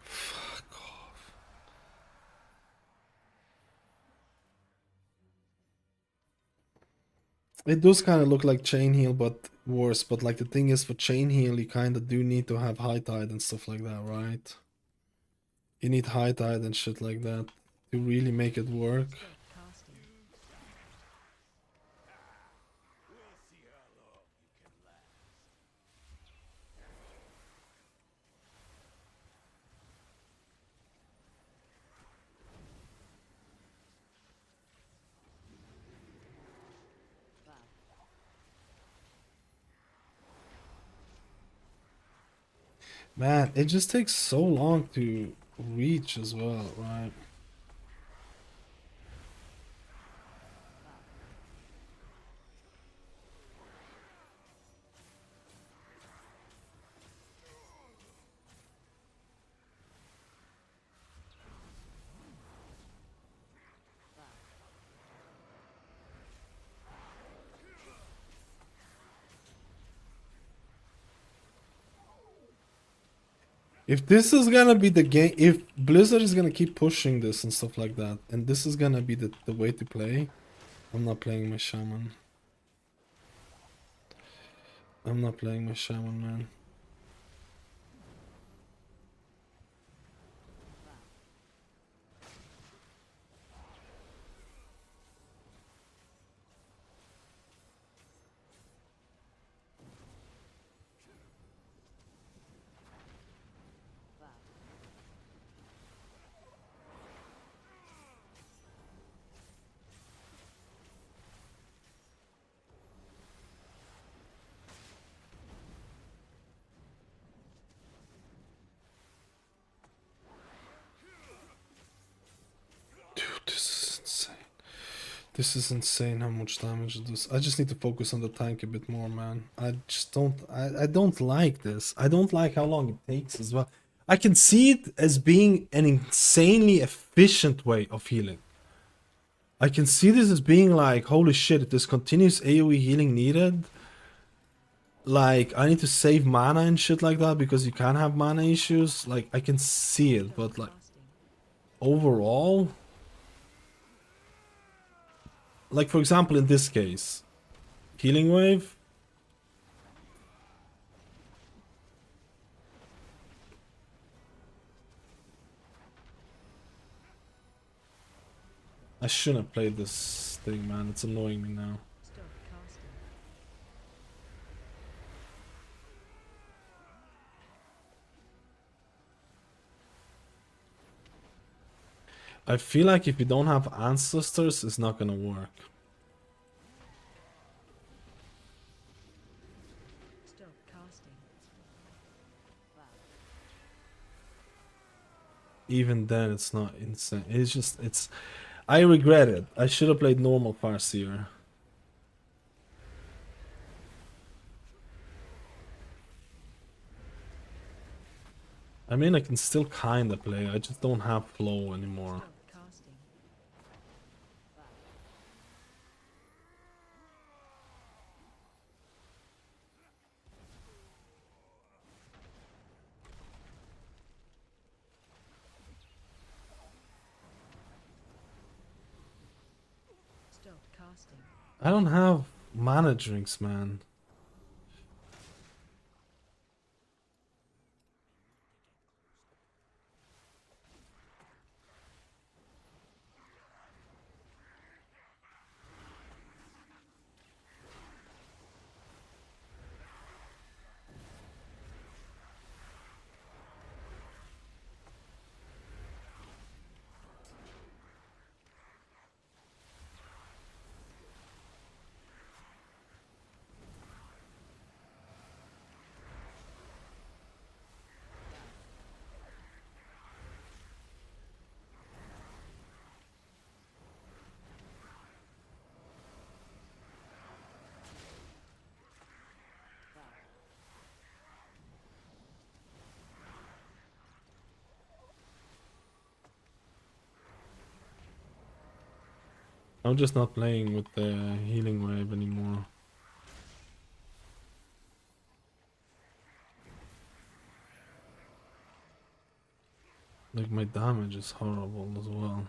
Fuck off. It does kind of look like Chain Heal, but worse. But like the thing is, for Chain Heal, you kind of do need to have High Tide and stuff like that, right? You need High Tide and shit like that to really make it work. Man, it just takes so long to reach as well, right? If this is gonna be the game, if Blizzard is gonna keep pushing this and stuff like that, and this is gonna be the way to play, I'm not playing my Shaman. I'm not playing my Shaman, man. Dude, this is insane. This is insane how much damage it does. I just need to focus on the tank a bit more, man. I just don't, I don't like this. I don't like how long it takes as well. I can see it as being an insanely efficient way of healing. I can see this as being like, holy shit, if there's continuous AoE healing needed, like, I need to save mana and shit like that because you can have mana issues. Like, I can see it, but like, overall, like, for example, in this case, Healing Wave. I shouldn't have played this thing, man. It's annoying me now. I feel like if you don't have ancestors, it's not gonna work. Even then, it's not insane. It's just, it's... I regret it. I should have played normal Farseer. I mean, I can still kinda play. I just don't have flow anymore. I don't have mana drinks, man. I'm just not playing with the healing wave anymore. Like, my damage is horrible as well.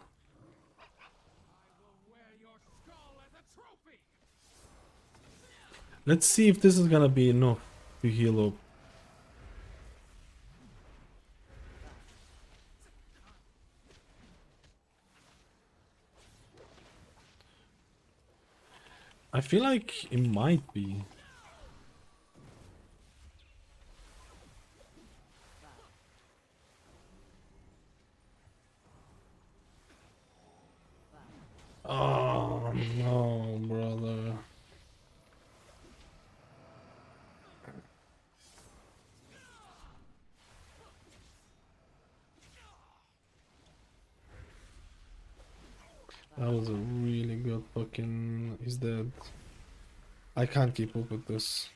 Let's see if this is gonna be enough to heal up. I feel like it might be. Oh no, brother. That was a really good fucking... He's dead. I can't keep up with this.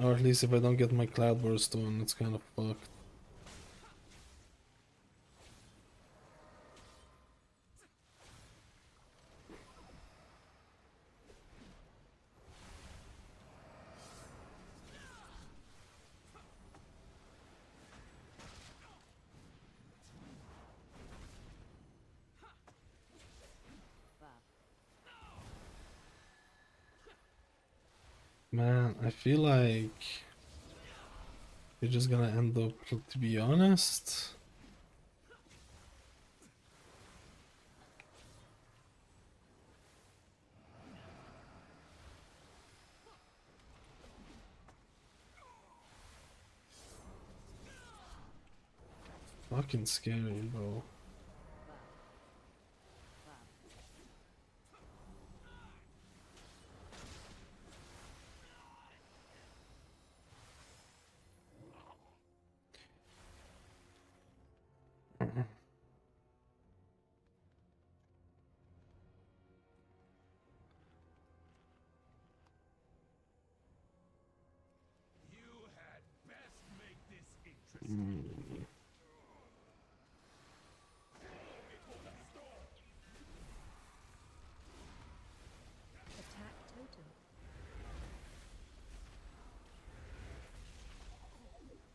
Or at least if I don't get my cloudburst on, it's kind of fucked. Man, I feel like you're just gonna end up, to be honest. Fucking scary, bro. You had best make this interesting. Attack totem.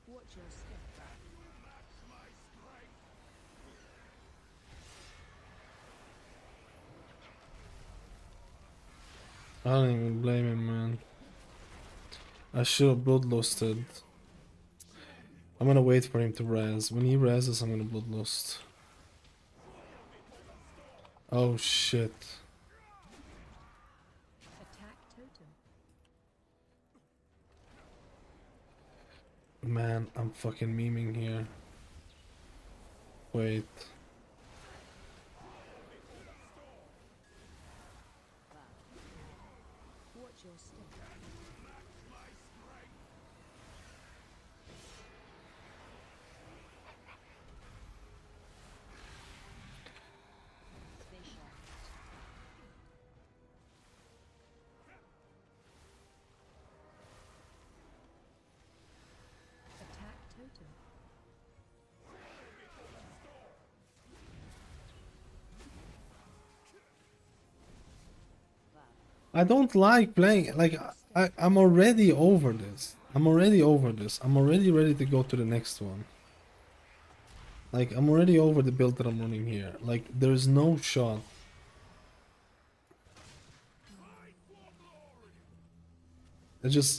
Watch your step. I don't even blame him, man. I should have bloodlusted. I'm gonna wait for him to res. When he reses, I'm gonna bloodlust. Oh shit. Attack totem. Man, I'm fucking memeing here. Wait. Watch your step. Attack totem. I don't like playing, like, I'm already over this. I'm already over this. I'm already ready to go to the next one. Like, I'm already over the build that I'm running here. Like, there's no shot.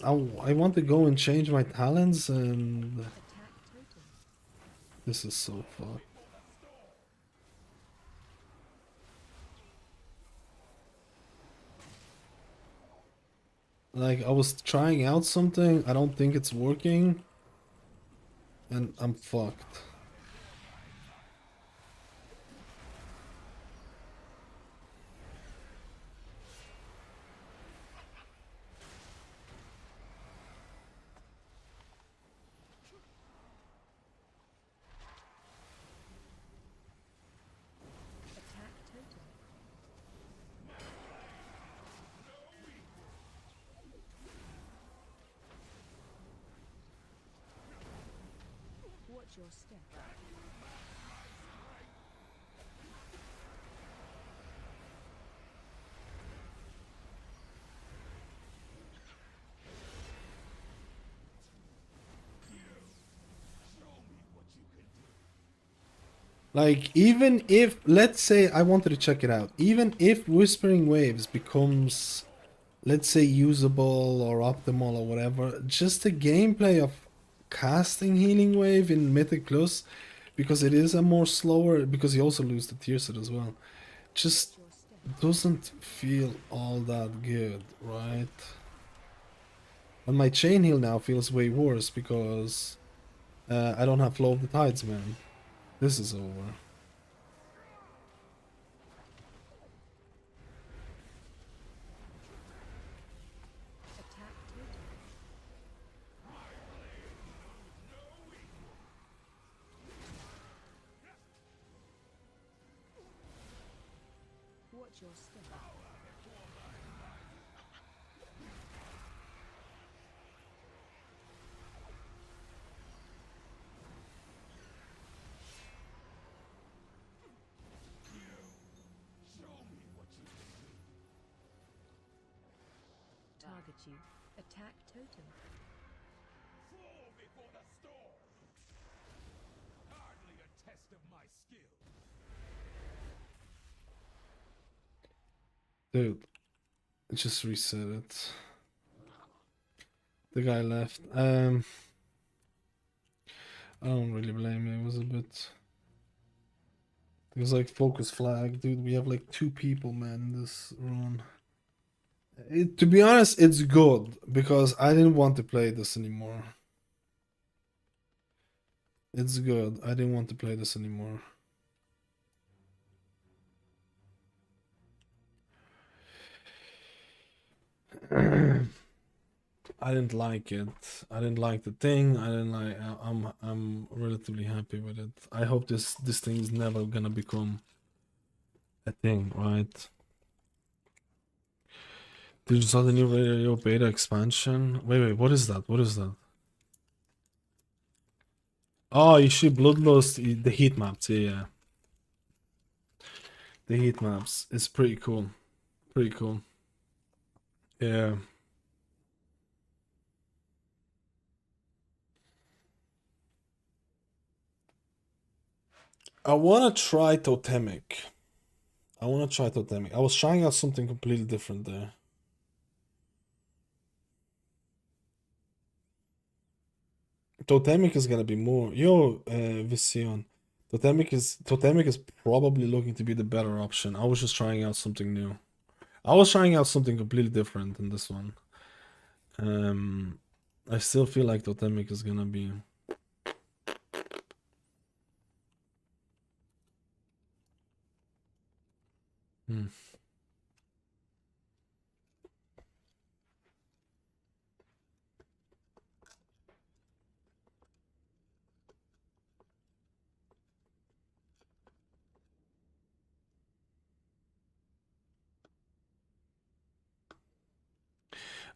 I want to go and change my talents, and Attack totem. this is so fucked. Like, I was trying out something, I don't think it's working, and I'm fucked. Attack totem. Watch your step. Like, even if, let's say I wanted to check it out, even if Whispering Waves becomes, let's say, usable or optimal or whatever, just the gameplay of casting Healing Wave in Mythic Plus, because it is a more slower, because you also lose the tier set as well, just doesn't feel all that good, right? And my chain heal now feels way worse because I don't have Flow of the Tides, man. This is over. Watch your step. Target you. Attack totem. Fall before the storm. Hardly a test of my skill. Dude, just reset it. The guy left. I don't really blame him. It was a bit. It was like focus flag, dude. We have like 2 people, man, in this run. To be honest, it's good because I didn't want to play this anymore. It's good. I didn't want to play this anymore. I didn't like it. I didn't like the thing. I didn't like. I'm relatively happy with it. I hope this thing is never gonna become a thing, right? Did you saw the new radio beta expansion? Wait, what is that? What is that? Oh, you should Bloodlust the heat maps. Yeah. The heat maps. It's pretty cool. Pretty cool. Yeah. I want to try Totemic. I was trying out something completely different there. Totemic is gonna be more. Yo, Vision. Totemic is probably looking to be the better option. I was just trying out something new. I was trying out something completely different than this one. I still feel like Totemic is gonna be.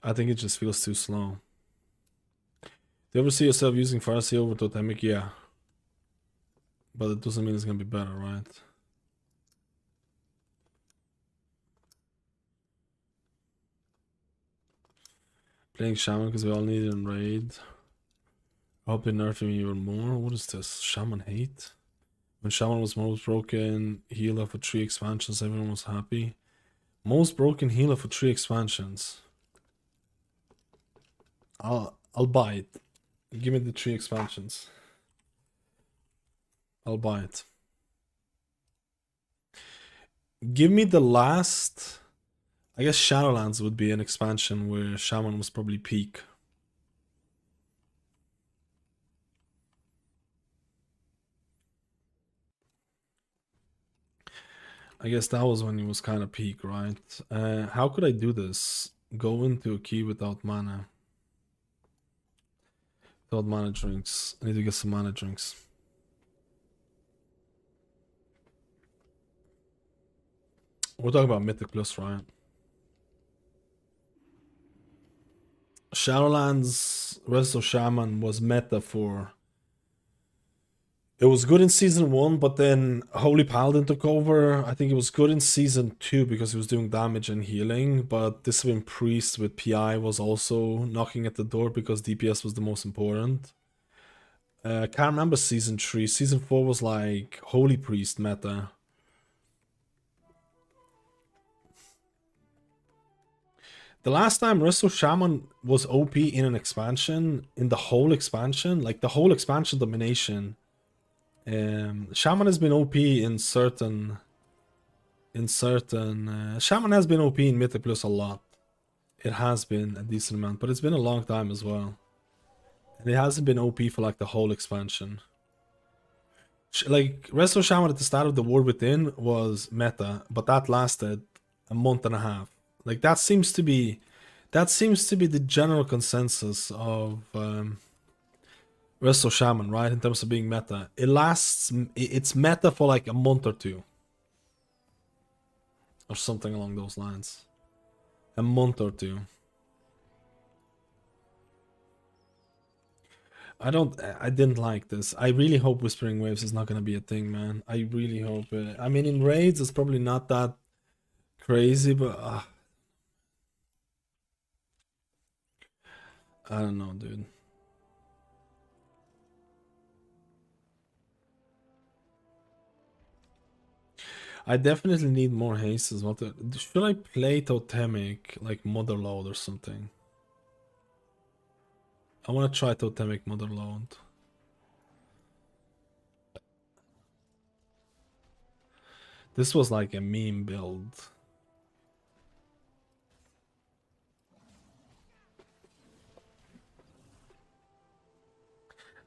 I think it just feels too slow. Do you ever see yourself using Farsi over Totemic? Yeah. But it doesn't mean it's gonna be better, right? Playing Shaman because we all need it in raid. I hope they nerf him even more. What is this? Shaman hate? When Shaman was most broken, healer for 3 expansions, everyone was happy. Most broken healer for 3 expansions. I'll buy it. Give me the 3 expansions. I'll buy it. Give me the last. I guess Shadowlands would be an expansion where Shaman was probably peak. I guess that was when he was kind of peak, right? How could I do this? Go into a key without mana. Without mana drinks. I need to get some mana drinks. We're talking about Mythic Plus, right? Shadowlands Rest of Shaman was meta for. It was good in season 1, but then Holy Paladin took over. I think it was good in season 2 because he was doing damage and healing, but Discipline Priest with PI was also knocking at the door because DPS was the most important. Can't remember season 3. Season 4 was like Holy Priest meta. The last time Resto Shaman was OP in an expansion, in the whole expansion, like the whole expansion domination, Shaman has been OP in certain... Shaman has been OP in Mythic Plus a lot. It has been a decent amount, but it's been a long time as well. And it hasn't been OP for like the whole expansion. Like, Resto Shaman at the start of the War Within was meta, but that lasted a month and a half. Like, that seems to be the general consensus of Resto Shaman, right? In terms of being meta. It's meta for like a month or two. Or something along those lines. A month or two. I didn't like this. I really hope Whispering Waves is not gonna be a thing, man. I really hope it. I mean, in raids, it's probably not that crazy, but I don't know, dude. I definitely need more haste as well. Should I play Totemic, like Motherload or something? I want to try Totemic Motherload. This was like a meme build.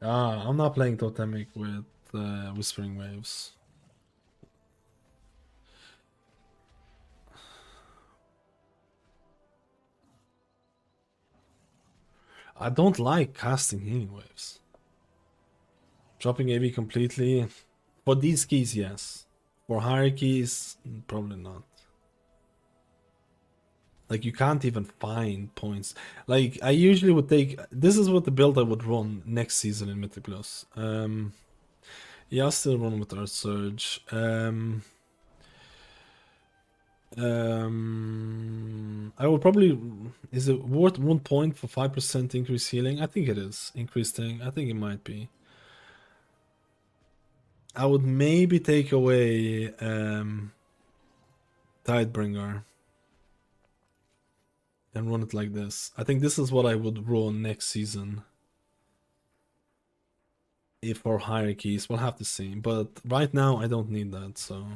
I'm not playing Totemic with Whispering Waves. I don't like casting Healing Waves. Dropping AV completely. For these keys, yes. For higher keys, probably not. Like, you can't even find points. Like, I usually would take... This is what the build I would run next season in Mythic Plus. Yeah, I'll still run with Earth Surge. I will probably... Is it worth 1 point for 5% increased healing? I think it is. Increased thing. I think it might be. I would maybe take away Tidebringer and run it like this. I think this is what I would run next season. If for hierarchies, we'll have to see. But right now, I don't need that, so...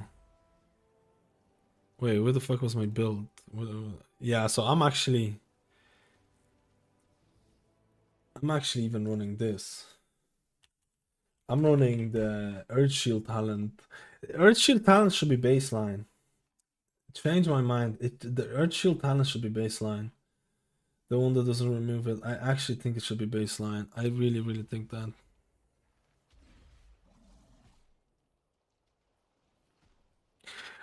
Wait, where the fuck was my build? Yeah, so I'm actually even running this. I'm running the Earth Shield talent. Earth Shield talent should be baseline. Change my mind. The Earth Shield talent should be baseline. The one that doesn't remove it. I actually think it should be baseline. I really, really think that.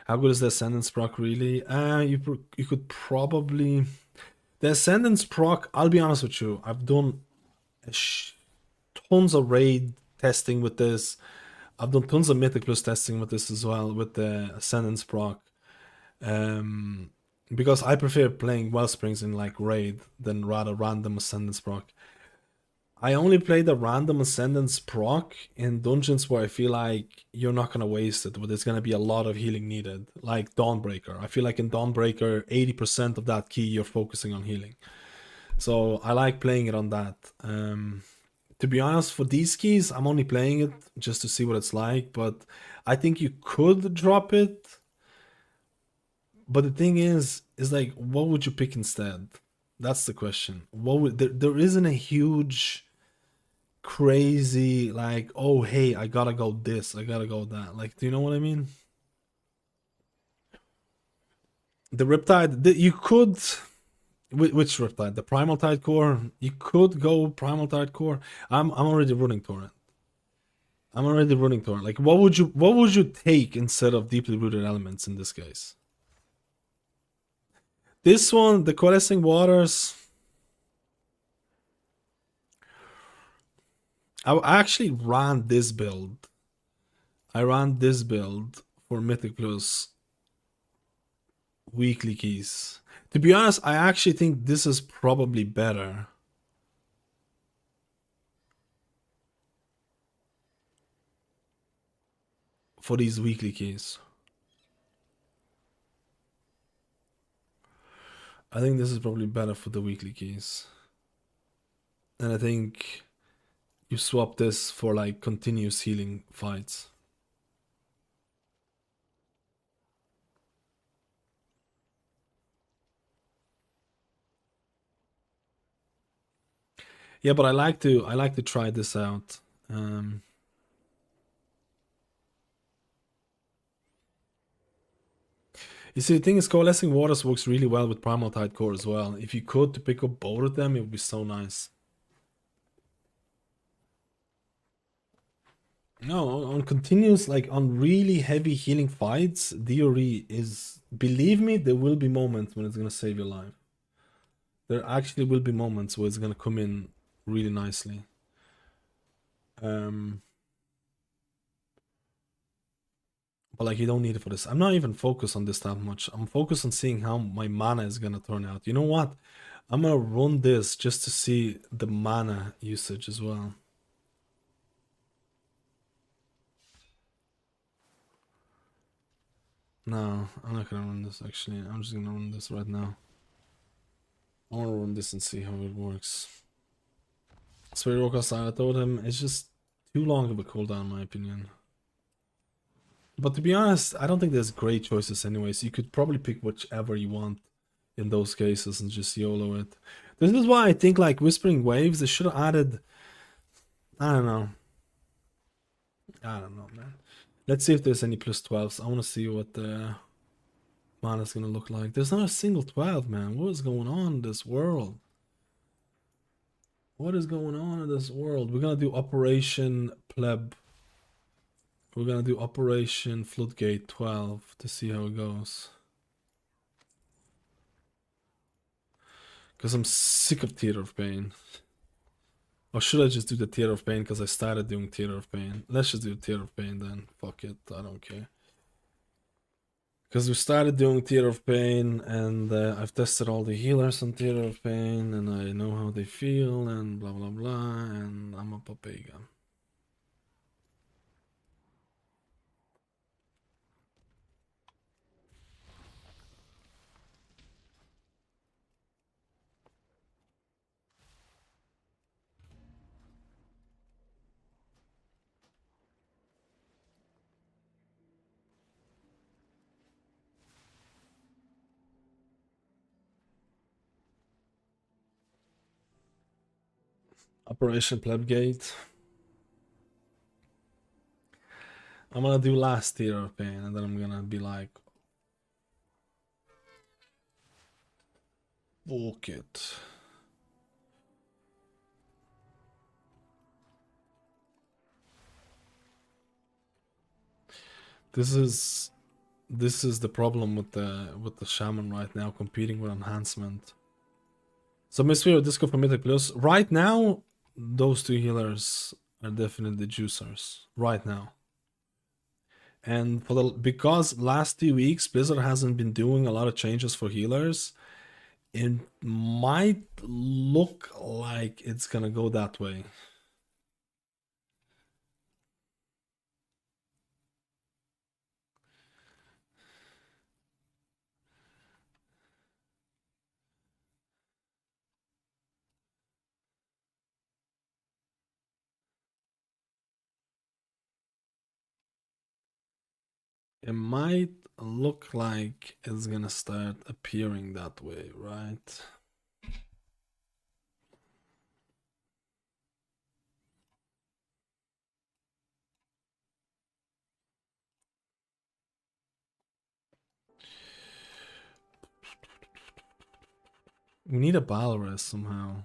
How good is the Ascendance proc really? You could probably... The Ascendance proc, I'll be honest with you, I've done tons of raid testing with this. I've done tons of Mythic Plus testing with this as well, with the Ascendance proc. Because I prefer playing Wellsprings in like raid than rather random Ascendance proc. I only play the random Ascendance proc in dungeons where I feel like you're not going to waste it, where there's going to be a lot of healing needed, like Dawnbreaker. I feel like in Dawnbreaker, 80% of that key you're focusing on healing. So I like playing it on that. To be honest, for these keys, I'm only playing it just to see what it's like, but I think you could drop it. But the thing is like, what would you pick instead? That's the question. What would there isn't a huge crazy like, oh hey, I gotta go this, I gotta go that. Like, do you know what I mean? The Riptide, you could... Which Riptide? The Primal Tide Core? You could go Primal Tide Core. I'm already running Torrent. Like, what would you take instead of Deeply Rooted Elements in this case? This one, the Coalescing Waters... I actually ran this build. I ran this build for Mythic Plus weekly keys. To be honest, I actually think this is probably better. for these weekly keys. I think this is probably better for the weekly keys. And I think you swap this for like continuous healing fights. Yeah, but I like to try this out. You see, the thing is, Coalescing Waters works really well with Primal Tide Core as well. If you could to pick up both of them, it would be so nice. No, on continuous, like on really heavy healing fights, DRE is, believe me, there will be moments when it's gonna save your life. There actually will be moments where it's gonna come in really nicely. But like, you don't need it for this. I'm not even focused on this that much. I'm focused on seeing how my mana is gonna turn out. You know what? I'm gonna run this just to see the mana usage as well. No, I'm not gonna run this actually. I'm just gonna run this right now. I wanna run this and see how it works. Spirit Walker style, I told him it's just too long of a cooldown in my opinion. But to be honest, I don't think there's great choices anyways. You could probably pick whichever you want in those cases and just YOLO it. This is why I think like Whispering Waves, they should have added, I don't know, man. Let's see if there's any plus 12s. I want to see what the mana's gonna look like. There's not a single 12, man. What is going on in this world? What is going on in this world? We're gonna do Operation Pleb. We're gonna do Operation Floodgate 12 to see how it goes. Because I'm sick of Theater of Pain. Or should I just do the Theater of Pain because I started doing Theater of Pain? Let's just do Theater of Pain then. Fuck it, I don't care. Because we started doing Theater of Pain and I've tested all the healers on Theater of Pain and I know how they feel and blah blah blah and I'm a papega. Operation Plebgate. I'm gonna do last Theater of Pain and then I'm gonna be like, fuck it. This is the problem with the Shaman right now, competing with enhancement. So Mysphere Disco for Mythic Plus. Right now, those two healers are definitely juicers. Right now. And because last 2 weeks Blizzard hasn't been doing a lot of changes for healers, it might look like it's gonna go that way. It might look like it's gonna start appearing that way, right? We need a Balrus somehow.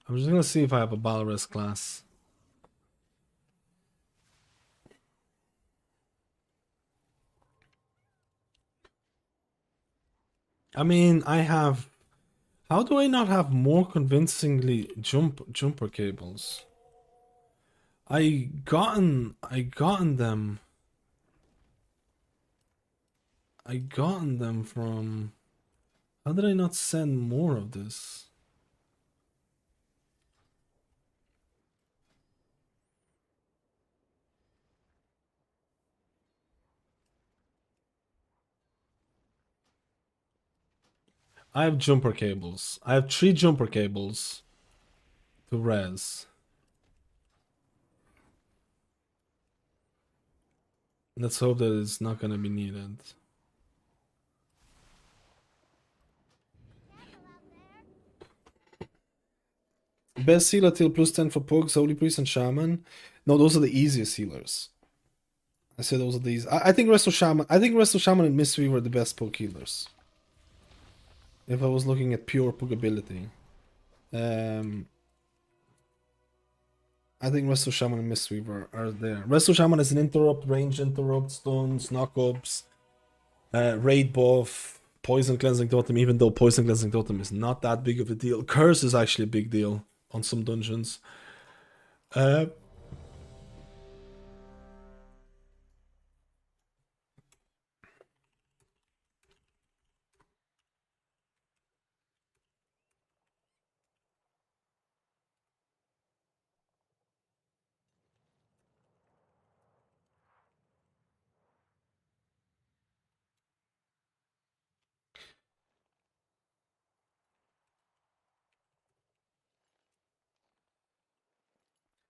I'm just gonna see if I have a Balrus class. I mean, I have. How do I not have more convincingly jumper cables? I gotten them. I gotten them from. How did I not send more of this? I have jumper cables. I have 3 jumper cables to res. Let's hope that it's not gonna be needed. Best healer till +10 for Pugs, Holy Priest, and Shaman. No, those are the easiest healers. I said those are these. I think Resto Shaman. I think Resto Shaman and Mistweaver are the best Pug healers. If I was looking at pure Pug ability. I think Resto Shaman and Mistweaver are there. Resto Shaman is an interrupt, range interrupt, stuns, knockups, raid buff, poison cleansing totem, even though poison cleansing totem is not that big of a deal. Curse is actually a big deal on some dungeons.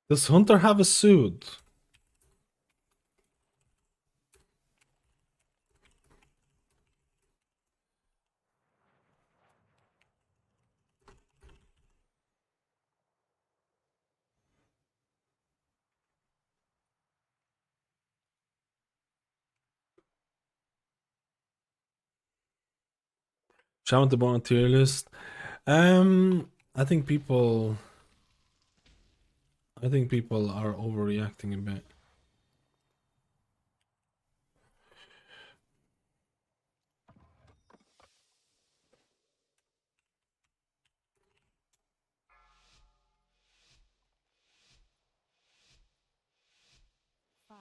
Does Hunter have a suit? Shaman to bottom tier list. I think people are overreacting a bit. Five,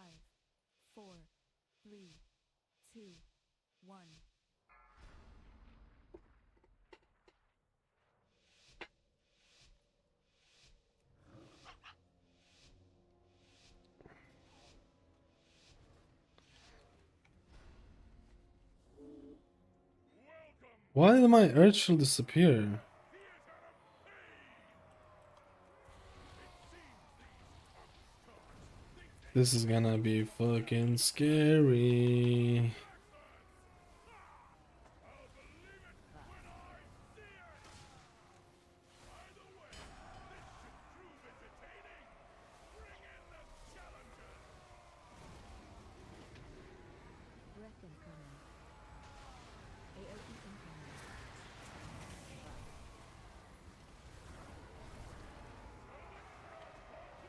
four, three, two, one. Why did my Urchel disappear? This is gonna be fucking scary. Breath incoming. AOE incoming.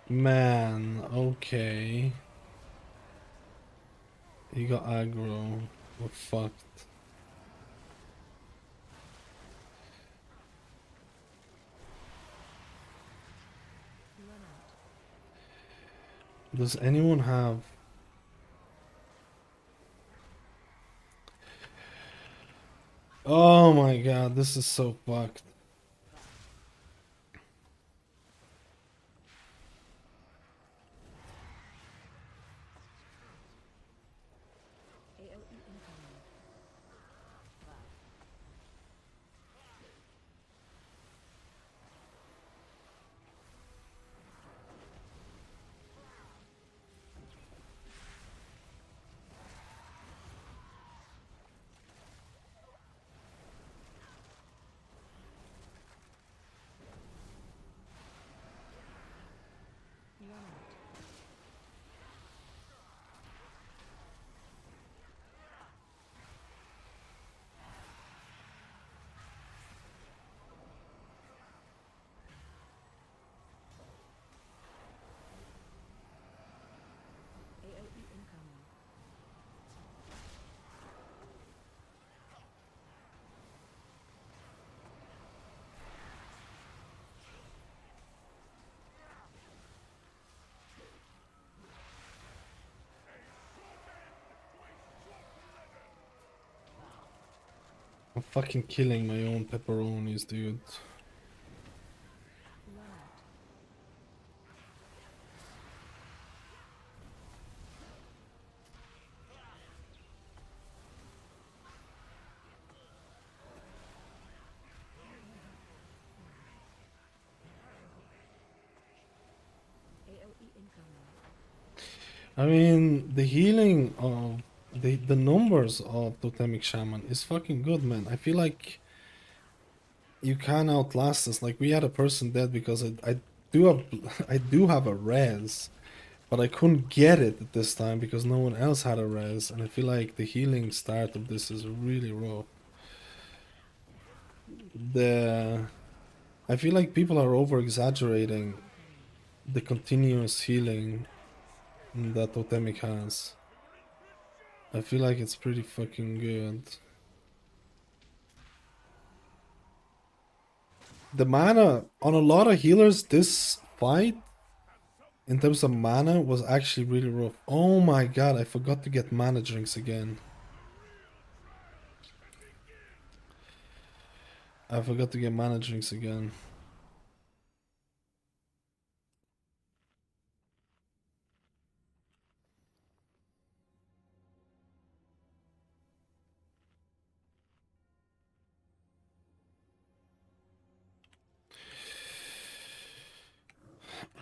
Man, okay. He got aggro. We're fucked. Run out. Does anyone have... Oh my god, this is so fucked. AOE incoming. Run out. AOE incoming. I'm fucking killing my own pepperonis, dude. Run out. I mean, the healing of the numbers of Totemic Shaman is fucking good, man. I feel like you can outlast us. Like we had a person dead because I do have I do have a res, but I couldn't get it at this time because no one else had a res, and I feel like the healing start of this is really rough. I feel like people are over exaggerating the continuous healing that Totemic has. I feel like it's pretty fucking good. The mana on a lot of healers this fight in terms of mana was actually really rough. Oh my god, I forgot to get mana drinks again. I forgot to get mana drinks again.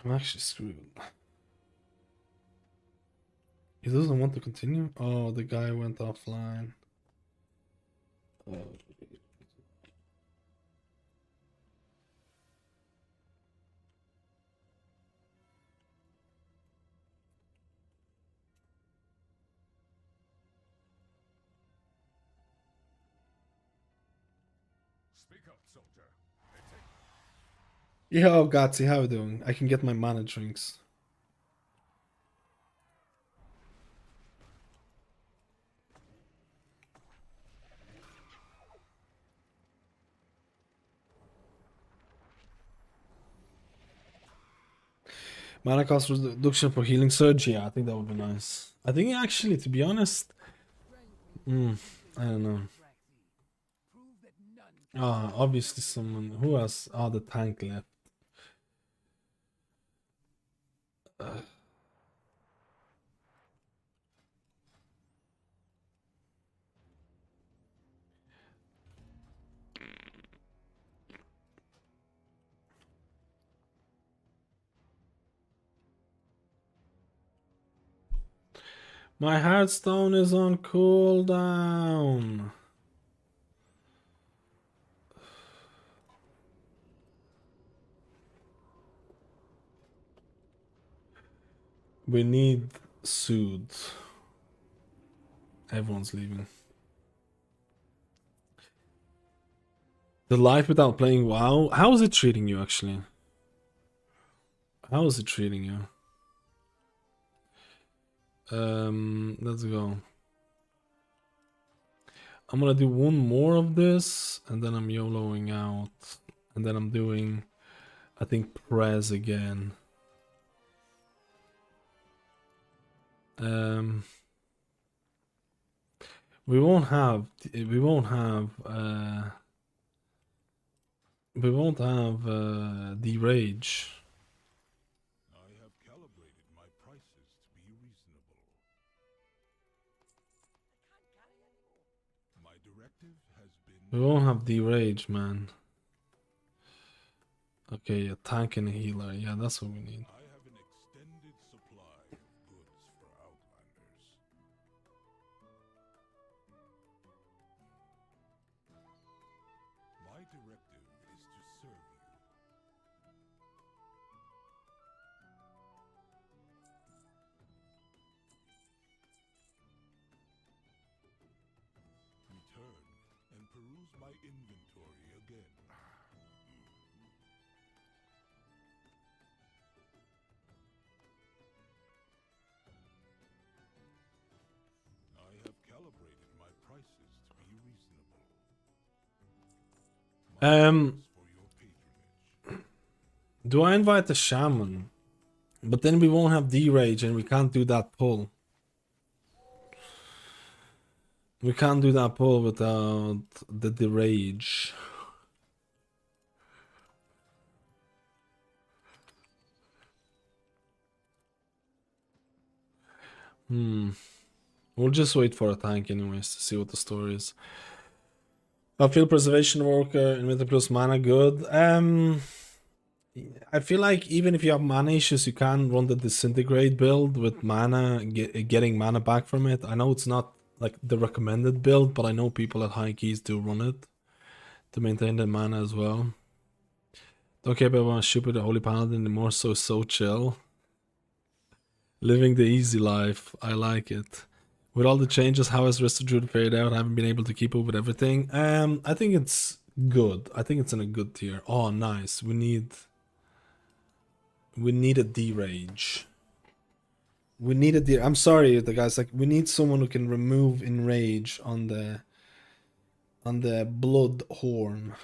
I'm actually screwed. He doesn't want to continue? Oh, the guy went offline. Speak up, soldier. Yo, Gatsy, how you doing? I can get my mana drinks. Mana cost reduction for healing surge? Yeah, I think that would be nice. I think actually, to be honest, I don't know. Obviously someone who has the tank left. My Hearthstone is on cooldown. We need Soothe. Everyone's leaving. The life without playing WoW. How is it treating you actually? How is it treating you? Let's go. I'm gonna do one more of this, and then I'm YOLOing out, and then I'm doing, I think, Prez again. We won't have the rage. I have calibrated my prices to be reasonable. My directive has been... We won't have the rage, man. Okay, a tank and a healer. Yeah, that's what we need. I have an extended supply of goods for Outlanders. My directive is to serve you. Return and peruse my inventory again. I have calibrated my prices to be reasonable. For your patronage. Do I invite the Shaman? But then we won't have D-Rage and we can't do that pull. We can't do that pull without the rage. We'll just wait for a tank anyways to see what the story is. I feel Preservation Worker and Mythic plus mana good. I feel like even if you have mana issues, you can run the disintegrate build with mana, getting mana back from it. I know it's not like the recommended build, but I know people at high keys do run it to maintain their mana as well. Don't care about my stupid holy paladin anymore, so chill. Living the easy life, I like it. With all the changes, how has Rest of Druid fared out? I haven't been able to keep up with everything. I think it's good. I think it's in a good tier. Oh, nice. We need a D-Rage. We need a D. I'm sorry, the guys. Like, we need someone who can remove Enrage on the Blood Horn.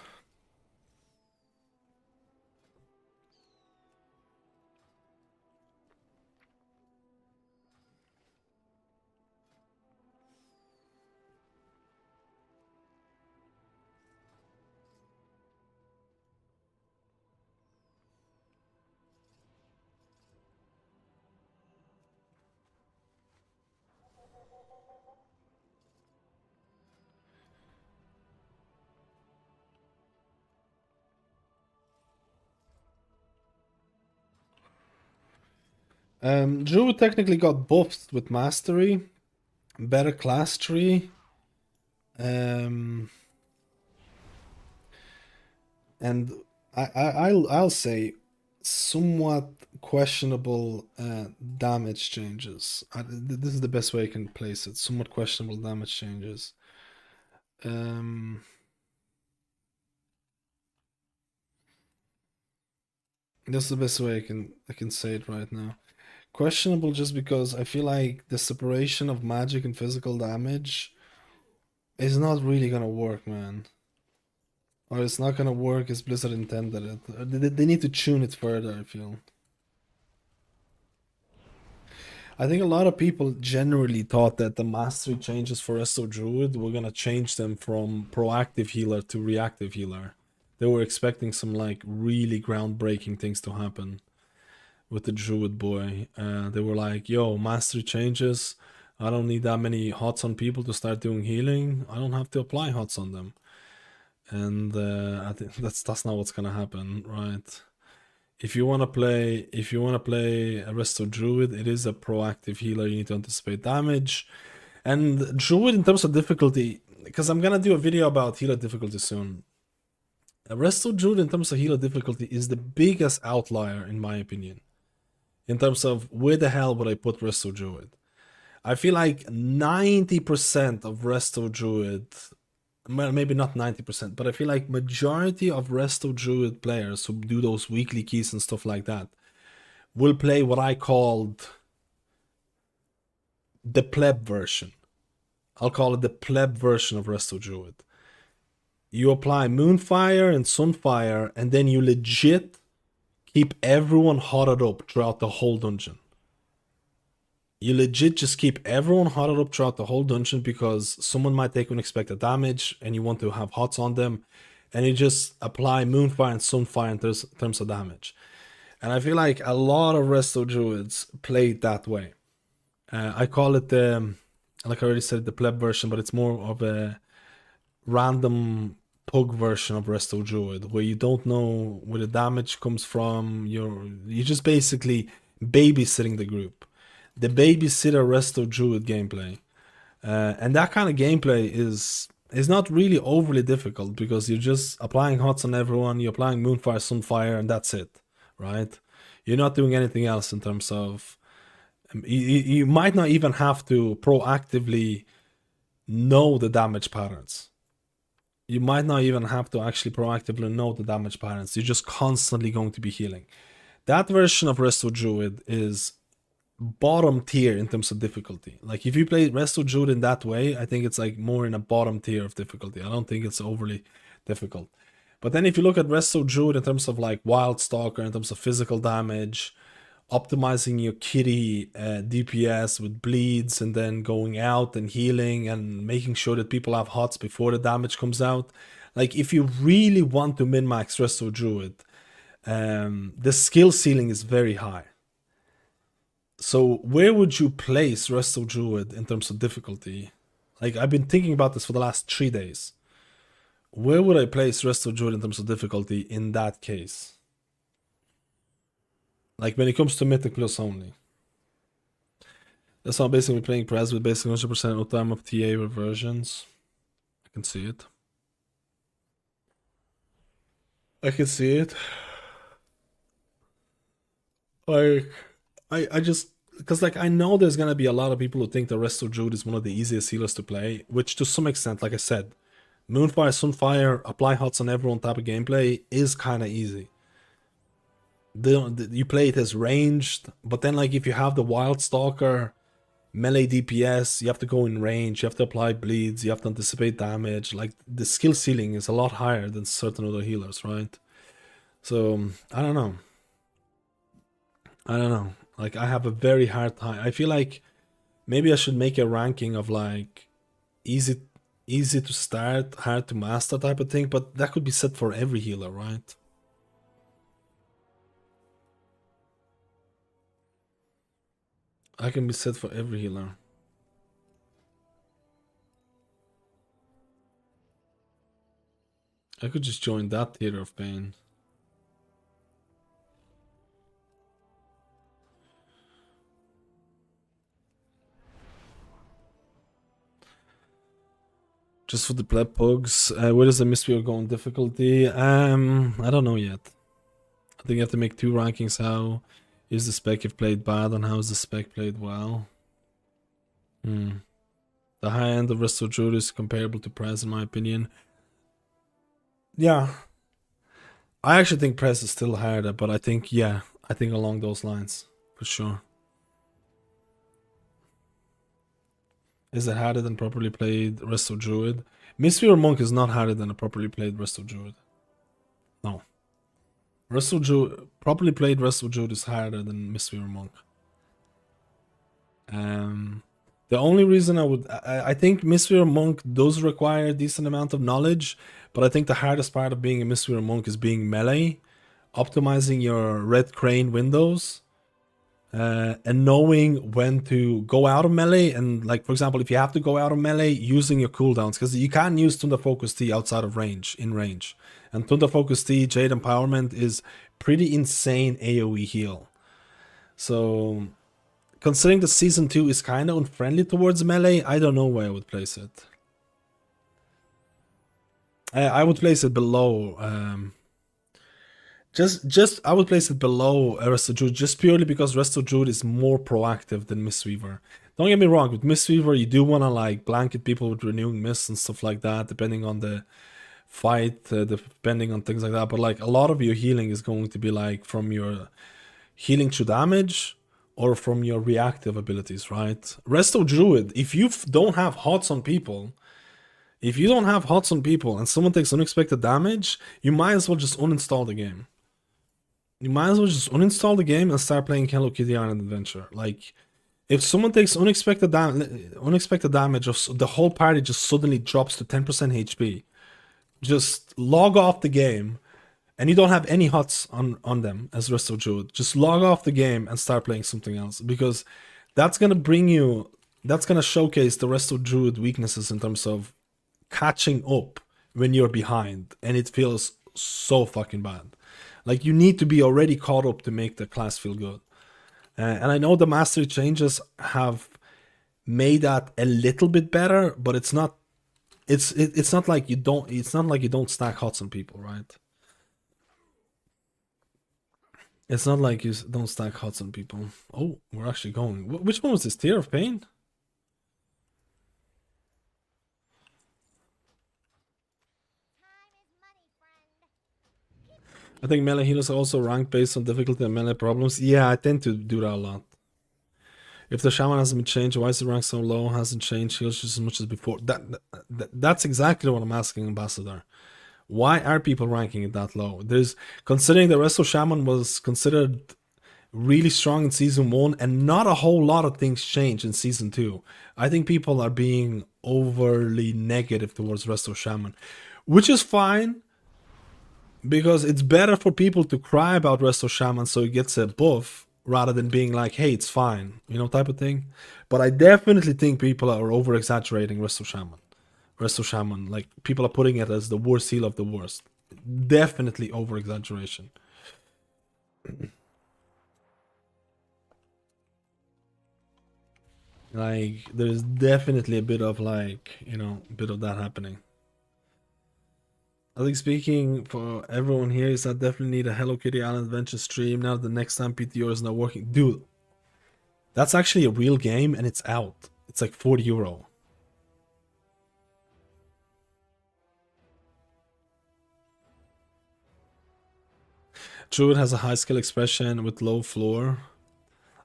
Druid technically got buffed with Mastery, better class tree, and I'll say somewhat questionable damage changes. This is the best way I can place it. Somewhat questionable damage changes. That's the best way I can say it right now. Questionable just because I feel like the separation of magic and physical damage is not really gonna work, man. Or it's not gonna work as Blizzard intended it. They need to tune it further, I feel. I think a lot of people generally thought that the mastery changes for Resto Druid were gonna change them from proactive healer to reactive healer. They were expecting some like really groundbreaking things to happen with the Druid boy. They were like, yo, mastery changes. I don't need that many hots on people to start doing healing. I don't have to apply hots on them. And I think that's not what's gonna happen, right? If you wanna play a Resto Druid, it is a proactive healer. You need to anticipate damage. And Druid in terms of difficulty, because I'm gonna do a video about healer difficulty soon. Resto Druid in terms of healer difficulty is the biggest outlier in my opinion. In terms of where the hell would I put Resto Druid? I feel like 90% of Resto Druid, well, maybe not 90%, but I feel like majority of Resto Druid players who do those weekly keys and stuff like that will play what I called the pleb version. I'll call it the pleb version of Resto Druid. You apply Moonfire and Sunfire, and then you legit keep everyone hotted up throughout the whole dungeon. You legit just keep everyone hotted up throughout the whole dungeon because someone might take unexpected damage and you want to have hots on them, and you just apply Moonfire and Sunfire in terms of damage. And I feel like a lot of Resto Druids play it that way. I call it like I already said, the pleb version, but it's more of a random pug version of Resto Druid, where you don't know where the damage comes from. You're just basically babysitting the group. The babysitter Resto Druid gameplay. And that kind of gameplay is not really overly difficult because you're just applying hots on everyone, you're applying Moonfire, Sunfire, and that's it, right? You're not doing anything else in terms of... You might not even have to proactively know the damage patterns. You might not even have to actually proactively know the damage patterns. You're just constantly going to be healing. That version of Resto Druid is bottom tier in terms of difficulty. Like if you play Resto Druid in that way, I think it's like more in a bottom tier of difficulty. I don't think it's overly difficult. But then if you look at Resto Druid in terms of like Wild Stalker, in terms of physical damage, optimizing your kitty DPS with bleeds and then going out and healing and making sure that people have hots before the damage comes out. Like if you really want to min-max Resto Druid, the skill ceiling is very high. So where would you place Resto Druid in terms of difficulty? Like I've been thinking about this for the last 3 days. Where would I place Resto Druid in terms of difficulty in that case? Like when it comes to Mythic Plus only. That's how basically playing Prez with basically 100% uptime of TA reversions. I can see it. I can see it. Like, I just, because like I know there's gonna be a lot of people who think the Resto Druid is one of the easiest healers to play, which to some extent, like I said, Moonfire, Sunfire, apply hots on everyone type of gameplay is kind of easy. You play it as ranged, but then like if you have the Wild Stalker, melee DPS, you have to go in range, you have to apply bleeds, you have to anticipate damage. Like the skill ceiling is a lot higher than certain other healers, right? So I don't know. Like I have a very hard time. I feel like maybe I should make a ranking of like easy to start, hard to master type of thing, but that could be set for every healer, right? I can be set for every healer. I could just join that theater of pain. Just for the pleb pugs. Where does the Mistweaver go in difficulty? I don't know yet. I think you have to make 2 rankings. How is the spec if played bad, and how is the spec played well? The high end of Resto Druid is comparable to Prez in my opinion. Yeah. I actually think Prez is still harder, but I think, yeah, I think along those lines, for sure. Is it harder than properly played Resto Druid? Mistweaver Monk is not harder than a properly played Resto Druid. No. Resto Druid, properly played Resto Druid is harder than Mistweaver Monk. The only reason I think Mistweaver Monk does require a decent amount of knowledge, but I think the hardest part of being a Mistweaver Monk is being melee, optimizing your red crane windows, and knowing when to go out of melee. And like, for example, if you have to go out of melee, using your cooldowns, because you can't use Thunder Focus T outside of range, in range. And Thunder Focus T, Jade Empowerment is pretty insane AoE heal. So considering the season 2 is kind of unfriendly towards melee, I don't know where I would place it. I would place it below. I would place it below Resto Druid just purely because Resto Druid is more proactive than Mistweaver. Don't get me wrong, with Mistweaver you do want to like blanket people with renewing mists and stuff like that, depending on the fight, depending on things like that. But like a lot of your healing is going to be like from your healing through damage or from your reactive abilities, right? Resto Druid, if you don't have hots on people, and someone takes unexpected damage, you might as well just uninstall the game. You might as well just uninstall the game and start playing Hello Kitty Island Adventure. Like, if someone takes unexpected damage, of the whole party just suddenly drops to 10% HP. Just log off the game, and you don't have any hots on them as Resto Druid. Just log off the game and start playing something else, because that's gonna showcase the Resto Druid weaknesses in terms of catching up when you're behind, and it feels so fucking bad. Like, you need to be already caught up to make the class feel good. And I know the mastery changes have made that a little bit better, but it's not like you don't stack hots on people, right? It's not like you don't stack hots on people. Oh, we're actually going. Which one was this? Tear of Pain? I think melee healers are also ranked based on difficulty and melee problems. Yeah, I tend to do that a lot. If the Shaman hasn't been changed, why is the rank so low? Hasn't changed heals just as much as before. That's exactly what I'm asking, Ambassador. Why are people ranking it that low? Considering the Resto Shaman was considered really strong in Season 1 and not a whole lot of things changed in Season 2. I think people are being overly negative towards Resto Shaman, which is fine, because it's better for people to cry about Resto Shaman so it gets a buff rather than being like, hey, it's fine, type of thing. But I definitely think people are over-exaggerating Resto Shaman. Like, people are putting it as the worst heal of the worst. Definitely over-exaggeration. Like, there's definitely a bit of like, you know, a bit of that happening. I think speaking for everyone here is I definitely need a Hello Kitty Island Adventure stream now the next time PTR is not working. Dude, that's actually a real game and it's out. It's like €40. Druid has a high skill expression with low floor.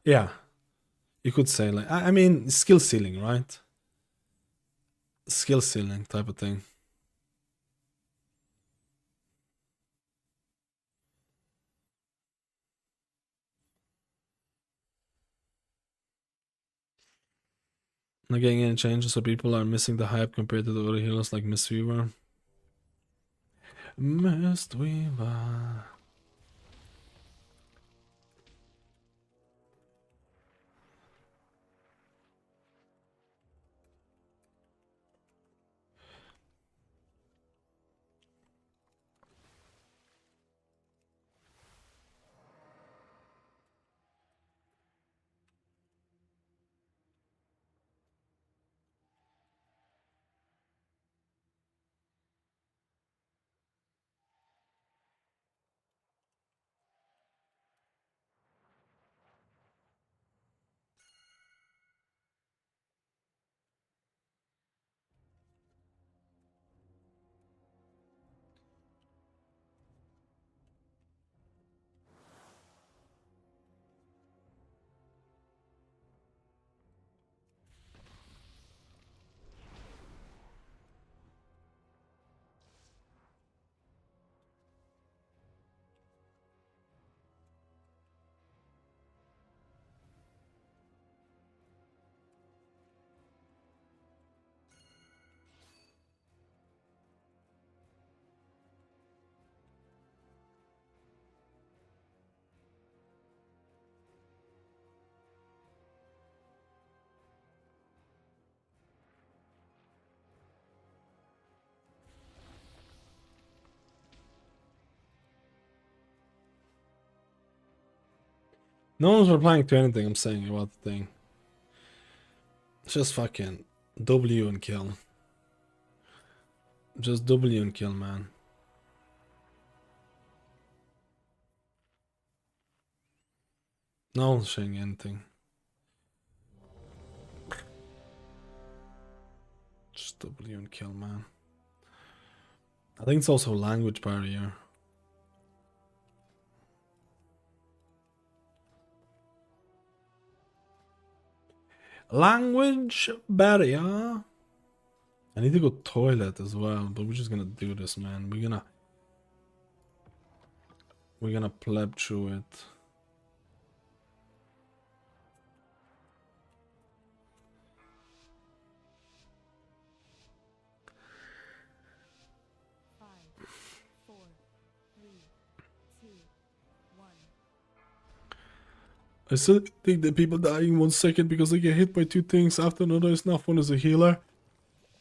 Yeah, you could say like, I mean, skill ceiling, right? Skill ceiling type of thing. Not getting any changes, so people are missing the hype compared to the other heroes like Mistweaver. Mistweaver. No one's replying to anything I'm saying about the thing. Just fucking W and kill. Just W and kill, man. No one's saying anything. Just W and kill, man. I think it's also language barrier. Language barrier. I need to go toilet as well, but we're just gonna do this, man. We're gonna pleb through it. I still think that people dying 1 second because they get hit by 2 things after another is not fun as a healer.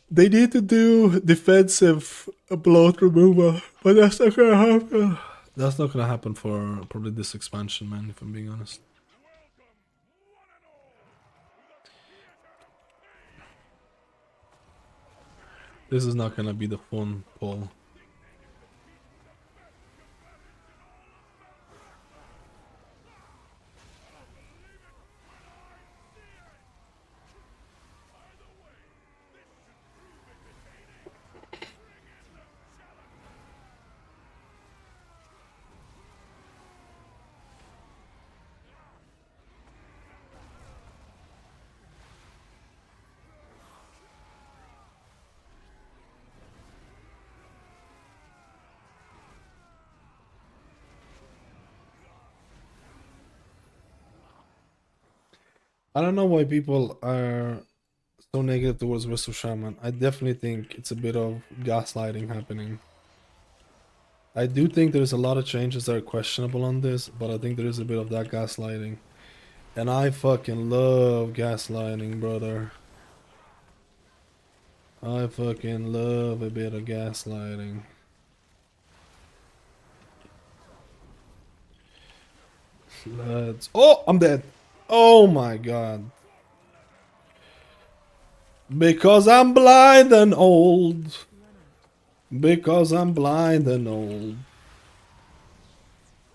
They need to do defensive bloat removal, but that's not gonna happen. That's not gonna happen for probably this expansion, man, if I'm being honest. This is not gonna be the fun pull. I don't know why people are so negative towards World of Shaman. I definitely think it's a bit of gaslighting happening. I do think there's a lot of changes that are questionable on this, but I think there is a bit of that gaslighting. And I fucking love gaslighting, brother. I fucking love a bit of gaslighting. Let's... Oh, I'm dead. Oh my god. Because I'm blind and old. Because I'm blind and old.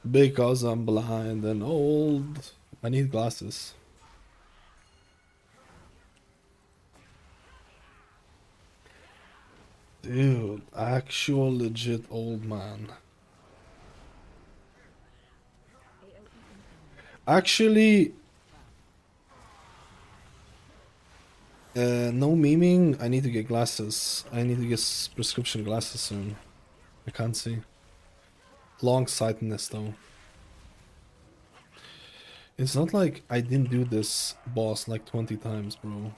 Because I'm blind and old. I need glasses. Dude, actual legit old man. Actually, no memeing. I need to get glasses. I need to get prescription glasses soon. I can't see. Long sightedness though. It's not like I didn't do this boss like 20 times, bro.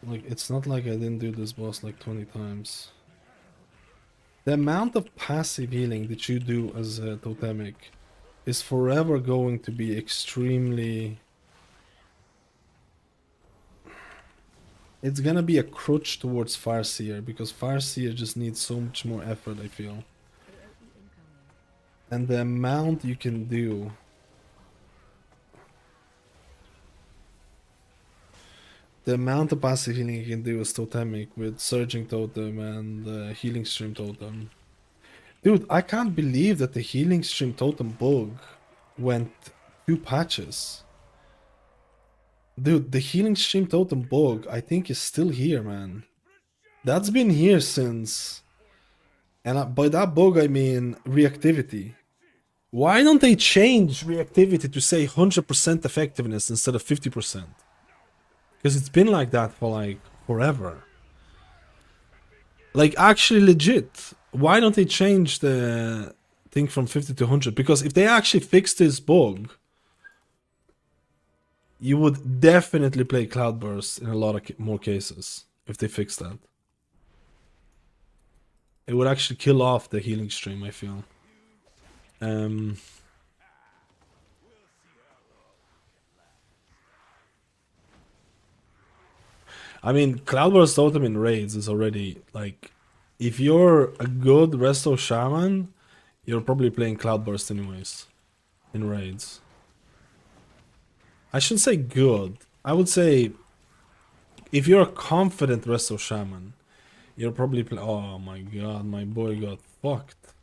Like, it's not like I didn't do this boss like 20 times. The amount of passive healing that you do as a totemic is forever going to be extremely... It's gonna be a crutch towards Farseer, because Farseer just needs so much more effort, I feel. And the amount you can do... The amount of passive healing you can do as totemic with Surging Totem and Healing Stream Totem. Dude, I can't believe that the Healing Stream Totem bug went 2 patches. Dude, the Healing Stream Totem bug, I think, is still here, man. That's been here since... And by that bug, I mean reactivity. Why don't they change reactivity to say 100% effectiveness instead of 50%? Because it's been like that for like forever. Like, actually legit. Why don't they change the thing from 50 to 100? Because if they actually fix this bug, you would definitely play Cloudburst in a lot of more cases if they fix that. It would actually kill off the healing stream, I feel. I mean, Cloudburst Totem in raids is already, like, if you're a good Resto Shaman, you're probably playing Cloudburst anyways, in raids. I shouldn't say good, I would say, if you're a confident Resto Shaman, you're probably oh my god, my boy got fucked.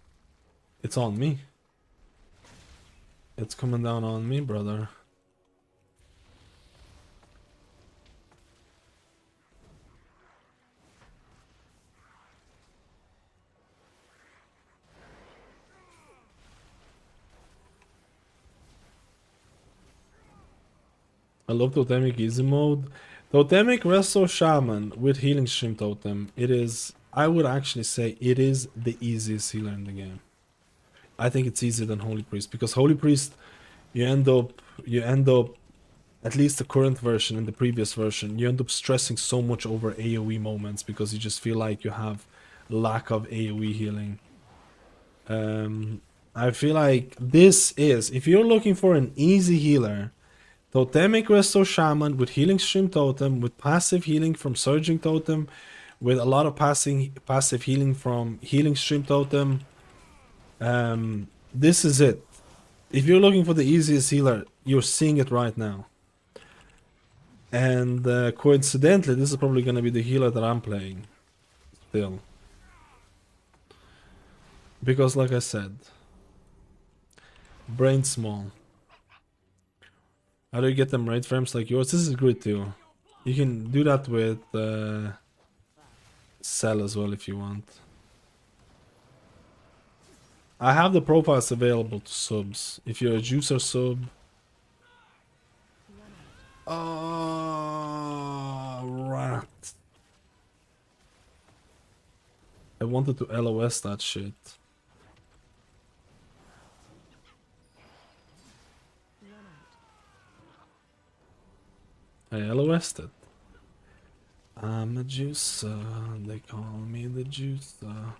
It's on me. It's coming down on me, brother. I love Totemic Easy Mode. Totemic Resto Shaman with Healing Stream Totem. It is, I would actually say, it is the easiest healer in the game. I think it's easier than Holy Priest, because Holy Priest, you end up, at least the current version and the previous version, you end up stressing so much over AoE moments because you just feel like you have lack of AoE healing. I feel like this is, if you're looking for an easy healer, Totemic Resto Shaman with Healing Stream Totem, with passive healing from Surging Totem, with a lot of passive healing from Healing Stream Totem. This is it. If you're looking for the easiest healer, you're seeing it right now. And coincidentally, this is probably going to be the healer that I'm playing still. Because like I said, brain small. How do you get them raid frames like yours? This is great too. You can do that with Cell as well if you want. I have the profiles available to subs. If you're a juicer sub. Rat. I wanted to LOS that shit. I LOS'd it. I'm a juicer, they call me the juicer.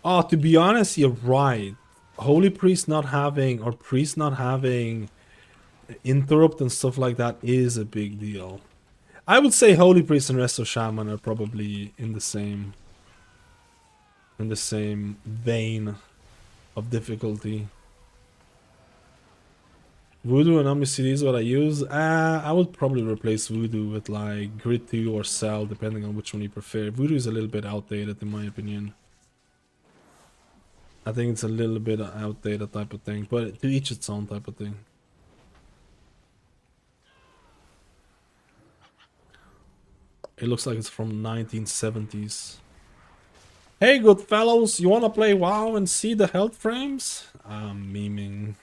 Oh, to be honest, you're right. Holy Priest not having, or Priest not having interrupt and stuff like that is a big deal. I would say Holy Priest and Resto Shaman are probably in the same vein of difficulty. Voodoo and Omni CD is what I use. I would probably replace Voodoo with like Grid 2 or Cell, depending on which one you prefer. Voodoo is a little bit outdated in my opinion. I think it's a little bit outdated type of thing, but to each its own type of thing. It looks like it's from 1970s. Hey good fellows, you wanna play WoW and see the health frames? I'm memeing.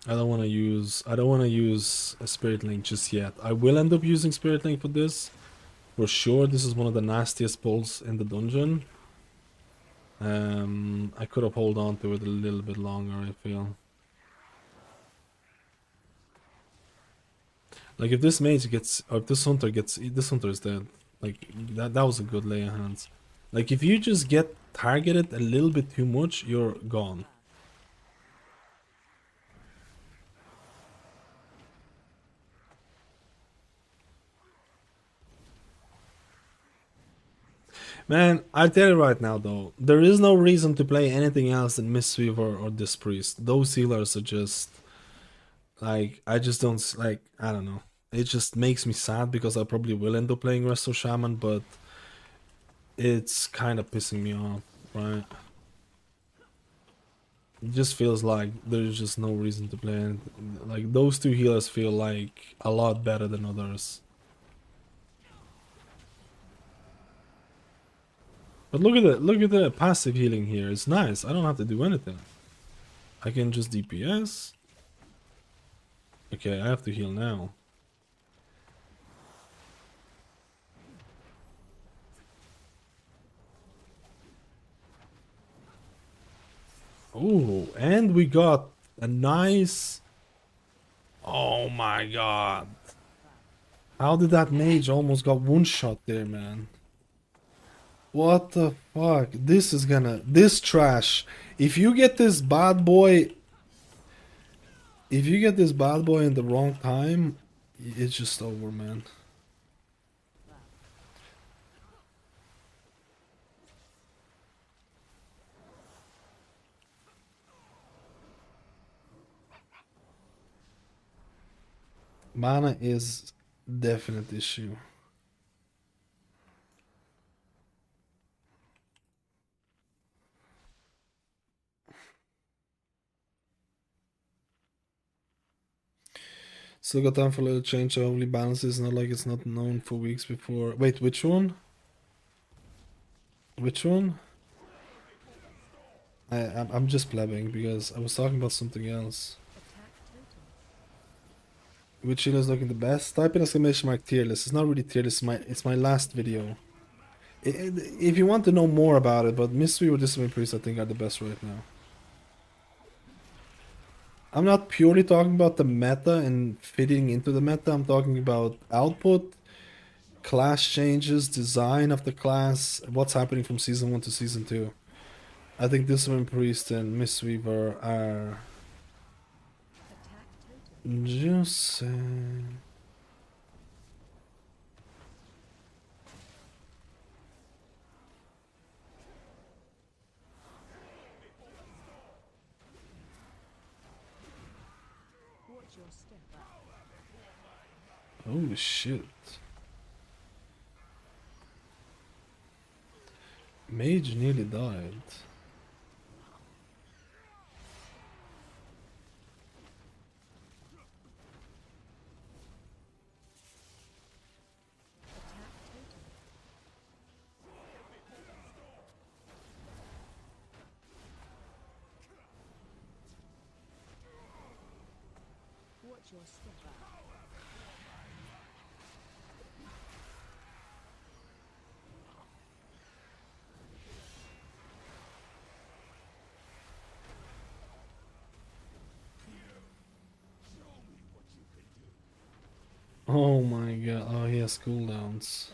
I don't want to use a Spirit Link just yet. I will end up using Spirit Link for this. For sure, this is one of the nastiest pulls in the dungeon. I could have held on to it a little bit longer, I feel. Like if this mage gets, or if this hunter gets, this hunter is dead. Like that was a good lay of hands. Like if you just get targeted a little bit too much, you're gone. Man, I tell you right now though, there is no reason to play anything else than Mistweaver or this priest. Those healers are just like, I just don't like, I don't know. It just makes me sad because I probably will end up playing Resto Shaman, but it's kind of pissing me off, right? It just feels like there's just no reason to play it. Like those two healers feel like a lot better than others. But look at the passive healing here. It's nice. I don't have to do anything. I can just DPS. Okay, I have to heal now. Oh, and we got a nice... Oh my god. How did that mage almost got one shot there, man? What the fuck? This is gonna... This trash. If you get this bad boy... If you get this bad boy in the wrong time, it's just over, man. Mana is definite issue. Still got time for a little change. Only balances, not like it's not known for weeks before. Wait, which one? Which one? I'm just blabbing because I was talking about something else. Which healer is looking the best? Type in exclamation mark tier list. It's not really tier list. It's my last video. If you want to know more about it, but Mystery or Discipline Priest I think are the best right now. I'm not purely talking about the meta and fitting into the meta. I'm talking about output, class changes, design of the class, what's happening from season 1 to season 2. I think Discipline Priest and Mistweaver are just saying. Holy shit. Mage nearly died. Oh my god, oh he has cooldowns.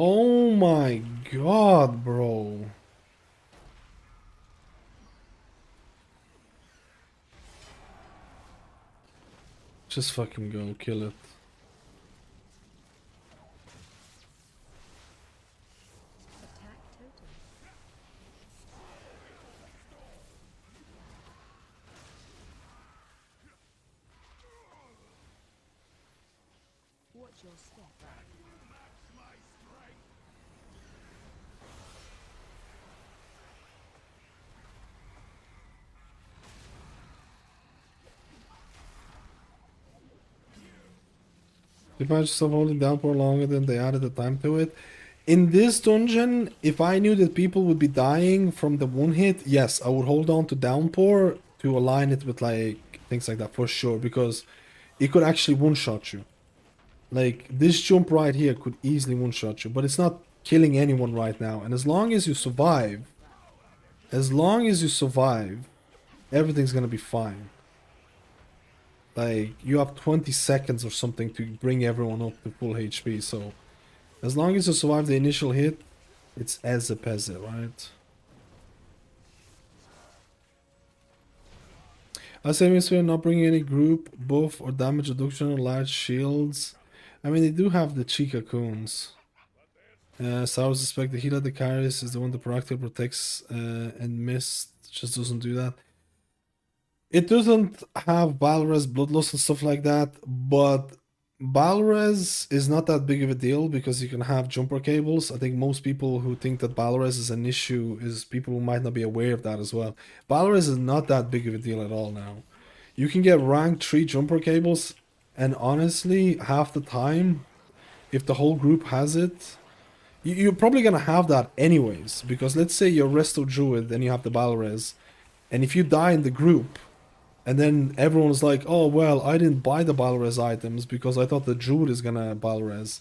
Oh my god, bro. Just fucking go, kill it. Attack total. Watch your step. You find yourself holding down for longer than they added the time to it. In this dungeon, if I knew that people would be dying from the one hit, yes, I would hold on to downpour to align it with like things like that for sure, because it could actually one-shot you. Like this jump right here could easily one-shot you, but it's not killing anyone right now. And as long as you survive, everything's gonna be fine. Like you have 20 seconds or something to bring everyone up to full HP, so as long as you survive the initial hit, it's as a peasant, right? I say we're not bringing any group buff or damage reduction or large shields. I mean, they do have the Chica coons. So I would suspect the healer that carries is the one that proactively protects and mist just doesn't do that. It doesn't have Balres, Bloodlust and stuff like that, but Balres is not that big of a deal because you can have jumper cables. I think most people who think that Balres is an issue is people who might not be aware of that as well. Balres is not that big of a deal at all now. You can get rank 3 jumper cables, and honestly, half the time, if the whole group has it, you're probably gonna have that anyways, because let's say you're Resto Druid and you have the Balres, and if you die in the group, and then everyone's like, oh, well, I didn't buy the Balres items because I thought the Druid is gonna Balres.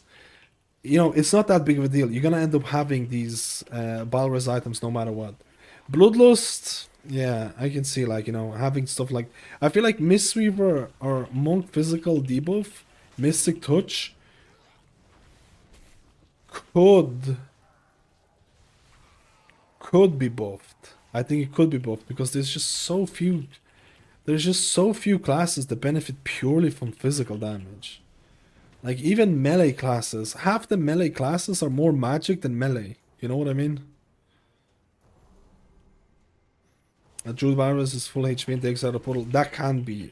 You know, it's not that big of a deal. You're gonna end up having these Balres items no matter what. Bloodlust, yeah, I can see, like, you know, having stuff like... I feel like Mistweaver or Monk Physical debuff, Mystic Touch, could be buffed. I think it could be buffed because there's just so few classes that benefit purely from physical damage. Like even melee classes, half the melee classes are more magic than melee. You know what I mean? A Druid virus is full HP and takes out a portal. That can be.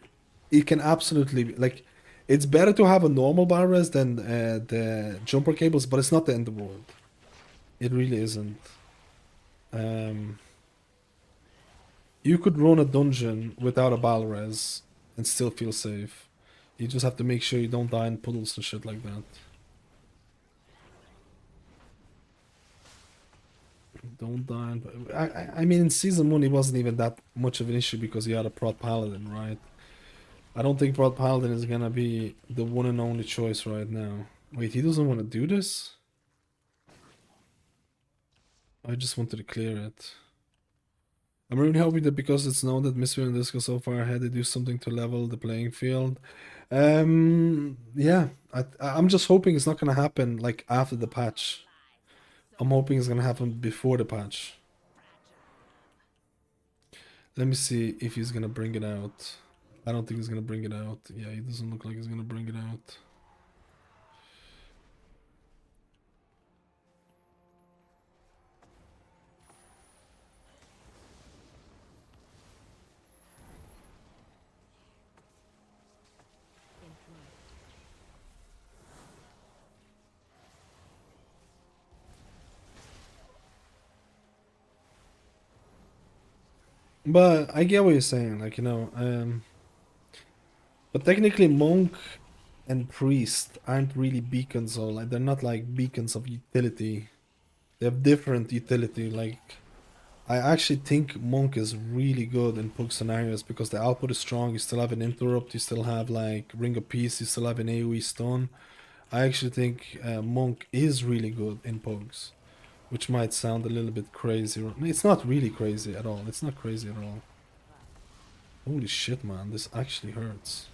It can absolutely be. Like, it's better to have a normal virus than the jumper cables, but it's not the end of the world. It really isn't. You could run a dungeon without a Balres and still feel safe. You just have to make sure you don't die in puddles and shit like that. Don't die in... I mean, in Season 1 it wasn't even that much of an issue because you had a Prot Paladin, right? I don't think Prot Paladin is gonna be the one and only choice right now. Wait, he doesn't want to do this? I just wanted to clear it. I'm really hoping that because it's known that Mystery and Disco so far ahead, they do something to level the playing field. Yeah, I'm just hoping it's not gonna happen like after the patch. I'm hoping it's gonna happen before the patch. Let me see if he's gonna bring it out. I don't think he's gonna bring it out. Yeah, he doesn't look like he's gonna bring it out. But I get what you're saying, like, you know, but technically monk and priest aren't really beacons, or like they're not like beacons of utility. They have different utility. Like, I actually think monk is really good in pug scenarios because the output is strong. You still have an interrupt, you still have like ring of peace, you still have an AoE stun. I actually think monk is really good in pugs. Which might sound a little bit crazy. It's not really crazy at all. It's not crazy at all. Holy shit, man. This actually hurts.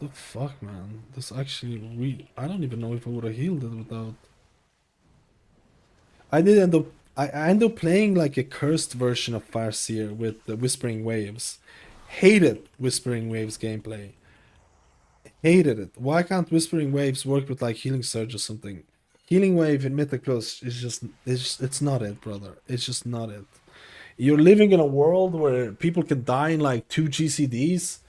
The fuck, man? This actually I don't even know if I would have healed it without. I did end up. I ended up playing like a cursed version of Farseer with the Whispering Waves. Hated Whispering Waves gameplay. Hated it. Why can't Whispering Waves work with like Healing Surge or something? Healing Wave in Mythic Plus is it's not it, brother. It's just not it. You're living in a world where people can die in like 2 GCDs.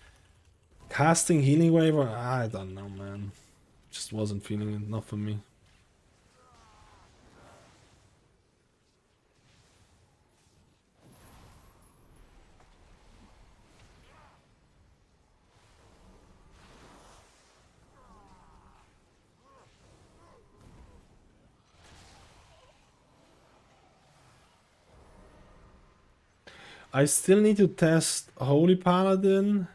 Casting Healing Wave, I don't know, man. Just wasn't feeling it, not for me. I still need to test Holy Paladin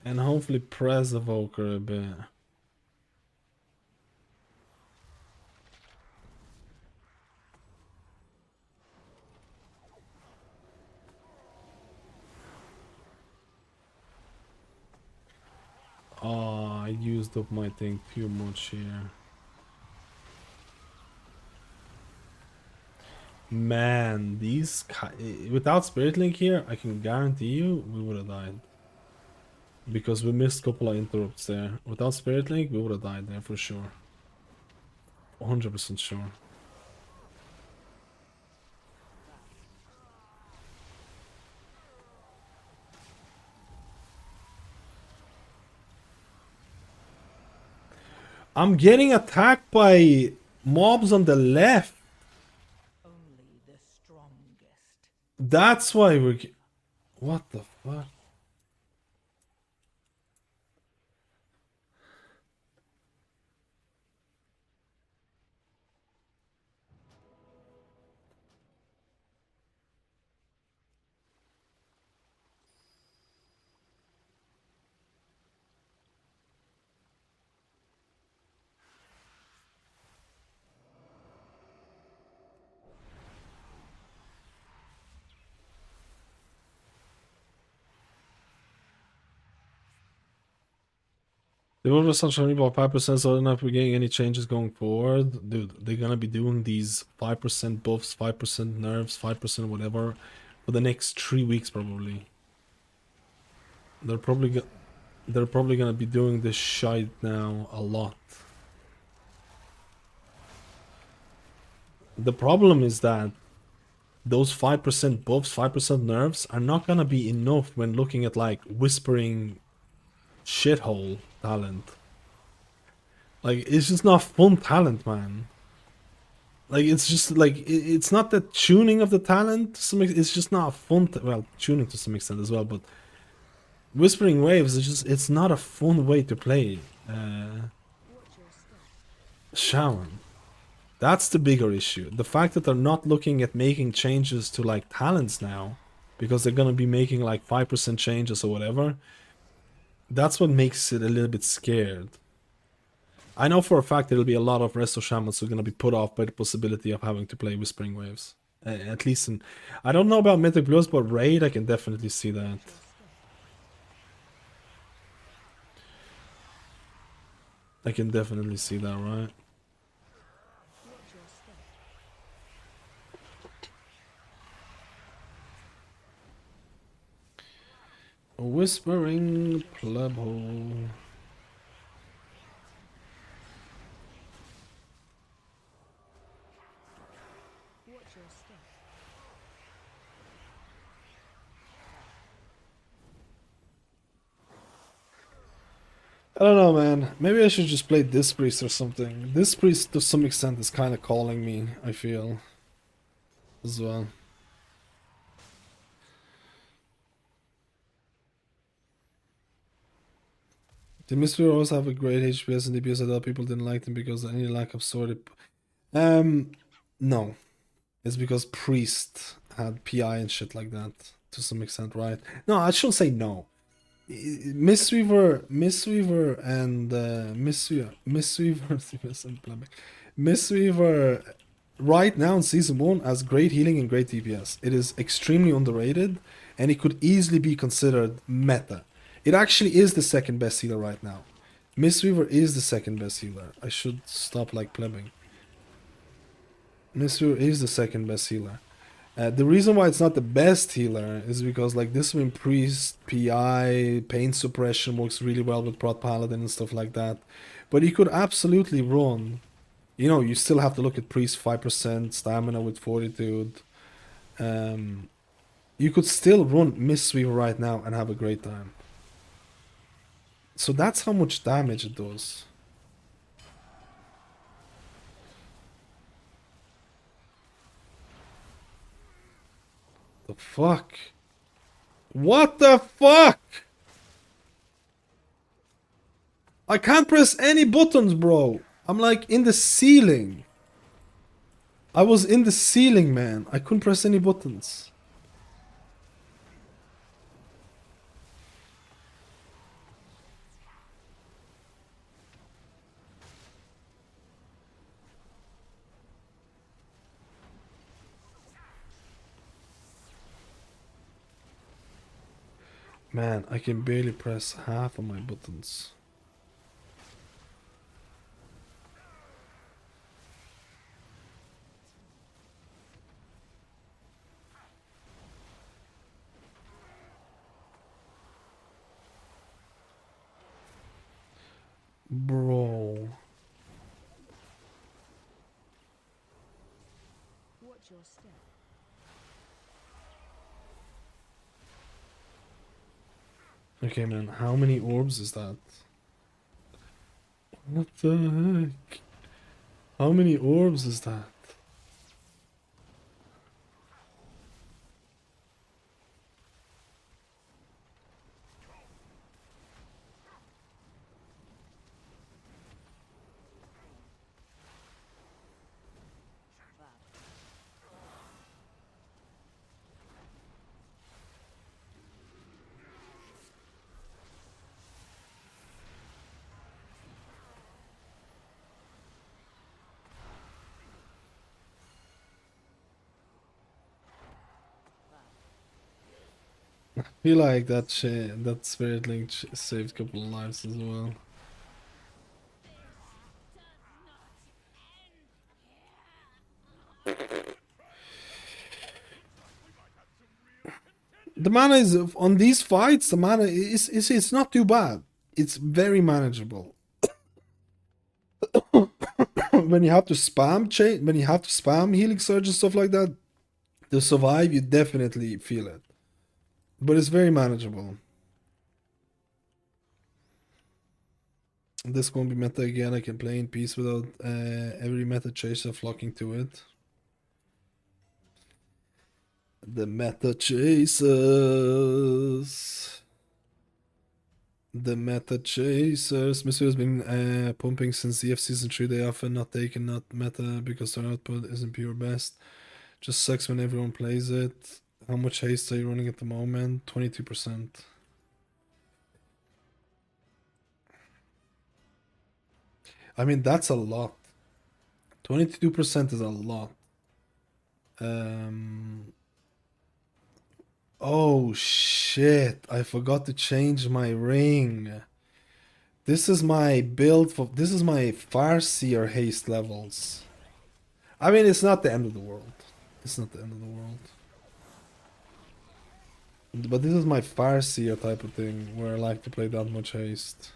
and hopefully press Evoker a bit. Oh, I used up my thing too much here. Man, without Spirit Link here, I can guarantee you we would have died. Because we missed a couple of interrupts there. Without Spirit Link, we would have died there for sure. 100% sure. I'm getting attacked by mobs on the left. Only the strongest. That's why we're... What the fuck? The World of Sunshine about 5%, so I don't know if we're getting any changes going forward. Dude, they're gonna be doing these 5% buffs, 5% nerfs, 5% whatever for the next 3 weeks probably. They're probably gonna be doing this shite now a lot. The problem is that those 5% buffs, 5% nerfs are not gonna be enough when looking at like Whispering shithole talent. Like, it's just not fun talent, man. Like, it's just like it's not the tuning of the talent to some extent, it's just not fun. Well, tuning to some extent as well, but Whispering Waves is just, it's not a fun way to play Shaman. That's the bigger issue. The fact that they're not looking at making changes to like talents now, because they're gonna be making like 5% changes or whatever. That's what makes it a little bit scared. I know for a fact there'll be a lot of Resto Shamans who are going to be put off by the possibility of having to play Whispering Waves. At least in... I don't know about Mythic Plus, but Raid, I can definitely see that. I can definitely see that, right? Whispering Pleb Hole. I don't know, man. Maybe I should just play this priest or something. This priest, to some extent, is kind of calling me, I feel. As well. The Mystery always have a great HPS and DPS. I thought people didn't like them because of any lack of sword. No. It's because Priest had PI and shit like that, to some extent, right? No, I shouldn't say no. Mistweaver and Mistweaver right now in Season 1 has great healing and great DPS. It is extremely underrated, and it could easily be considered meta. It actually is the second best healer right now. Mistweaver is the second best healer. I should stop like plebbing. Mistweaver is the second best healer. The reason why it's not the best healer is because like Discipline Priest, PI, Pain Suppression works really well with Prot Paladin and stuff like that. But you could absolutely run. You know, you still have to look at Priest 5%, Stamina with Fortitude. You could still run Mistweaver right now and have a great time. So that's how much damage it does. The fuck? What the fuck? I can't press any buttons, bro. I'm like in the ceiling. I was in the ceiling, man. I couldn't press any buttons. Man, I can barely press half of my buttons. Bro. Watch your step. Okay, man, how many orbs is that? What the heck? How many orbs is that? I feel like that Spirit Link saved a couple of lives as well. The mana is on these fights. The mana is it's not too bad. It's very manageable. When you have to spam healing surge and stuff like that to survive, you definitely feel it. But it's very manageable. This won't be meta again. I can play in peace without every meta chaser flocking to it. The meta chasers. The meta chasers. Mr. has been pumping since the F season 3. They often not taken not meta because their output isn't pure best. Just sucks when everyone plays it. How much haste are you running at the moment? 22%. I mean, that's a lot. 22% is a lot. Oh shit, I forgot to change my ring. This is my build for this is my Farseer haste levels. I mean, it's not the end of the world. It's not the end of the world. But this is my Farseer type of thing where I like to play that much haste.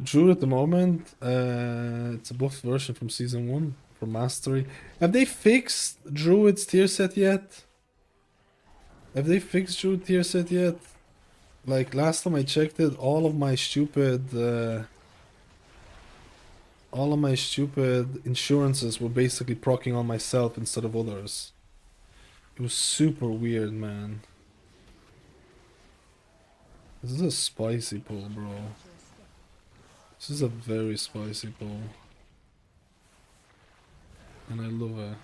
Druid at the moment, it's a buffed version from season 1 for mastery. Have they fixed Druid's tier set yet? Have they fixed Druid tier set yet? Like last time I checked it, all of my stupid insurances were basically proccing on myself instead of others. It was super weird, man. This is a spicy pull, bro. This is a very spicy pull. And I love it.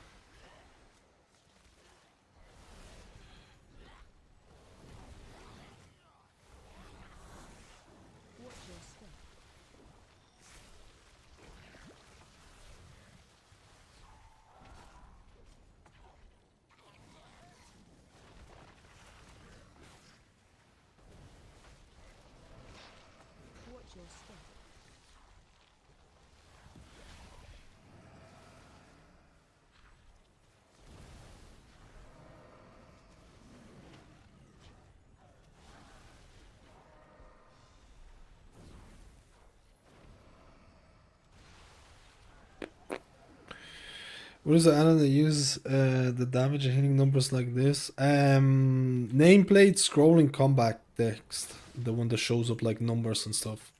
What is the add-on that uses the damage and hitting numbers like this? Nameplate scrolling combat text. The one that shows up like numbers and stuff.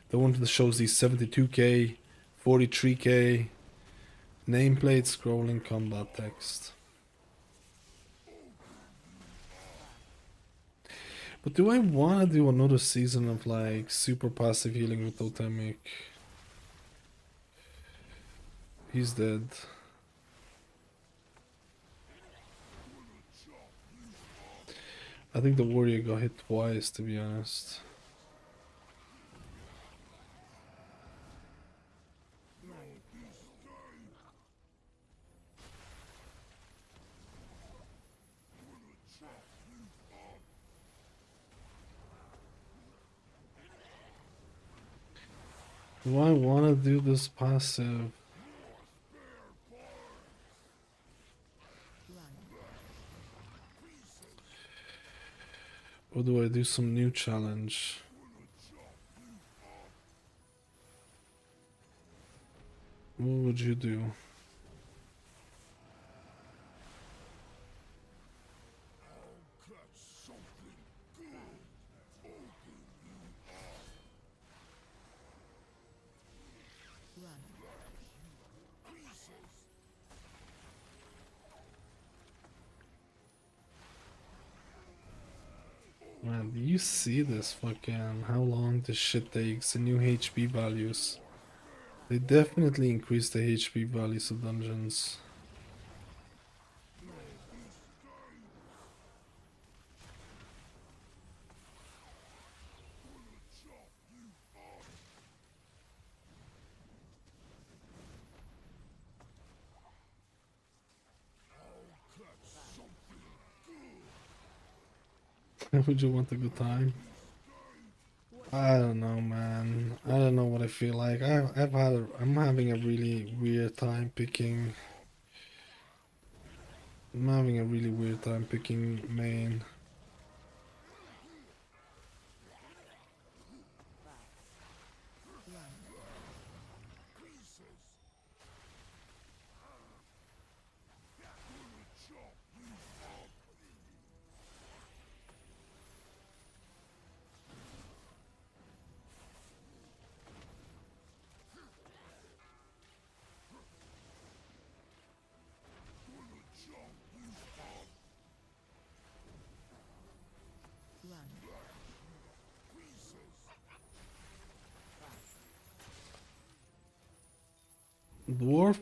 The one that shows these 72k, 43k. Nameplate scrolling combat text. But do I want to do another season of like super passive healing with Totemic? He's dead. I think the warrior got hit twice, to be honest. Do I want to do this passive? Or do I do some new challenge? What would you do? Man, do you see this fucking how long this shit takes? The new HP values. They definitely increase the HP values of dungeons. Would you want a good time? I don't know, man. I don't know what I feel like. I'm having a really weird time picking. I'm having a really weird time picking main. Dwarf?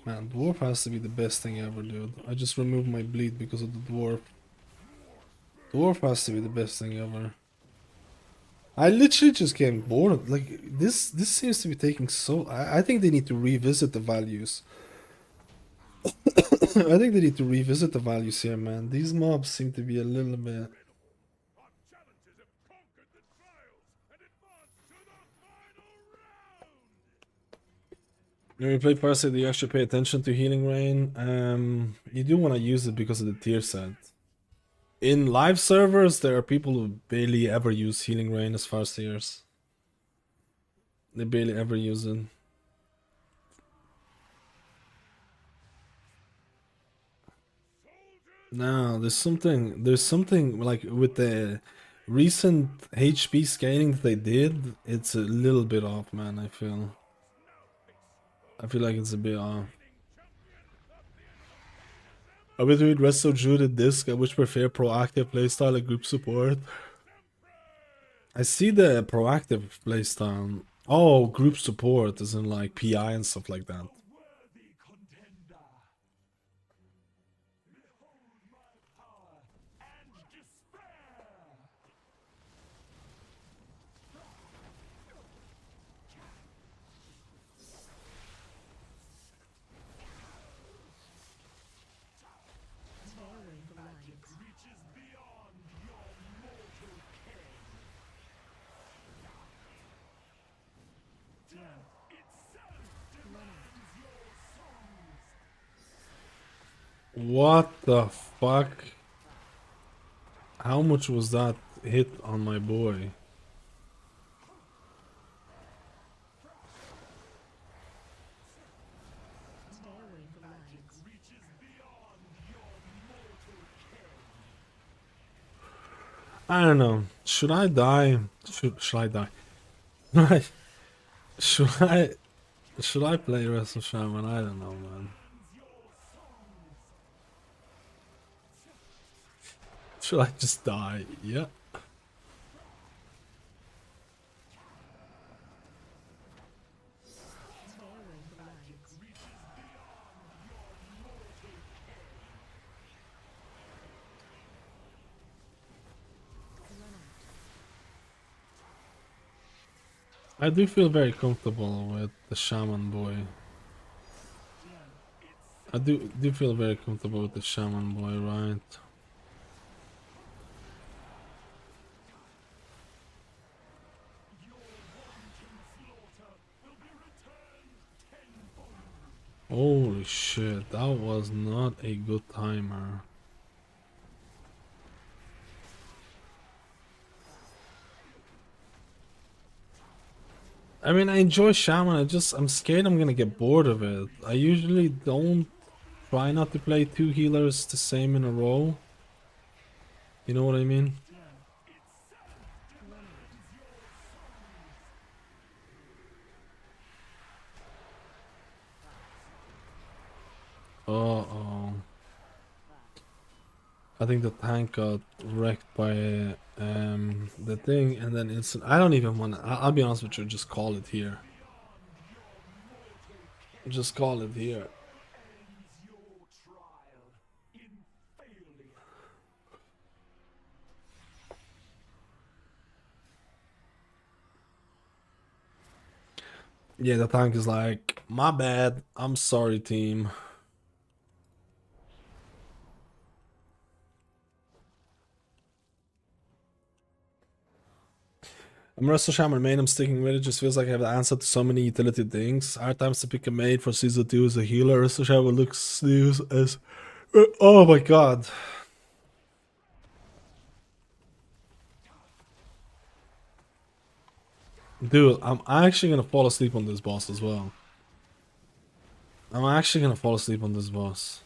Man, dwarf has to be the best thing ever, dude. I just removed my bleed because of the dwarf. Dwarf has to be the best thing ever. I literally just getting bored. Like this seems to be taking so. I think they need to revisit the values. I think they need to revisit the values here, man. These mobs seem to be a little bit. Our challengers have conquered the trials and advanced to the final round! When you play Parasite, do you actually pay attention to Healing Rain? You do want to use it because of the tier set. In live servers, there are people who barely ever use Healing Rain as far as tiers. They barely ever use it. No, there's something like with the recent HP scaling that they did, it's a little bit off, man, I feel like it's a bit off. I would read Resto Druid and Disc, I would prefer proactive playstyle and group support. I see the proactive playstyle. Oh, group support is in like PI and stuff like that. What the fuck? How much was that hit on my boy? I don't know. Should I die? Should I die? Right. Should I play Rest of Shaman? I don't know, man. Should I just die? Yeah. I do feel very comfortable with the Shaman boy. I do feel very comfortable with the Shaman boy, right? Holy shit, that was not a good timer. I mean, I enjoy Shaman, I'm scared I'm gonna get bored of it. I usually don't try not to play two healers the same in a row. You know what I mean? Uh-oh. I think the tank got wrecked by the thing, and then instant. I don't even want to. I'll be honest with you. Just call it here. Just call it here. Yeah, the tank is like, my bad. I'm sorry, team. I'm Resto Shaman main, I'm sticking with it, just feels like I have the answer to so many utility things. Hard times to pick a maid for Season 2 as a healer. Resto Shaman looks used as... oh my god. Dude, I'm actually gonna fall asleep on this boss as well. I'm actually gonna fall asleep on this boss.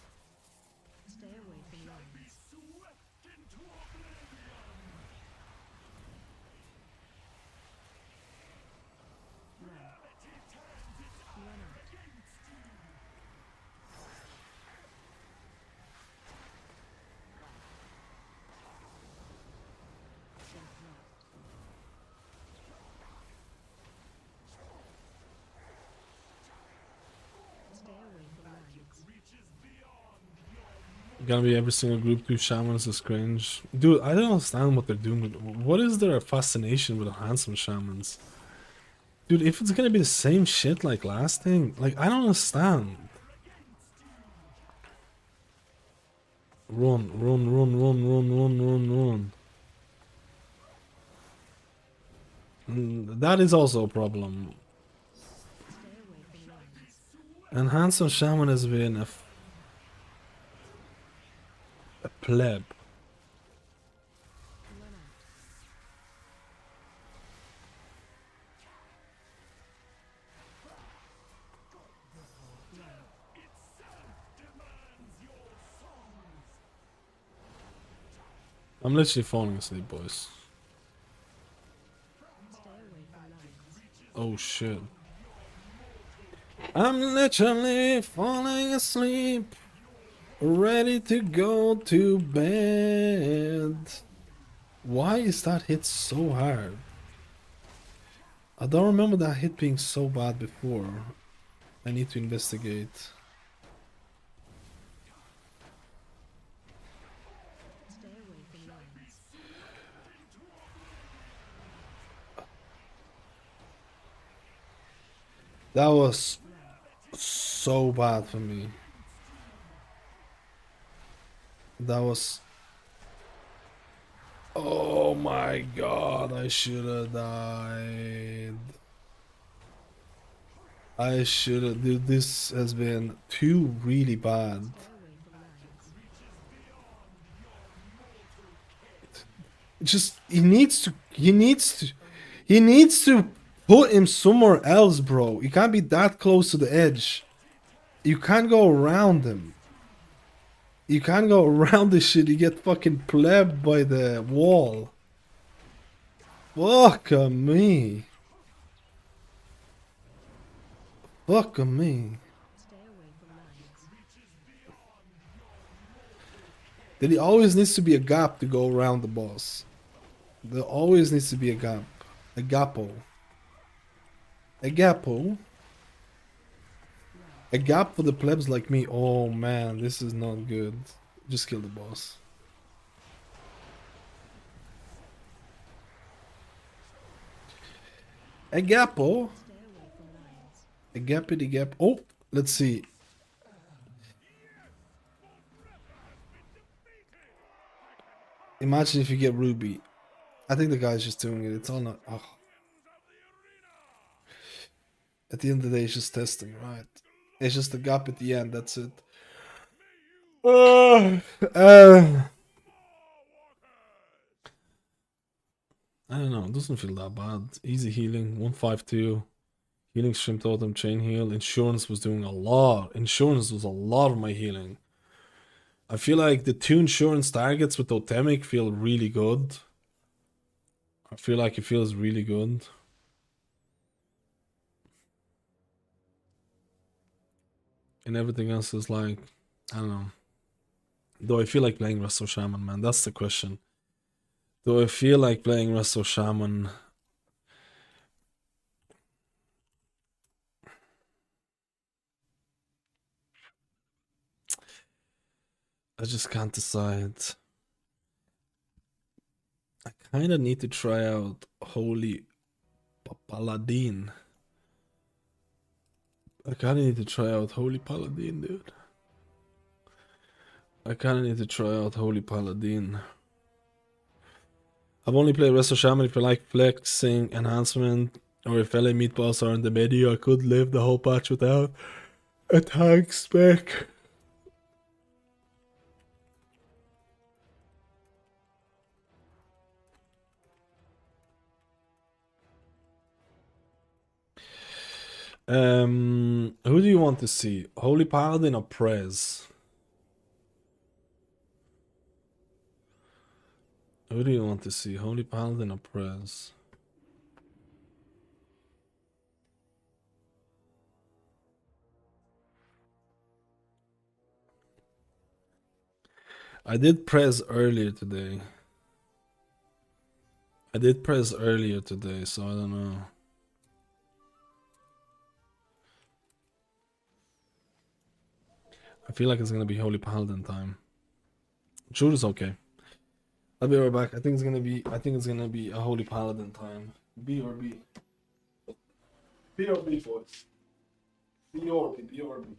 Gonna be every single group 2 shamans is cringe. Dude, I don't understand what they're doing with. What is their fascination with handsome shamans? Dude, if it's gonna be the same shit like last thing, like, I don't understand. Run, run, run, run, run, run, run, run. That is also a problem. And handsome shaman has been a pleb. I'm literally falling asleep, boys. Oh shit. I'm literally falling asleep, ready to go to bed. Why is that hit so hard? I don't remember that hit being so bad before. I need to investigate. That was so bad for me. That was... oh my god, I should have died. I should have... dude, this has been too really bad. Just, he needs to put him somewhere else, bro. You can't be that close to the edge. You can't go around him. You can't go around this shit. You get fucking plebbed by the wall. Fuck me. Fuck me. There always needs to be a gap to go around the boss. There always needs to be a gap. A gapo. A gapo. A gap for the plebs like me. Oh man, this is not good. Just kill the boss. A gapo. A gappity gap. Oh, let's see. Imagine if you get Ruby. I think the guy's just doing it. It's all not. Oh. At the end of the day, it's just testing, right? It's just a gap at the end. That's it. I don't know. It doesn't feel that bad. Easy healing. 152. Healing stream totem. Chain heal. Insurance was doing a lot. Insurance was a lot of my healing. I feel like the 2 insurance targets with totemic feel really good. I feel like it feels really good. And everything else is like, I don't know. Do I feel like playing Resto Shaman, man? That's the question. Do I feel like playing Resto Shaman? I just can't decide. I kind of need to try out Holy Paladin. I kind of need to try out Holy Paladin, dude. I kind of need to try out Holy Paladin. I've only played Resto Shaman if I like flexing, enhancement, or if LA meatballs are in the menu. I could live the whole patch without a tank spec. Who do you want to see? Holy Paladin or Prez? Who do you want to see? Holy Paladin or Prez? I did Prez earlier today. So I don't know. I feel like it's gonna be Holy Paladin time. Druid is okay. I'll be right back. I think it's gonna be a Holy Paladin time. B or B. B or B, boys. B or B. B or B.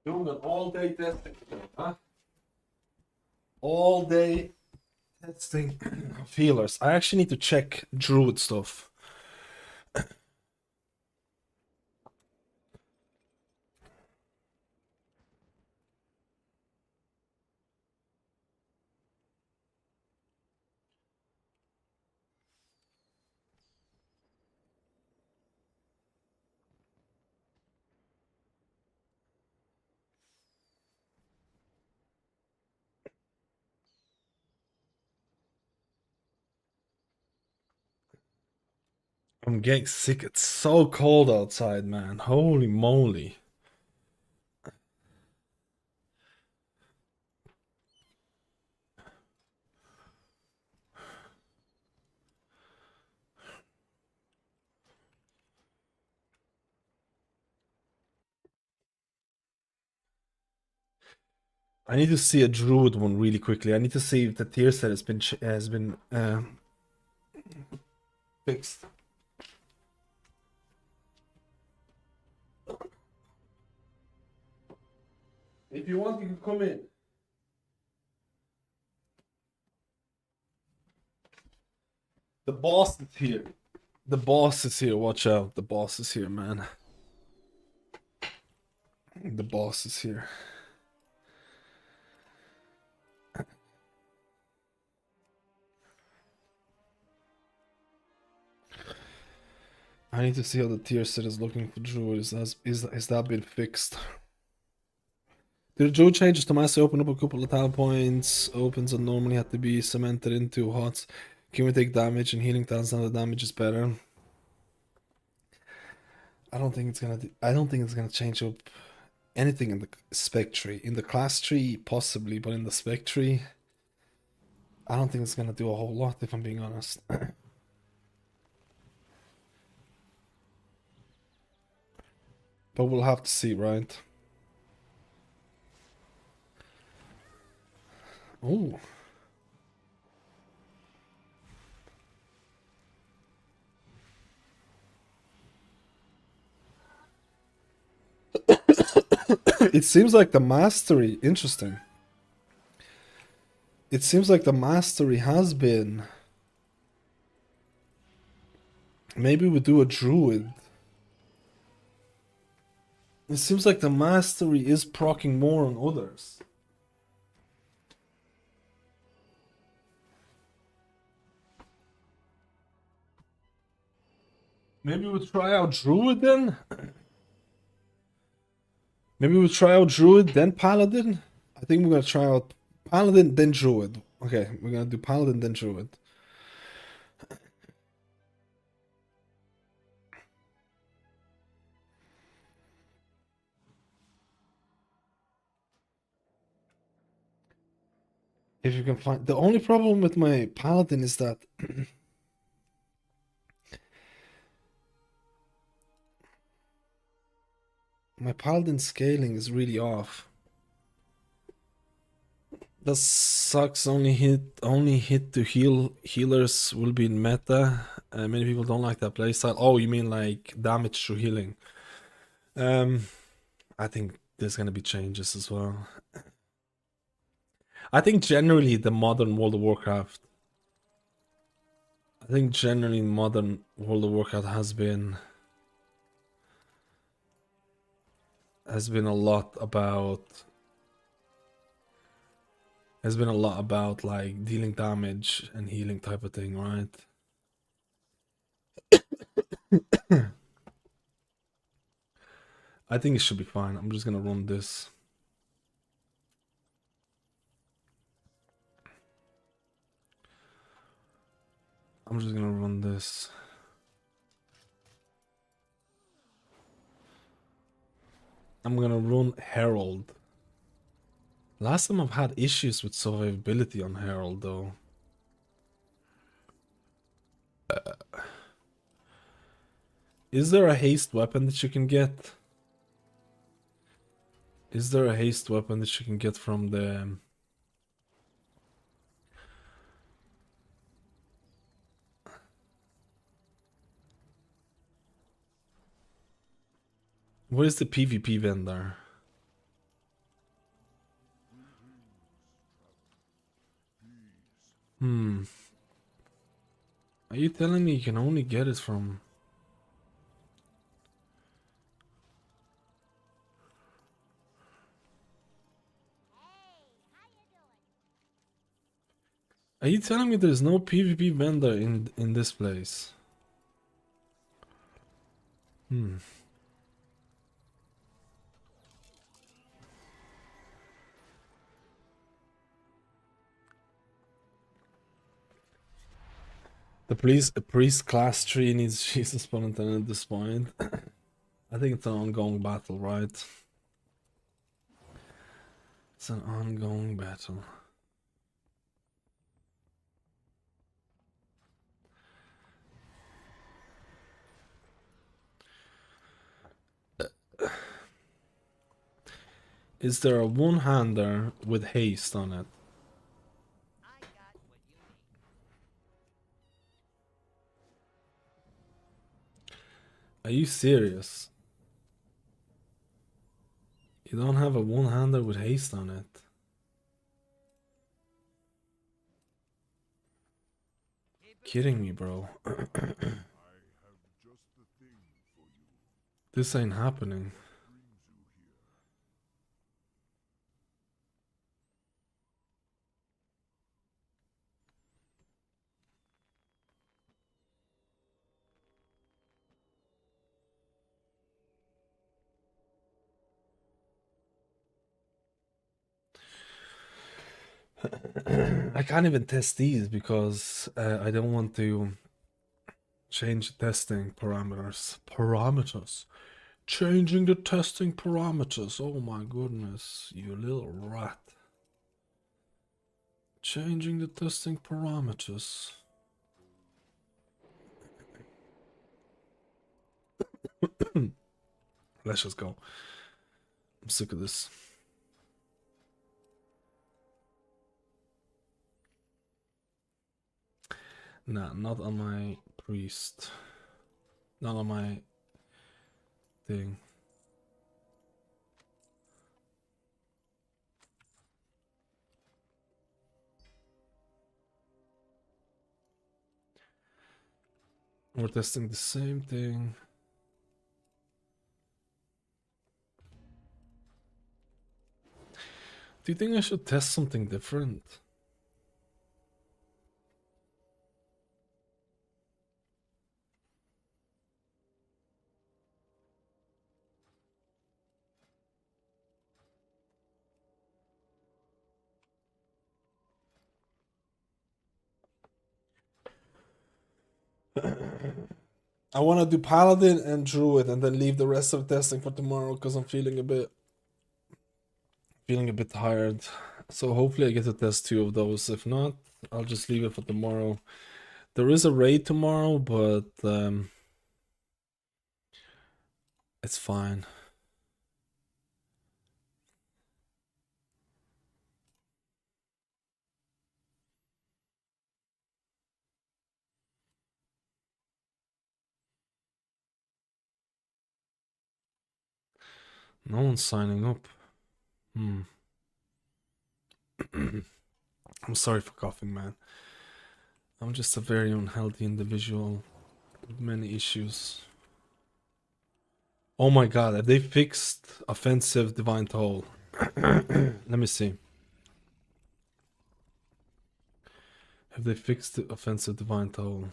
Doing an all-day testing, huh? All-day testing of healers. I actually need to check Druid stuff. I'm getting sick. It's so cold outside, man. Holy moly. I need to see a Druid one really quickly. I need to see if the tier set has been fixed. If you want, you can come in. The boss is here. The boss is here. Watch out. The boss is here, man. The boss is here. I need to see how the tier set is looking for Druid. Is that been fixed? The Druid changes to master open up a couple of talent points. Opens and normally have to be cemented into hots. Can we take damage and healing talents now the damage is better? I don't think it's gonna change up anything in the spec tree. In the class tree, possibly, but in the spec tree, I don't think it's gonna do a whole lot, if I'm being honest. But we'll have to see, right? Oh. It seems like the mastery, interesting. It seems like the mastery has been. Maybe we do a Druid. It seems like the mastery is proccing more on others. Maybe we'll try out Druid then? Maybe we'll try out Druid, then Paladin? I think we're gonna try out Paladin, then Druid. Okay, we're gonna do Paladin, then Druid. If you can find... The only problem with my Paladin is that... my Paladin scaling is really off. That sucks. Only hit to healers will be in meta. Many people don't like that playstyle. Oh, you mean like damage through healing? I think there's gonna be changes as well. I think generally the modern World of Warcraft. I think generally modern World of Warcraft has been a lot about. Has been a lot about like dealing damage and healing type of thing, right? I think it should be fine. I'm just gonna run this. I'm just gonna run this. I'm gonna run Herald. Last time I've had issues with survivability on Herald though. Is there a haste weapon that you can get? Is there a haste weapon that you can get from the... Where's the PvP vendor? Hmm. Are you telling me you can only get it from... Are you telling me there's no PvP vendor in this place? Hmm. The priest class 3 needs Jesus Valentine at this point. I think it's an ongoing battle, right? It's an ongoing battle. Is there a one-hander with haste on it? Are you serious? You don't have a one-hander with haste on it? Kidding me, bro. This ain't happening. I can't even test these because I don't want to change the testing parameters. Changing the testing parameters. Oh my goodness, you little rat. Changing the testing parameters. Let's just go. I'm sick of this. Nah, not on my priest. Not on my thing. We're testing the same thing. Do you think I should test something different? I want to do Paladin and Druid and then leave the rest of the testing for tomorrow because I'm feeling a bit tired. So hopefully I get to test 2 of those. If not, I'll just leave it for tomorrow. There is a raid tomorrow, but it's fine. No one's signing up. I'm sorry for coughing, man. I'm just a very unhealthy individual with many issues. Oh my god, have they fixed offensive divine toll? Let me see. Have they fixed the offensive divine toll?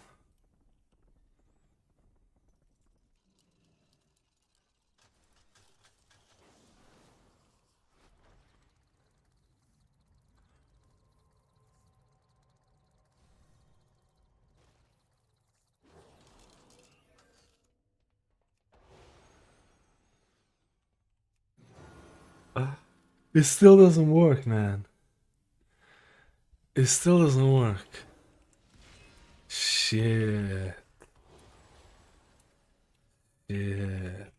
It still doesn't work, man. It still doesn't work. Shit. Shit.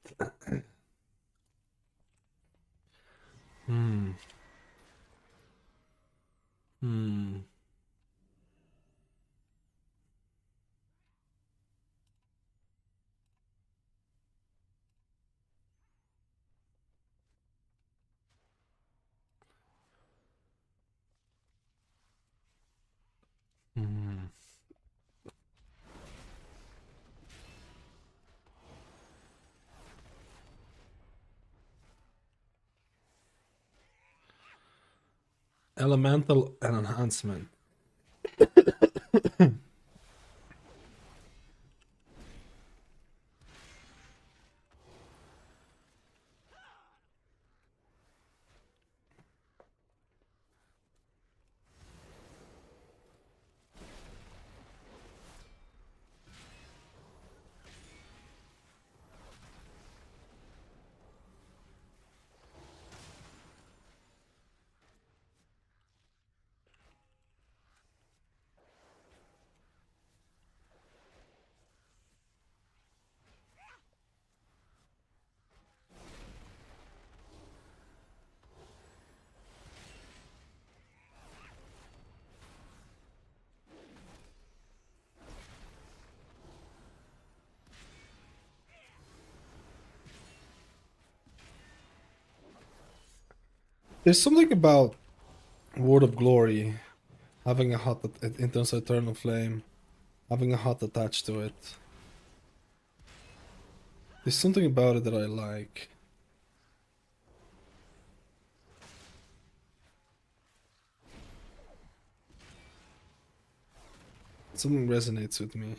Hmm. Elemental and enhancement. There's something about Word of Glory having a hut in terms of Eternal Flame, having a hut attached to it. There's something about it that I like. Something resonates with me.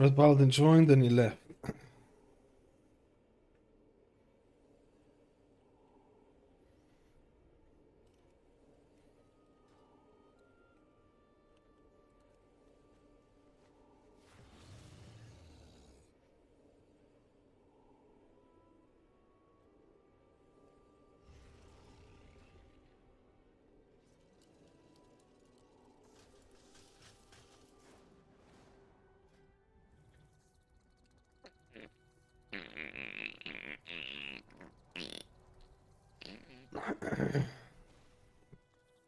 Red Paladin joined and he left.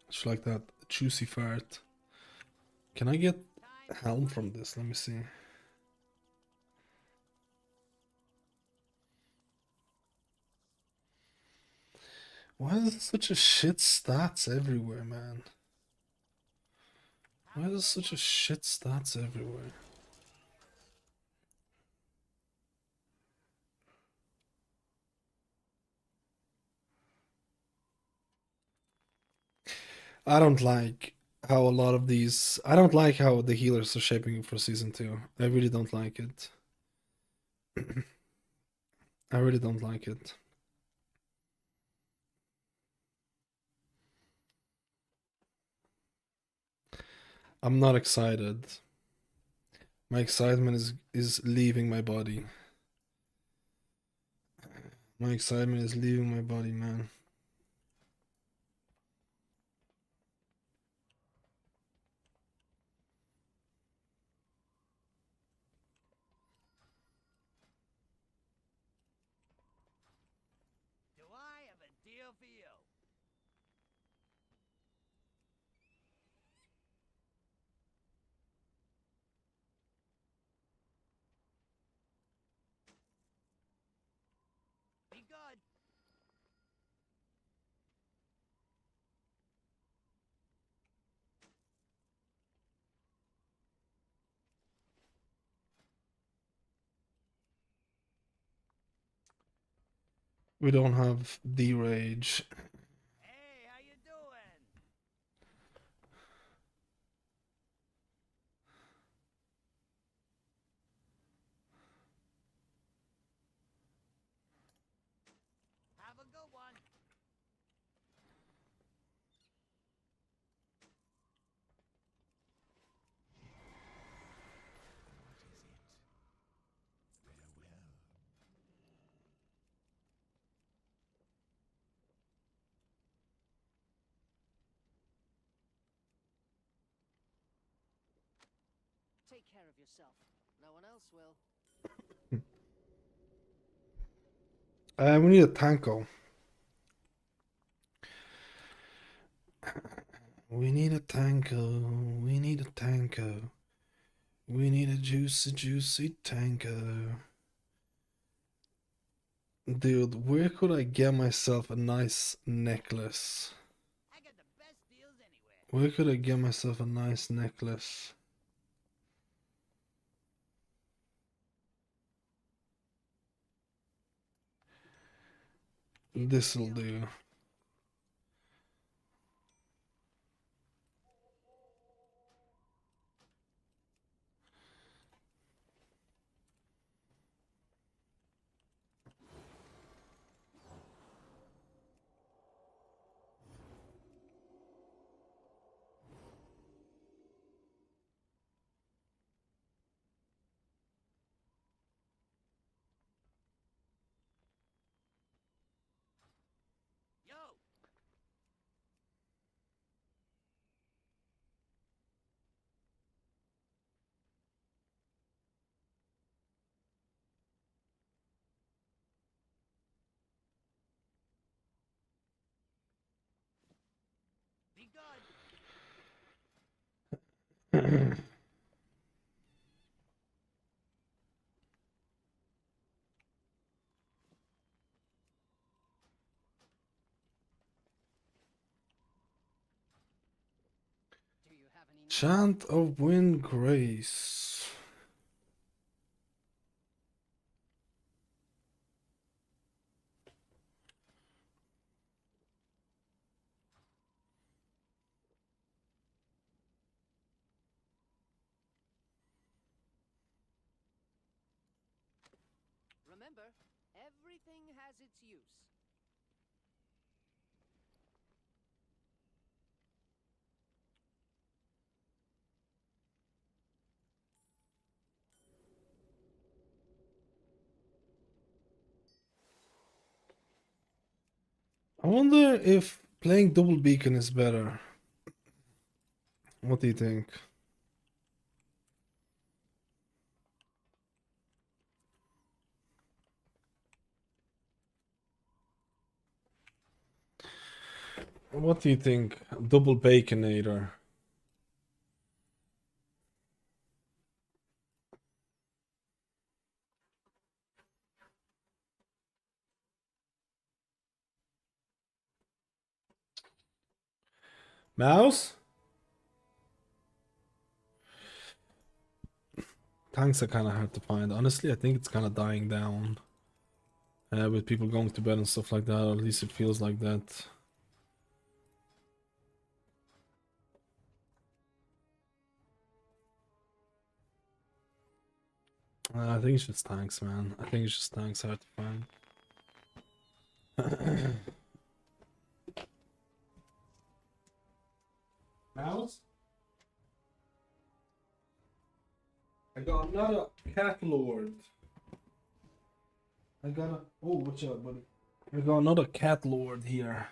Just like that juicy fart. Can I get helm from this? Let me see. Why is it such a shit stats everywhere, man? Why is it such a shit stats everywhere? I don't like how a lot of these. I don't like how the healers are shaping up for season 2. I really don't like it. I really don't like it. I'm not excited. My excitement is leaving my body. My excitement is leaving my body, man. Do I have a deal for you? Be good. We don't have the rage. Hey, how you doing? Have a good one. Take care of yourself. No one else will. We need a tanko. We need a tanko. We need a tanko. We need a juicy, juicy tanko. Dude, where could I get myself a nice necklace? I got the best deals anywhere. Where could I get myself a nice necklace? This'll do. Yo, be good. Do you have any Chant of Wind Grace. Remember, everything has its use. I wonder if playing double beacon is better. What do you think? What do you think? Double baconator. Mouse? Tanks are kind of hard to find. Honestly, I think it's kind of dying down. With people going to bed and stuff like that, or at least it feels like that. I think it's just tanks, man. I think it's just tanks hard to find. Mouse? I got another cat lord. I got a... Oh, watch out, buddy. I got another cat lord here.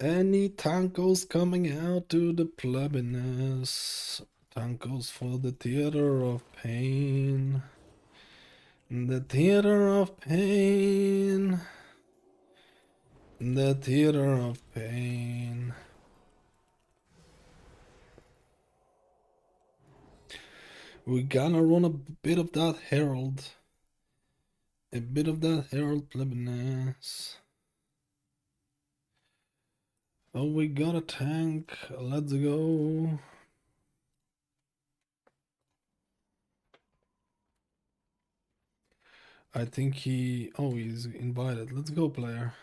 Any tankos coming out to the plebiness? Tankos for the theater of pain. The theater of pain. The theater of pain. We gonna run a bit of that herald. A bit of that herald plebiness. Oh, we got a tank. Let's go. I think he... Oh, he's invited. Let's go, player.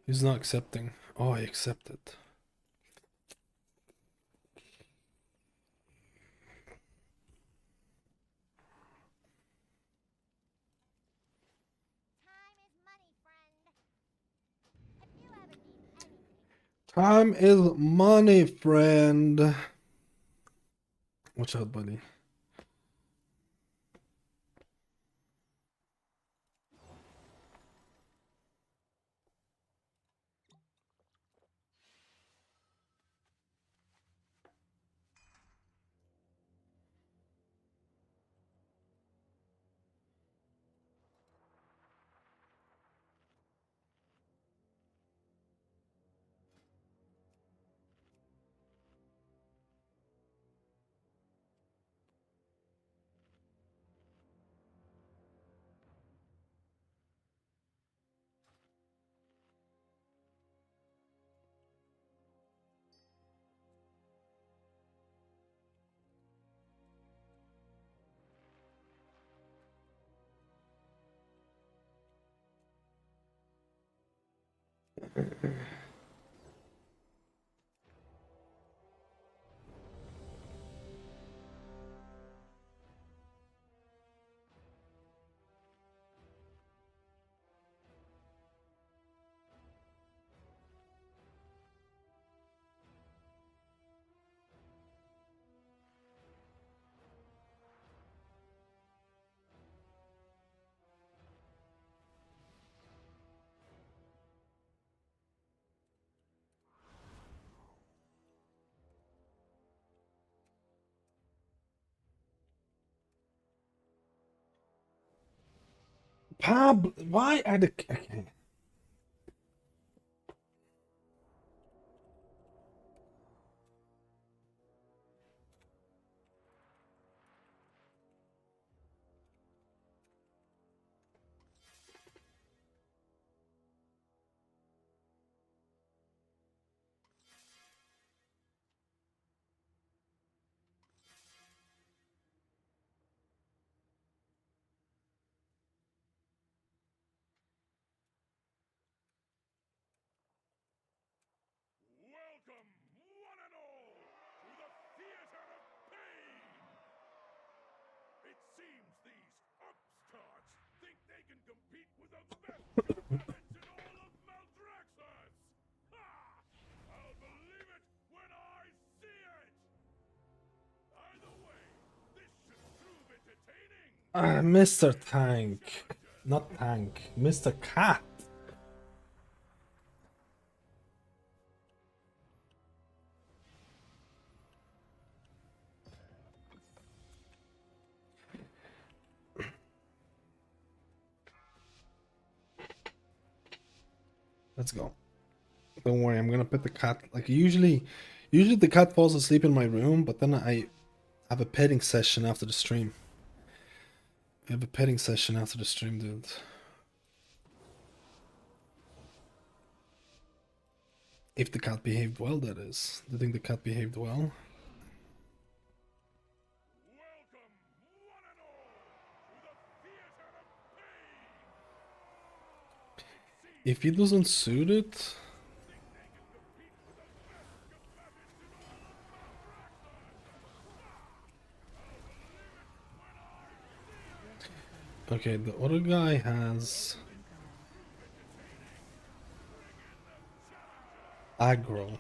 He's not accepting. Oh, I accepted. Time is money, friend. Watch out, buddy. Why are the okay? Welcome, one and all, to the theater of pain! It seems these upstarts think they can compete with the best combatants in all of Maldraxxus! Ha! I'll believe it when I see it! Either way, this should prove entertaining! Mr. Tank. Not Tank. Mr. Cat. Let's go. Don't worry, I'm gonna put the cat like usually the cat falls asleep in my room, but then I have a petting session after the stream. I have a petting session after the stream, dude. If the cat behaved well, that is. Do you think the cat behaved well? Welcome, one and all, to the theater of pain! If he doesn't suit it, okay, the other guy has aggro.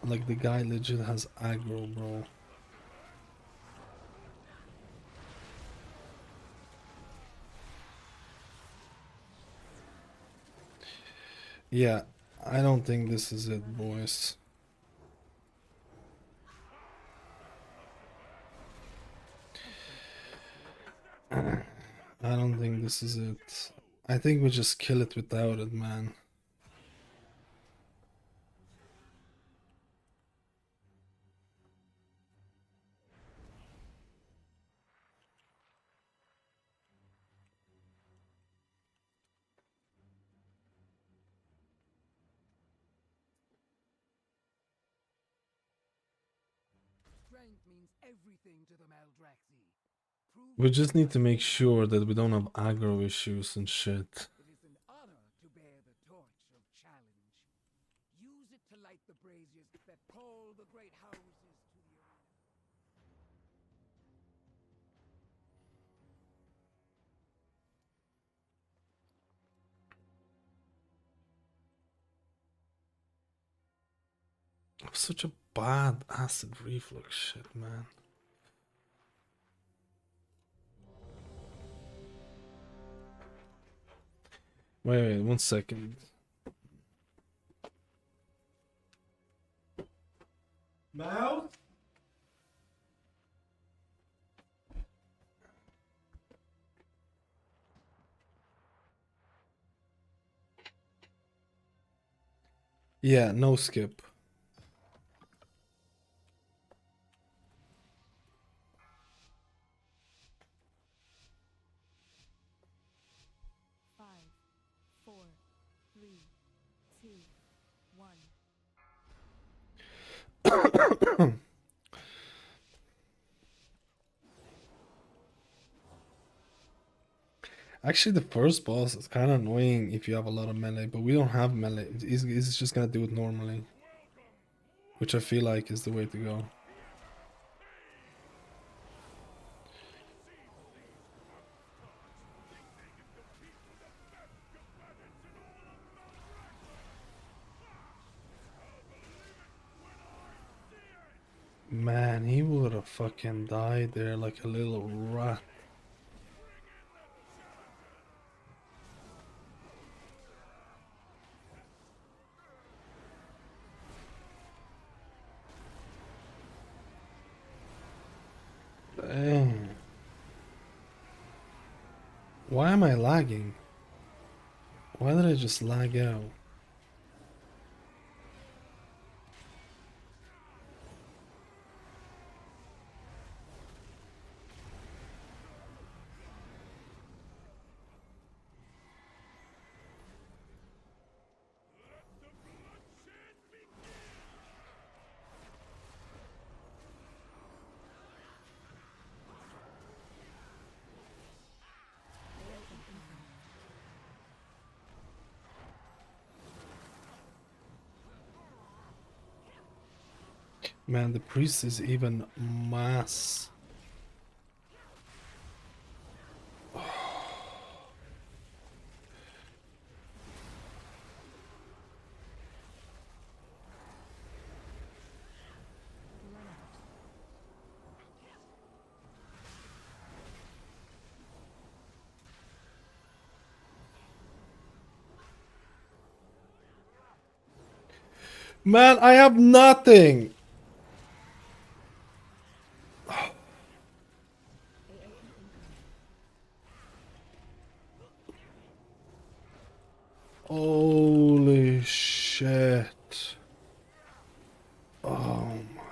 Like the guy legit has aggro, bro. Yeah, I don't think this is it, boys. I don't think this is it. I think we just kill it without it, man. Strength means everything to the Maldraxxi. Prove We it just need to right. make sure that we don't have aggro issues and shit. It is an honor to bear the torch of challenge. Use it to light the braziers that call the great houses to the arena. Such a bad acid reflux shit, man. Wait, 1 second. Mouse? Yeah, no skip. Five, four, three, two, one. Actually, the first boss is kind of annoying if you have a lot of melee, but we don't have melee. It's just gonna do it normally, which I feel like is the way to go. Man, he would have fucking died there like a little rat. Dang. Why am I lagging? Why did I just lag out? Man, the priest is even mass. Man, I have nothing. Holy shit. Oh my.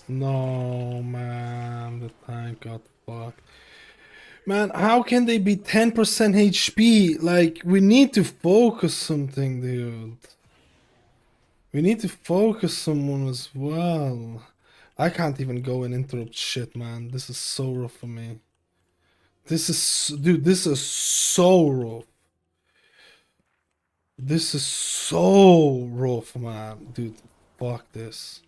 No, man, the tank got fucked. Man, how can they be 10% HP? Like, we need to focus something, dude. We need to focus someone as well. I can't even go and interrupt shit, man. This is so rough for me. This is, dude, this is so rough. This is so rough, man. Dude, fuck this.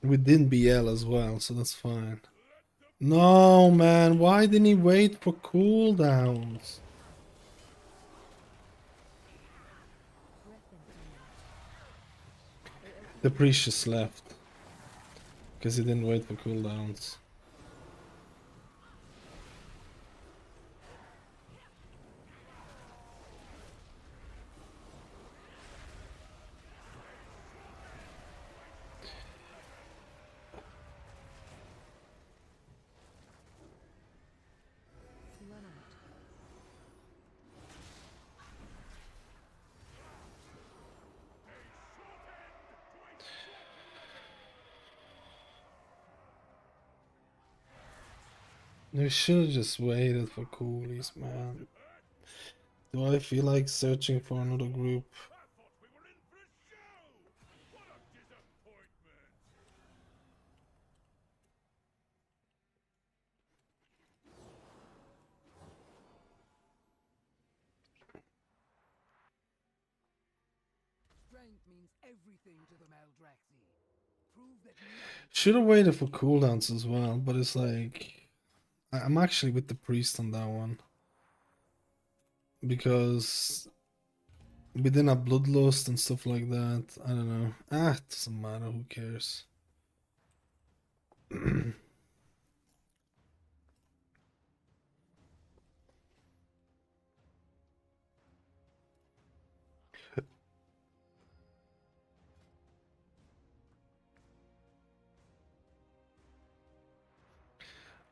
We did BL as well, so that's fine. No, man, why didn't he wait for cooldowns? The priest just left. Because he didn't wait for cooldowns. Run out. We should have just waited for coolies, man. Do I feel like searching for another group? I thought we were in for a show! What a disappointment! Strength means everything to the Maldraxi. Prove that Should have waited for cooldowns as well, but it's like I'm actually with the priest on that one. Because we didn't have bloodlust and stuff like that. I don't know. It doesn't matter, who cares?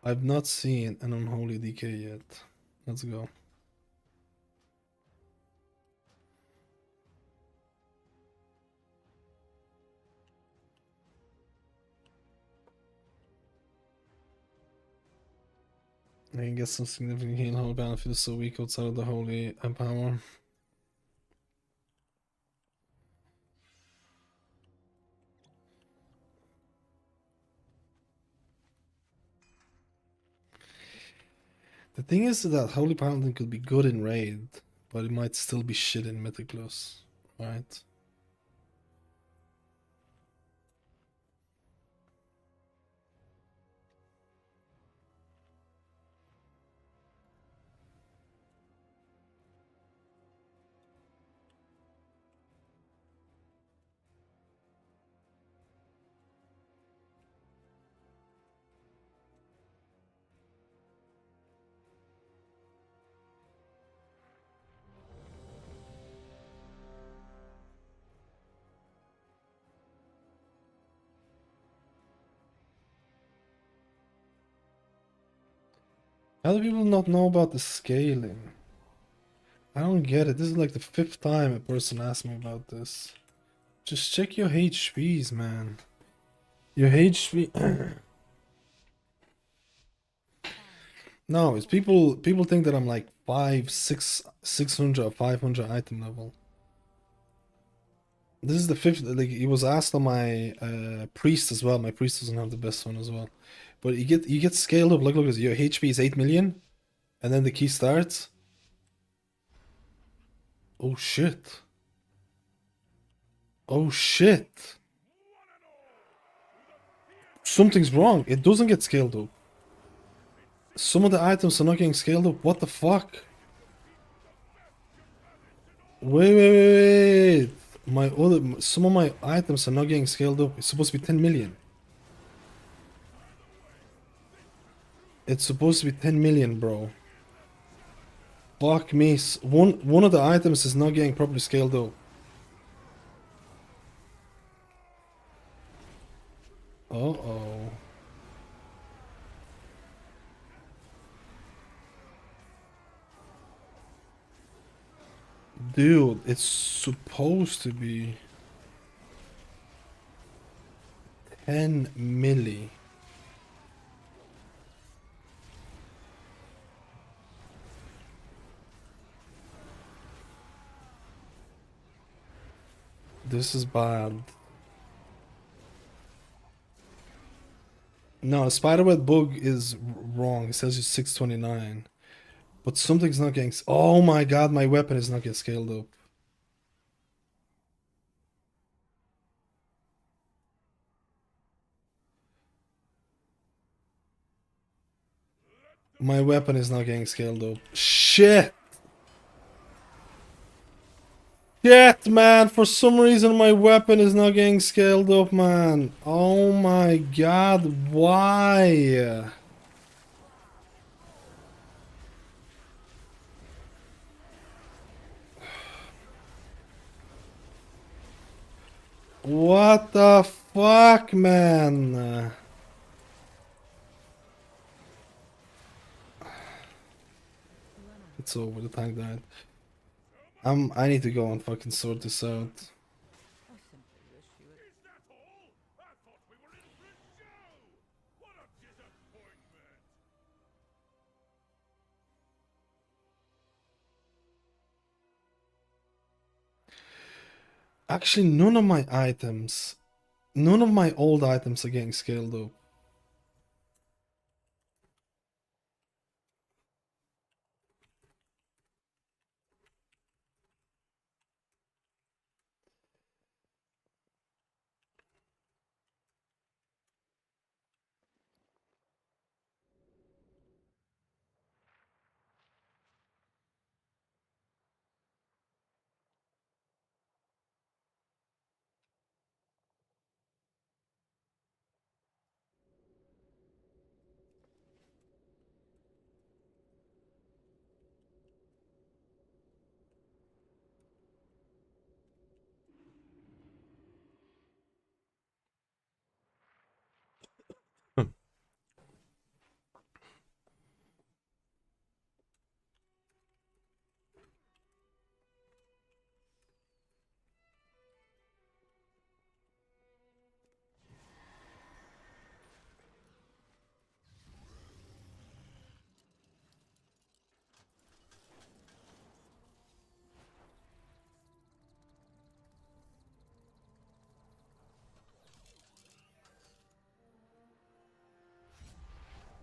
I've not seen an unholy decay yet. Let's go. I can get some significant healing holy benefit so weak outside of the holy power. The thing is that Holy Paladin could be good in raid, but it might still be shit in Mythic Plus, right? How do people not know about the scaling? I don't get it. This is like the 5th time a person asked me about this. Just check your HPs, man. Your HP. No, it's people think that I'm like 600 or 500 item level. This is the 5th. Like, it was asked on my priest as well. My priest doesn't have the best one as well. But you get scaled up. Look, your HP is 8 million, and then the key starts. Oh shit. Oh shit. Something's wrong. It doesn't get scaled up. Some of the items are not getting scaled up. What the fuck? Wait. Some of my items are not getting scaled up. It's supposed to be 10 million. It's supposed to be 10 million, bro. Fuck me. One of the items is not getting properly scaled up. Uh-oh. Dude, it's supposed to be 10 milli. This is bad. No, the spiderweb bug is wrong. It says it's 629. But something's not getting... Oh my god, my weapon is not getting scaled up. My weapon is not getting scaled up. Shit! Shit, man. For some reason, my weapon is not getting scaled up, man. Oh my god, why? What the fuck, man? It's over, the tank died. I need to go and fucking sort this out. Is that all? I thought we were in for a show! What a disappointment! Actually, none of my old items are getting scaled up.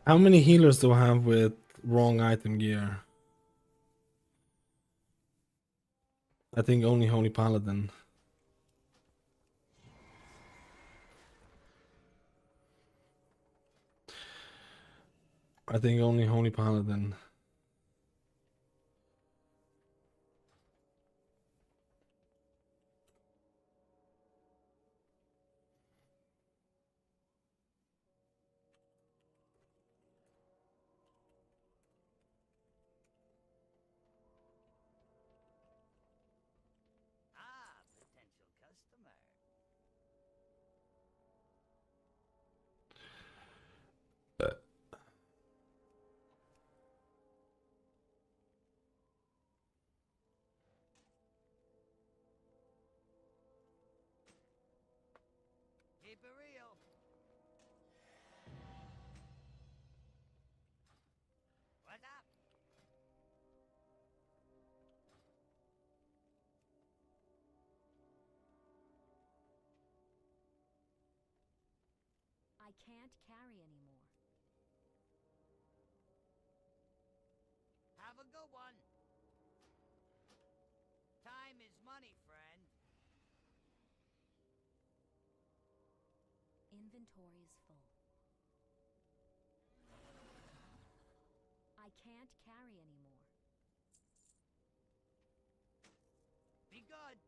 How many healers do I have with wrong item gear? I think only Holy Paladin. I think only Holy Paladin. Ah, potential customer. Keep it real. What's up? I can't carry anymore. Have a good one. Time is money, friend. Inventory is full. I can't carry anymore. Be good.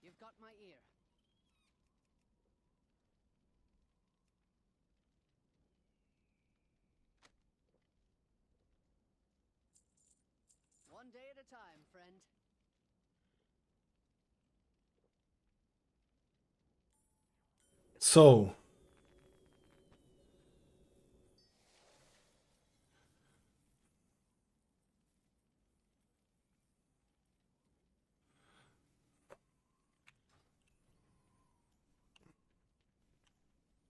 You've got my ear. One day at a time, friend. So,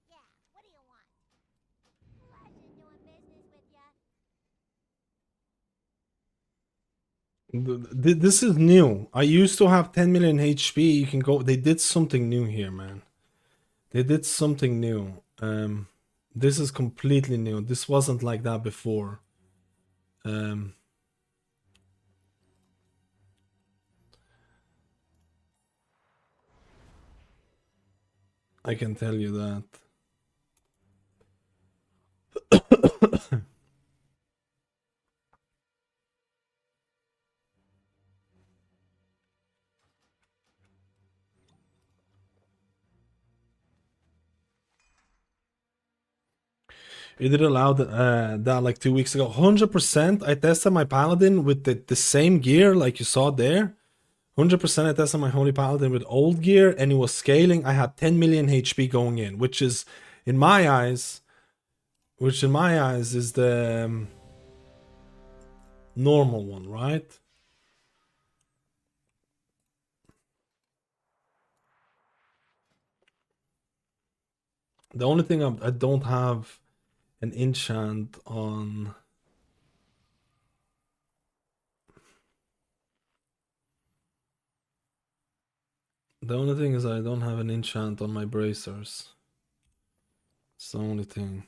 Yeah, what do you want? Pleasure doing business with ya. this is new. I used to have 10 million HP. You can go. They did something new here, man. They did something new. This is completely new. This wasn't like that before. I can tell you that. You did allow that like 2 weeks ago. 100%. I tested my Paladin with the same gear like you saw there. 100% I tested my Holy Paladin with old gear and it was scaling. I had 10 million HP going in, which is, in my eyes, is the normal one, right? The only thing I don't have an enchant on. The only thing is I don't have an enchant on my bracers. It's the only thing.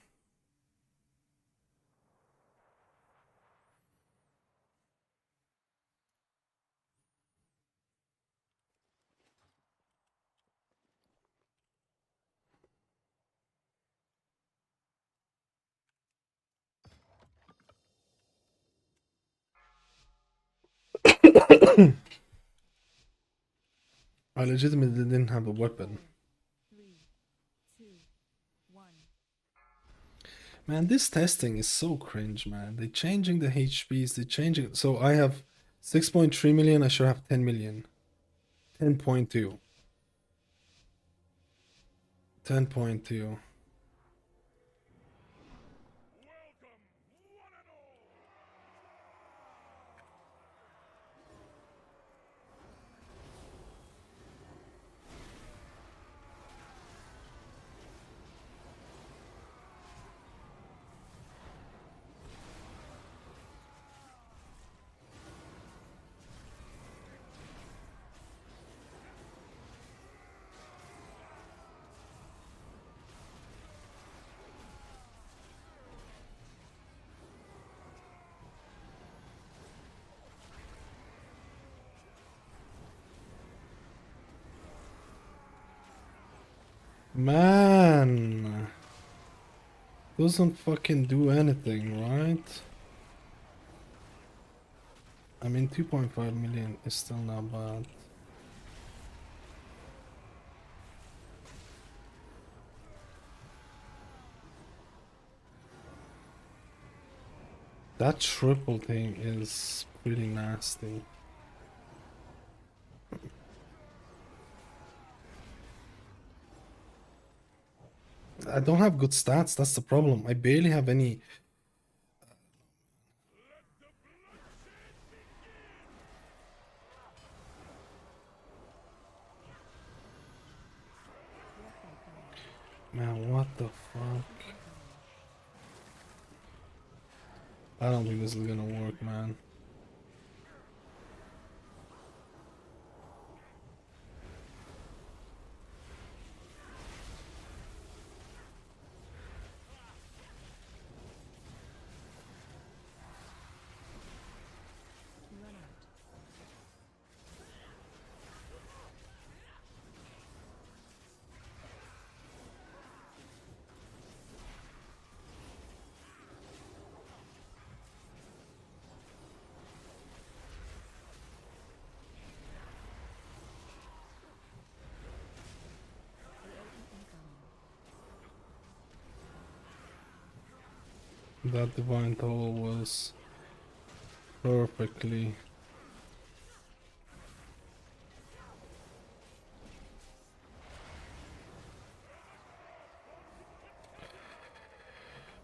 I legitimately didn't have a weapon. 3, 2, 1. Man, this testing is so cringe, man. They're changing the HPs, they're changing. So I have 6.3 million, I should have 10 million. 10.2. 10.2. Man, doesn't fucking do anything, right? I mean, 2.5 million is still not bad. That triple thing is pretty nasty. I don't have good stats, that's the problem. I barely have any. Man, what the fuck? I don't think this is gonna work, man. That divine toll was perfectly.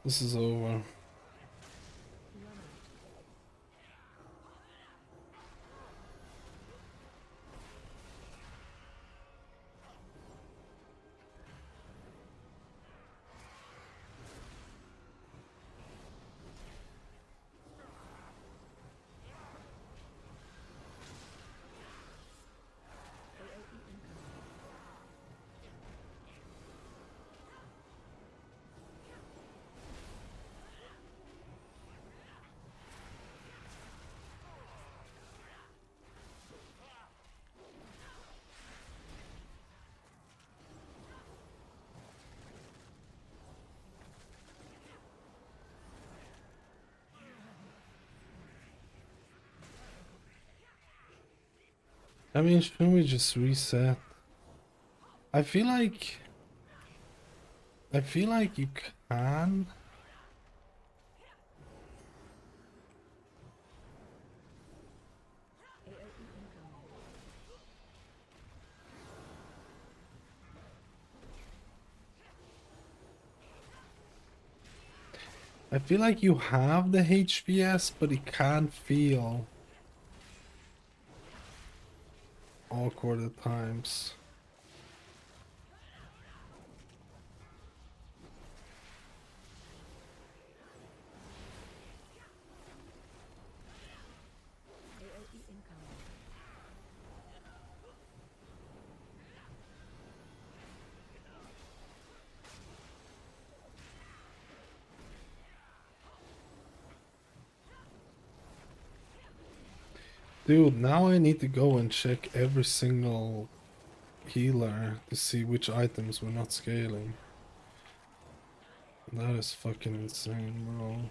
This is over. I mean, shouldn't we just reset? I feel like you can. I feel like you have the HPS, but it can feel awkward at times. Dude, now I need to go and check every single healer to see which items we're not scaling. That is fucking insane, bro.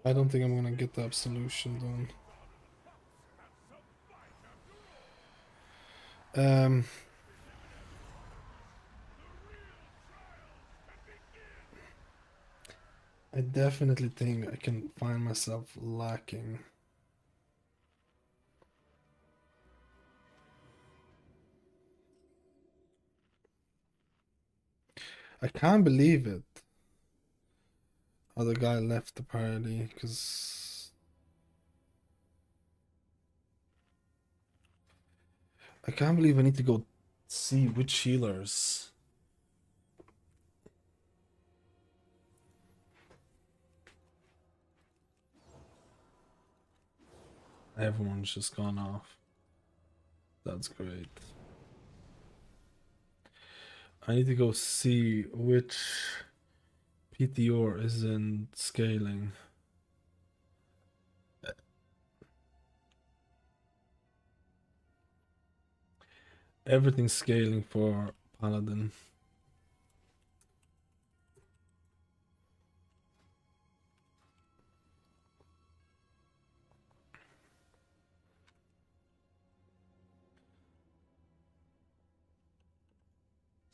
I don't think I'm gonna get the absolution done. I definitely think I can find myself lacking. I can't believe it. Other guy left the party because I can't believe I need to go see which healers. Everyone's just gone off. That's great. I need to go see which PTR isn't scaling. Everything's scaling for Paladin.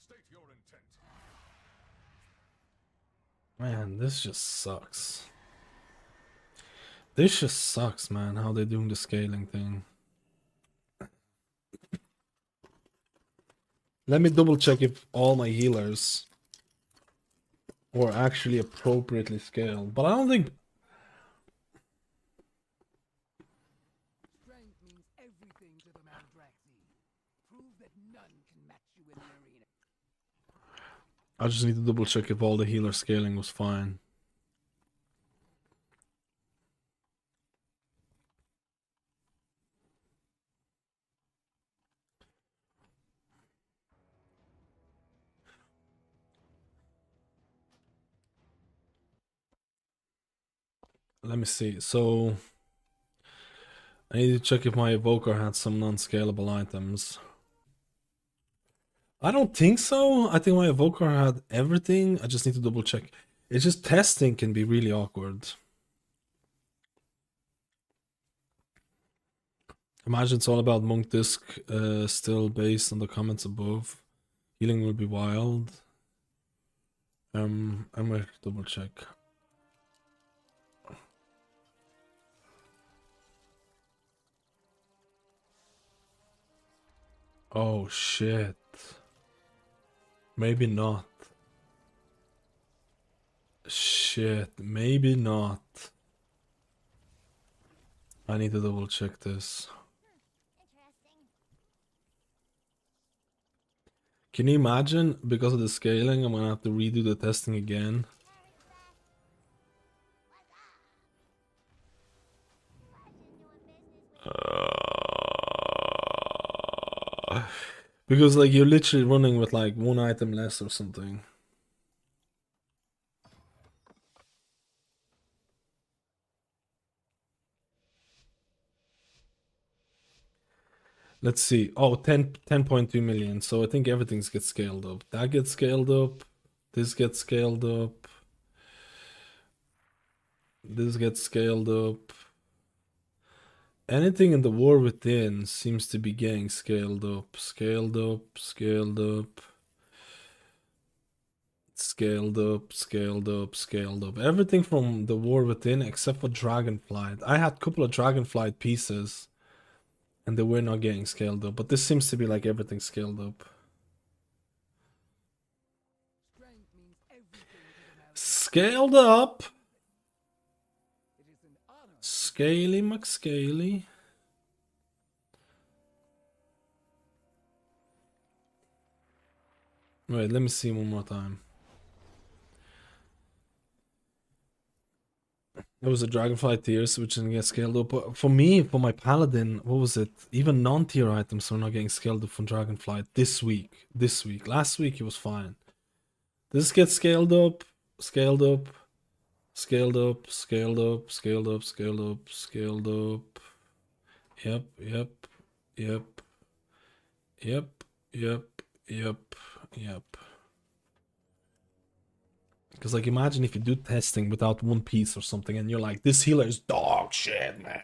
State your intent. Man, this just sucks. This just sucks, man, how they're doing the scaling thing. Let me double check if all my healers were actually appropriately scaled. But I don't think... Strength means everything to the Maldraxi. Prove that none can match you in the arena. I just need to double check if all the healer scaling was fine. Let me see. So I need to check if my Evoker had some non-scalable items. I don't think so. I think my Evoker had everything. I just need to double check. It's just testing can be really awkward. Imagine it's all about Monk Disc, still based on the comments above. Healing will be wild. I'm gonna double check. Oh shit. Maybe not. Shit, maybe not. I need to double check this. Interesting. Can you imagine, because of the scaling, I'm gonna have to redo the testing again? Because like you're literally running with like one item less or something. Let's see. Oh, 10.2 million. So I think everything's gets scaled up. That gets scaled up. This gets scaled up. This gets scaled up. Anything in the war within seems to be getting scaled up. Scaled up. Scaled up. Scaled up. Scaled up. Scaled up. Everything from the war within except for Dragonflight. I had a couple of Dragonflight pieces. And they were not getting scaled up. But this seems to be like everything scaled up. Strength means everything to the Maledict. Scaled up. It is an honor. Scaly McScaly. Wait, let me see one more time. There was a Dragonfly tiers which didn't get scaled up. But for me, for my Paladin, what was it? Even non-tier items are not getting scaled up from Dragonfly this week. This week. Last week it was fine. This gets scaled up, scaled up, scaled up, scaled up, scaled up, scaled up, scaled up. Yep, yep, yep, yep, yep, yep, yep. Because, like, imagine if you do testing without one piece or something and you're like, this healer is dog shit, man.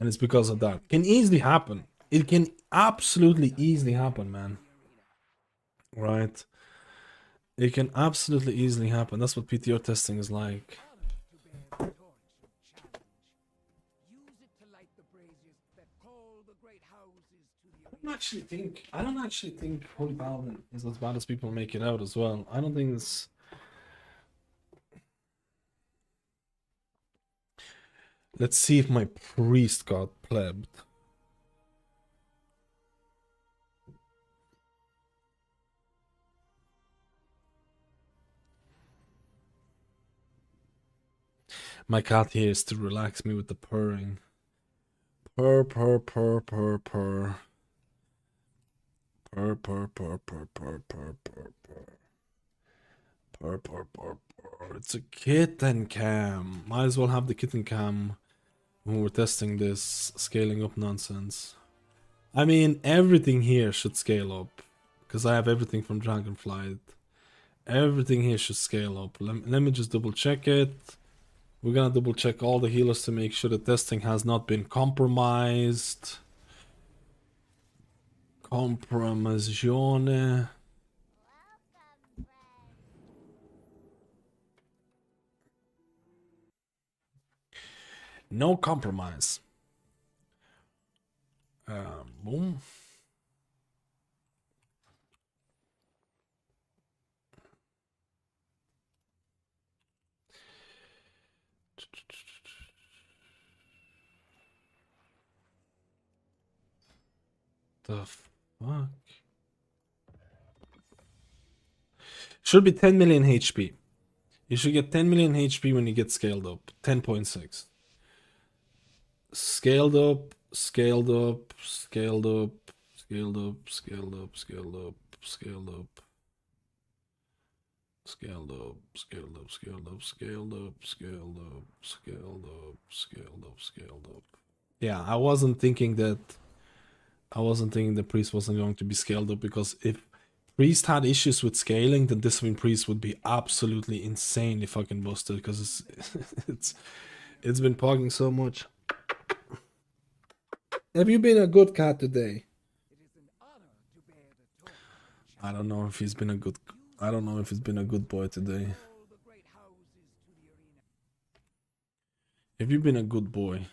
And it's because of that. Can easily happen. It can absolutely easily happen, man. Right? It can absolutely easily happen. That's what PTR testing is like. Honor to bear the torch and challenge. Use it to light the braziers that call the great houses to the arena. I don't actually think Holy Paladin is as bad as people make it out as well. I don't think it's... Let's see if my priest got plebbed. My cat here is to relax me with the purring. Purr, purr, purr, purr, purr. Purr, purr, purr, purr, purr, purr, purr, purr. Purr, purr, purr, purr. It's a kitten cam. Might as well have the kitten cam when we're testing this scaling up nonsense. I mean, everything here should scale up. Because I have everything from Dragonflight. Everything here should scale up. Let me just double check it. We're gonna double check all the healers to make sure the testing has not been compromised. Compromissione. Welcome, friend. No compromise. Boom. The fuck? Should be 10 million HP. You should get 10 million HP when you get scaled up. 10.6. Scaled up, scaled up, scaled up, scaled up, scaled up, scaled up, scaled up. Scaled up, scaled up, scaled up, scaled up, scaled up, scaled up, scaled up, scaled up. Yeah, I wasn't thinking the priest wasn't going to be scaled up, because if priest had issues with scaling, then Discipline priest would be absolutely insanely fucking busted, because it's been pogging so much. Have you been a good cat today? It is an honor to bear the torch and I don't know if he's been a good boy today. call the great houses to the arena. Have you been a good boy?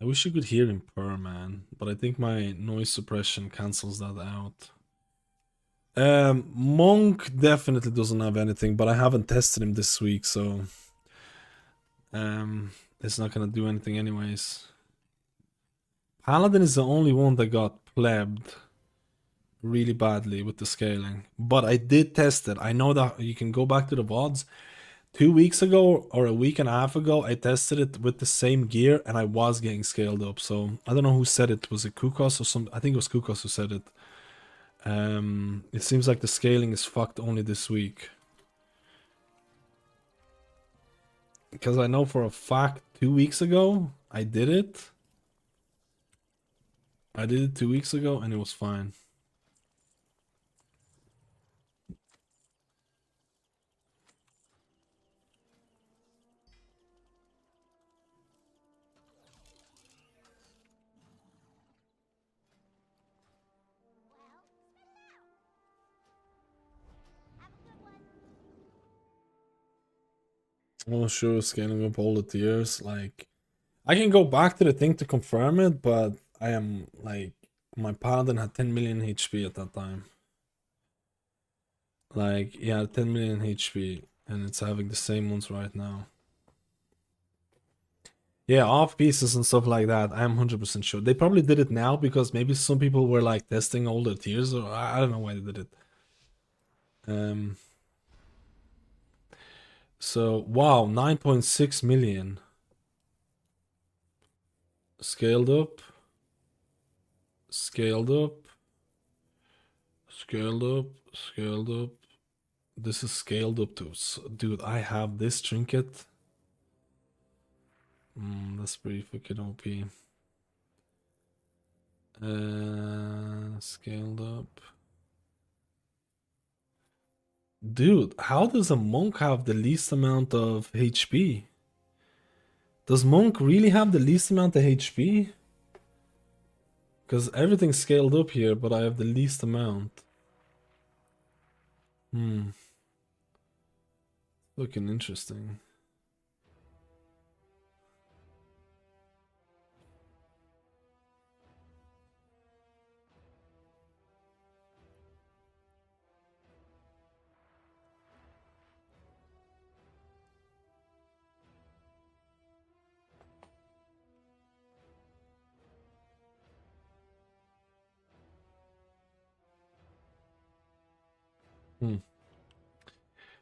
I wish you could hear him purr, man, but I think my noise suppression cancels that out. Monk definitely doesn't have anything, but I haven't tested him this week, so it's not gonna do anything anyways. Paladin is the only one that got plebbed really badly with the scaling, but I did test it. I know that you can go back to the VODs. 2 weeks ago or a week and a half ago, I tested it with the same gear and I was getting scaled up. So I don't know who said it. Was it Kukos or some? I think it was Kukos who said it. It seems like the scaling is fucked only this week. Because I know for a fact 2 weeks ago I did it. I did it 2 weeks ago and it was fine. Oh, sure, scaling up all the tiers. Like, I can go back to the thing to confirm it, but I am like, my Paladin had 10 million HP at that time. Like, yeah, 10 million HP, and it's having the same ones right now. Yeah, off pieces and stuff like that. I'm 100% sure. They probably did it now because maybe some people were like testing all the tiers, or I don't know why they did it. So wow, 9.6 million scaled up, scaled up, scaled up, scaled up. This is scaled up to, dude. I have this trinket. That's pretty fucking OP. Scaled up. Dude, how does a monk have the least amount of HP? Does monk really have the least amount of HP? Because everything's scaled up here, but I have the least amount. Looking interesting.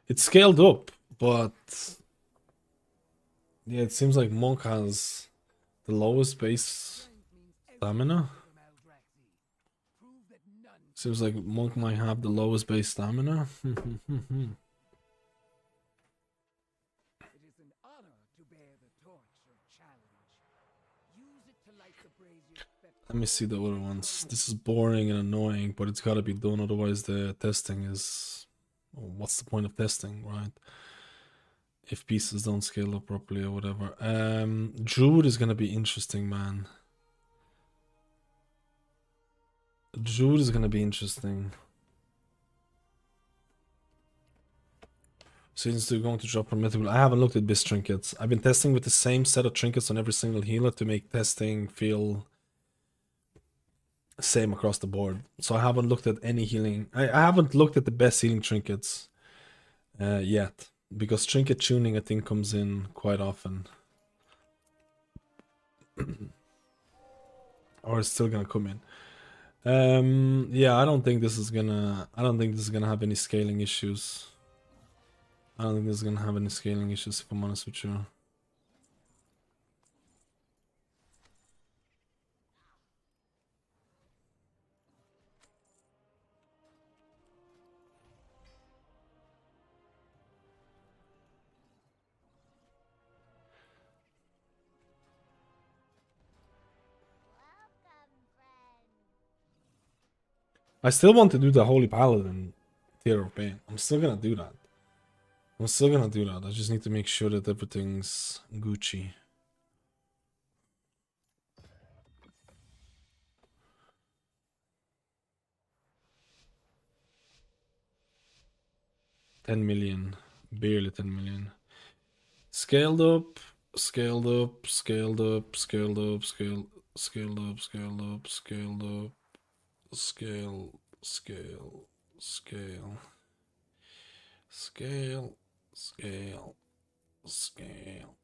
It's scaled up, but yeah, it seems like monk has the lowest base stamina. Seems like monk might have the lowest base stamina. Let me see the other ones. This is boring and annoying, but it's gotta be done, otherwise the testing is... well, what's the point of testing, right? If pieces don't scale up properly or whatever. Druid is gonna be interesting, man. Druid is gonna be interesting. Since they're going to drop a mythical, I haven't looked at Bis trinkets. I've been testing with the same set of trinkets on every single healer to make testing feel same across the board. So I haven't looked at any healing. I haven't looked at the best healing trinkets yet, because trinket tuning I think comes in quite often. Or it's still gonna come in. Yeah, I don't think this is gonna have any scaling issues. I don't think this is gonna have any scaling issues, if I'm honest with you. I still want to do the Holy Paladin Theater of Pain. I'm still gonna do that. I just need to make sure that everything's Gucci. $10 million. Barely 10 million. Scaled up, scaled up, scaled up, scaled up, scaled up, scaled up, scaled up, scale, scale. scale, scale, scale, scale.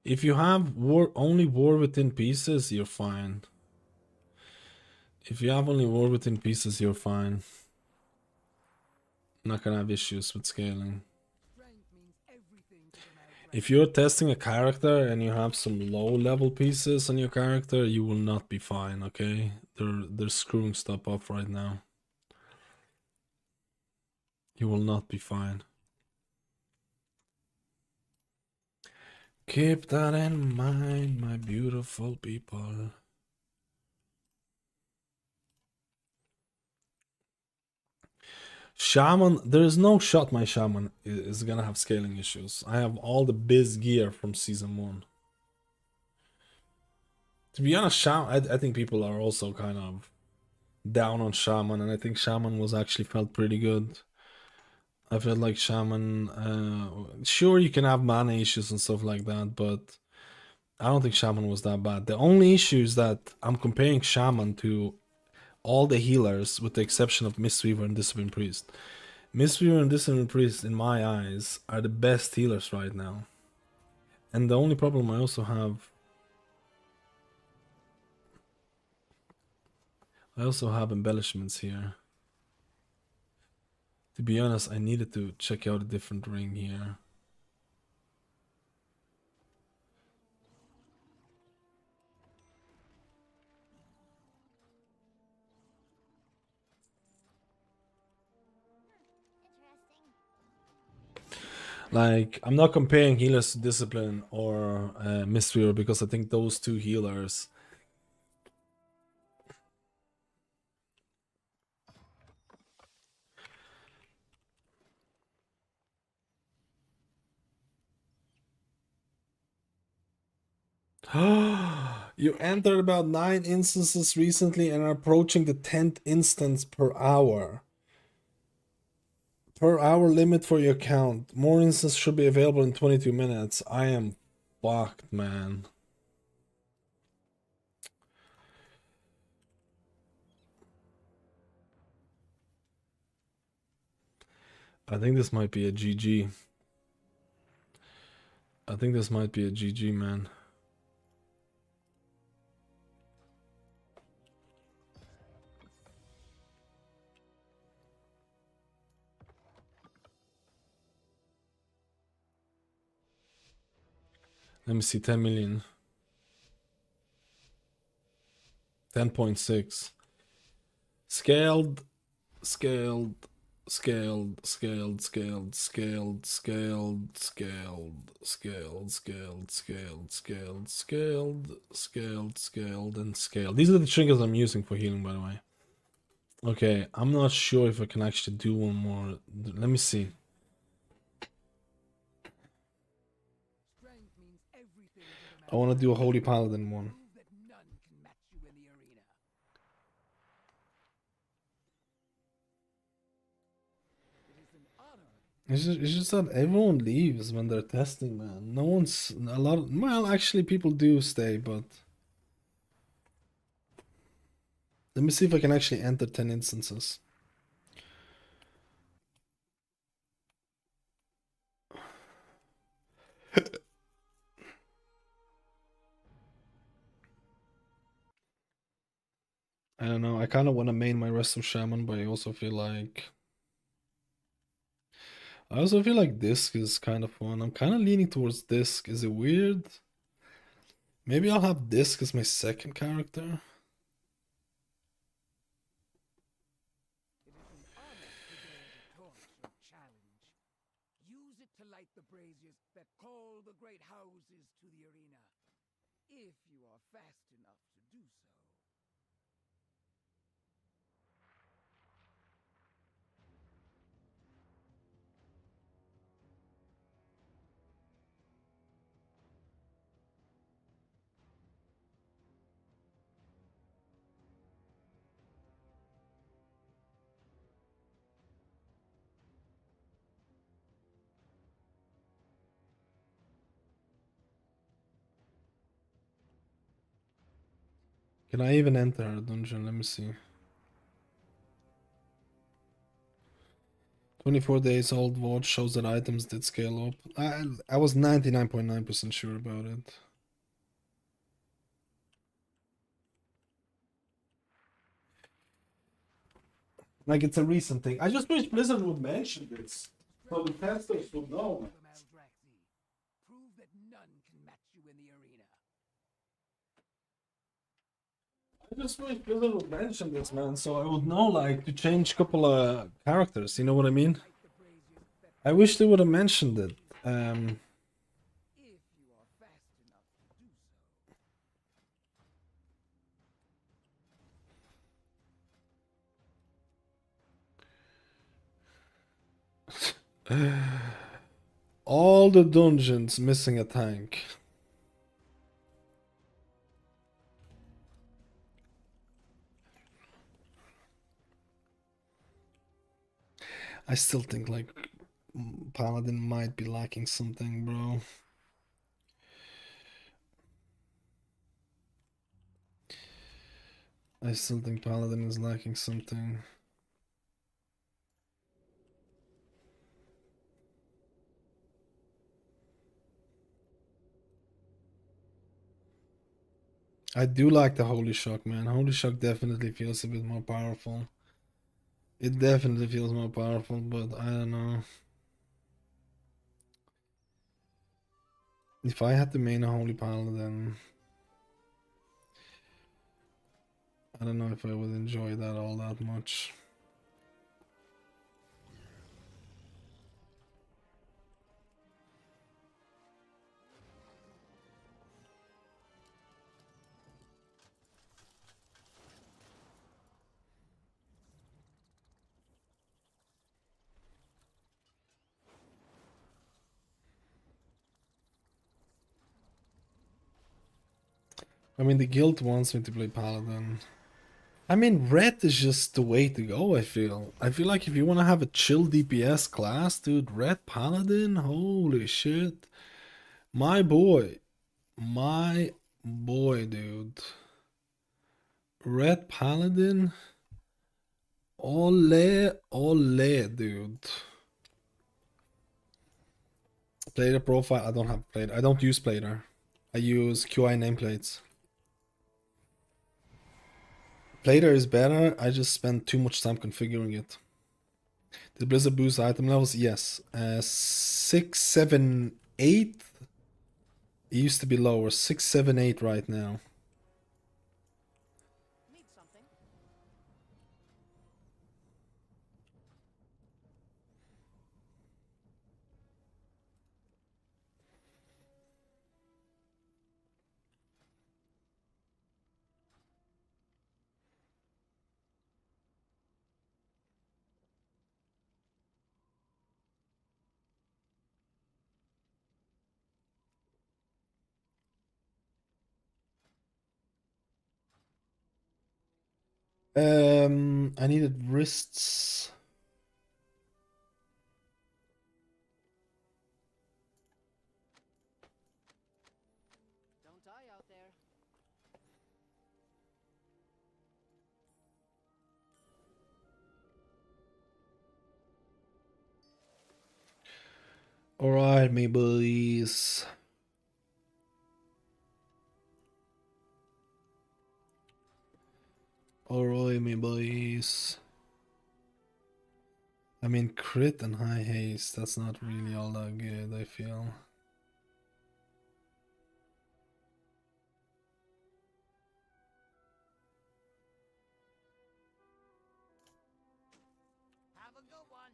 If you have only war within pieces, you're fine. If you have only war within pieces, you're fine. Not gonna have issues with scaling. If you're testing a character and you have some low level pieces on your character, you will not be fine, okay? They're screwing stuff up right now. You will not be fine. Keep that in mind, my beautiful people. Shaman, there is no shot my Shaman is gonna have scaling issues. I have all the biz gear from season 1. To be honest, I think people are also kind of down on Shaman, and I think Shaman was actually felt pretty good. I felt like Shaman, sure you can have mana issues and stuff like that, but I don't think Shaman was that bad. The only issue is that I'm comparing Shaman to all the healers with the exception of Mistweaver and Discipline Priest. Mistweaver and Discipline Priest, in my eyes, are the best healers right now. And the only problem I also have embellishments here. To be honest, I needed to check out a different ring here. Like, I'm not comparing healers to Discipline or Mistweaver because I think those two healers... You entered about 9 instances recently and are approaching the 10th instance per hour. Per hour limit for your account. More instances should be available in 22 minutes. I am fucked, man. I think this might be a GG. I think this might be a GG, man. Let me see, 10 million. 10.6. Scaled, scaled, scaled, scaled, scaled, scaled, scaled, scaled, scaled, scaled, scaled, scaled, scaled, scaled, scaled, and scaled. These are the triggers I'm using for healing, by the way. Okay, I'm not sure if I can actually do one more. Let me see. I want to do a Holy Paladin one. It's just that everyone leaves when they're testing, man. No one's well, actually people do stay, but let me see if I can actually enter 10 instances. I don't know. I kind of want to main my rest of Shaman, but I also feel like Disc is kind of fun. I'm kind of leaning towards Disc. Is it weird? Maybe I'll have Disc as my second character. Use it to light the braziers that call the great houses to the arena, if you are fast enough to do so. Can I even enter a dungeon? Let me see. 24 days old watch shows that items did scale up. I was 99.9% sure about it. Like, it's a recent thing. I just wish Blizzard would mention this, so the testers would know. Prove that none can match you in the arena. I just wish Blizzard would mention this, man, so I would know, like, to change a couple of characters, you know what I mean? I wish they would have mentioned it. All the dungeons missing a tank. I still think like Paladin might be lacking something, bro. I still think Paladin is lacking something. I do like the Holy Shock, man. Holy Shock definitely feels a bit more powerful. It definitely feels more powerful, but I don't know. If I had to main a Holy Paladin, I don't know if I would enjoy that all that much. I mean, the guild wants me to play Paladin. I mean, red is just the way to go, I feel. I feel like if you want to have a chill DPS class, dude, red Paladin, holy shit. My boy. My boy, dude. Red Paladin. Ole, ole, dude. Player profile, I don't have player. I don't use player. I use QI nameplates. Player is better, I just spend too much time configuring it. Did Blizzard boost item levels? Yes. 6, 7, 8. It used to be lower. 6, 7, 8 right now. I needed wrists. Don't die out there. Alright, me boys. Alright, me boys. I mean, crit and high haste, that's not really all that good, I feel. Have a good one.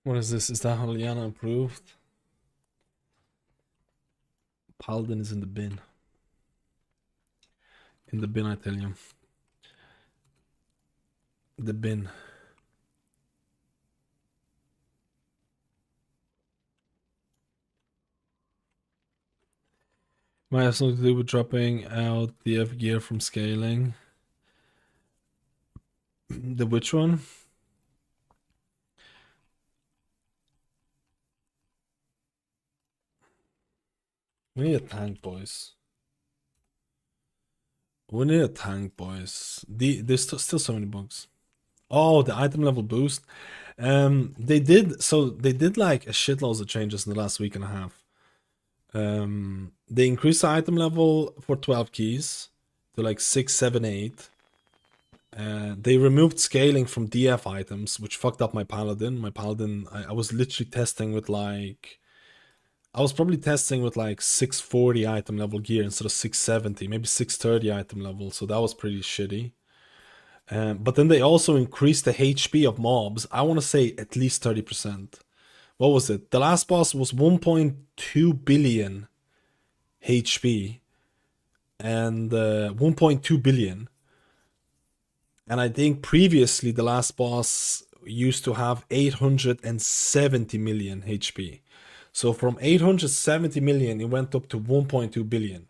What is this? Is that Holiana approved? Paladin is in the bin. In the bin, I tell you. The bin. Might have something to do with dropping out the F gear from scaling. The which one? We need a tank, boys. We need a tank, boys. There's still so many bugs. Oh, the item level boost. They did like a shitloads of changes in the last week and a half. They increased the item level for 12 keys to like 6, 7, 8. They removed scaling from DF items, which fucked up my Paladin. My Paladin, I was literally testing with like... I was probably testing with like 640 item level gear instead of 670, maybe 630 item level, so that was pretty shitty. But then they also increased the HP of mobs, I want to say at least 30%. What was it? The last boss was 1.2 billion HP and 1.2 billion. And I think previously the last boss used to have 870 million HP. So from 870 million, it went up to 1.2 billion.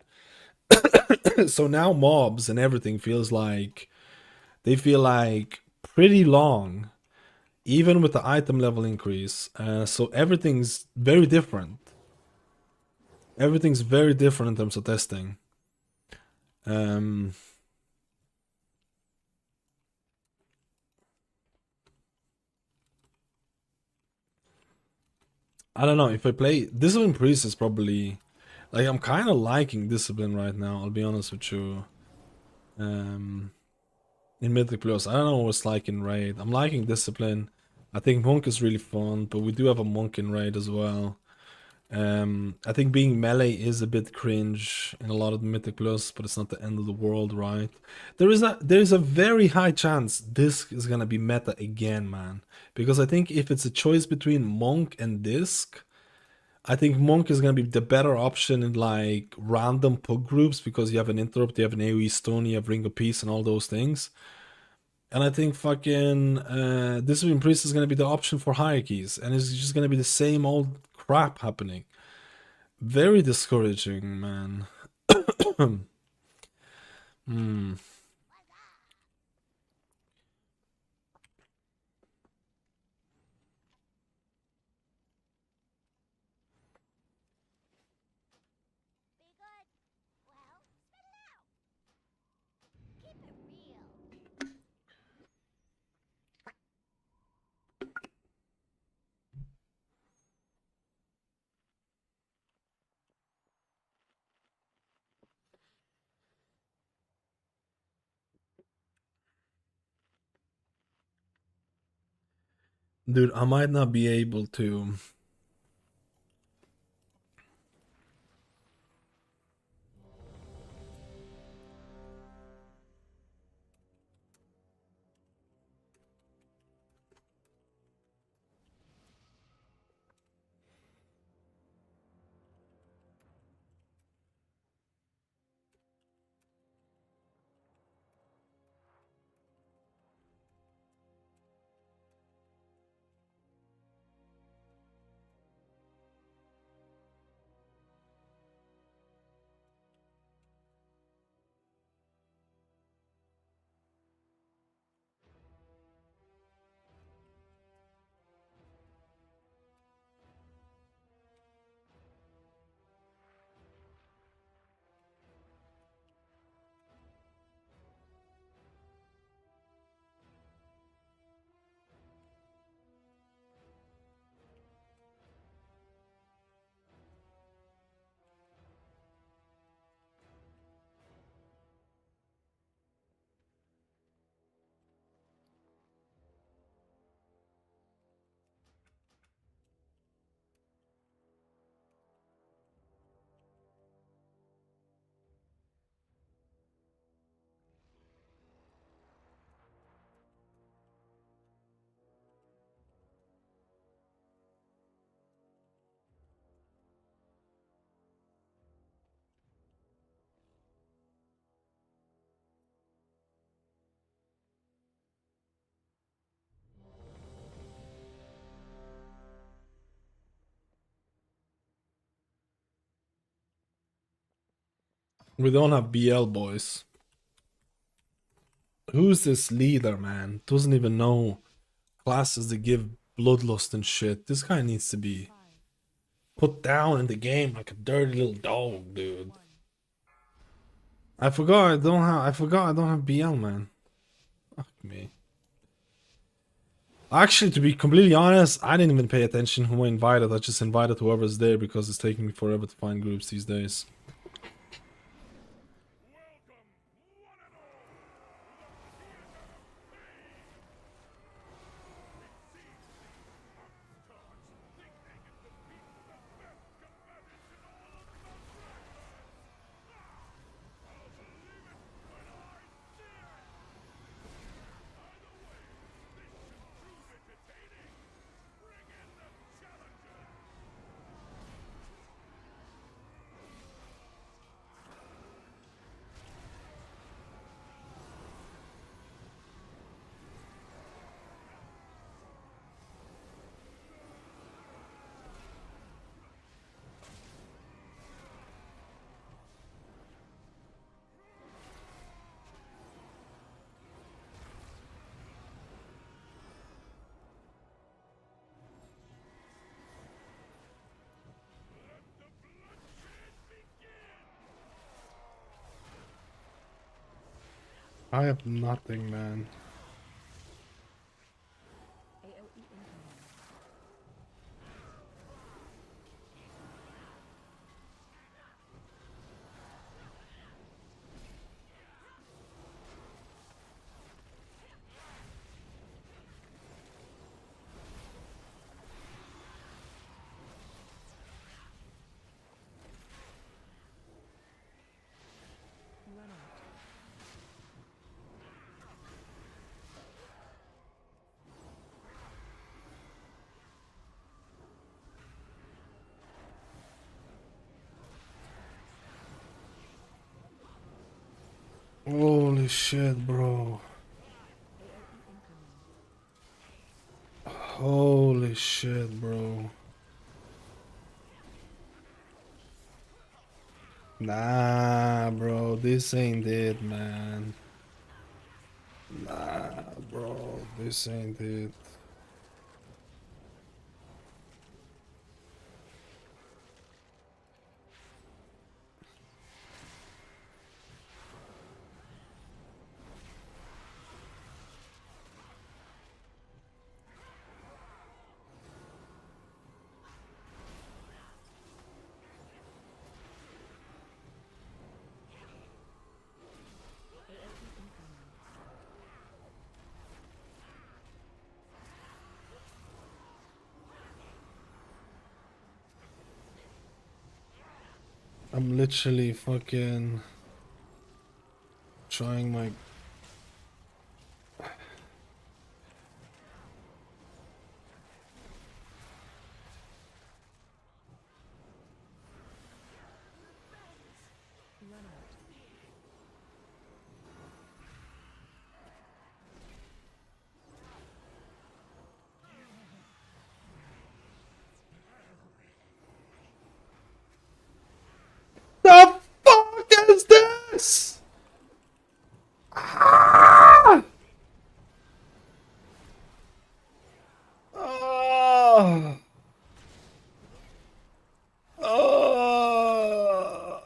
So now mobs and everything feels like they feel like pretty long, even with the item level increase. So everything's very different. Everything's very different in terms of testing. I don't know if I play Discipline Priest is probably like I'm kind of liking Discipline right now. I'll be honest with you. In Mythic Plus, I don't know what it's like in Raid. I'm liking Discipline. I think Monk is really fun, but we do have a Monk in Raid as well. I think being melee is a bit cringe in a lot of the Mythic Plus, but it's not the end of the world, right? There is a very high chance Disc is gonna be meta again, man. Because I think if it's a choice between Monk and Disc, I think Monk is gonna be the better option in like random pug groups because you have an interrupt, you have an AoE stun, you have Ring of Peace and all those things. And I think fucking Discipline Priest is gonna be the option for hierarchies, and it's just gonna be the same old crap happening. Very discouraging, man. Hmm. Be good. Well, spit it out. Keep it real. Dude, I might not be able to. We don't have BL boys. Who's this leader, man? Doesn't even know classes that give bloodlust and shit. This guy needs to be put down in the game like a dirty little dog, dude. I forgot I don't have BL, man. Fuck me. Actually, to be completely honest, I didn't even pay attention who I invited. I just invited whoever's there because it's taking me forever to find groups these days. I have nothing, man. Holy shit, bro. Holy shit, bro. Nah, bro, this ain't it, man. Nah, bro, this ain't it. I'm literally fucking trying my... The fuck is this? Ah! Oh. Oh.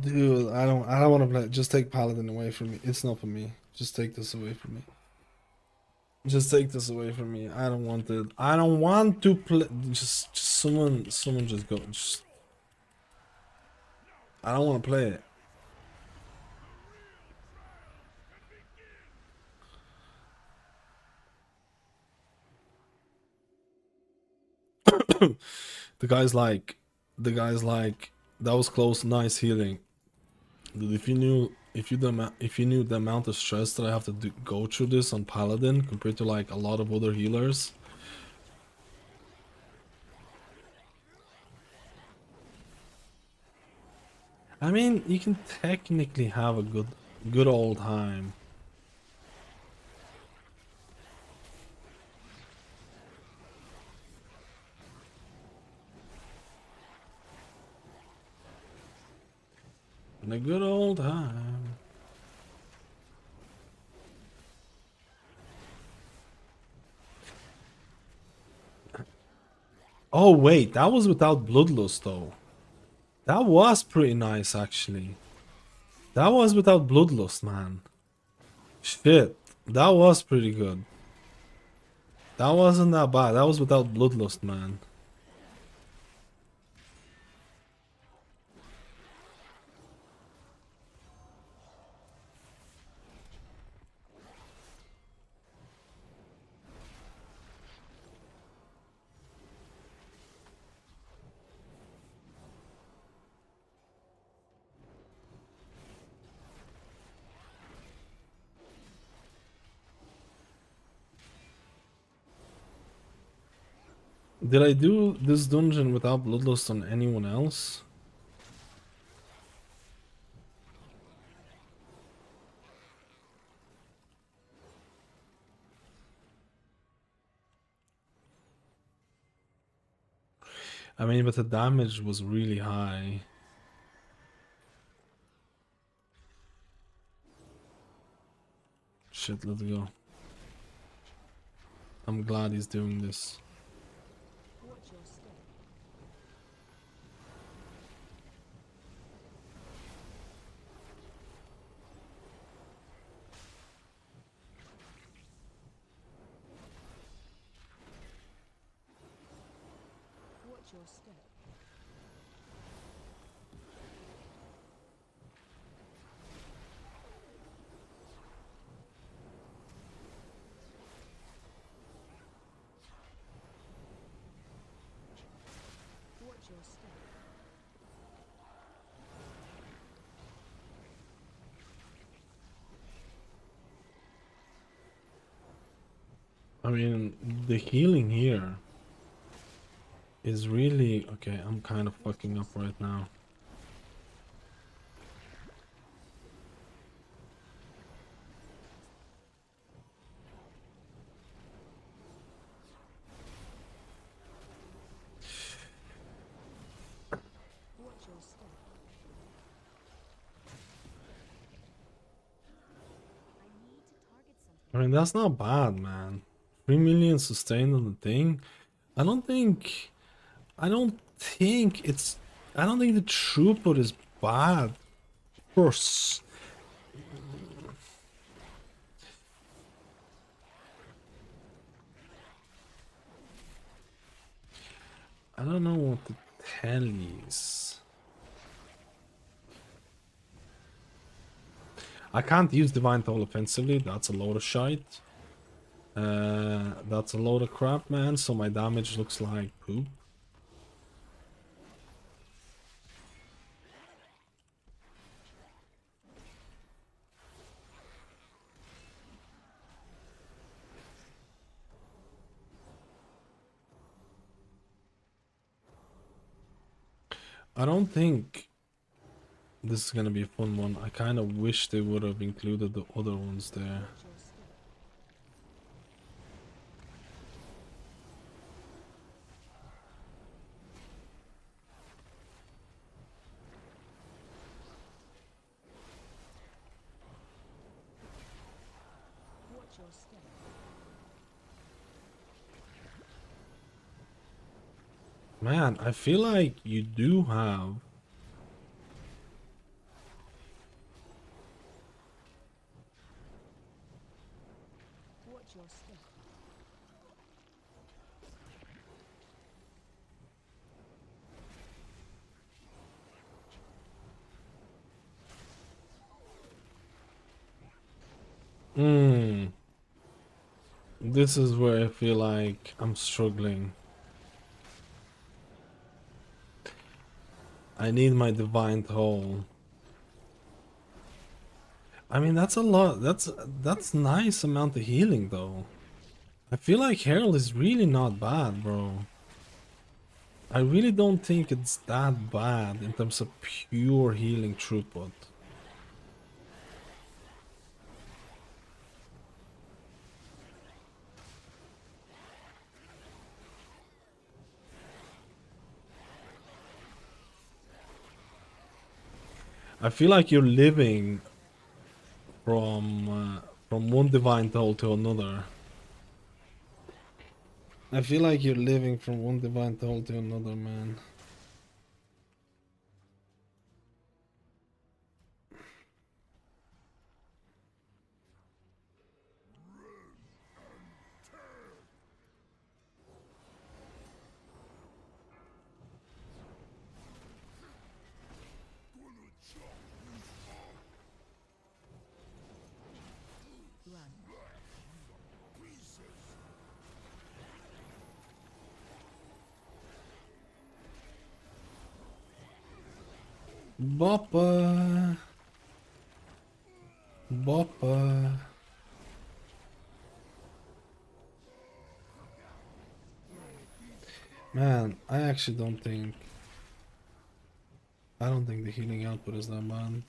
Dude, I don't want to play. Just take Paladin away from me. It's not for me. Just take this away from me. Just take this away from me. I don't want it. I don't want to play. Just someone just go. Just, I don't want to play it. the guy's like, that was close, nice healing. Dude, if you knew the amount of stress that I have to go through this on Paladin compared to like a lot of other healers. I mean, you can technically have a good old time. In a good old time. Oh wait, that was without Bloodlust though. That was pretty nice actually. That was without Bloodlust, man. Shit, that was pretty good. That wasn't that bad. That was without Bloodlust, man. Did I do this dungeon without Bloodlust on anyone else? I mean, but the damage was really high. Shit, let's go. I'm glad he's doing this. I mean, the healing here is really... Okay, I'm kind of fucking up right now. I mean, that's not bad, man. 3 million sustained on the thing. I don't think the throughput is bad. Of course. I don't know what to tell is. I can't use Divine Toll offensively, that's a load of shite. That's a load of crap, man, so my damage looks like poop. I don't think this is gonna be a fun one. I kind of wish they would have included the other ones there. Man, I feel like you do have... This is where I feel like I'm struggling. I need my Divine Toll. I mean, that's a lot. That's nice amount of healing, though. I feel like Herald is really not bad, bro. I really don't think it's that bad in terms of pure healing throughput. I I feel like you're living from one divine toll to another. I feel like you're living from one divine toll to another, man. Boppa. Boppa. Man, I actually don't think... I don't think the healing output is that bad.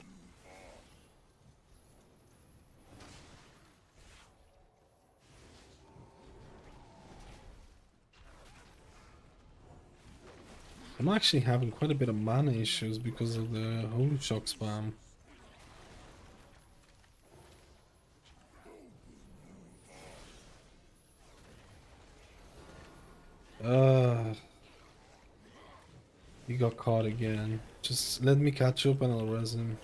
I'm actually having quite a bit of mana issues because of the Holy Shock spam. He got caught again. Just let me catch up and I'll res him.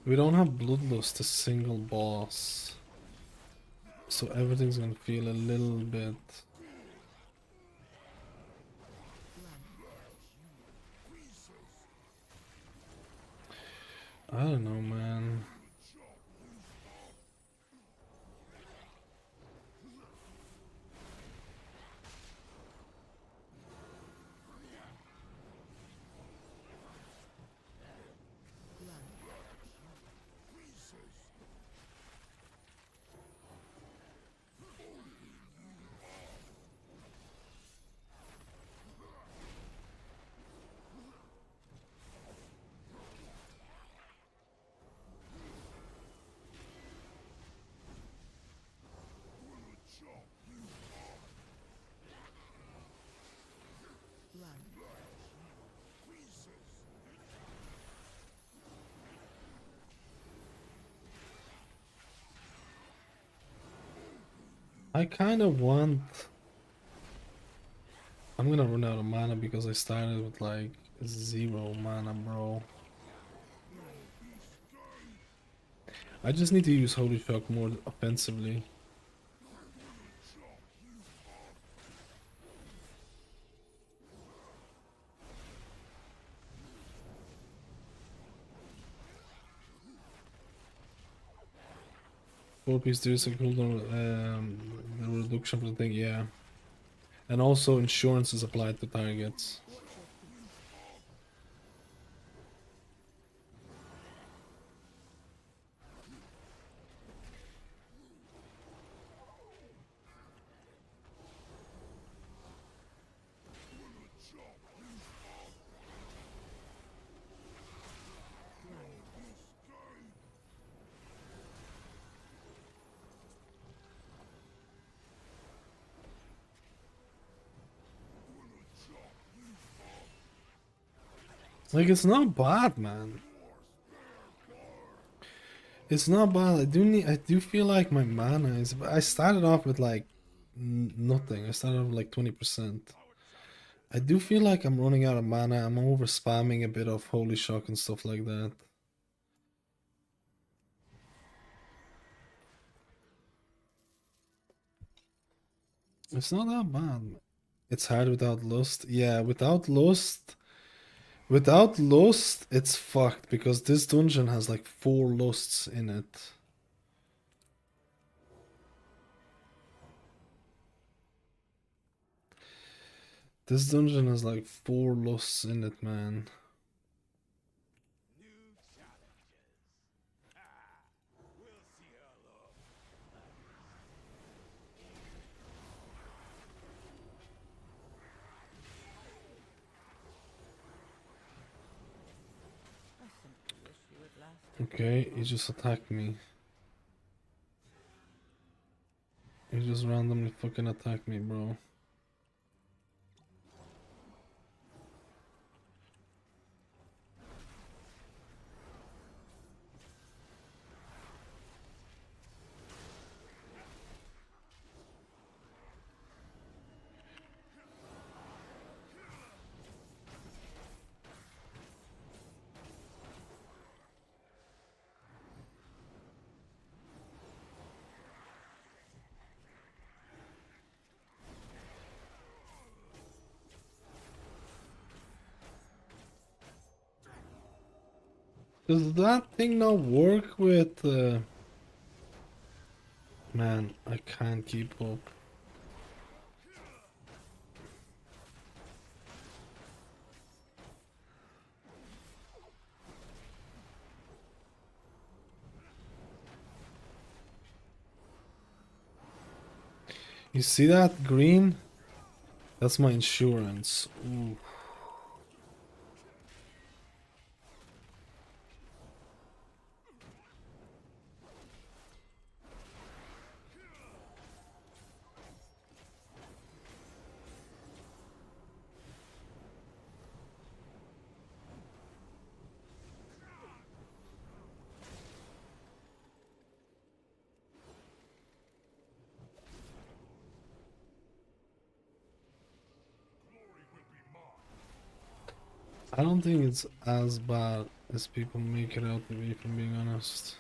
We don't have Bloodlust, a single boss. So everything's gonna feel a little bit... I don't know, man. I kind of want... I'm gonna run out of mana because I started with like 0 mana, bro. I just need to use Holy Shock more offensively. Piece there is a cooldown reduction for the thing, yeah. And also insurance is applied to targets. Like, it's not bad, man. It's not bad. I do feel like my mana is... I started off with like nothing. I started off with like 20%. I do feel like I'm running out of mana. I'm over spamming a bit of Holy Shock and stuff like that. It's not that bad. It's hard without lust. Yeah, without lust... Without lust, it's fucked because this dungeon has like 4 lusts in it. This dungeon has like 4 lusts in it, man. Okay, he just attacked me. He just randomly fucking attacked me, bro. Does that thing not work with man, I can't keep up. You see that green? That's my insurance. Ooh. I don't think it's as bad as people make it out to be, if I'm being honest.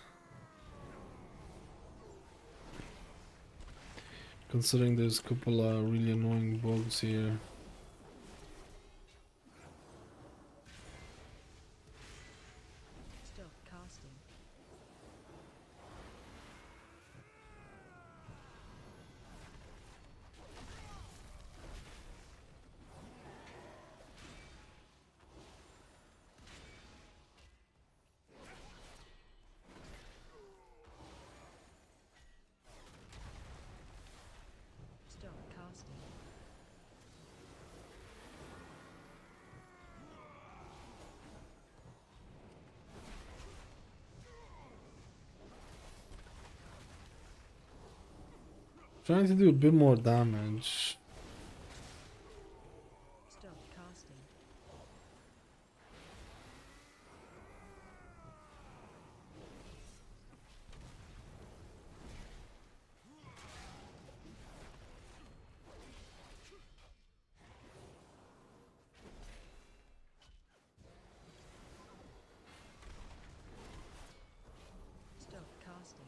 Considering there's a couple of really annoying bugs here. Stop casting. Stop casting. Trying to do a bit more damage. Stop casting. Stop casting.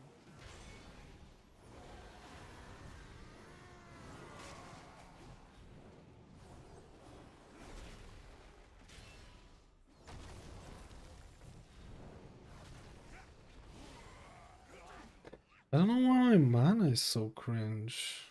I don't know why my mana is so cringe.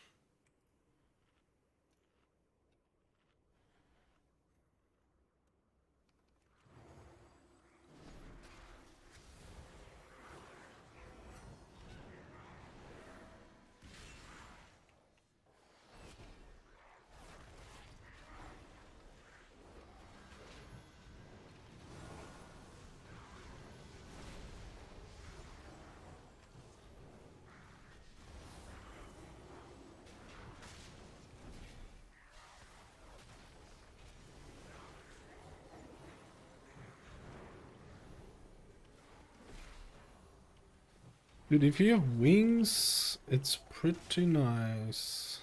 Dude, if you have wings, it's pretty nice.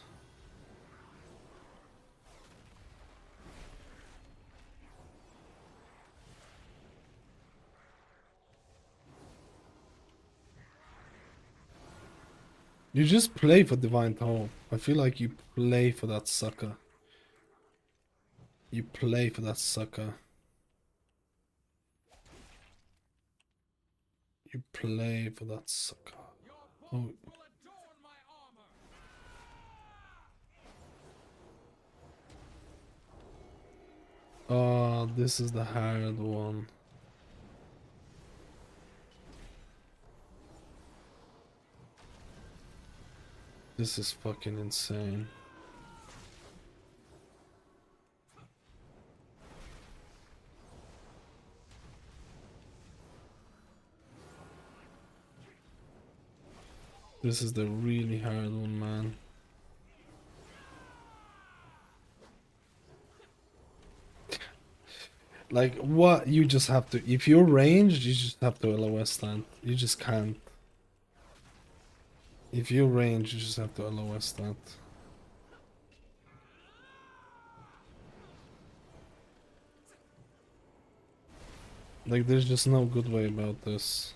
You just play for Divine Toe. I feel like you play for that sucker. You play for that sucker. You play for that sucker. Oh. This is the hard one. This is fucking insane. This is the really hard one, man. Like, what? You just have to... If you're ranged, you just have to LOS stand. You just can't. If you're ranged, you just have to LOS stand. Like, there's just no good way about this.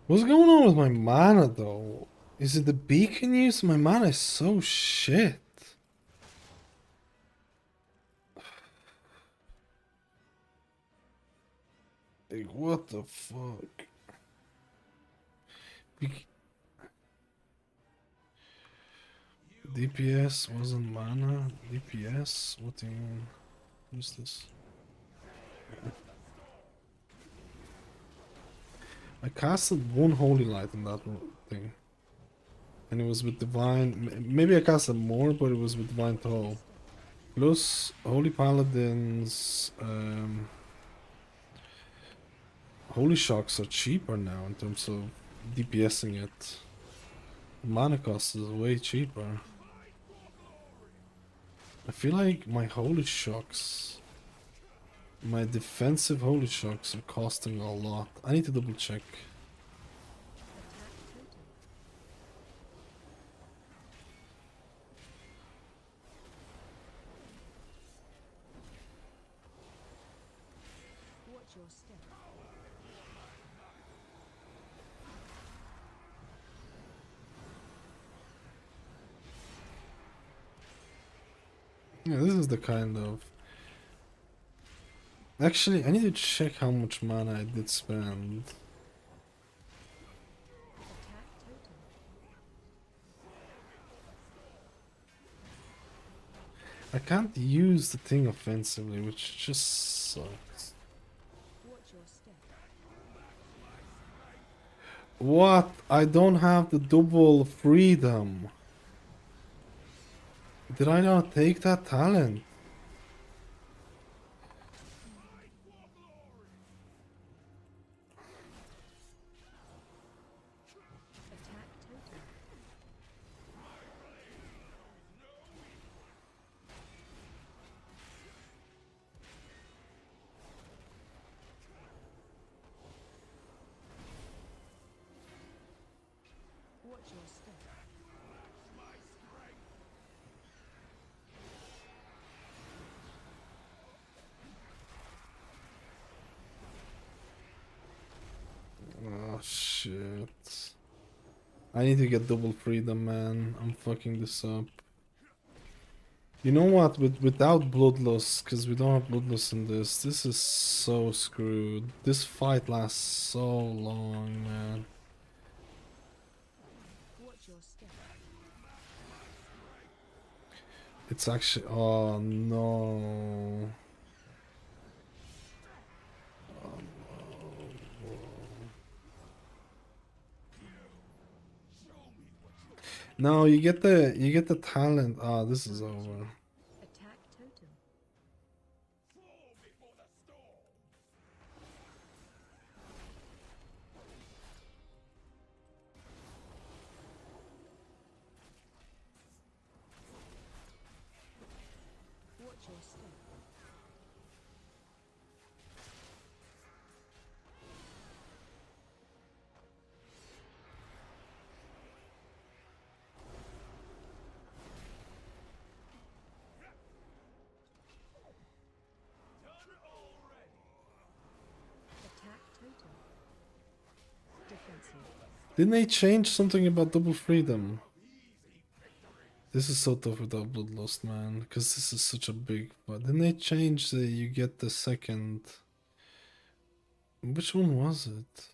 What's going on with my mana though? Is it the beacon use? My mana is so shit. Like, what the fuck? DPS wasn't mana? DPS? What do you mean? Who's this? I casted one holy light in that thing. And it was with divine... Maybe I casted more, but it was with divine toll. Plus, holy paladins... holy shocks are cheaper now in terms of DPSing it. The mana cost is way cheaper. I feel like my holy shocks... My defensive holy shocks are costing a lot. I need to double check. Watch your step. Yeah, this is the kind of... Actually, I need to check how much mana I did spend. I can't use the thing offensively, which just sucks. Watch your step. What? I don't have the double freedom. Did I not take that talent? Attack totem. Watch your step. Oh shit. I need to get double freedom, man. I'm fucking this up. You know what? Without bloodlust, because we don't have bloodlust in this is so screwed. This fight lasts so long, man. Watch your step. It's actually... Oh no. No, you get the talent. Ah, this is over. Attack totem. Watch your step. Didn't they change something about double freedom? This is so tough without Bloodlust, man, because this is such a big. But didn't they change the you get the second? Which one was it?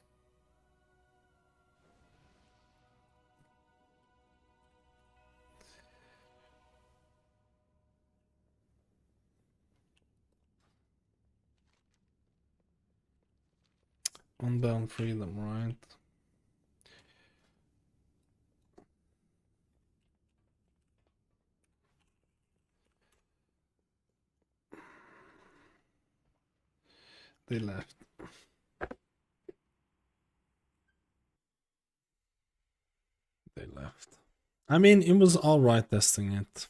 Unbound freedom, right? They left. They left. I mean, it was alright testing it.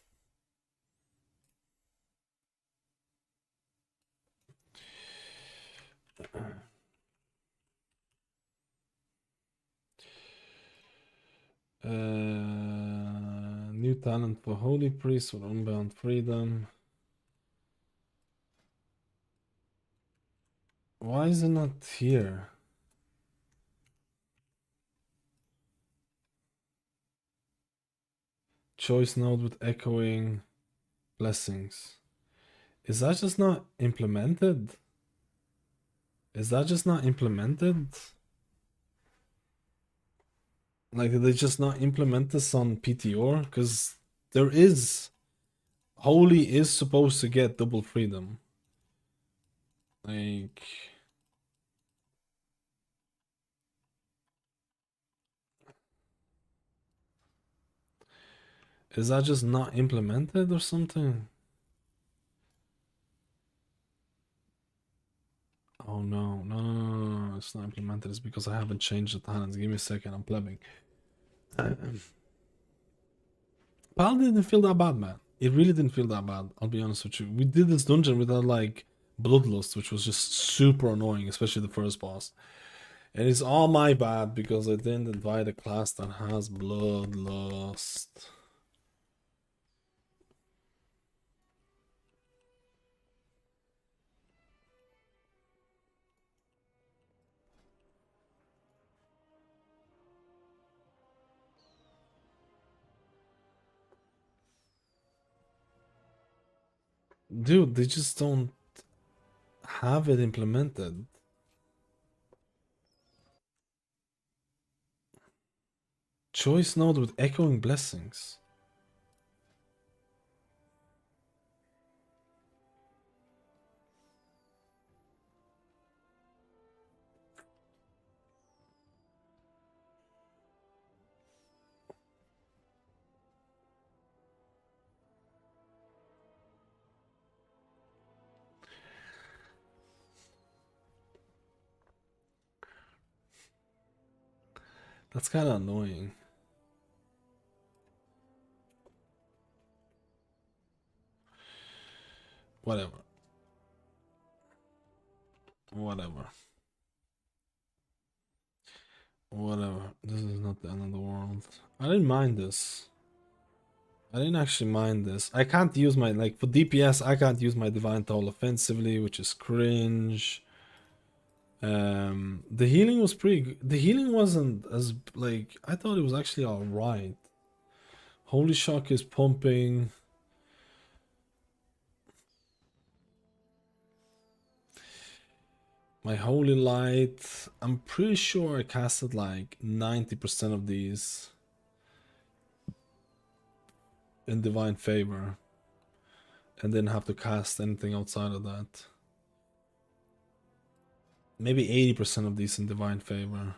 New talent for Holy Priest with Unbound Freedom. Why is it not here? Choice node with echoing blessings. Is that just not implemented? Is that just not implemented? Like, did they just not implement this on PTR? Because there is. Holy is supposed to get double freedom. Like. Is that just not implemented or something? Oh no, no, it's not implemented. It's because I haven't changed the talents. Give me a second, I'm plebbing. Paladin didn't feel that bad, man. It really didn't feel that bad, I'll be honest with you. We did this dungeon without like Bloodlust, which was just super annoying, especially the first boss. And it's all my bad because I didn't invite a class that has Bloodlust. Dude, they just don't have it implemented. Choice node with echoing blessings. That's kind of annoying. Whatever. Whatever. Whatever. This is not the end of the world. I didn't mind this. I didn't actually mind this. I can't use my, like, for DPS, I can't use my Divine Toll offensively, which is cringe. The healing was pretty good. The healing wasn't as, like, I thought it was actually alright. Holy Shock is pumping. My Holy Light, I'm pretty sure I casted like 90% of these in Divine Favor and didn't have to cast anything outside of that. Maybe 80% of these in Divine Favor.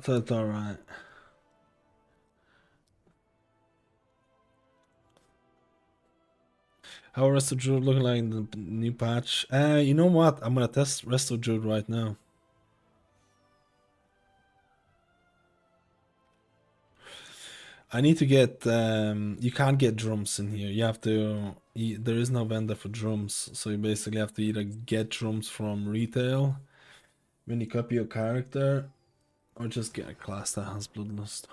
So it's alright. How Rest of Druid looking like in the new patch? You know what? I'm gonna test Rest of Druid right now. I need to get, you can't get drums in here. You have to, there is no vendor for drums. So you basically have to either get drums from retail when you copy your character, or just get a class that has Bloodlust.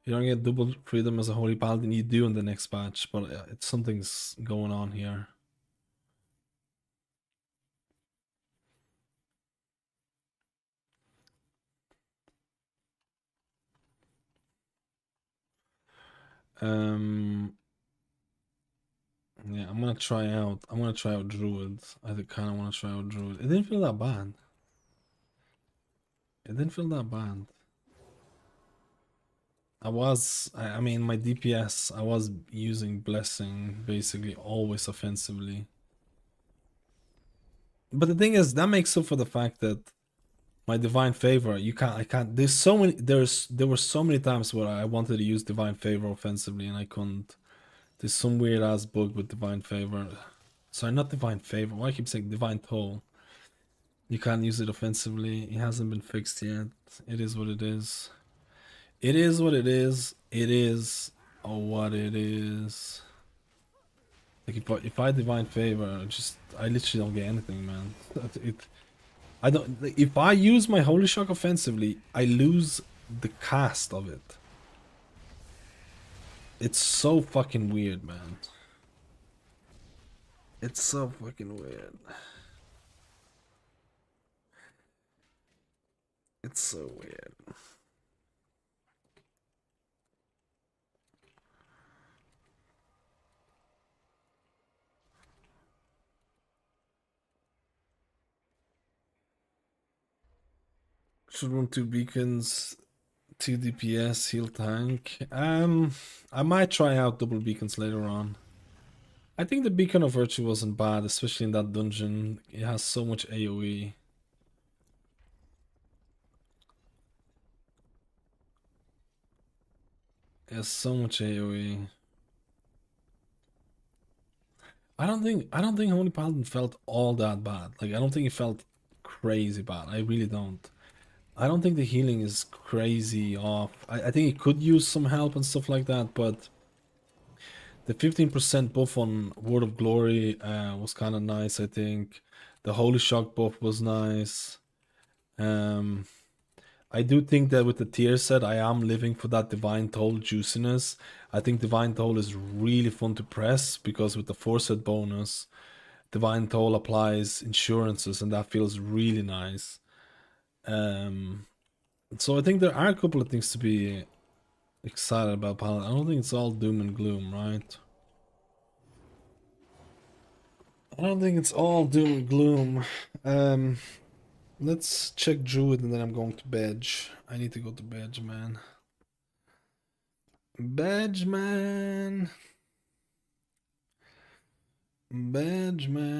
You don't get double freedom as a Holy Paladin. You do in the next patch, but something's going on here. Yeah, I'm gonna try out Druid. I kind of want to try out Druid. It didn't feel that bad. I mean, my DPS, I was using Blessing basically always offensively. But the thing is, that makes up for the fact that my Divine Favor, I can't, there were so many times where I wanted to use Divine Favor offensively and I couldn't. There's some weird ass bug with Divine Favor. Sorry, not Divine Favor, why I keep saying Divine Toll? You can't use it offensively, it hasn't been fixed yet. It is what it is. It is what it is. It is what it is. Like if I Divine Favor, I literally don't get anything, man. I don't. If I use my Holy Shock offensively, I lose the cast of it. It's so fucking weird, man. It's so fucking weird. It's so weird. Should run 2 beacons, 2 DPS, heal tank. I might try out double beacons later on. I think the Beacon of Virtue wasn't bad, especially in that dungeon. It has so much AoE. It has so much AoE. I don't think Holy Paladin felt all that bad. Like, I don't think it felt crazy bad. I really don't. I don't think the healing is crazy off. I think it could use some help and stuff like that, but the 15% buff on Word of Glory was kind of nice, I think. The Holy Shock buff was nice. I do think that with the tier set, I am living for that Divine Toll juiciness. I think Divine Toll is really fun to press because with the 4-set bonus, Divine Toll applies insurances and that feels really nice. So I think there are a couple of things to be excited about Paladin. I don't think it's all doom and gloom, right? I don't think it's all doom and gloom. Let's check Druid and then I'm going to bed. I need to go to bed, man. Badgeman. Badgeman.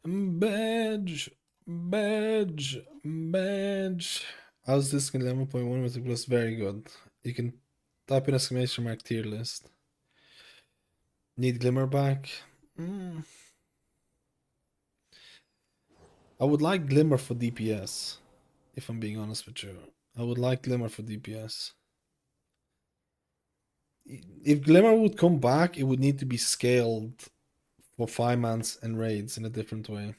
Badge. How's this in 11.1 with the plus? Very good. You can type in exclamation mark tier list. Need Glimmer back? I would like Glimmer for DPS, if I'm being honest with you. I would like Glimmer for DPS. If Glimmer would come back, it would need to be scaled for 5-mans and raids in a different way.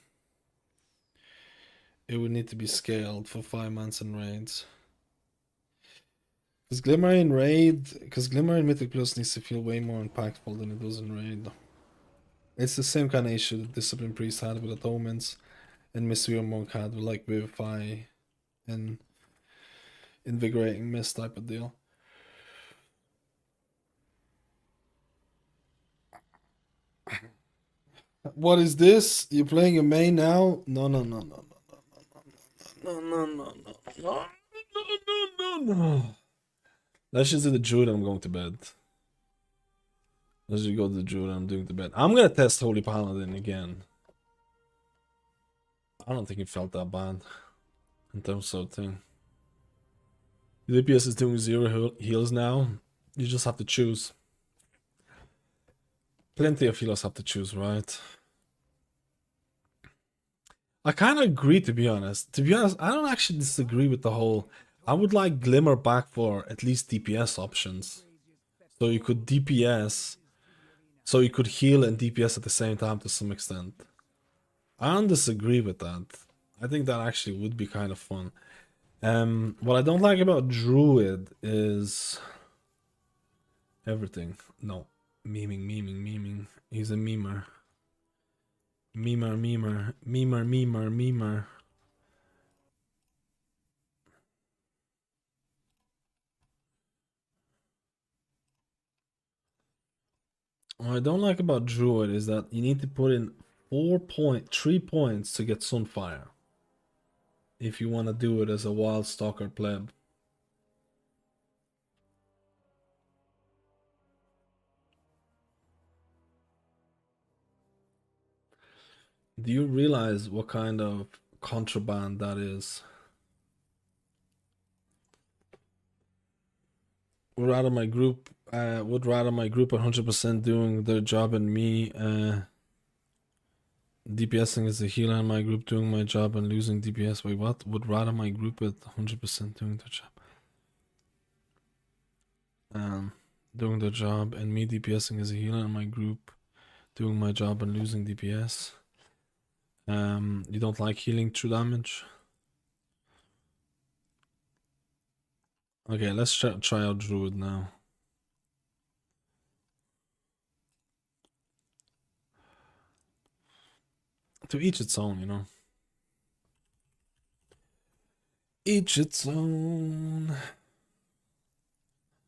It would need to be scaled for 5-mans and raids. Because Glimmer in Mythic Plus needs to feel way more impactful than it does in raid. It's the same kind of issue that Discipline Priest had with Atonements and Mystery Monk had with like Vivify and Invigorating Mist type of deal. What is this? You're playing a main now? No. Let's just do the Druid and I'm going to bed. Let's just go to the Druid and I'm doing the bed. I'm gonna test Holy Paladin again. I don't think it felt that bad in terms of thing. The DPS is doing 0 heals now. You just have to choose. Plenty of healers have to choose, right? I kind of agree, to be honest. I don't actually disagree with the whole... I would like Glimmer back for at least DPS options. So you could DPS... So you could heal and DPS at the same time to some extent. I don't disagree with that. I think that actually would be kind of fun. What I don't like about Druid is everything. No. Memeing. He's a memer. Memer. What I don't like about Druid is that you need to put in 3 points to get Sunfire. If you want to do it as a Wild Stalker pleb. Do you realize what kind of contraband that is? Would rather my group 100% doing their job and me DPSing as a healer in my group doing my job and losing DPS. Wait, what? Would rather my group with 100% doing their job. Doing their job and me DPSing as a healer in my group doing my job and losing DPS. You don't like healing true damage? Okay, let's try out Druid now. To each its own, you know. Each its own.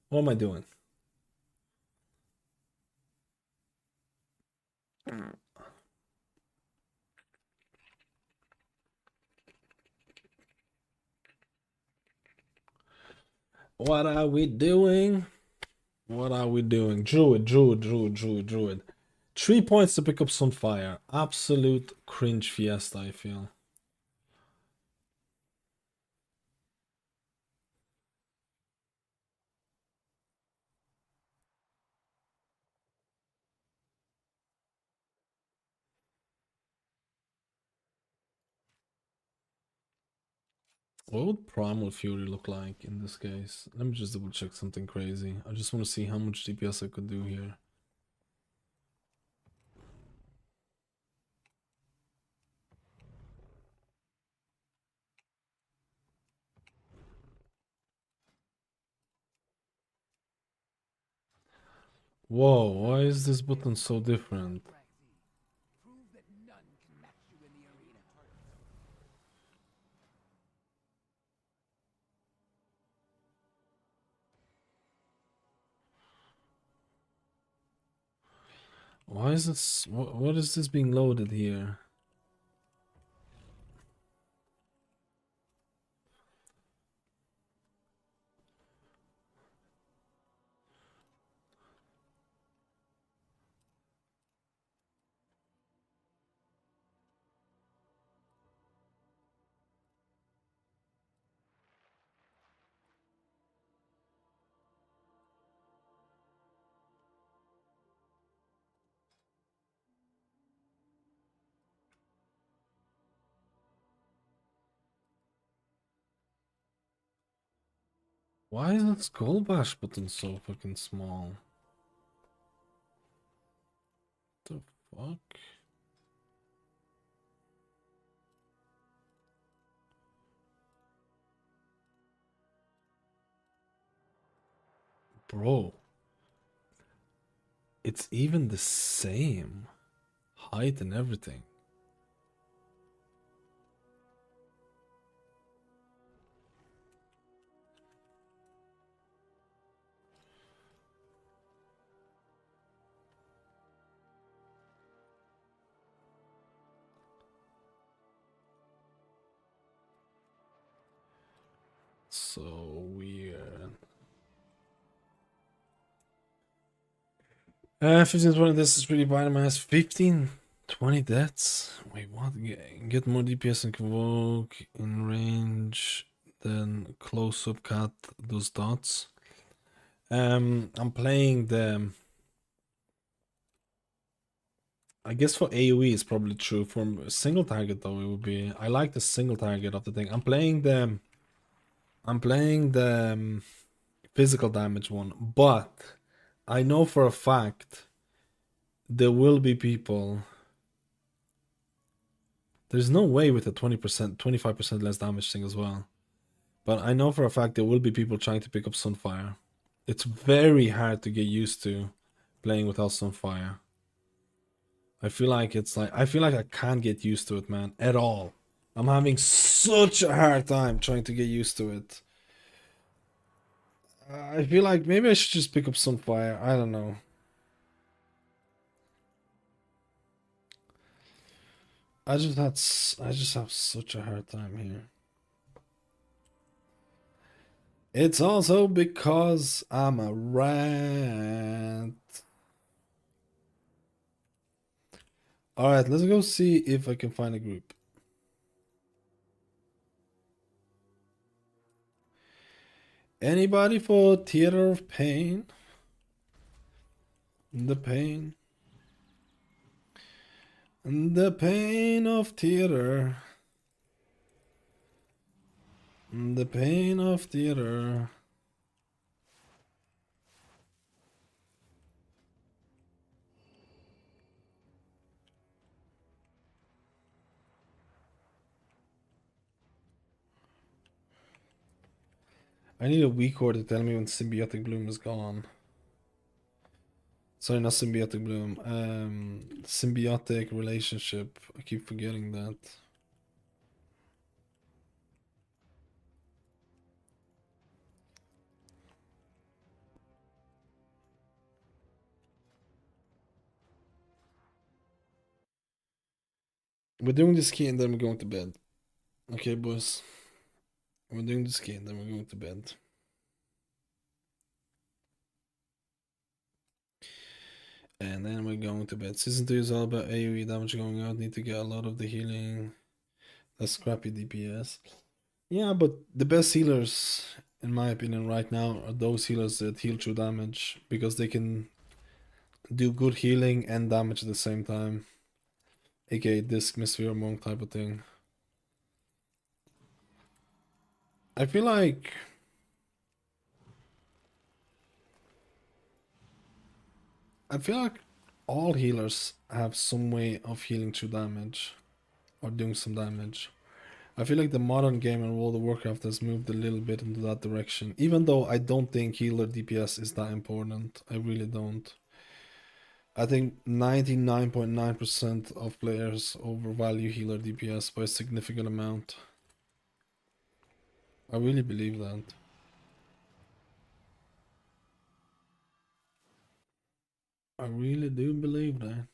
What am I doing? What are we doing? What are we doing? Druid. 3 points to pick up Sunfire. Absolute cringe fiesta, I feel. What would Primal Fury look like in this case? Let me just double check something crazy. I just want to see how much DPS I could do here. Whoa, why is this button so different? Prove that none can match you in the arena. Why is this? What is this being loaded here? Why is that Skull Bash button so fucking small? The fuck? Bro. It's even the same height and everything. So weird. 15, 20, this is really biting my ass. 15, 20 deaths? Wait, what? Get more DPS and convoke in range than close up cat those dots. I'm playing the... I guess for AoE it's probably true. For single target though, it would be... I like the single target of the thing. I'm playing the physical damage one, but I know for a fact there will be people There's no way with a 20%, 25% less damage thing as well. But I know for a fact there will be people trying to pick up Sunfire. It's very hard to get used to playing without Sunfire. I feel like I can't get used to it, man, at all. I'm having such a hard time trying to get used to it. I feel like maybe I should just pick up Sunfire. I don't know. I just have such a hard time here. It's also because I'm a rat. Alright, let's go see if I can find a group. Anybody for Theater of Pain? The pain. The pain of theater. The pain of theater. I need a weak core to tell me when symbiotic bloom is gone. Sorry, not symbiotic bloom. Symbiotic relationship. I keep forgetting that. We're doing this key and then we're going to bed. Okay, boys. We're doing this key and then we're going to bed. And then we're going to bed. Season 2 is all about AoE damage going out. Need to get a lot of the healing. That's crappy DPS. Yeah, but the best healers, in my opinion, right now are those healers that heal through damage because they can do good healing and damage at the same time. AKA Disc, Mysphere, Monk type of thing. I feel like all healers have some way of healing through damage or doing some damage. I feel like the modern game in World of Warcraft has moved a little bit into that direction, even though I don't think healer DPS is that important. I really don't. I think 99.9% of players overvalue healer DPS by a significant amount. I really believe that. I really do believe that.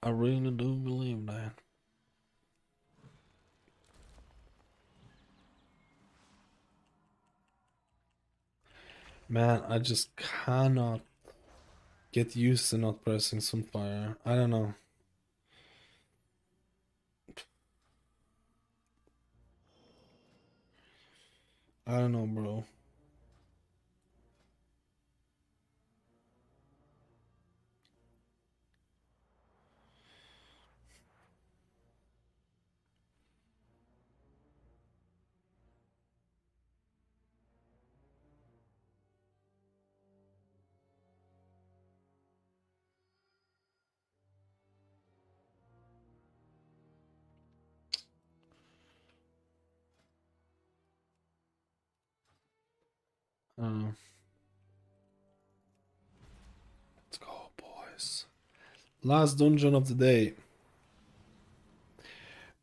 I really do believe that. Man, I just cannot get used to not pressing Sunfire. I don't know. I don't know, bro. Let's go, boys. Last dungeon of the day.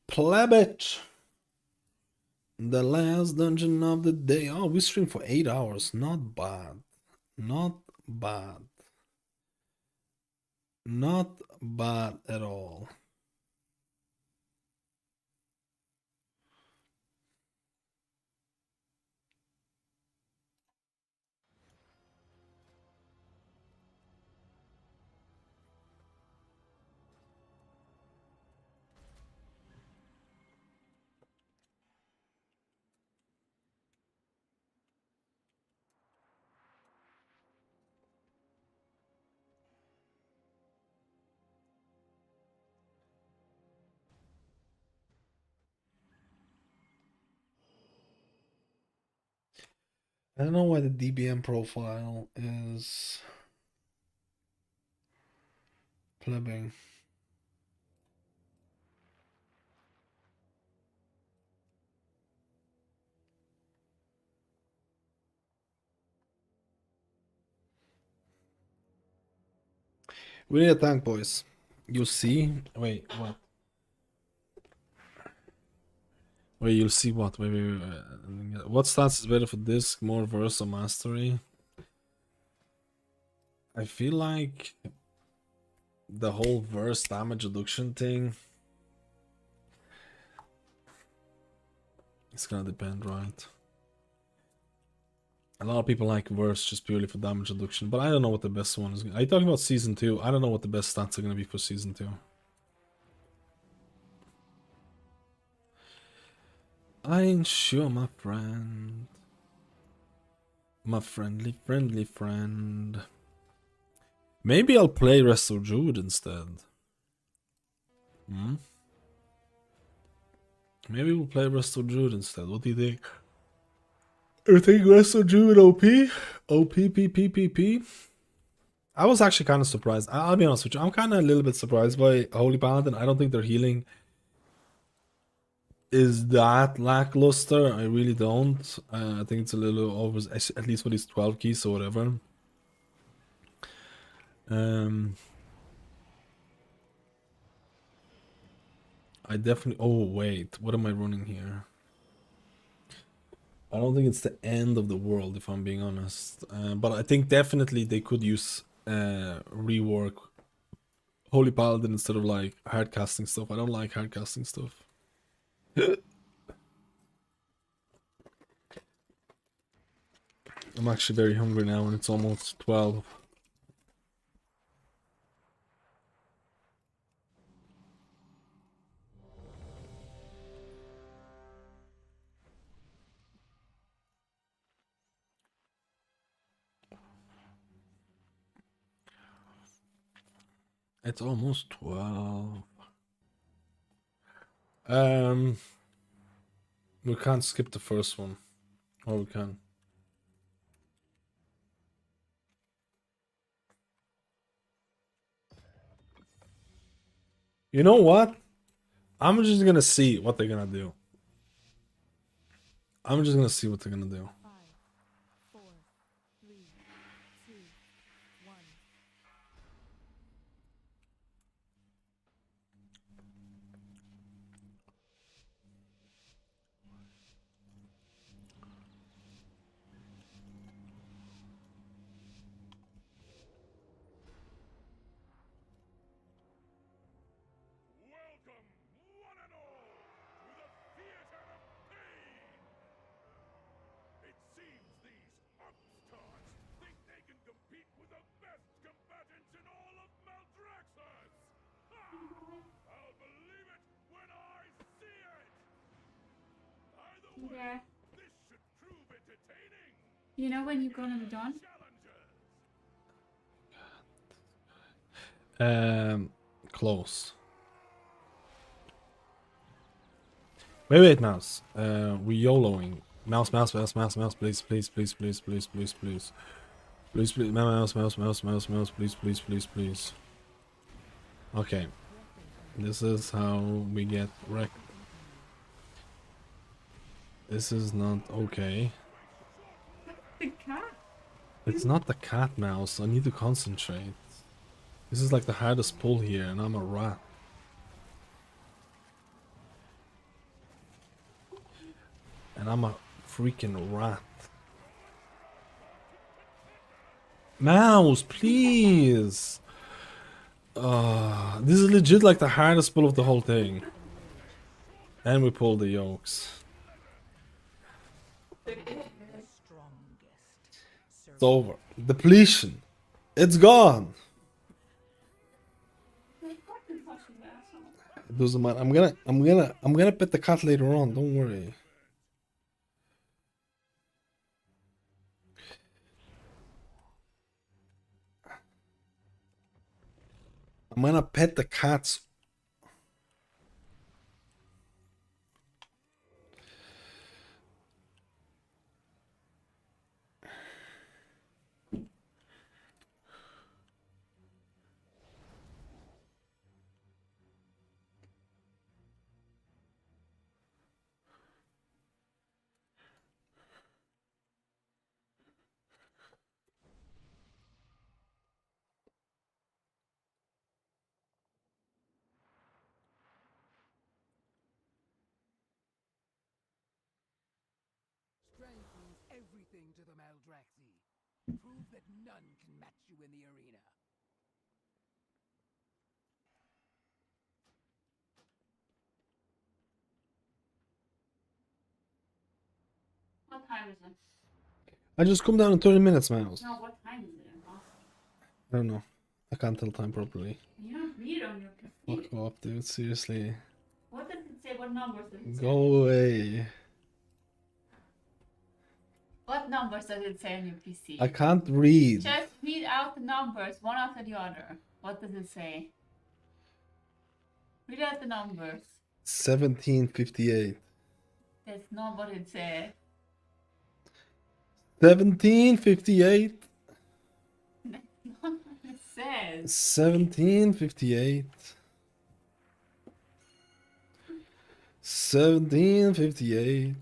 Plebit. The last dungeon of the day. Oh, we streamed for 8 hours. Not bad. Not bad. Not bad at all. I don't know why the DBM profile is plebbing. We need a tank, boys. You'll see. Wait, what? Wait, you'll see what? Wait. What stats is better for disc? More verse or mastery? I feel like the whole verse damage reduction thing. It's gonna depend, right? A lot of people like verse just purely for damage reduction, but I don't know what the best one is. Are you talking about season 2? I don't know what the best stats are gonna be for season 2. I ain't sure, my friend. My friendly friend. Maybe I'll play Rest of Druid instead. Hmm? Maybe we'll play Rest of Druid instead. What do you think? You think Rest of Druid OP? OP. I was actually kind of surprised. I'll be honest with you. I'm kind of a little bit surprised by Holy Paladin. I don't think their healing is that lackluster. I really don't. I think it's a little over, at least for these 12 keys or whatever. I definitely. Oh wait, what am I running here? I don't think it's the end of the world, if I'm being honest. But I think definitely they could use rework Holy Paladin instead of like hard casting stuff. I don't like hard casting stuff. I'm actually very hungry now and it's almost 12. It's almost 12. We can't skip the first one. Or we can. You know what? I'm just gonna see what they're gonna do. I'm just gonna see what they're gonna do. 5, 4, 3, 2, 1. Welcome, one and all, to the theater of pain! It seems these upstarts think they can compete with the best combatants in all of Maldraxxus! Ha! I'll believe it when I see it! Either way, Yeah. this should prove entertaining! You know when you're gonna be done? Challengers! Close. Wait, mouse. We YOLOing. Mouse, please, please. Please, mouse, please. Okay. This is how we get wrecked. This is not okay. The cat? It's not the cat, mouse. I need to concentrate. This is like the hardest pull here, and I'm a rat. And I'm a freaking rat. Mouse, please! This is legit like the hardest pull of the whole thing. And we pull the yokes. It's over. Depletion. It's gone. It doesn't matter. I'm gonna pet the cat later on. Don't worry. I'm gonna pet the cats. everything to the Maldraxi. Prove that none can match you in the arena. What time is it? I just come down in 30 minutes, mouse. No, what time is it in Boston? I don't know. I can't tell time properly. You don't read on your PC. Fuck off, dude. Seriously. What does it say? What numbers does it say? Go away. What numbers does it say on your PC? I can't read. Just read out the numbers, one after the other. What does it say? Read out the numbers. 1758. That's not what it says. 1758. That's not what it says. 1758. 1758.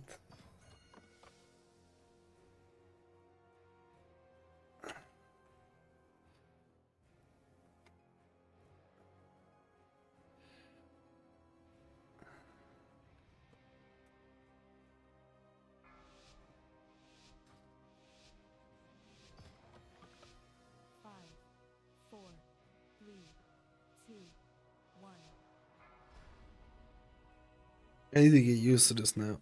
I need to get used to this now.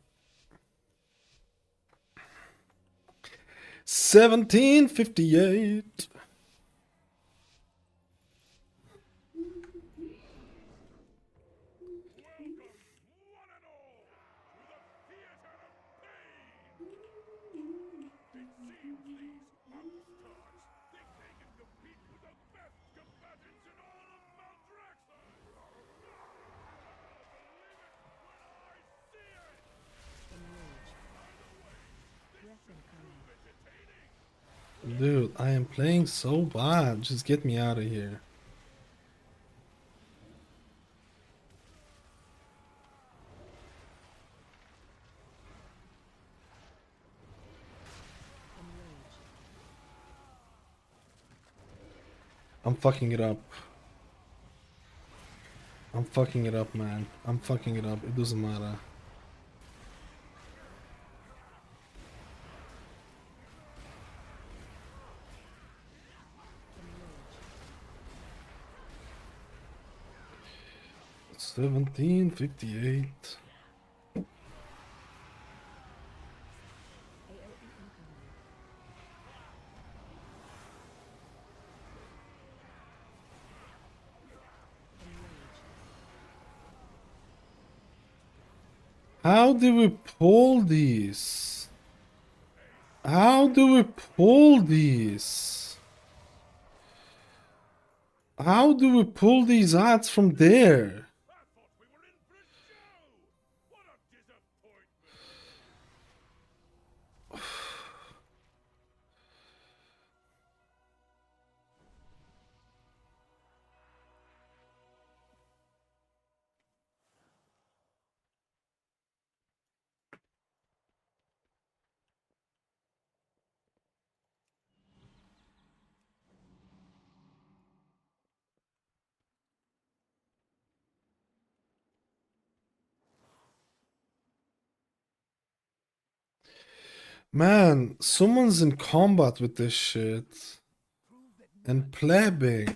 1758. Dude, I am playing so bad. Just get me out of here. I'm fucking it up. I'm fucking it up, man. I'm fucking it up. It doesn't matter. $17.58. How do we pull these? How do we pull these? How do we pull these ads from there? Man, someone's in combat with this shit. And plebbing.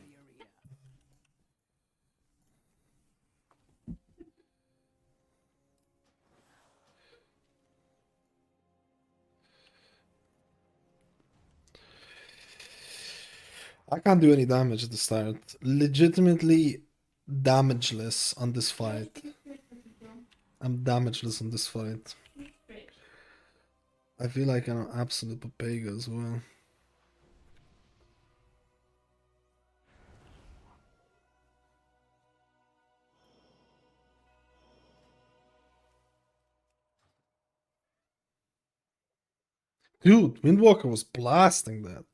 I can't do any damage at the start. Legitimately damageless on this fight. I'm damageless on this fight. I feel like I'm an absolute papega as well. Dude, Windwalker was blasting that.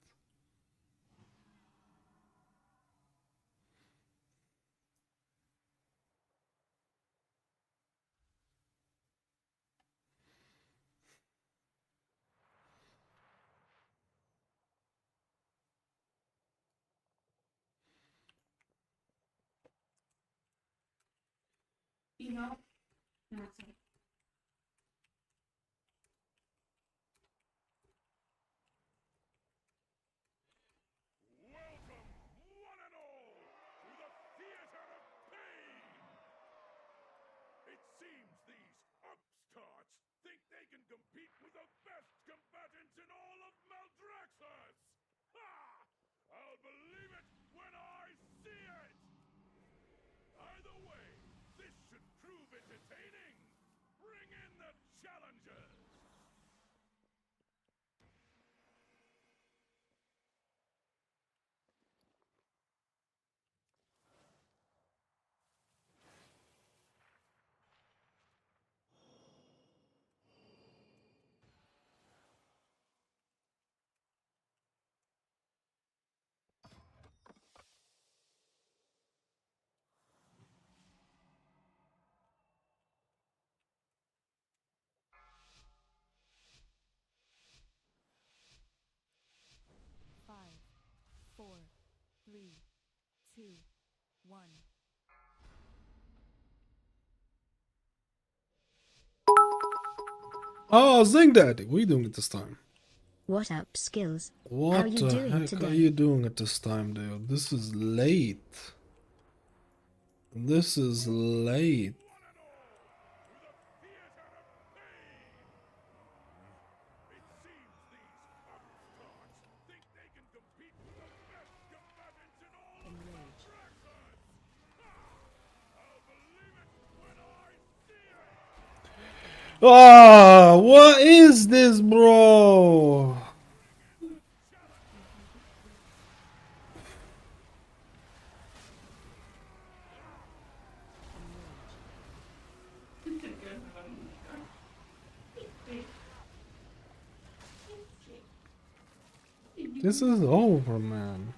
You know? No, sorry. 3, 2, 1. Oh, Zing Daddy, what are you doing it this time? What up, skills? How What you the doing heck today? are you doing it this time, dude? This is late. This is late. Ah, what is this, bro? This is over, man.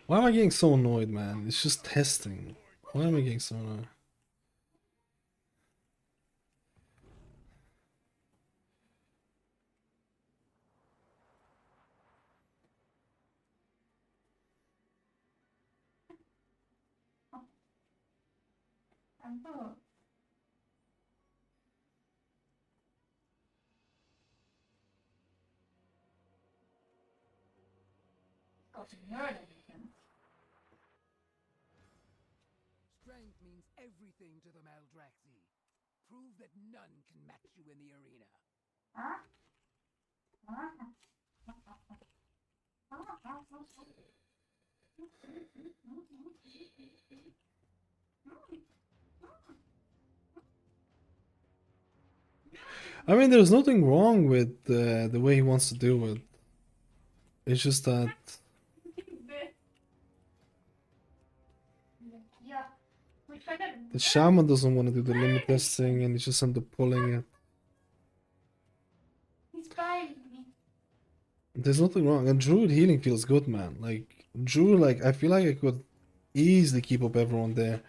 Why am I getting so annoyed, man? It's just testing. Why am I getting so annoyed? Strength means everything to the Maldraxi. Prove that none can match you in the arena. I mean, there's nothing wrong with the way he wants to do it. It's just that the Shaman doesn't want to do the limit testing and he just ends up pulling it. There's nothing wrong. And Druid healing feels good, man. Like, Druid, like, I feel like I could easily keep up everyone there.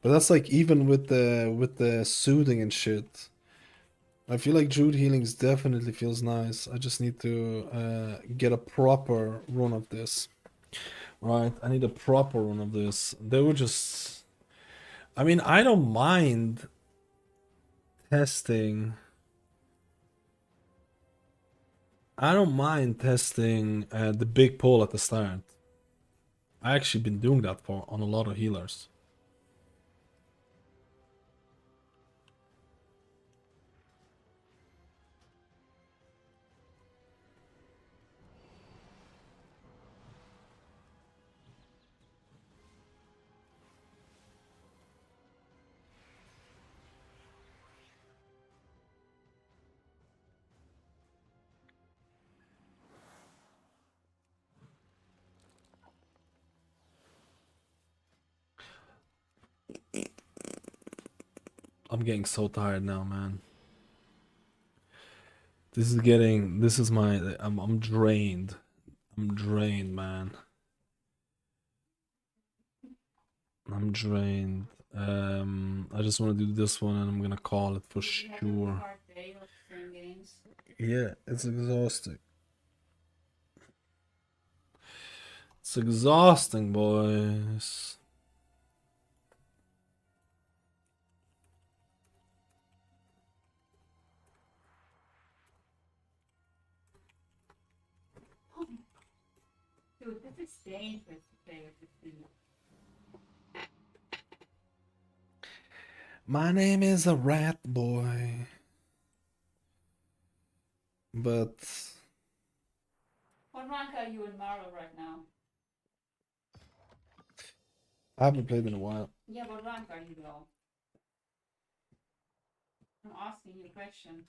But that's like even with the soothing and shit. I feel like Druid healings definitely feels nice. I just need to get a proper run of this. Right, I need a proper run of this. They were just... I mean, I don't mind testing... I don't mind testing the big pull at the start. I actually been doing that for on a lot of healers. I'm getting so tired now, man. This is my I'm drained. I'm drained, man. I'm drained. I just want to do this one and I'm gonna call it for sure. Yeah, it's exhausting. It's exhausting, boys. Dude, this is dangerous to play with this thing. My name is a rat boy. But What rank are you in Marvel right now? I haven't played in a while. Yeah, what rank are you though? I'm asking you a question.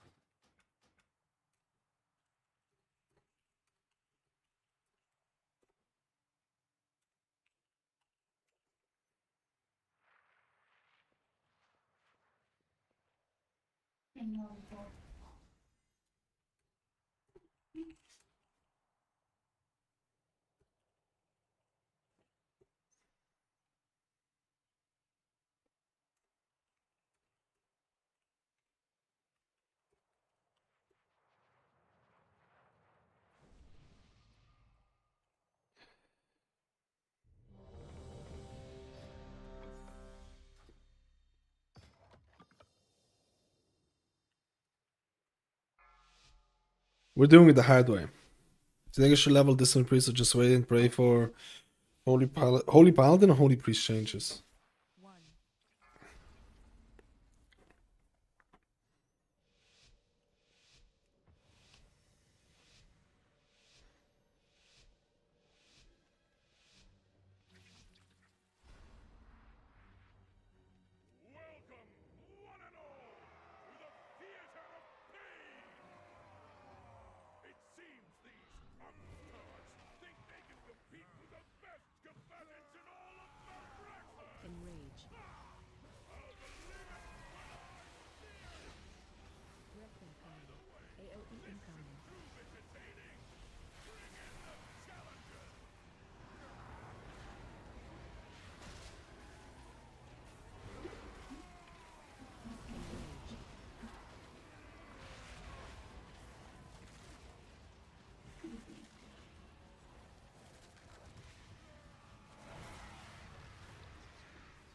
We're doing it the hard way. Do you think I should level Discipline Priest or just wait and pray for Holy Paladin or Holy Priest changes? Welcome, one and all, to the theater of pain! It seems these upstarts think they can compete with the best combatants in all of Malbraxa! Enrage. I'll believe it when I see it! Breath incoming. AoE incoming. Too entertaining! Bring in the challenger!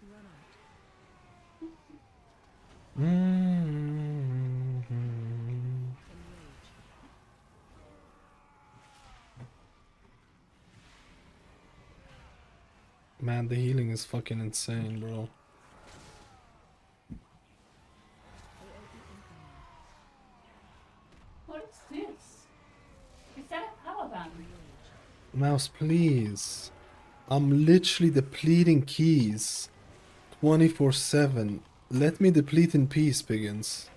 Run out. Enrage. Man, the healing is fucking insane, bro. AoE incoming. What is this? Is that a Paladin? Mouse, please. I'm literally depleting keys 24/7. Let me deplete in peace, Piggins.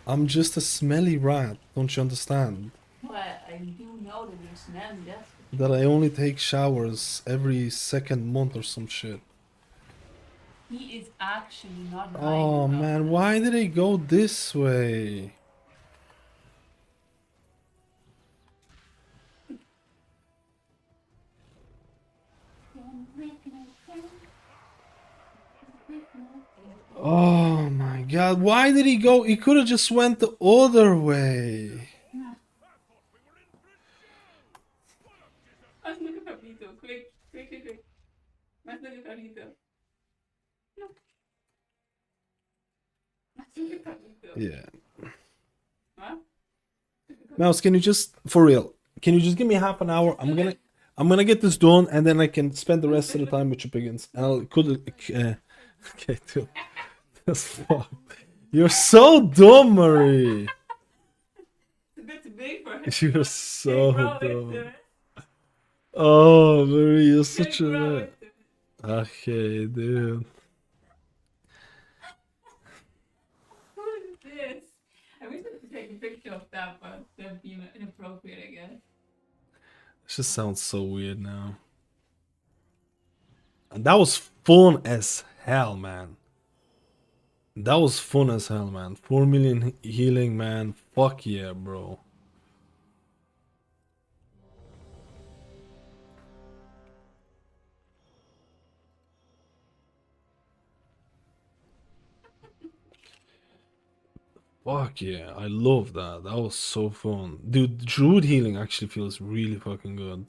I'm just a smelly rat, don't you understand? Well, I do know that you're smelly, that's That I only take showers every second month or some shit. he is actually not lying. Oh about man, that. why did he go this way? Oh my god, why did he go? He could have just went the other way. Let's look at Pablito. Quick, quick, quick, quick. Let's look at Pablito. No. Let's look at Pablito. Yeah. What? Mouse, can you just, for real, can you just give me half an hour? I'm gonna get this done and then I can spend the rest of the time with you, Piggins. And I'll okay, dude. That's fucked. You're so dumb, Marie. It's a bit big for him. You're so Grow into dumb. it. Oh, Marie, you're such Grow a. into it. Okay, dude. Who is this? I wish I could take a picture of that, but that'd be inappropriate, I guess. This just sounds so weird now. And that was fun as hell, man. That was fun as hell, man. 4 million healing, man. Fuck yeah, bro. Fuck yeah, I love that. That was so fun. Dude, Druid healing actually feels really fucking good.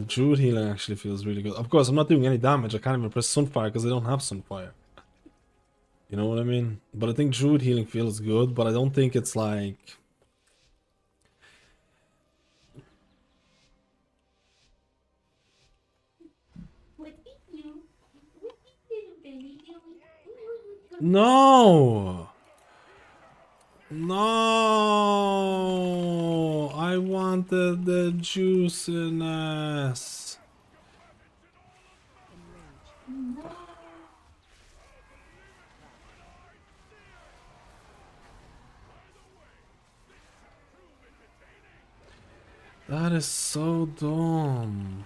Druid healing actually feels really good. Of course, I'm not doing any damage. I can't even press Sunfire because I don't have Sunfire. You know what I mean? But I think Druid healing feels good, but I don't think it's like... No! No! I wanted the juiciness. That is so dumb.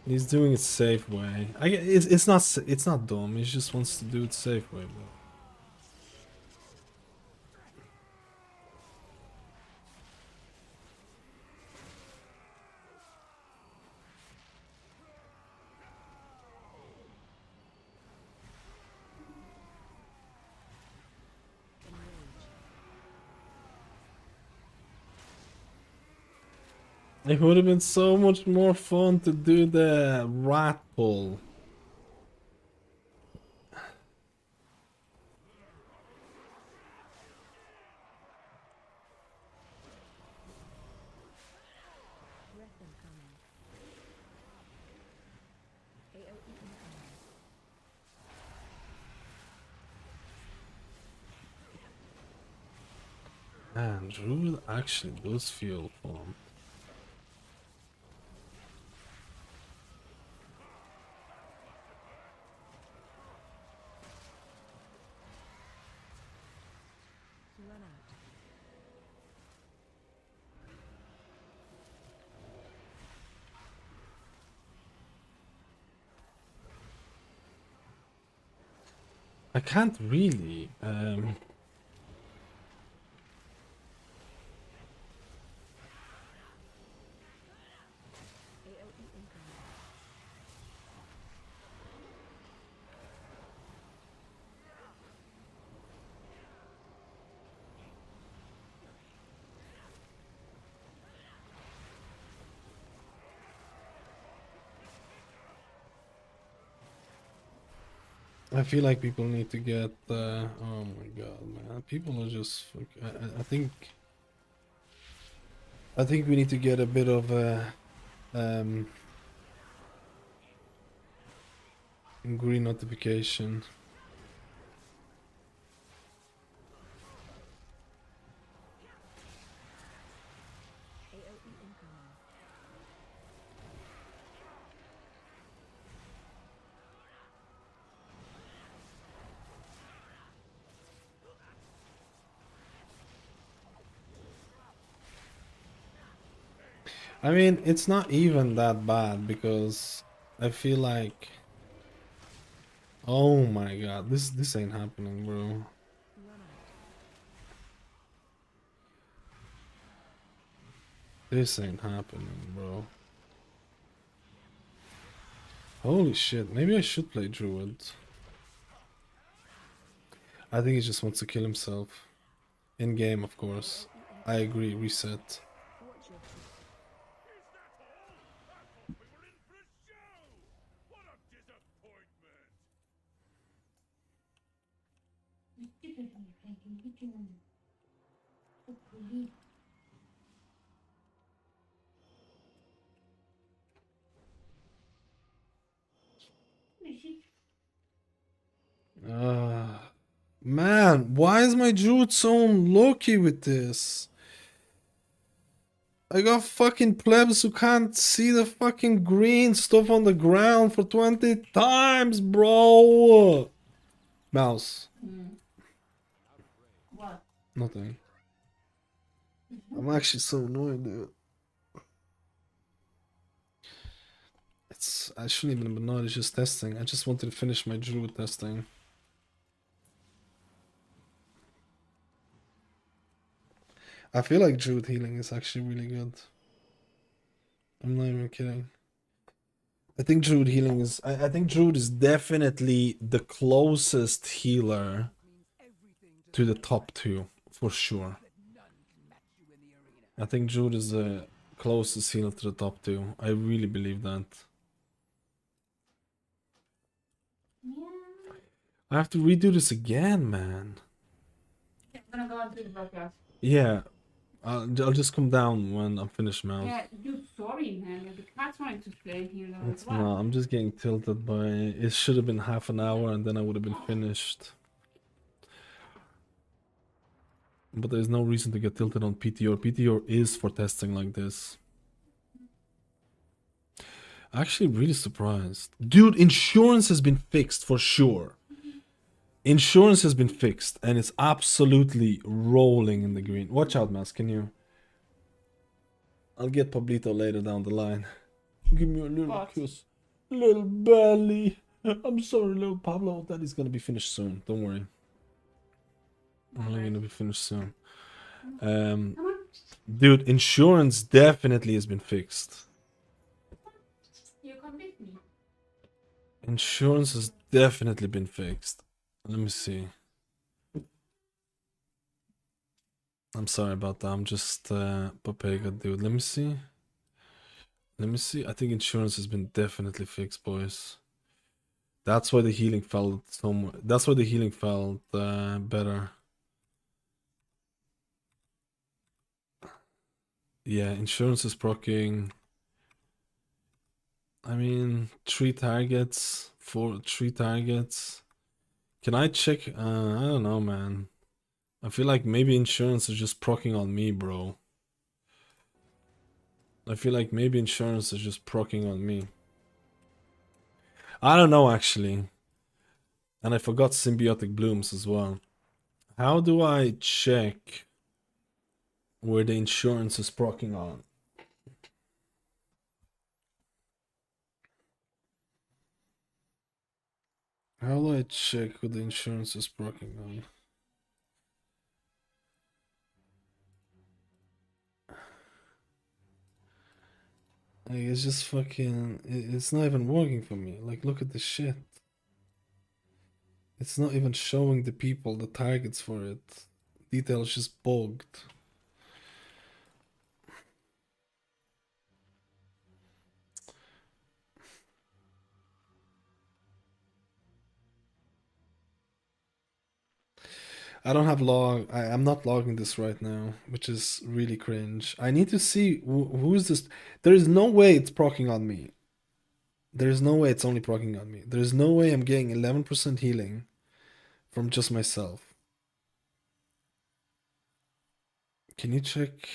He's doing it safe way. It's not dumb. He just wants to do it safe way, bro. It would have been so much more fun to do the rat pull. Man, Druid actually does feel fun. I can't really. I feel like people need to get. Oh my god, man! People are just. I think. I think we need to get a bit of a. Green notification. I mean, it's not even that bad because I feel like. Oh my god, this ain't happening, bro. This ain't happening, bro. Holy shit, maybe I should play Druid. I think he just wants to kill himself. In game, of course. I agree, reset. Man, why is my Druid so unlucky with this? I got fucking plebs who can't see the fucking green stuff on the ground for 20 times, bro. Mouse. What? Nothing. I'm actually so annoyed, dude. I shouldn't even have been annoyed, it's just testing. I just wanted to finish my Druid testing. I feel like Druid healing is actually really good. I'm not even kidding. I think Druid healing is... I think Druid is definitely the closest healer to the top two, for sure. I think Druid is the closest healer to the top two. I really believe that. I have to redo this again, man. I'm gonna go and do the broadcast. Yeah. I'll just come down when I'm finished, Mouse. Yeah, dude, sorry, man. The cat's wanting to play here though. It's not. I'm just getting tilted by... It should have been half an hour and then I would have been finished. But there's no reason to get tilted on PTR. PTR is for testing like this. Actually, really surprised. Dude, insurance has been fixed for sure. Insurance has been fixed and it's absolutely rolling in the green. Watch out, Mas, can you? I'll get Pablito later down the line. Give me a little kiss. Little belly. I'm sorry, little Pablo. That is gonna be finished soon. Don't worry. Only gonna be finished soon. Come on. Dude, insurance definitely has been fixed. You come with me. Insurance has definitely been fixed. Let me see. I'm sorry about that. I'm just Papega, dude. Let me see. Let me see. I think insurance has been definitely fixed, boys. That's why the healing felt so much. That's why the healing felt better. Yeah, insurance is proccing. I mean, 3 targets, 3 targets. Can I check? I don't know, man. I feel like maybe insurance is just proccing on me, bro. I feel like maybe insurance is just proccing on me. I don't know, actually. And I forgot symbiotic blooms as well. How do I check where the insurance is proccing on? How do I check who the insurance is proccing on? Like, it's just fucking... It's not even working for me. Like, look at this shit. It's not even showing the people the targets for it. Detail is just bugged. I don't have log. I'm not logging this right now, which is really cringe. I need to see who's this. There is no way it's proccing on me. There is no way it's only proccing on me. There is no way I'm getting 11% healing from just myself. Can you check?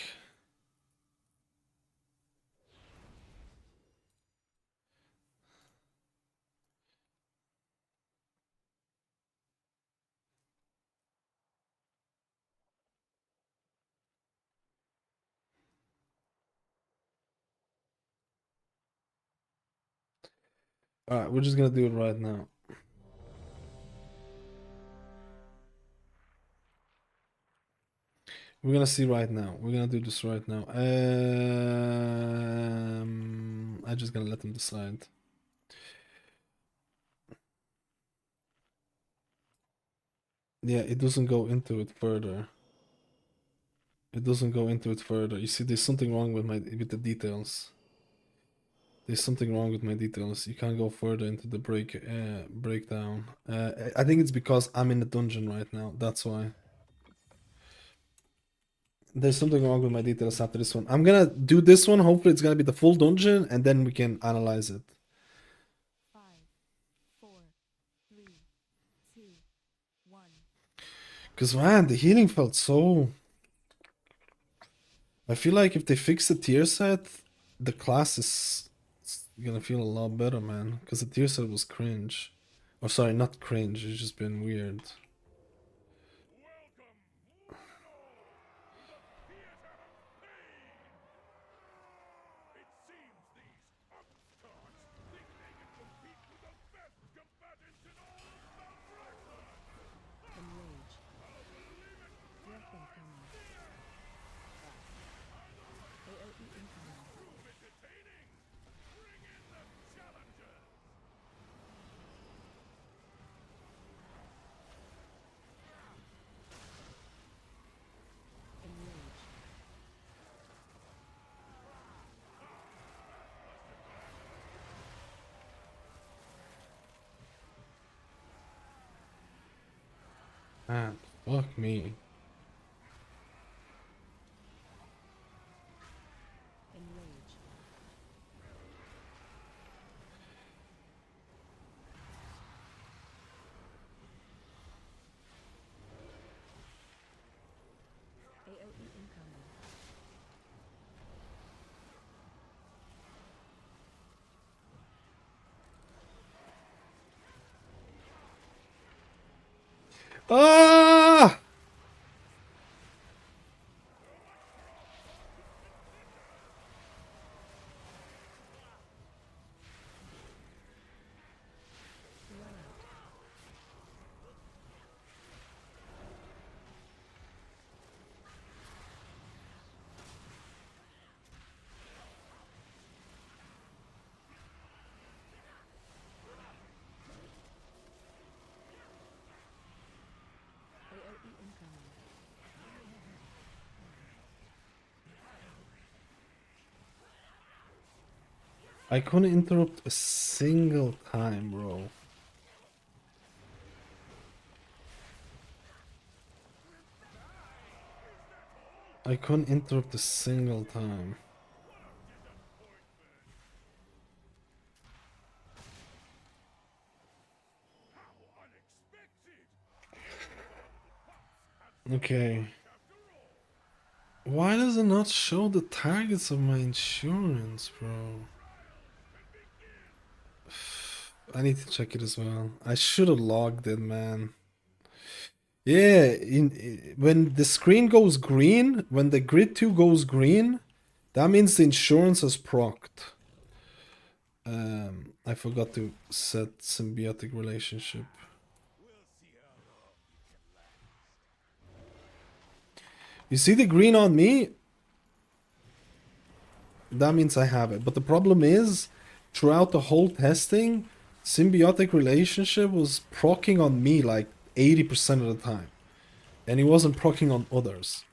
Alright, we're just gonna do it right now. We're gonna see right now. We're gonna do this right now. I'm just gonna let them decide. Yeah, it doesn't go into it further. It doesn't go into it further. You see, there's something wrong with the details. There's something wrong with my details. You can't go further into the breakdown. I think it's because I'm in the dungeon right now. That's why. There's something wrong with my details after this one. I'm gonna do this one. Hopefully, it's gonna be the full dungeon, and then we can analyze it. 5, 4, 3, 2, 1. Cause man, the healing felt so. I feel like if they fix the tier set, the class is gonna feel a lot better, man. Cause the tier set was cringe. Or sorry, not cringe. It's just been weird. Enrage. Breath incoming. AOE incoming. Enrage. Man, fuck me. Enrage. AOE incoming. Ah! I couldn't interrupt a single time, bro. I couldn't interrupt a single time. Okay. Why does it not show the targets of my insurance, bro? I need to check it as well. I should have logged it, man. Yeah, when the screen goes green, when the grid 2 goes green, that means the insurance has procced. I forgot to set symbiotic relationship. You see the green on me? That means I have it. But the problem is, throughout the whole testing, symbiotic relationship was proccing on me like 80% of the time. And it wasn't proccing on others.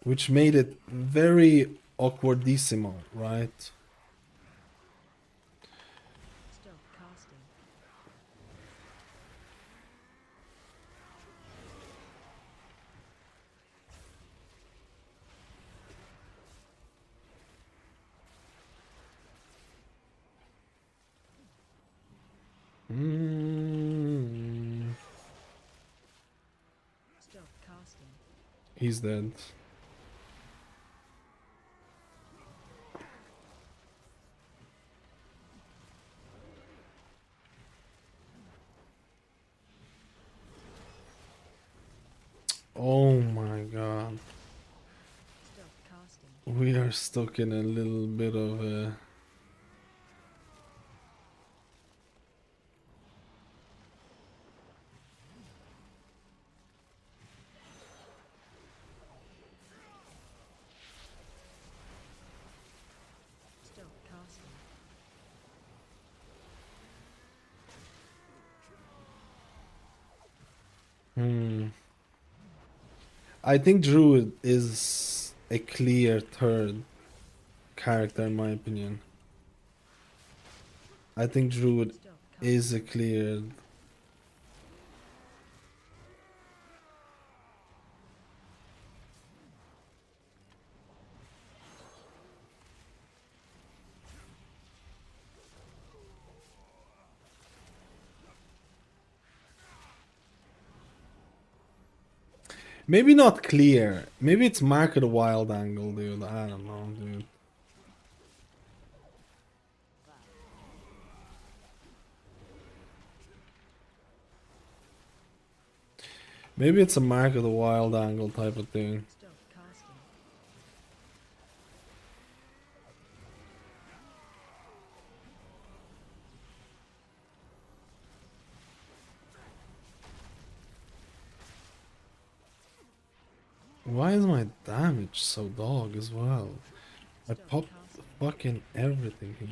Which made it very awkwardissimo, right? Stop casting. Stop casting. He's dead. Oh my god. Stop casting. We are stuck in a little bit of a... Stop casting. I think Druid is a clear third character in my opinion. I think Druid Stop casting. is a clear... Maybe not clear. Maybe it's market a wild angle, dude. I don't know, dude. Maybe it's a market a wild angle type of thing. Stop casting. Why is my damage so dog as well? I Stop popped casting. fucking everything here.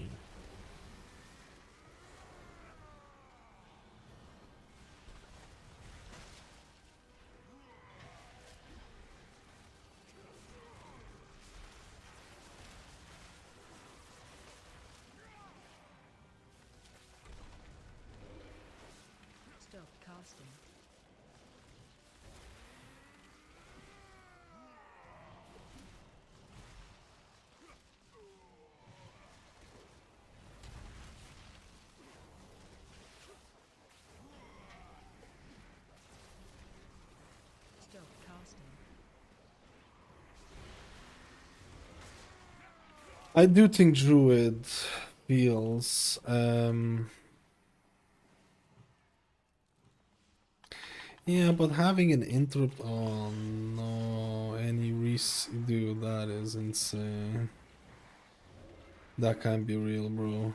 Stop casting. Stop casting. I do think Druid feels yeah, but having an interrupt, oh no, any dude, that is insane. That can't be real, bro.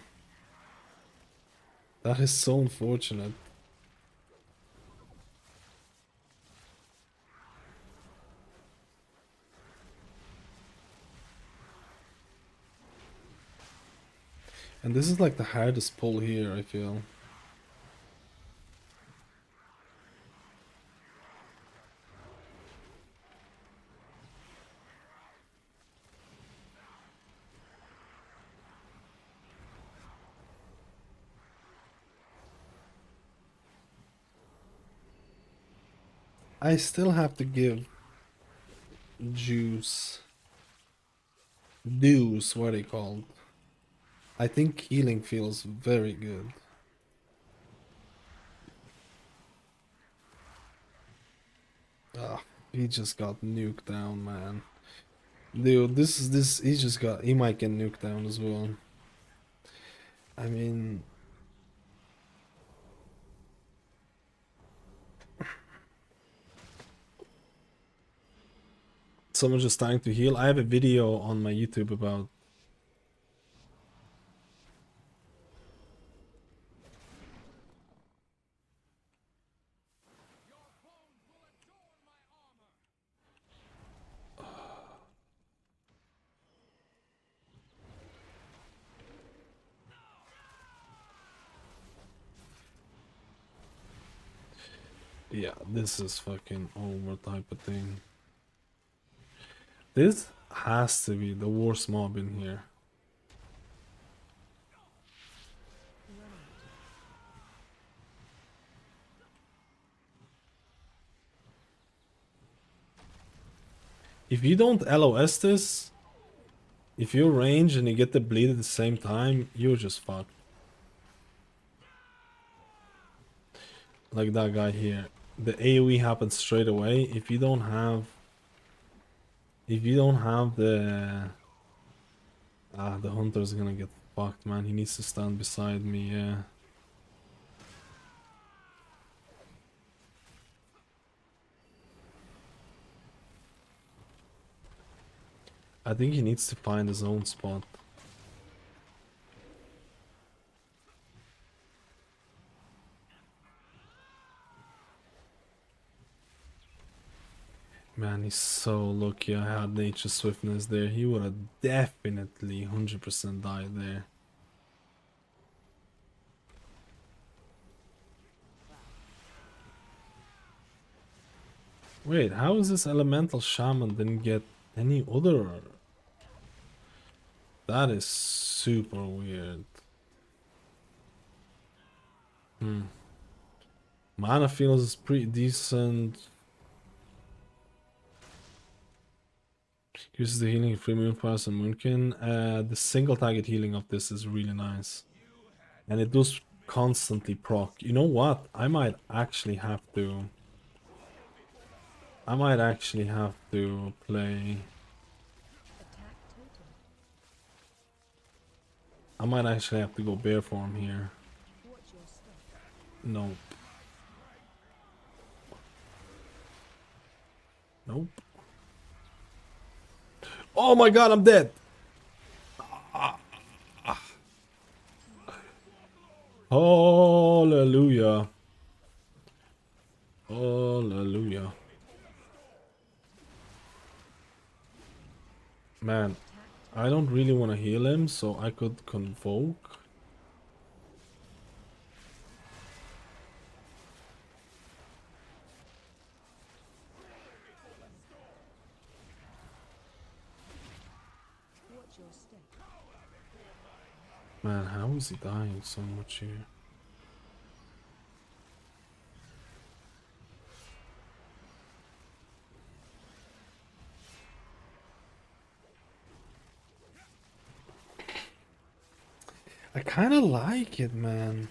That is so unfortunate. And this is like the hardest pull here, I feel. I still have to give Juice Deuce, what are they called? I think healing feels very good. Ah, he just got nuked down, man. Dude, he might get nuked down as well. I mean, someone just starting to heal. I have a video on my YouTube about yeah, this is fucking over type of thing. This has to be the worst mob in here. If you don't LOS this, if you range and you get the bleed at the same time, you're just fucked. Like that guy here. The AoE happens straight away. If you don't have the the hunter's gonna get fucked, man. He needs to stand beside me, yeah. I think he needs to find his own spot. Man, he's so lucky I had nature swiftness there. He would have definitely 100% died there. Wait, how is this elemental shaman didn't get any other? That is super weird. Mana feels is pretty decent. Uses the healing of free moon pass and moonkin. The single target healing of this is really nice. And it does constantly proc. You know what? I might actually have to play. I might actually have to go bear form here. Nope. Nope. Oh my god, I'm dead! Hallelujah. Hallelujah. Man, I don't really want to heal him, so I could convoke. Man, how is he dying so much here? I kinda like it, man.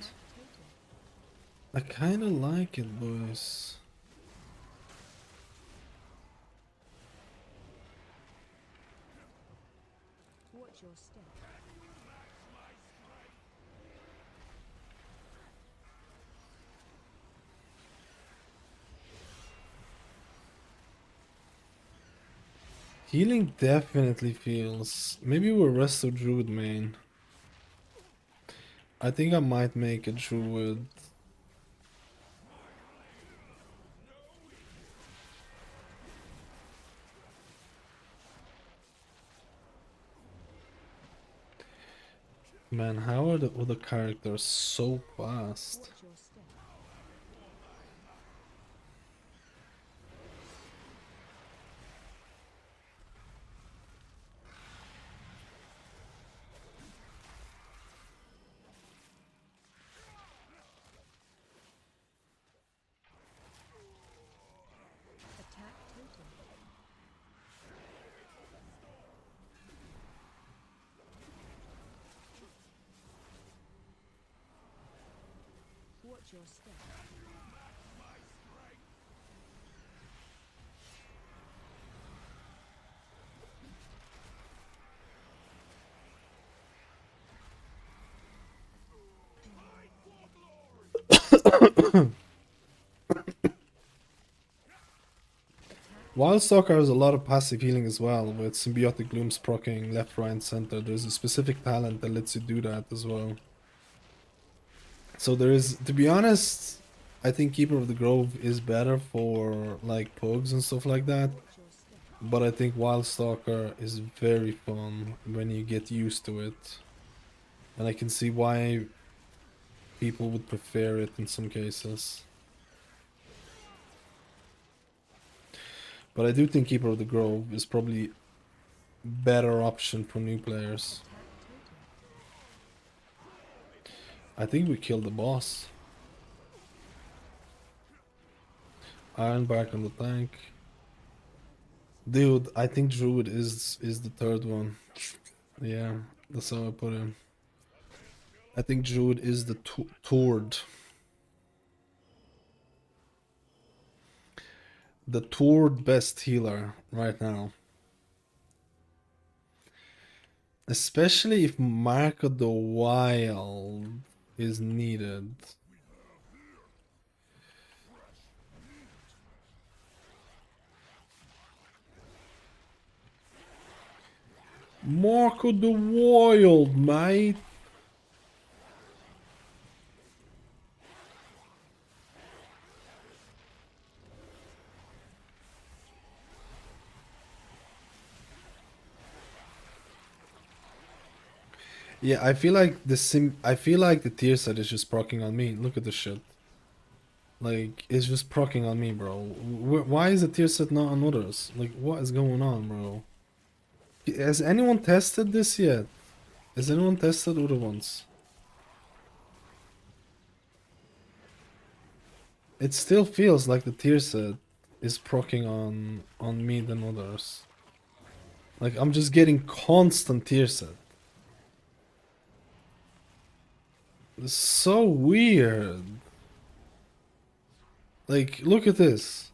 I kinda like it, boys. Watch your step. Healing definitely feels... Maybe we'll rest a Druid main. I think I might make a Druid. Man, how are the other characters so fast? Watch your step. Watch your step. Wildstalker has a lot of passive healing as well, with symbiotic blooms proccing left, right, and center. There's a specific talent that lets you do that as well. So there is, to be honest, I think Keeper of the Grove is better for like pugs and stuff like that. But I think Wildstalker is very fun when you get used to it. And I can see why people would prefer it in some cases. But I do think Keeper of the Grove is probably better option for new players. I think we killed the boss. Iron back on the tank. Dude, I think Druid is the third one. Yeah, that's how I put him. I think Druid is the third. The third best healer right now. Especially if Mark of the Wild is needed. Mark of the Wild, mate. Yeah, I feel like the tier set is just proccing on me. Look at this shit. Like, it's just proccing on me, bro. Why is the tier set not on others? Like, what is going on, bro? Has anyone tested this yet? Has anyone tested other ones? It still feels like the tier set is proccing on me than others. Like, I'm just getting constant tier set. It's so weird. Like, look at this.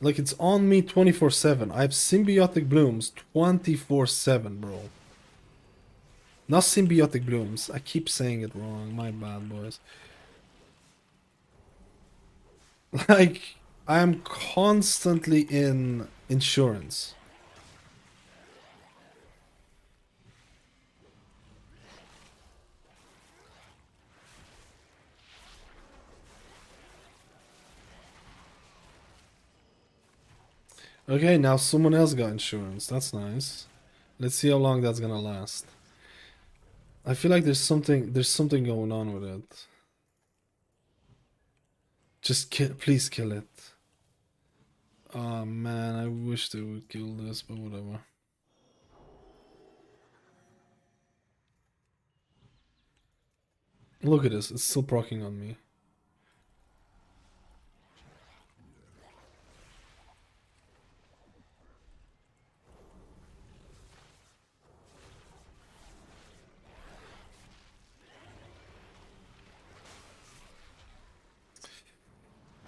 Like, it's on me 24/7. I have symbiotic blooms 24/7, bro. Not symbiotic blooms. I keep saying it wrong. My bad, boys. Like, I am constantly in insurance. Okay, now someone else got insurance. That's nice. Let's see how long that's gonna last. I feel like there's something going on with it. Just please kill it. Oh man, I wish they would kill this, but whatever. Look at this, it's still proccing on me.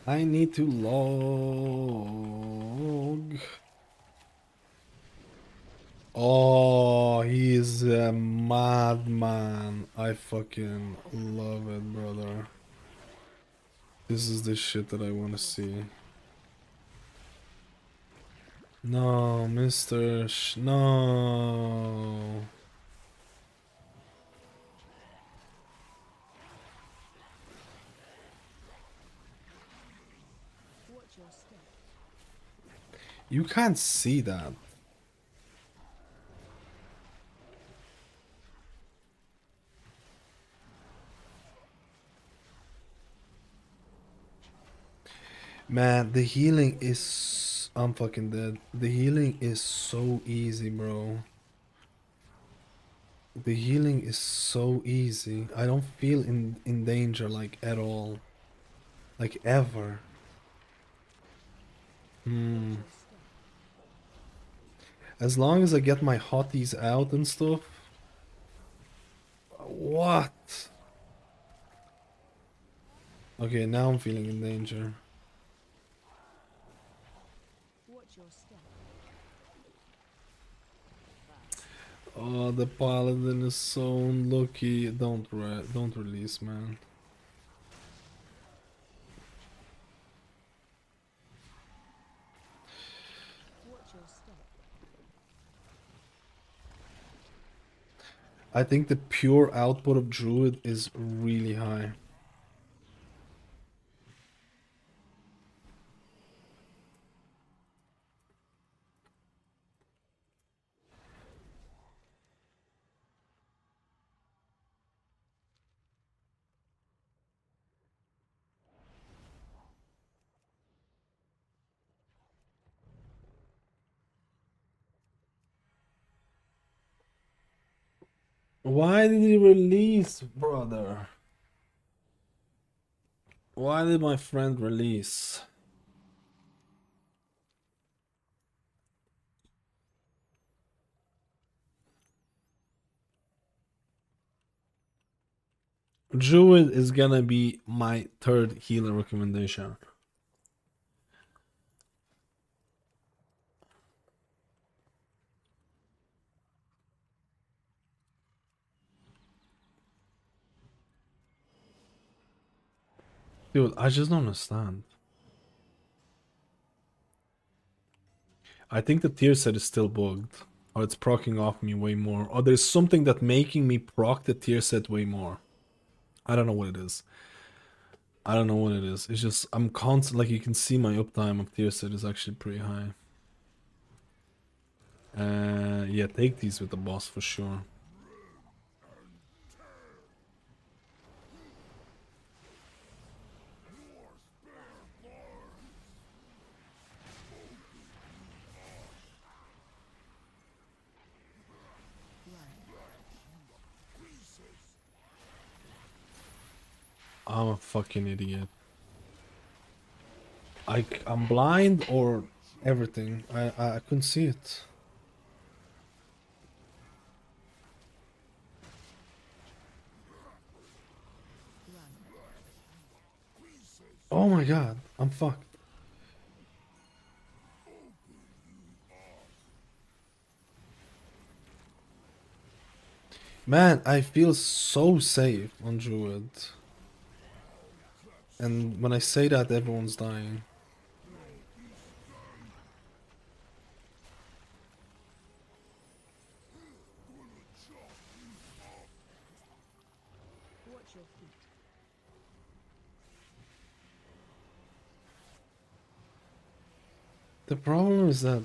I need to log. Oh, he is a madman. I fucking love it, brother. This is the shit that I want to see. No, Mr. No. You can't see that. Man, the healing is... I'm fucking dead. The healing is so easy, bro. The healing is so easy. I don't feel in danger, like, at all. Like, ever. As long as I get my hotties out and stuff. What? Okay, now I'm feeling in danger. Watch your step. Oh, the Paladin is so unlucky. Don't release, man. Watch your step. I think the pure output of Druid is really high. Why did he release, brother? Why did my friend release? Druid is gonna be my third healer recommendation. Dude, I just don't understand. I think the tier set is still bugged. Or it's proccing off me way more. Or there's something that making me proc the tier set way more. I don't know what it is. I don't know what it is. It's just, I'm constant, like you can see my uptime of tier set is actually pretty high. Yeah, take these with the boss for sure. I'm a fucking idiot. I'm blind or everything. I couldn't see it. Oh my god, I'm fucked. Man, I feel so safe on Druid. And when I say that, everyone's dying. Watch your feet. The problem is that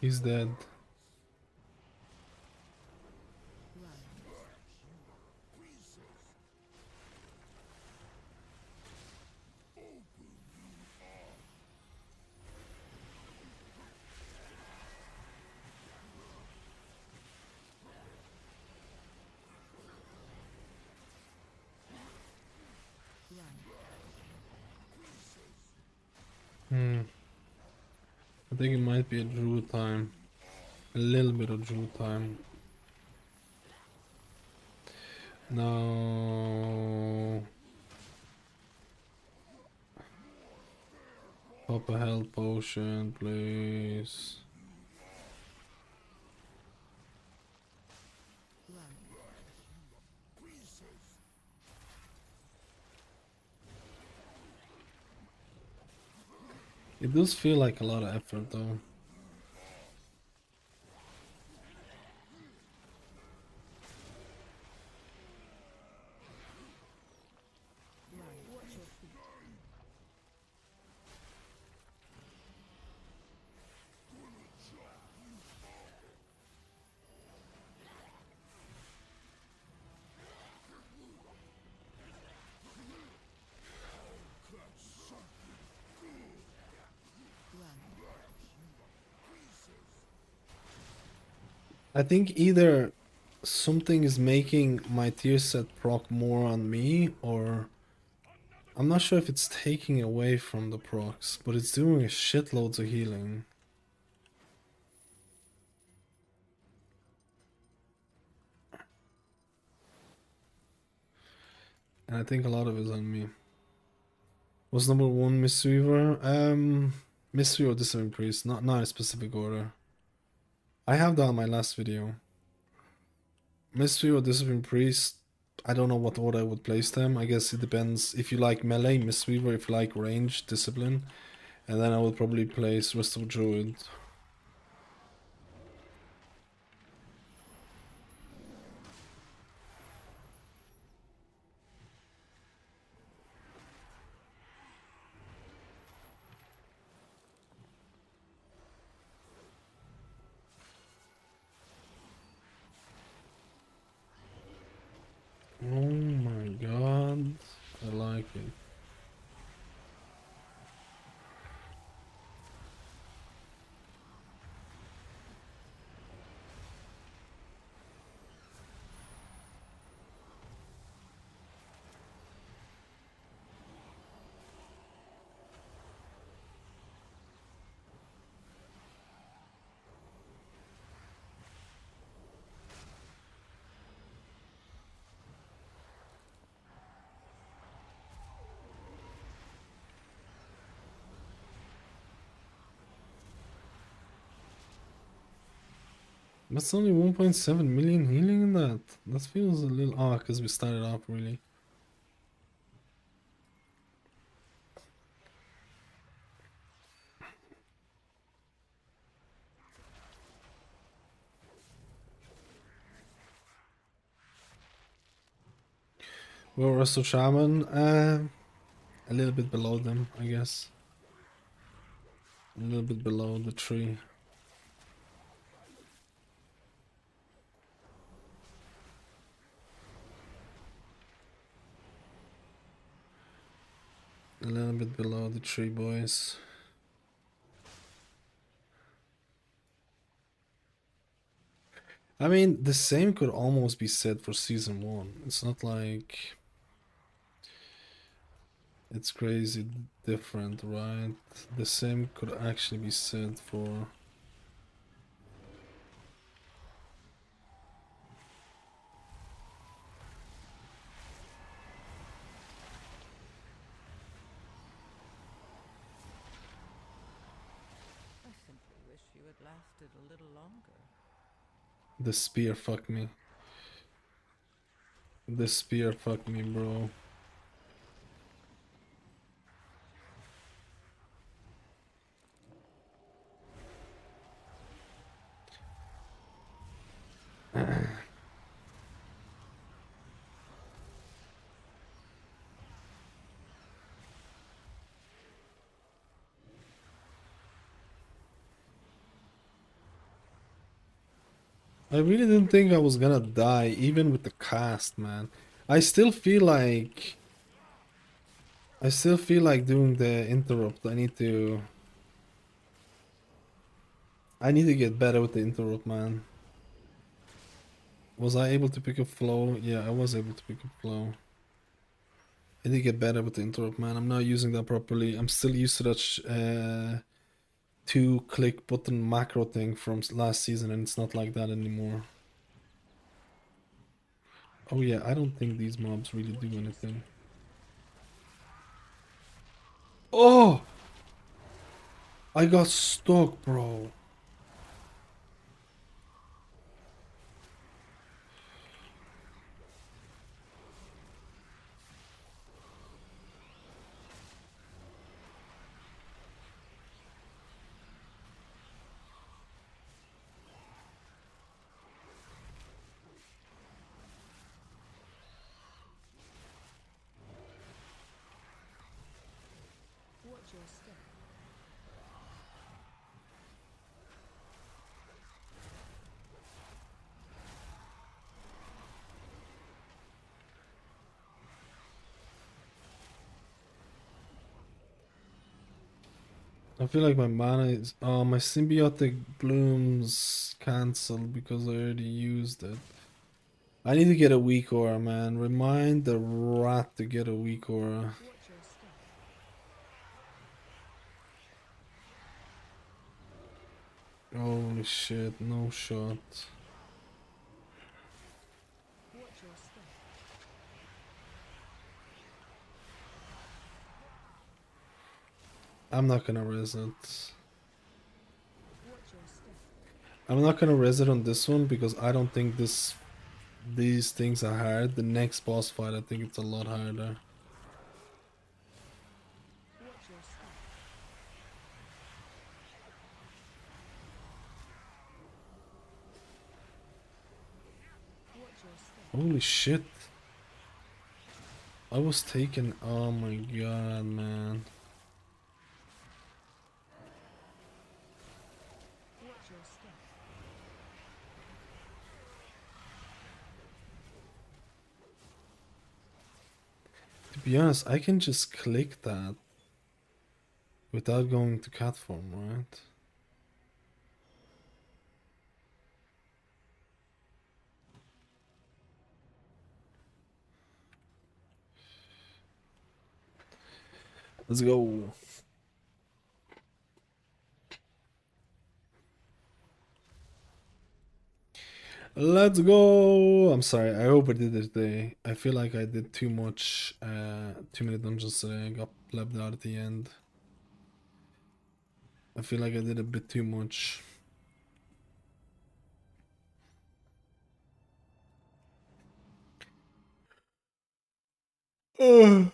he's dead. I think it might be a Druid time. A little bit of Druid time. No. Pop a health potion, please. It does feel like a lot of effort though. Watch your feet. I think either something is making my tier set proc more on me, or I'm not sure if it's taking away from the procs, but it's doing a shitloads of healing. And I think a lot of it is on me. What's number 1, Mistweaver? Mistweaver Discipline Priest, not in a specific order. I have that on my last video. Mistweaver Discipline Priest, I don't know what order I would place them. I guess it depends. If you like melee, Mistweaver. If you like range, Discipline. And then I would probably place rest of Druid. Oh my god, I like it. That's only 1.7 million healing in that. That feels a little... Oh, because we started off really. Well, rest of Shaman, a little bit below them, I guess. A little bit below the tree. A little bit below the tree, boys. I mean, the same could almost be said for season 1. It's not like it's crazy different, right? The same could actually be said for... I simply wish you had lasted a little longer. The spear fucked me. The spear fucked me, bro. I really didn't think I was gonna die, even with the cast, man. I still feel like doing the interrupt. I need to get better with the interrupt, man. Was I able to pick up flow? Yeah, I was able to pick up flow. I need to get better with the interrupt, man. I'm not using that properly. I'm still used to that 2-click button macro thing from last season, and it's not like that anymore. Oh yeah, I don't think these mobs really do anything. Oh! I got stuck, bro. Watch your step. I feel like my mana is my symbiotic blooms cancelled because I already used it. I need to get a weak aura, man. Remind the rat to get a weak aura. Holy shit, no shot. I'm not gonna res it. I'm not gonna res it on this one because I don't think these things are hard. The next boss fight, I think it's a lot harder. Holy shit. I was taken. Oh my god, man. To be honest, I can just click that without going to cat form, right? Let's go. Let's go. I'm sorry. I hope I did it today. I feel like I did too much, too many dungeons today. I got blebbed out at the end. I feel like I did a bit too much. Ugh.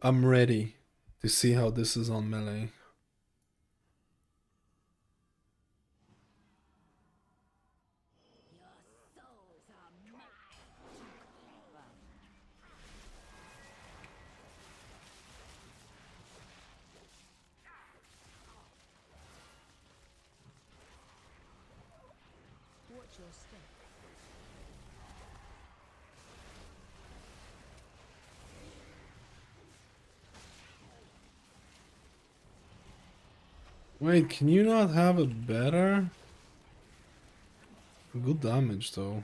I'm ready to see how this is on melee. Wait, can you not have it better? Good damage though.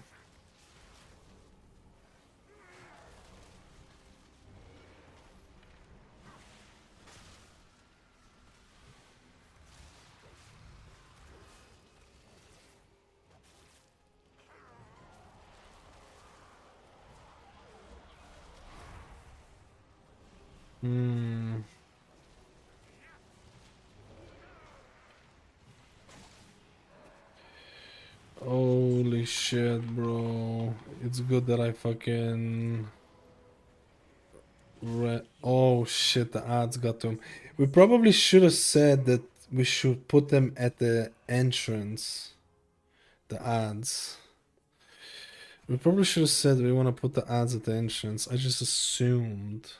Hmm. Holy shit, bro. It's good that I fucking... Oh shit, the ads got to him. We probably should have said that we should put them at the entrance. The ads. We probably should have said we want to put the ads at the entrance. I just assumed.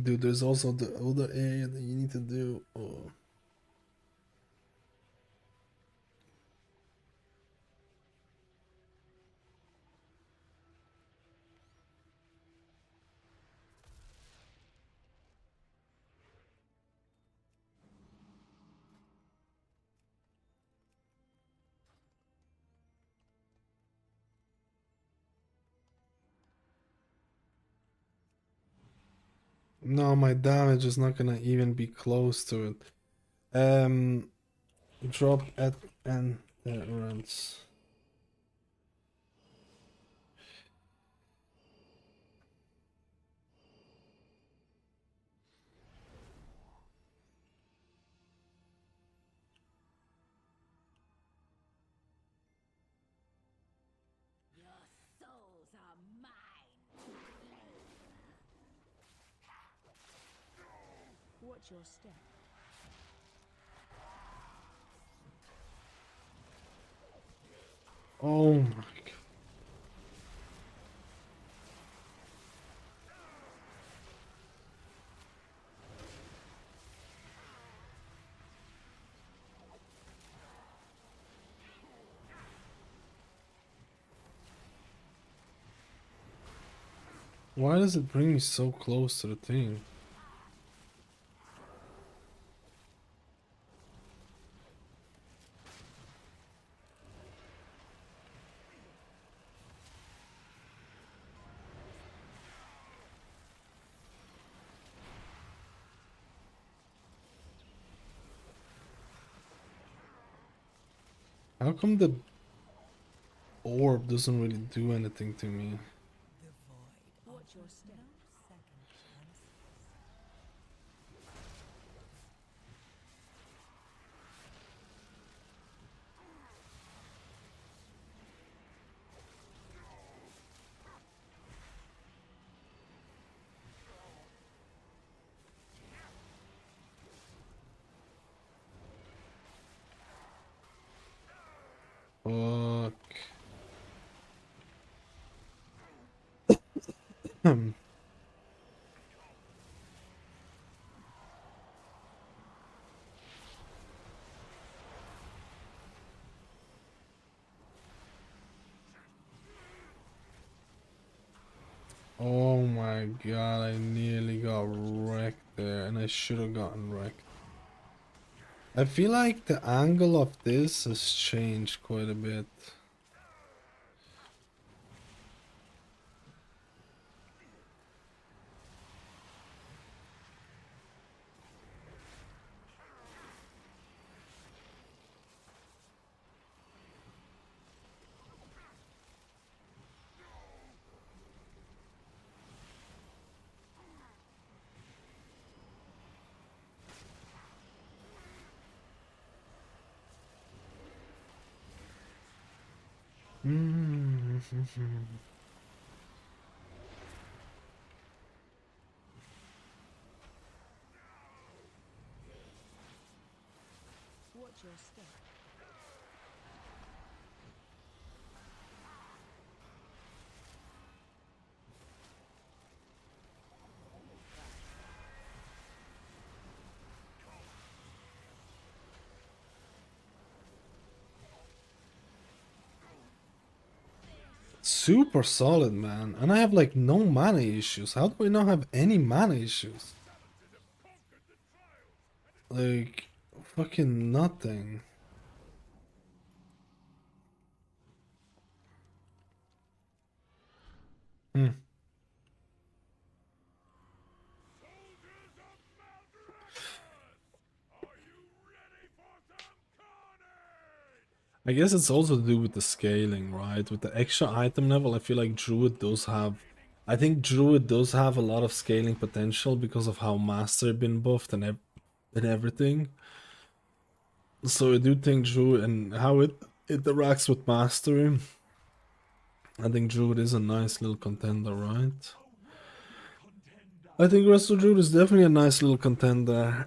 Dude, there's also the other area that you need to do. Oh. No, my damage is not gonna even be close to it. Drop at entrance. Watch your step. Oh my god. Why does it bring me so close to the thing? How come the orb doesn't really do anything to me? Watch your step. Fuck. Oh my god, I nearly got wrecked there, and I should have gotten wrecked. I feel like the angle of this has changed quite a bit. Watch your step. Super solid, man. And I have like no mana issues. How do I not have any mana issues? Like, fucking nothing. Hmm. I guess it's also to do with the scaling, right? With the extra item level, I feel like Druid does have... I think Druid does have a lot of scaling potential because of how Master been buffed and everything. So I do think Druid and how it interacts with Mastery. I think Druid is a nice little contender, right? I think Resto Druid is definitely a nice little contender.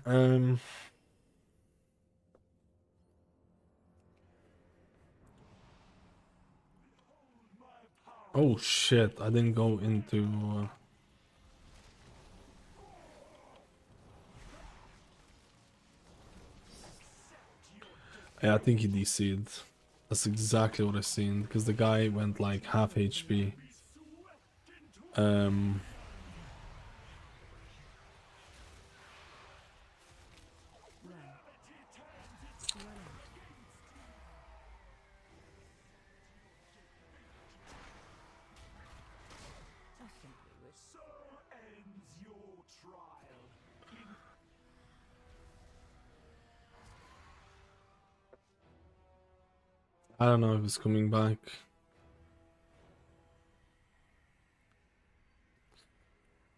Oh shit, I didn't go into... Yeah, I think he DC'd. That's exactly what I seen, because the guy went like half HP. I don't know if it's coming back.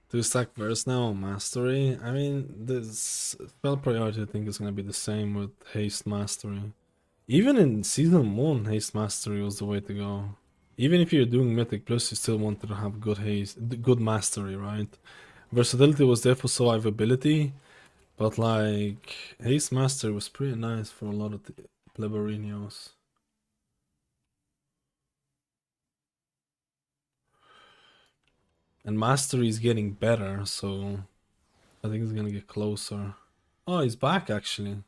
Do stack verse now on mastery? I mean, this spell priority I think is gonna be the same with haste mastery. Even in season 1, haste mastery was the way to go. Even if you're doing mythic plus, you still wanted to have good haste, good mastery, right? Versatility was there for survivability, But like, Haste Master was pretty nice for a lot of the pleberinos. And Mastery is getting better, so I think it's gonna get closer. Oh, he's back actually.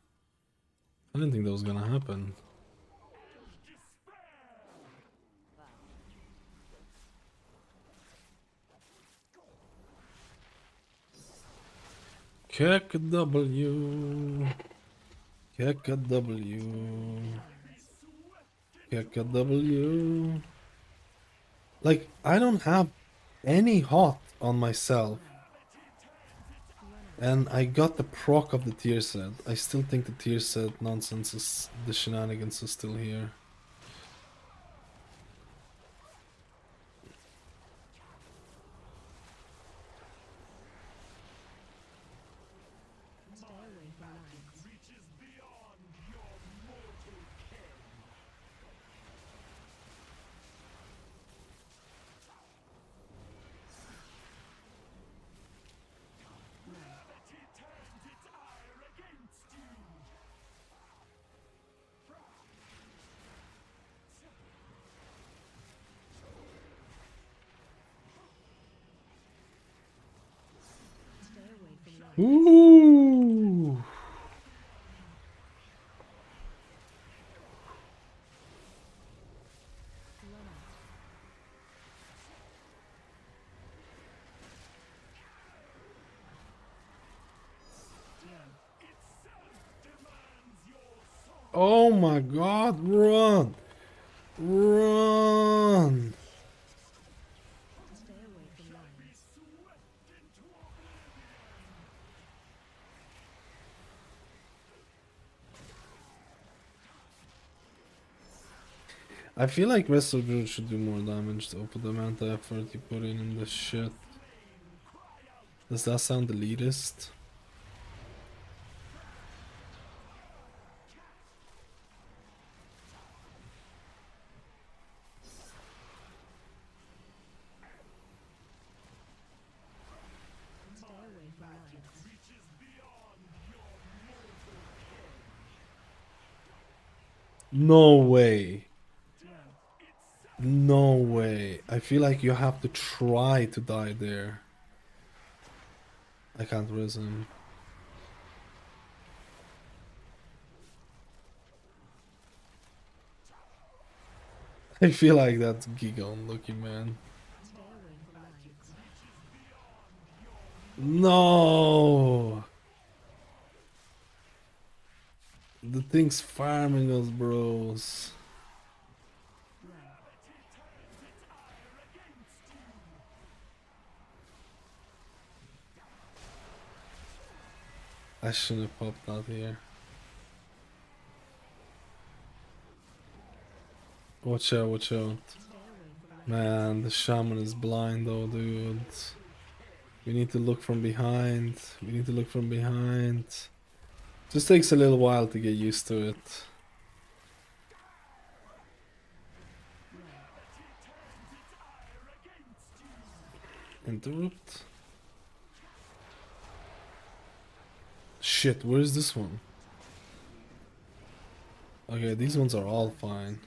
I didn't think that was gonna happen. Kick a W. Kick a W. Kick a W. Like, I don't have any hot on myself. And I got the proc of the tier set. I still think the tier set nonsense is, the shenanigans are still here. Ooh. Oh my god, run! Run! I feel like Wrestle Druid should do more damage to put the amount of effort you put in this shit. Does that sound elitist? No way. No way. I feel like you have to try to die there. I can't res him. I feel like that's giga unlucky, man. No! The thing's farming us, bros. I shouldn't have popped out here. Watch out, watch out. Man, the shaman is blind though, dude. We need to look from behind. We need to look from behind. Just takes a little while to get used to it. Interrupt. Shit, where is this one? Okay, these ones are all fine.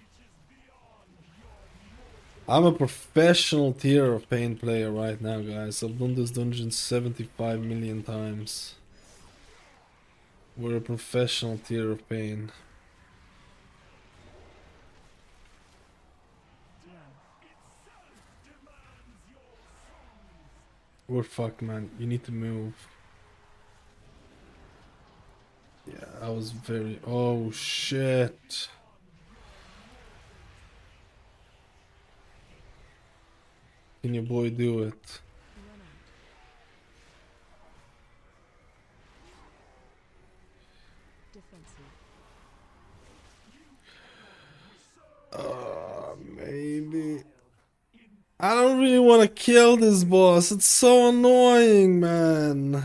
I'm a professional tier of pain player right now, guys. I've done this dungeon 75 million times. We're a professional tier of pain. We're fucked, man. You need to move. Yeah, I was very... Oh, shit. Can your boy do it? Maybe. I don't really want to kill this boss. It's so annoying, man.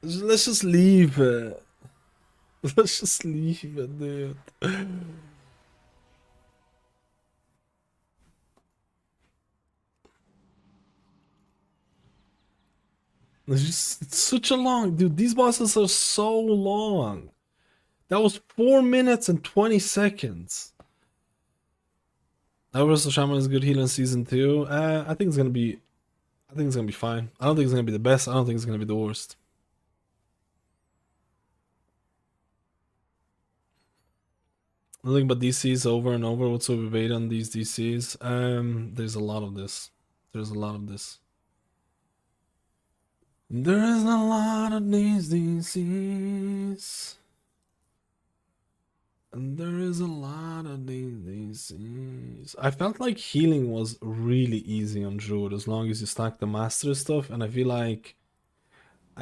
Let's just leave it. Let's just leave it, dude. It's just it's such a long, dude. These bosses are so long. That was 4 minutes and 20 seconds. Universal Shaman is good heal in season 2. I think it's gonna be fine. I don't think it's gonna be the best. I don't think it's gonna be the worst. Nothing but DCs over and over. What's the debate on these DCs? There's a lot of this. There's a lot of this. There is a lot of these DCs. And there is a lot of these DCs. I felt like healing was really easy on Druid as long as you stack the master stuff, and I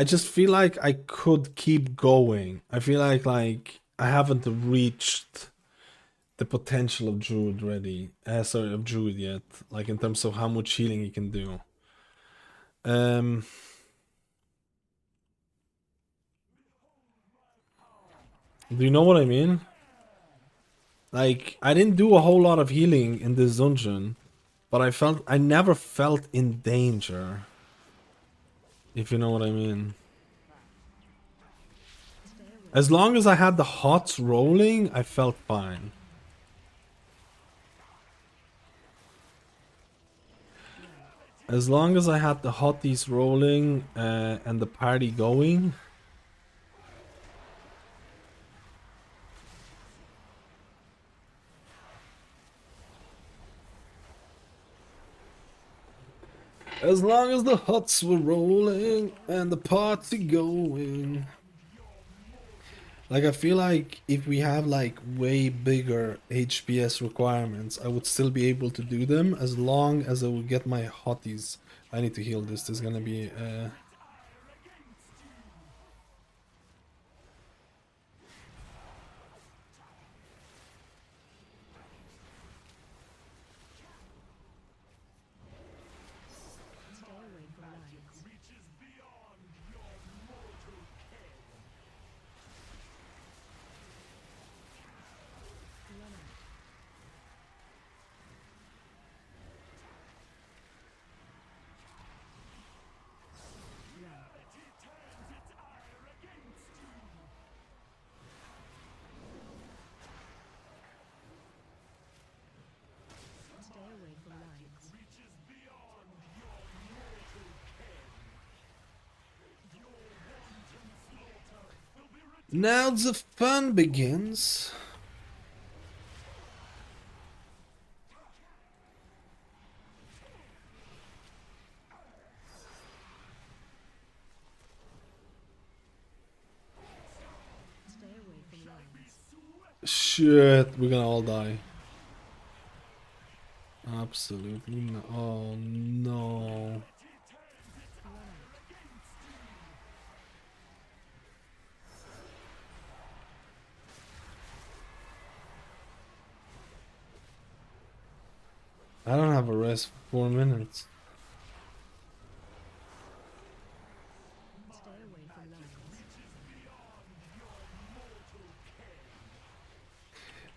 just feel like I could keep going. I feel like I haven't reached the potential of Druid of Druid yet, like in terms of how much healing you can do. Do you know what I mean? Like, I didn't do a whole lot of healing in this dungeon, but I never felt in danger. If you know what I mean. As long as I had the hots rolling, I felt fine. As long as I had the hotties rolling and the party going. As long as the hots were rolling and the party going. Like, I feel like if we have like way bigger HPS requirements, I would still be able to do them as long as I will get my hotties. I need to heal this. There's gonna be now the fun begins. Shit, we're gonna all die. Absolutely no. Oh no. I don't have a rest for 4 minutes.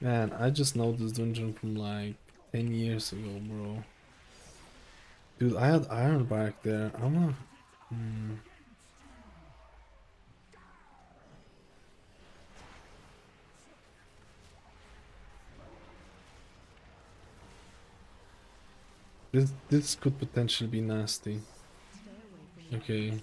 Man, I just know this dungeon from like 10 years ago, bro. Dude, I had iron back there. I'm a... This could potentially be nasty. Okay.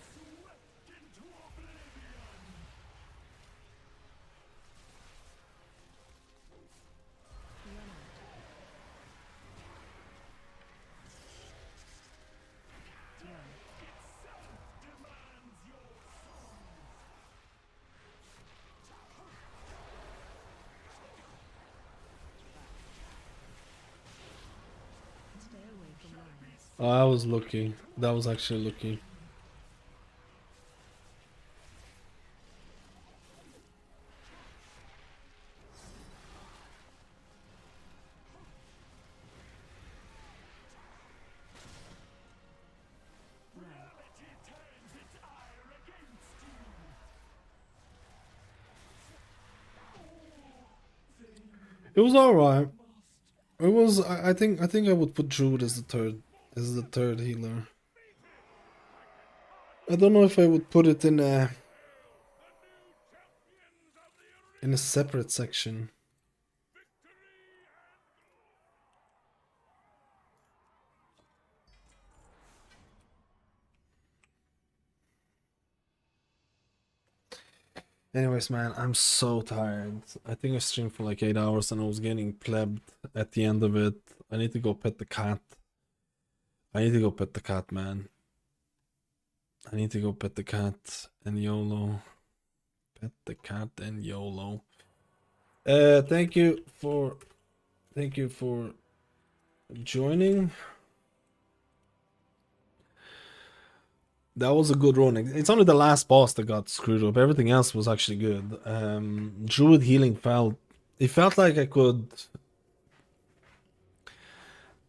Oh, I was lucky. That was actually lucky. It was alright. It was. I think I would put Druid as the third healer. I don't know if I would put it in a separate section. Anyways, man, I'm so tired. I think I streamed for like 8 hours and I was getting plebbed at the end of it. I need to go pet the cat. I need to go pet the cat, man. I need to go pet the cat and YOLO. Pet the cat and YOLO. Thank you for joining. That was a good run. It's only the last boss that got screwed up. Everything else was actually good. Druid healing felt like I could.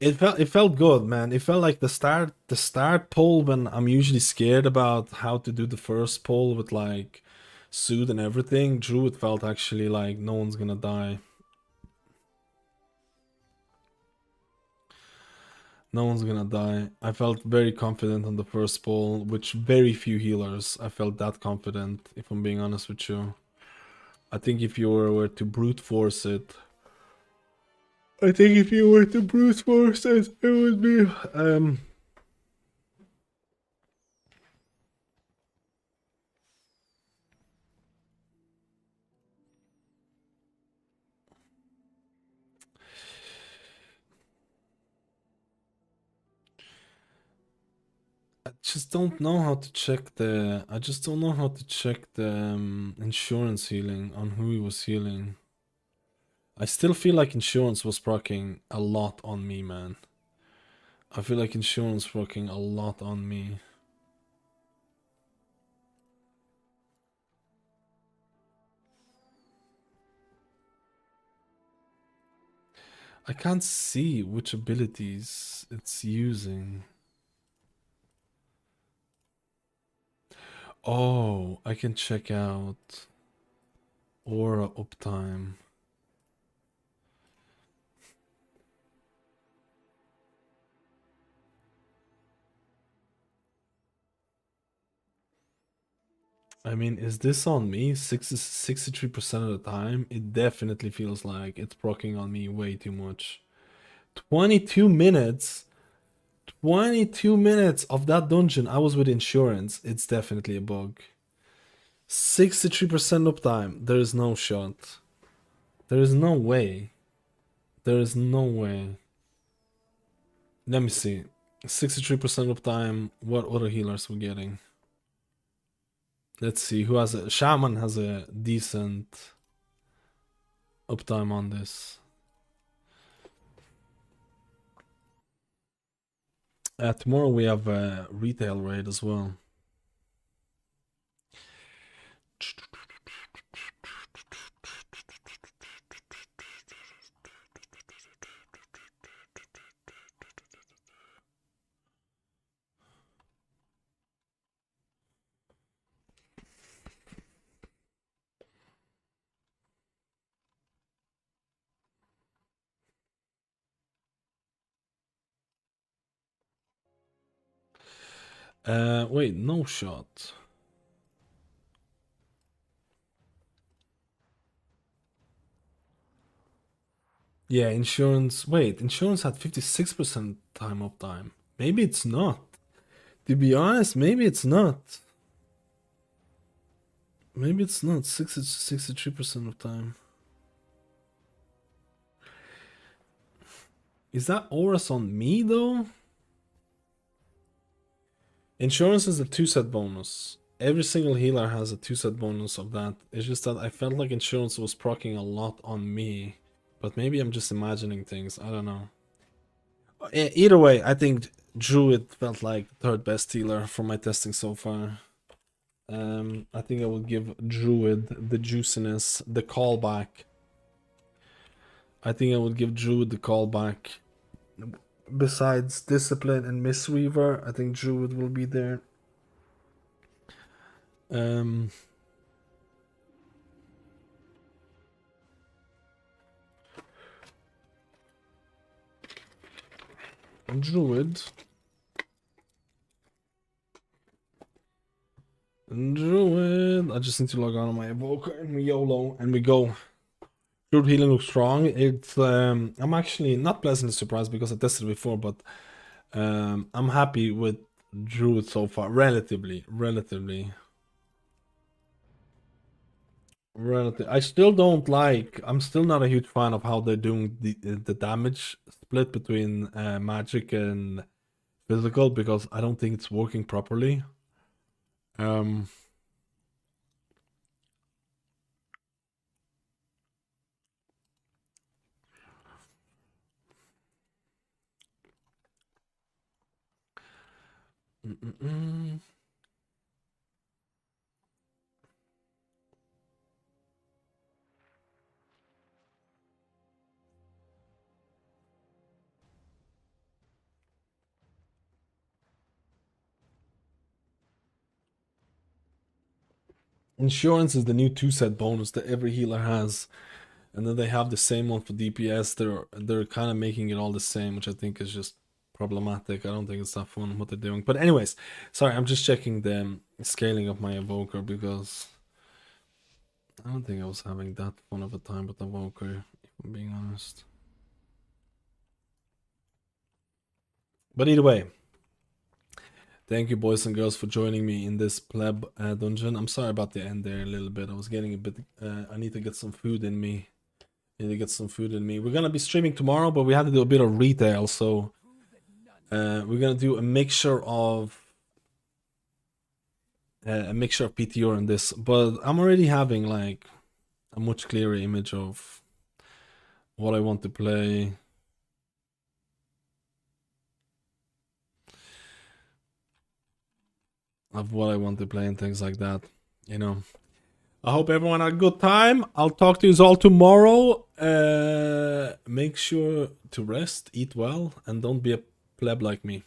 It felt good, man. It felt like the start pull when I'm usually scared about how to do the first pull with like suit and everything. Druid felt actually like no one's gonna die. No one's gonna die. I felt very confident on the first pull, which very few healers. I felt that confident, if I'm being honest with you. I think if you were to brute force it, it would be I just don't know how to check the. I just don't know how to check the insurance healing on who he was healing. I still feel like insurance was proccing a lot on me, man. I feel like insurance proccing a lot on me. I can't see which abilities it's using. Oh, I can check out aura uptime. I mean, is this on me? 63% of the time? It definitely feels like it's proccing on me way too much. 22 minutes? 22 minutes of that dungeon, I was with insurance. It's definitely a bug. 63% uptime. There is no shot. There is no way. There is no way. Let me see. 63% uptime. What other healers we're getting? Let's see who has a Shaman has a decent uptime on this. Tomorrow we have a retail raid as well. Wait, no shot. Yeah, insurance. Wait, insurance had 56% time uptime. Maybe it's not. To be honest, maybe it's not. Maybe it's not. 63% of time. Is that auras on me though? Insurance is a 2-set bonus. Every single healer has a 2-set bonus of that. It's just that I felt like insurance was proccing a lot on me. But maybe I'm just imagining things. I don't know. Either way, I think Druid felt like the third best healer from my testing so far. I think I would give Druid the juiciness, the callback. I think I would give Druid the callback. Besides Discipline and Mistweaver, I think Druid will be there. Druid. Druid. I just need to log on my Evoker and we YOLO and we go. Druid healing looks strong. It's I'm actually not pleasantly surprised because I tested it before, but I'm happy with Druid so far. Relatively. I still don't like. I'm still not a huge fan of how they're doing the damage split between magic and physical because I don't think it's working properly. Insurance is the new 2-set bonus that every healer has, and then they have the same one for DPS. They're kind of making it all the same, which I think is just problematic. I don't think it's that fun what they're doing. But anyways, sorry, I'm just checking the scaling of my Evoker because I don't think I was having that fun of a time with Evoker, if I'm being honest. But either way, thank you, boys and girls, for joining me in this pleb dungeon. I'm sorry about the end there a little bit. I was getting a bit. I need to get some food in me. We're gonna be streaming tomorrow, but we have to do a bit of retail, so we're gonna do a mixture of PTR in this. But I'm already having like a much clearer image of what I want to play. And things like that, you know. I hope everyone had a good time. I'll talk to you all tomorrow. Make sure to rest, eat well, and don't be a pleb like me.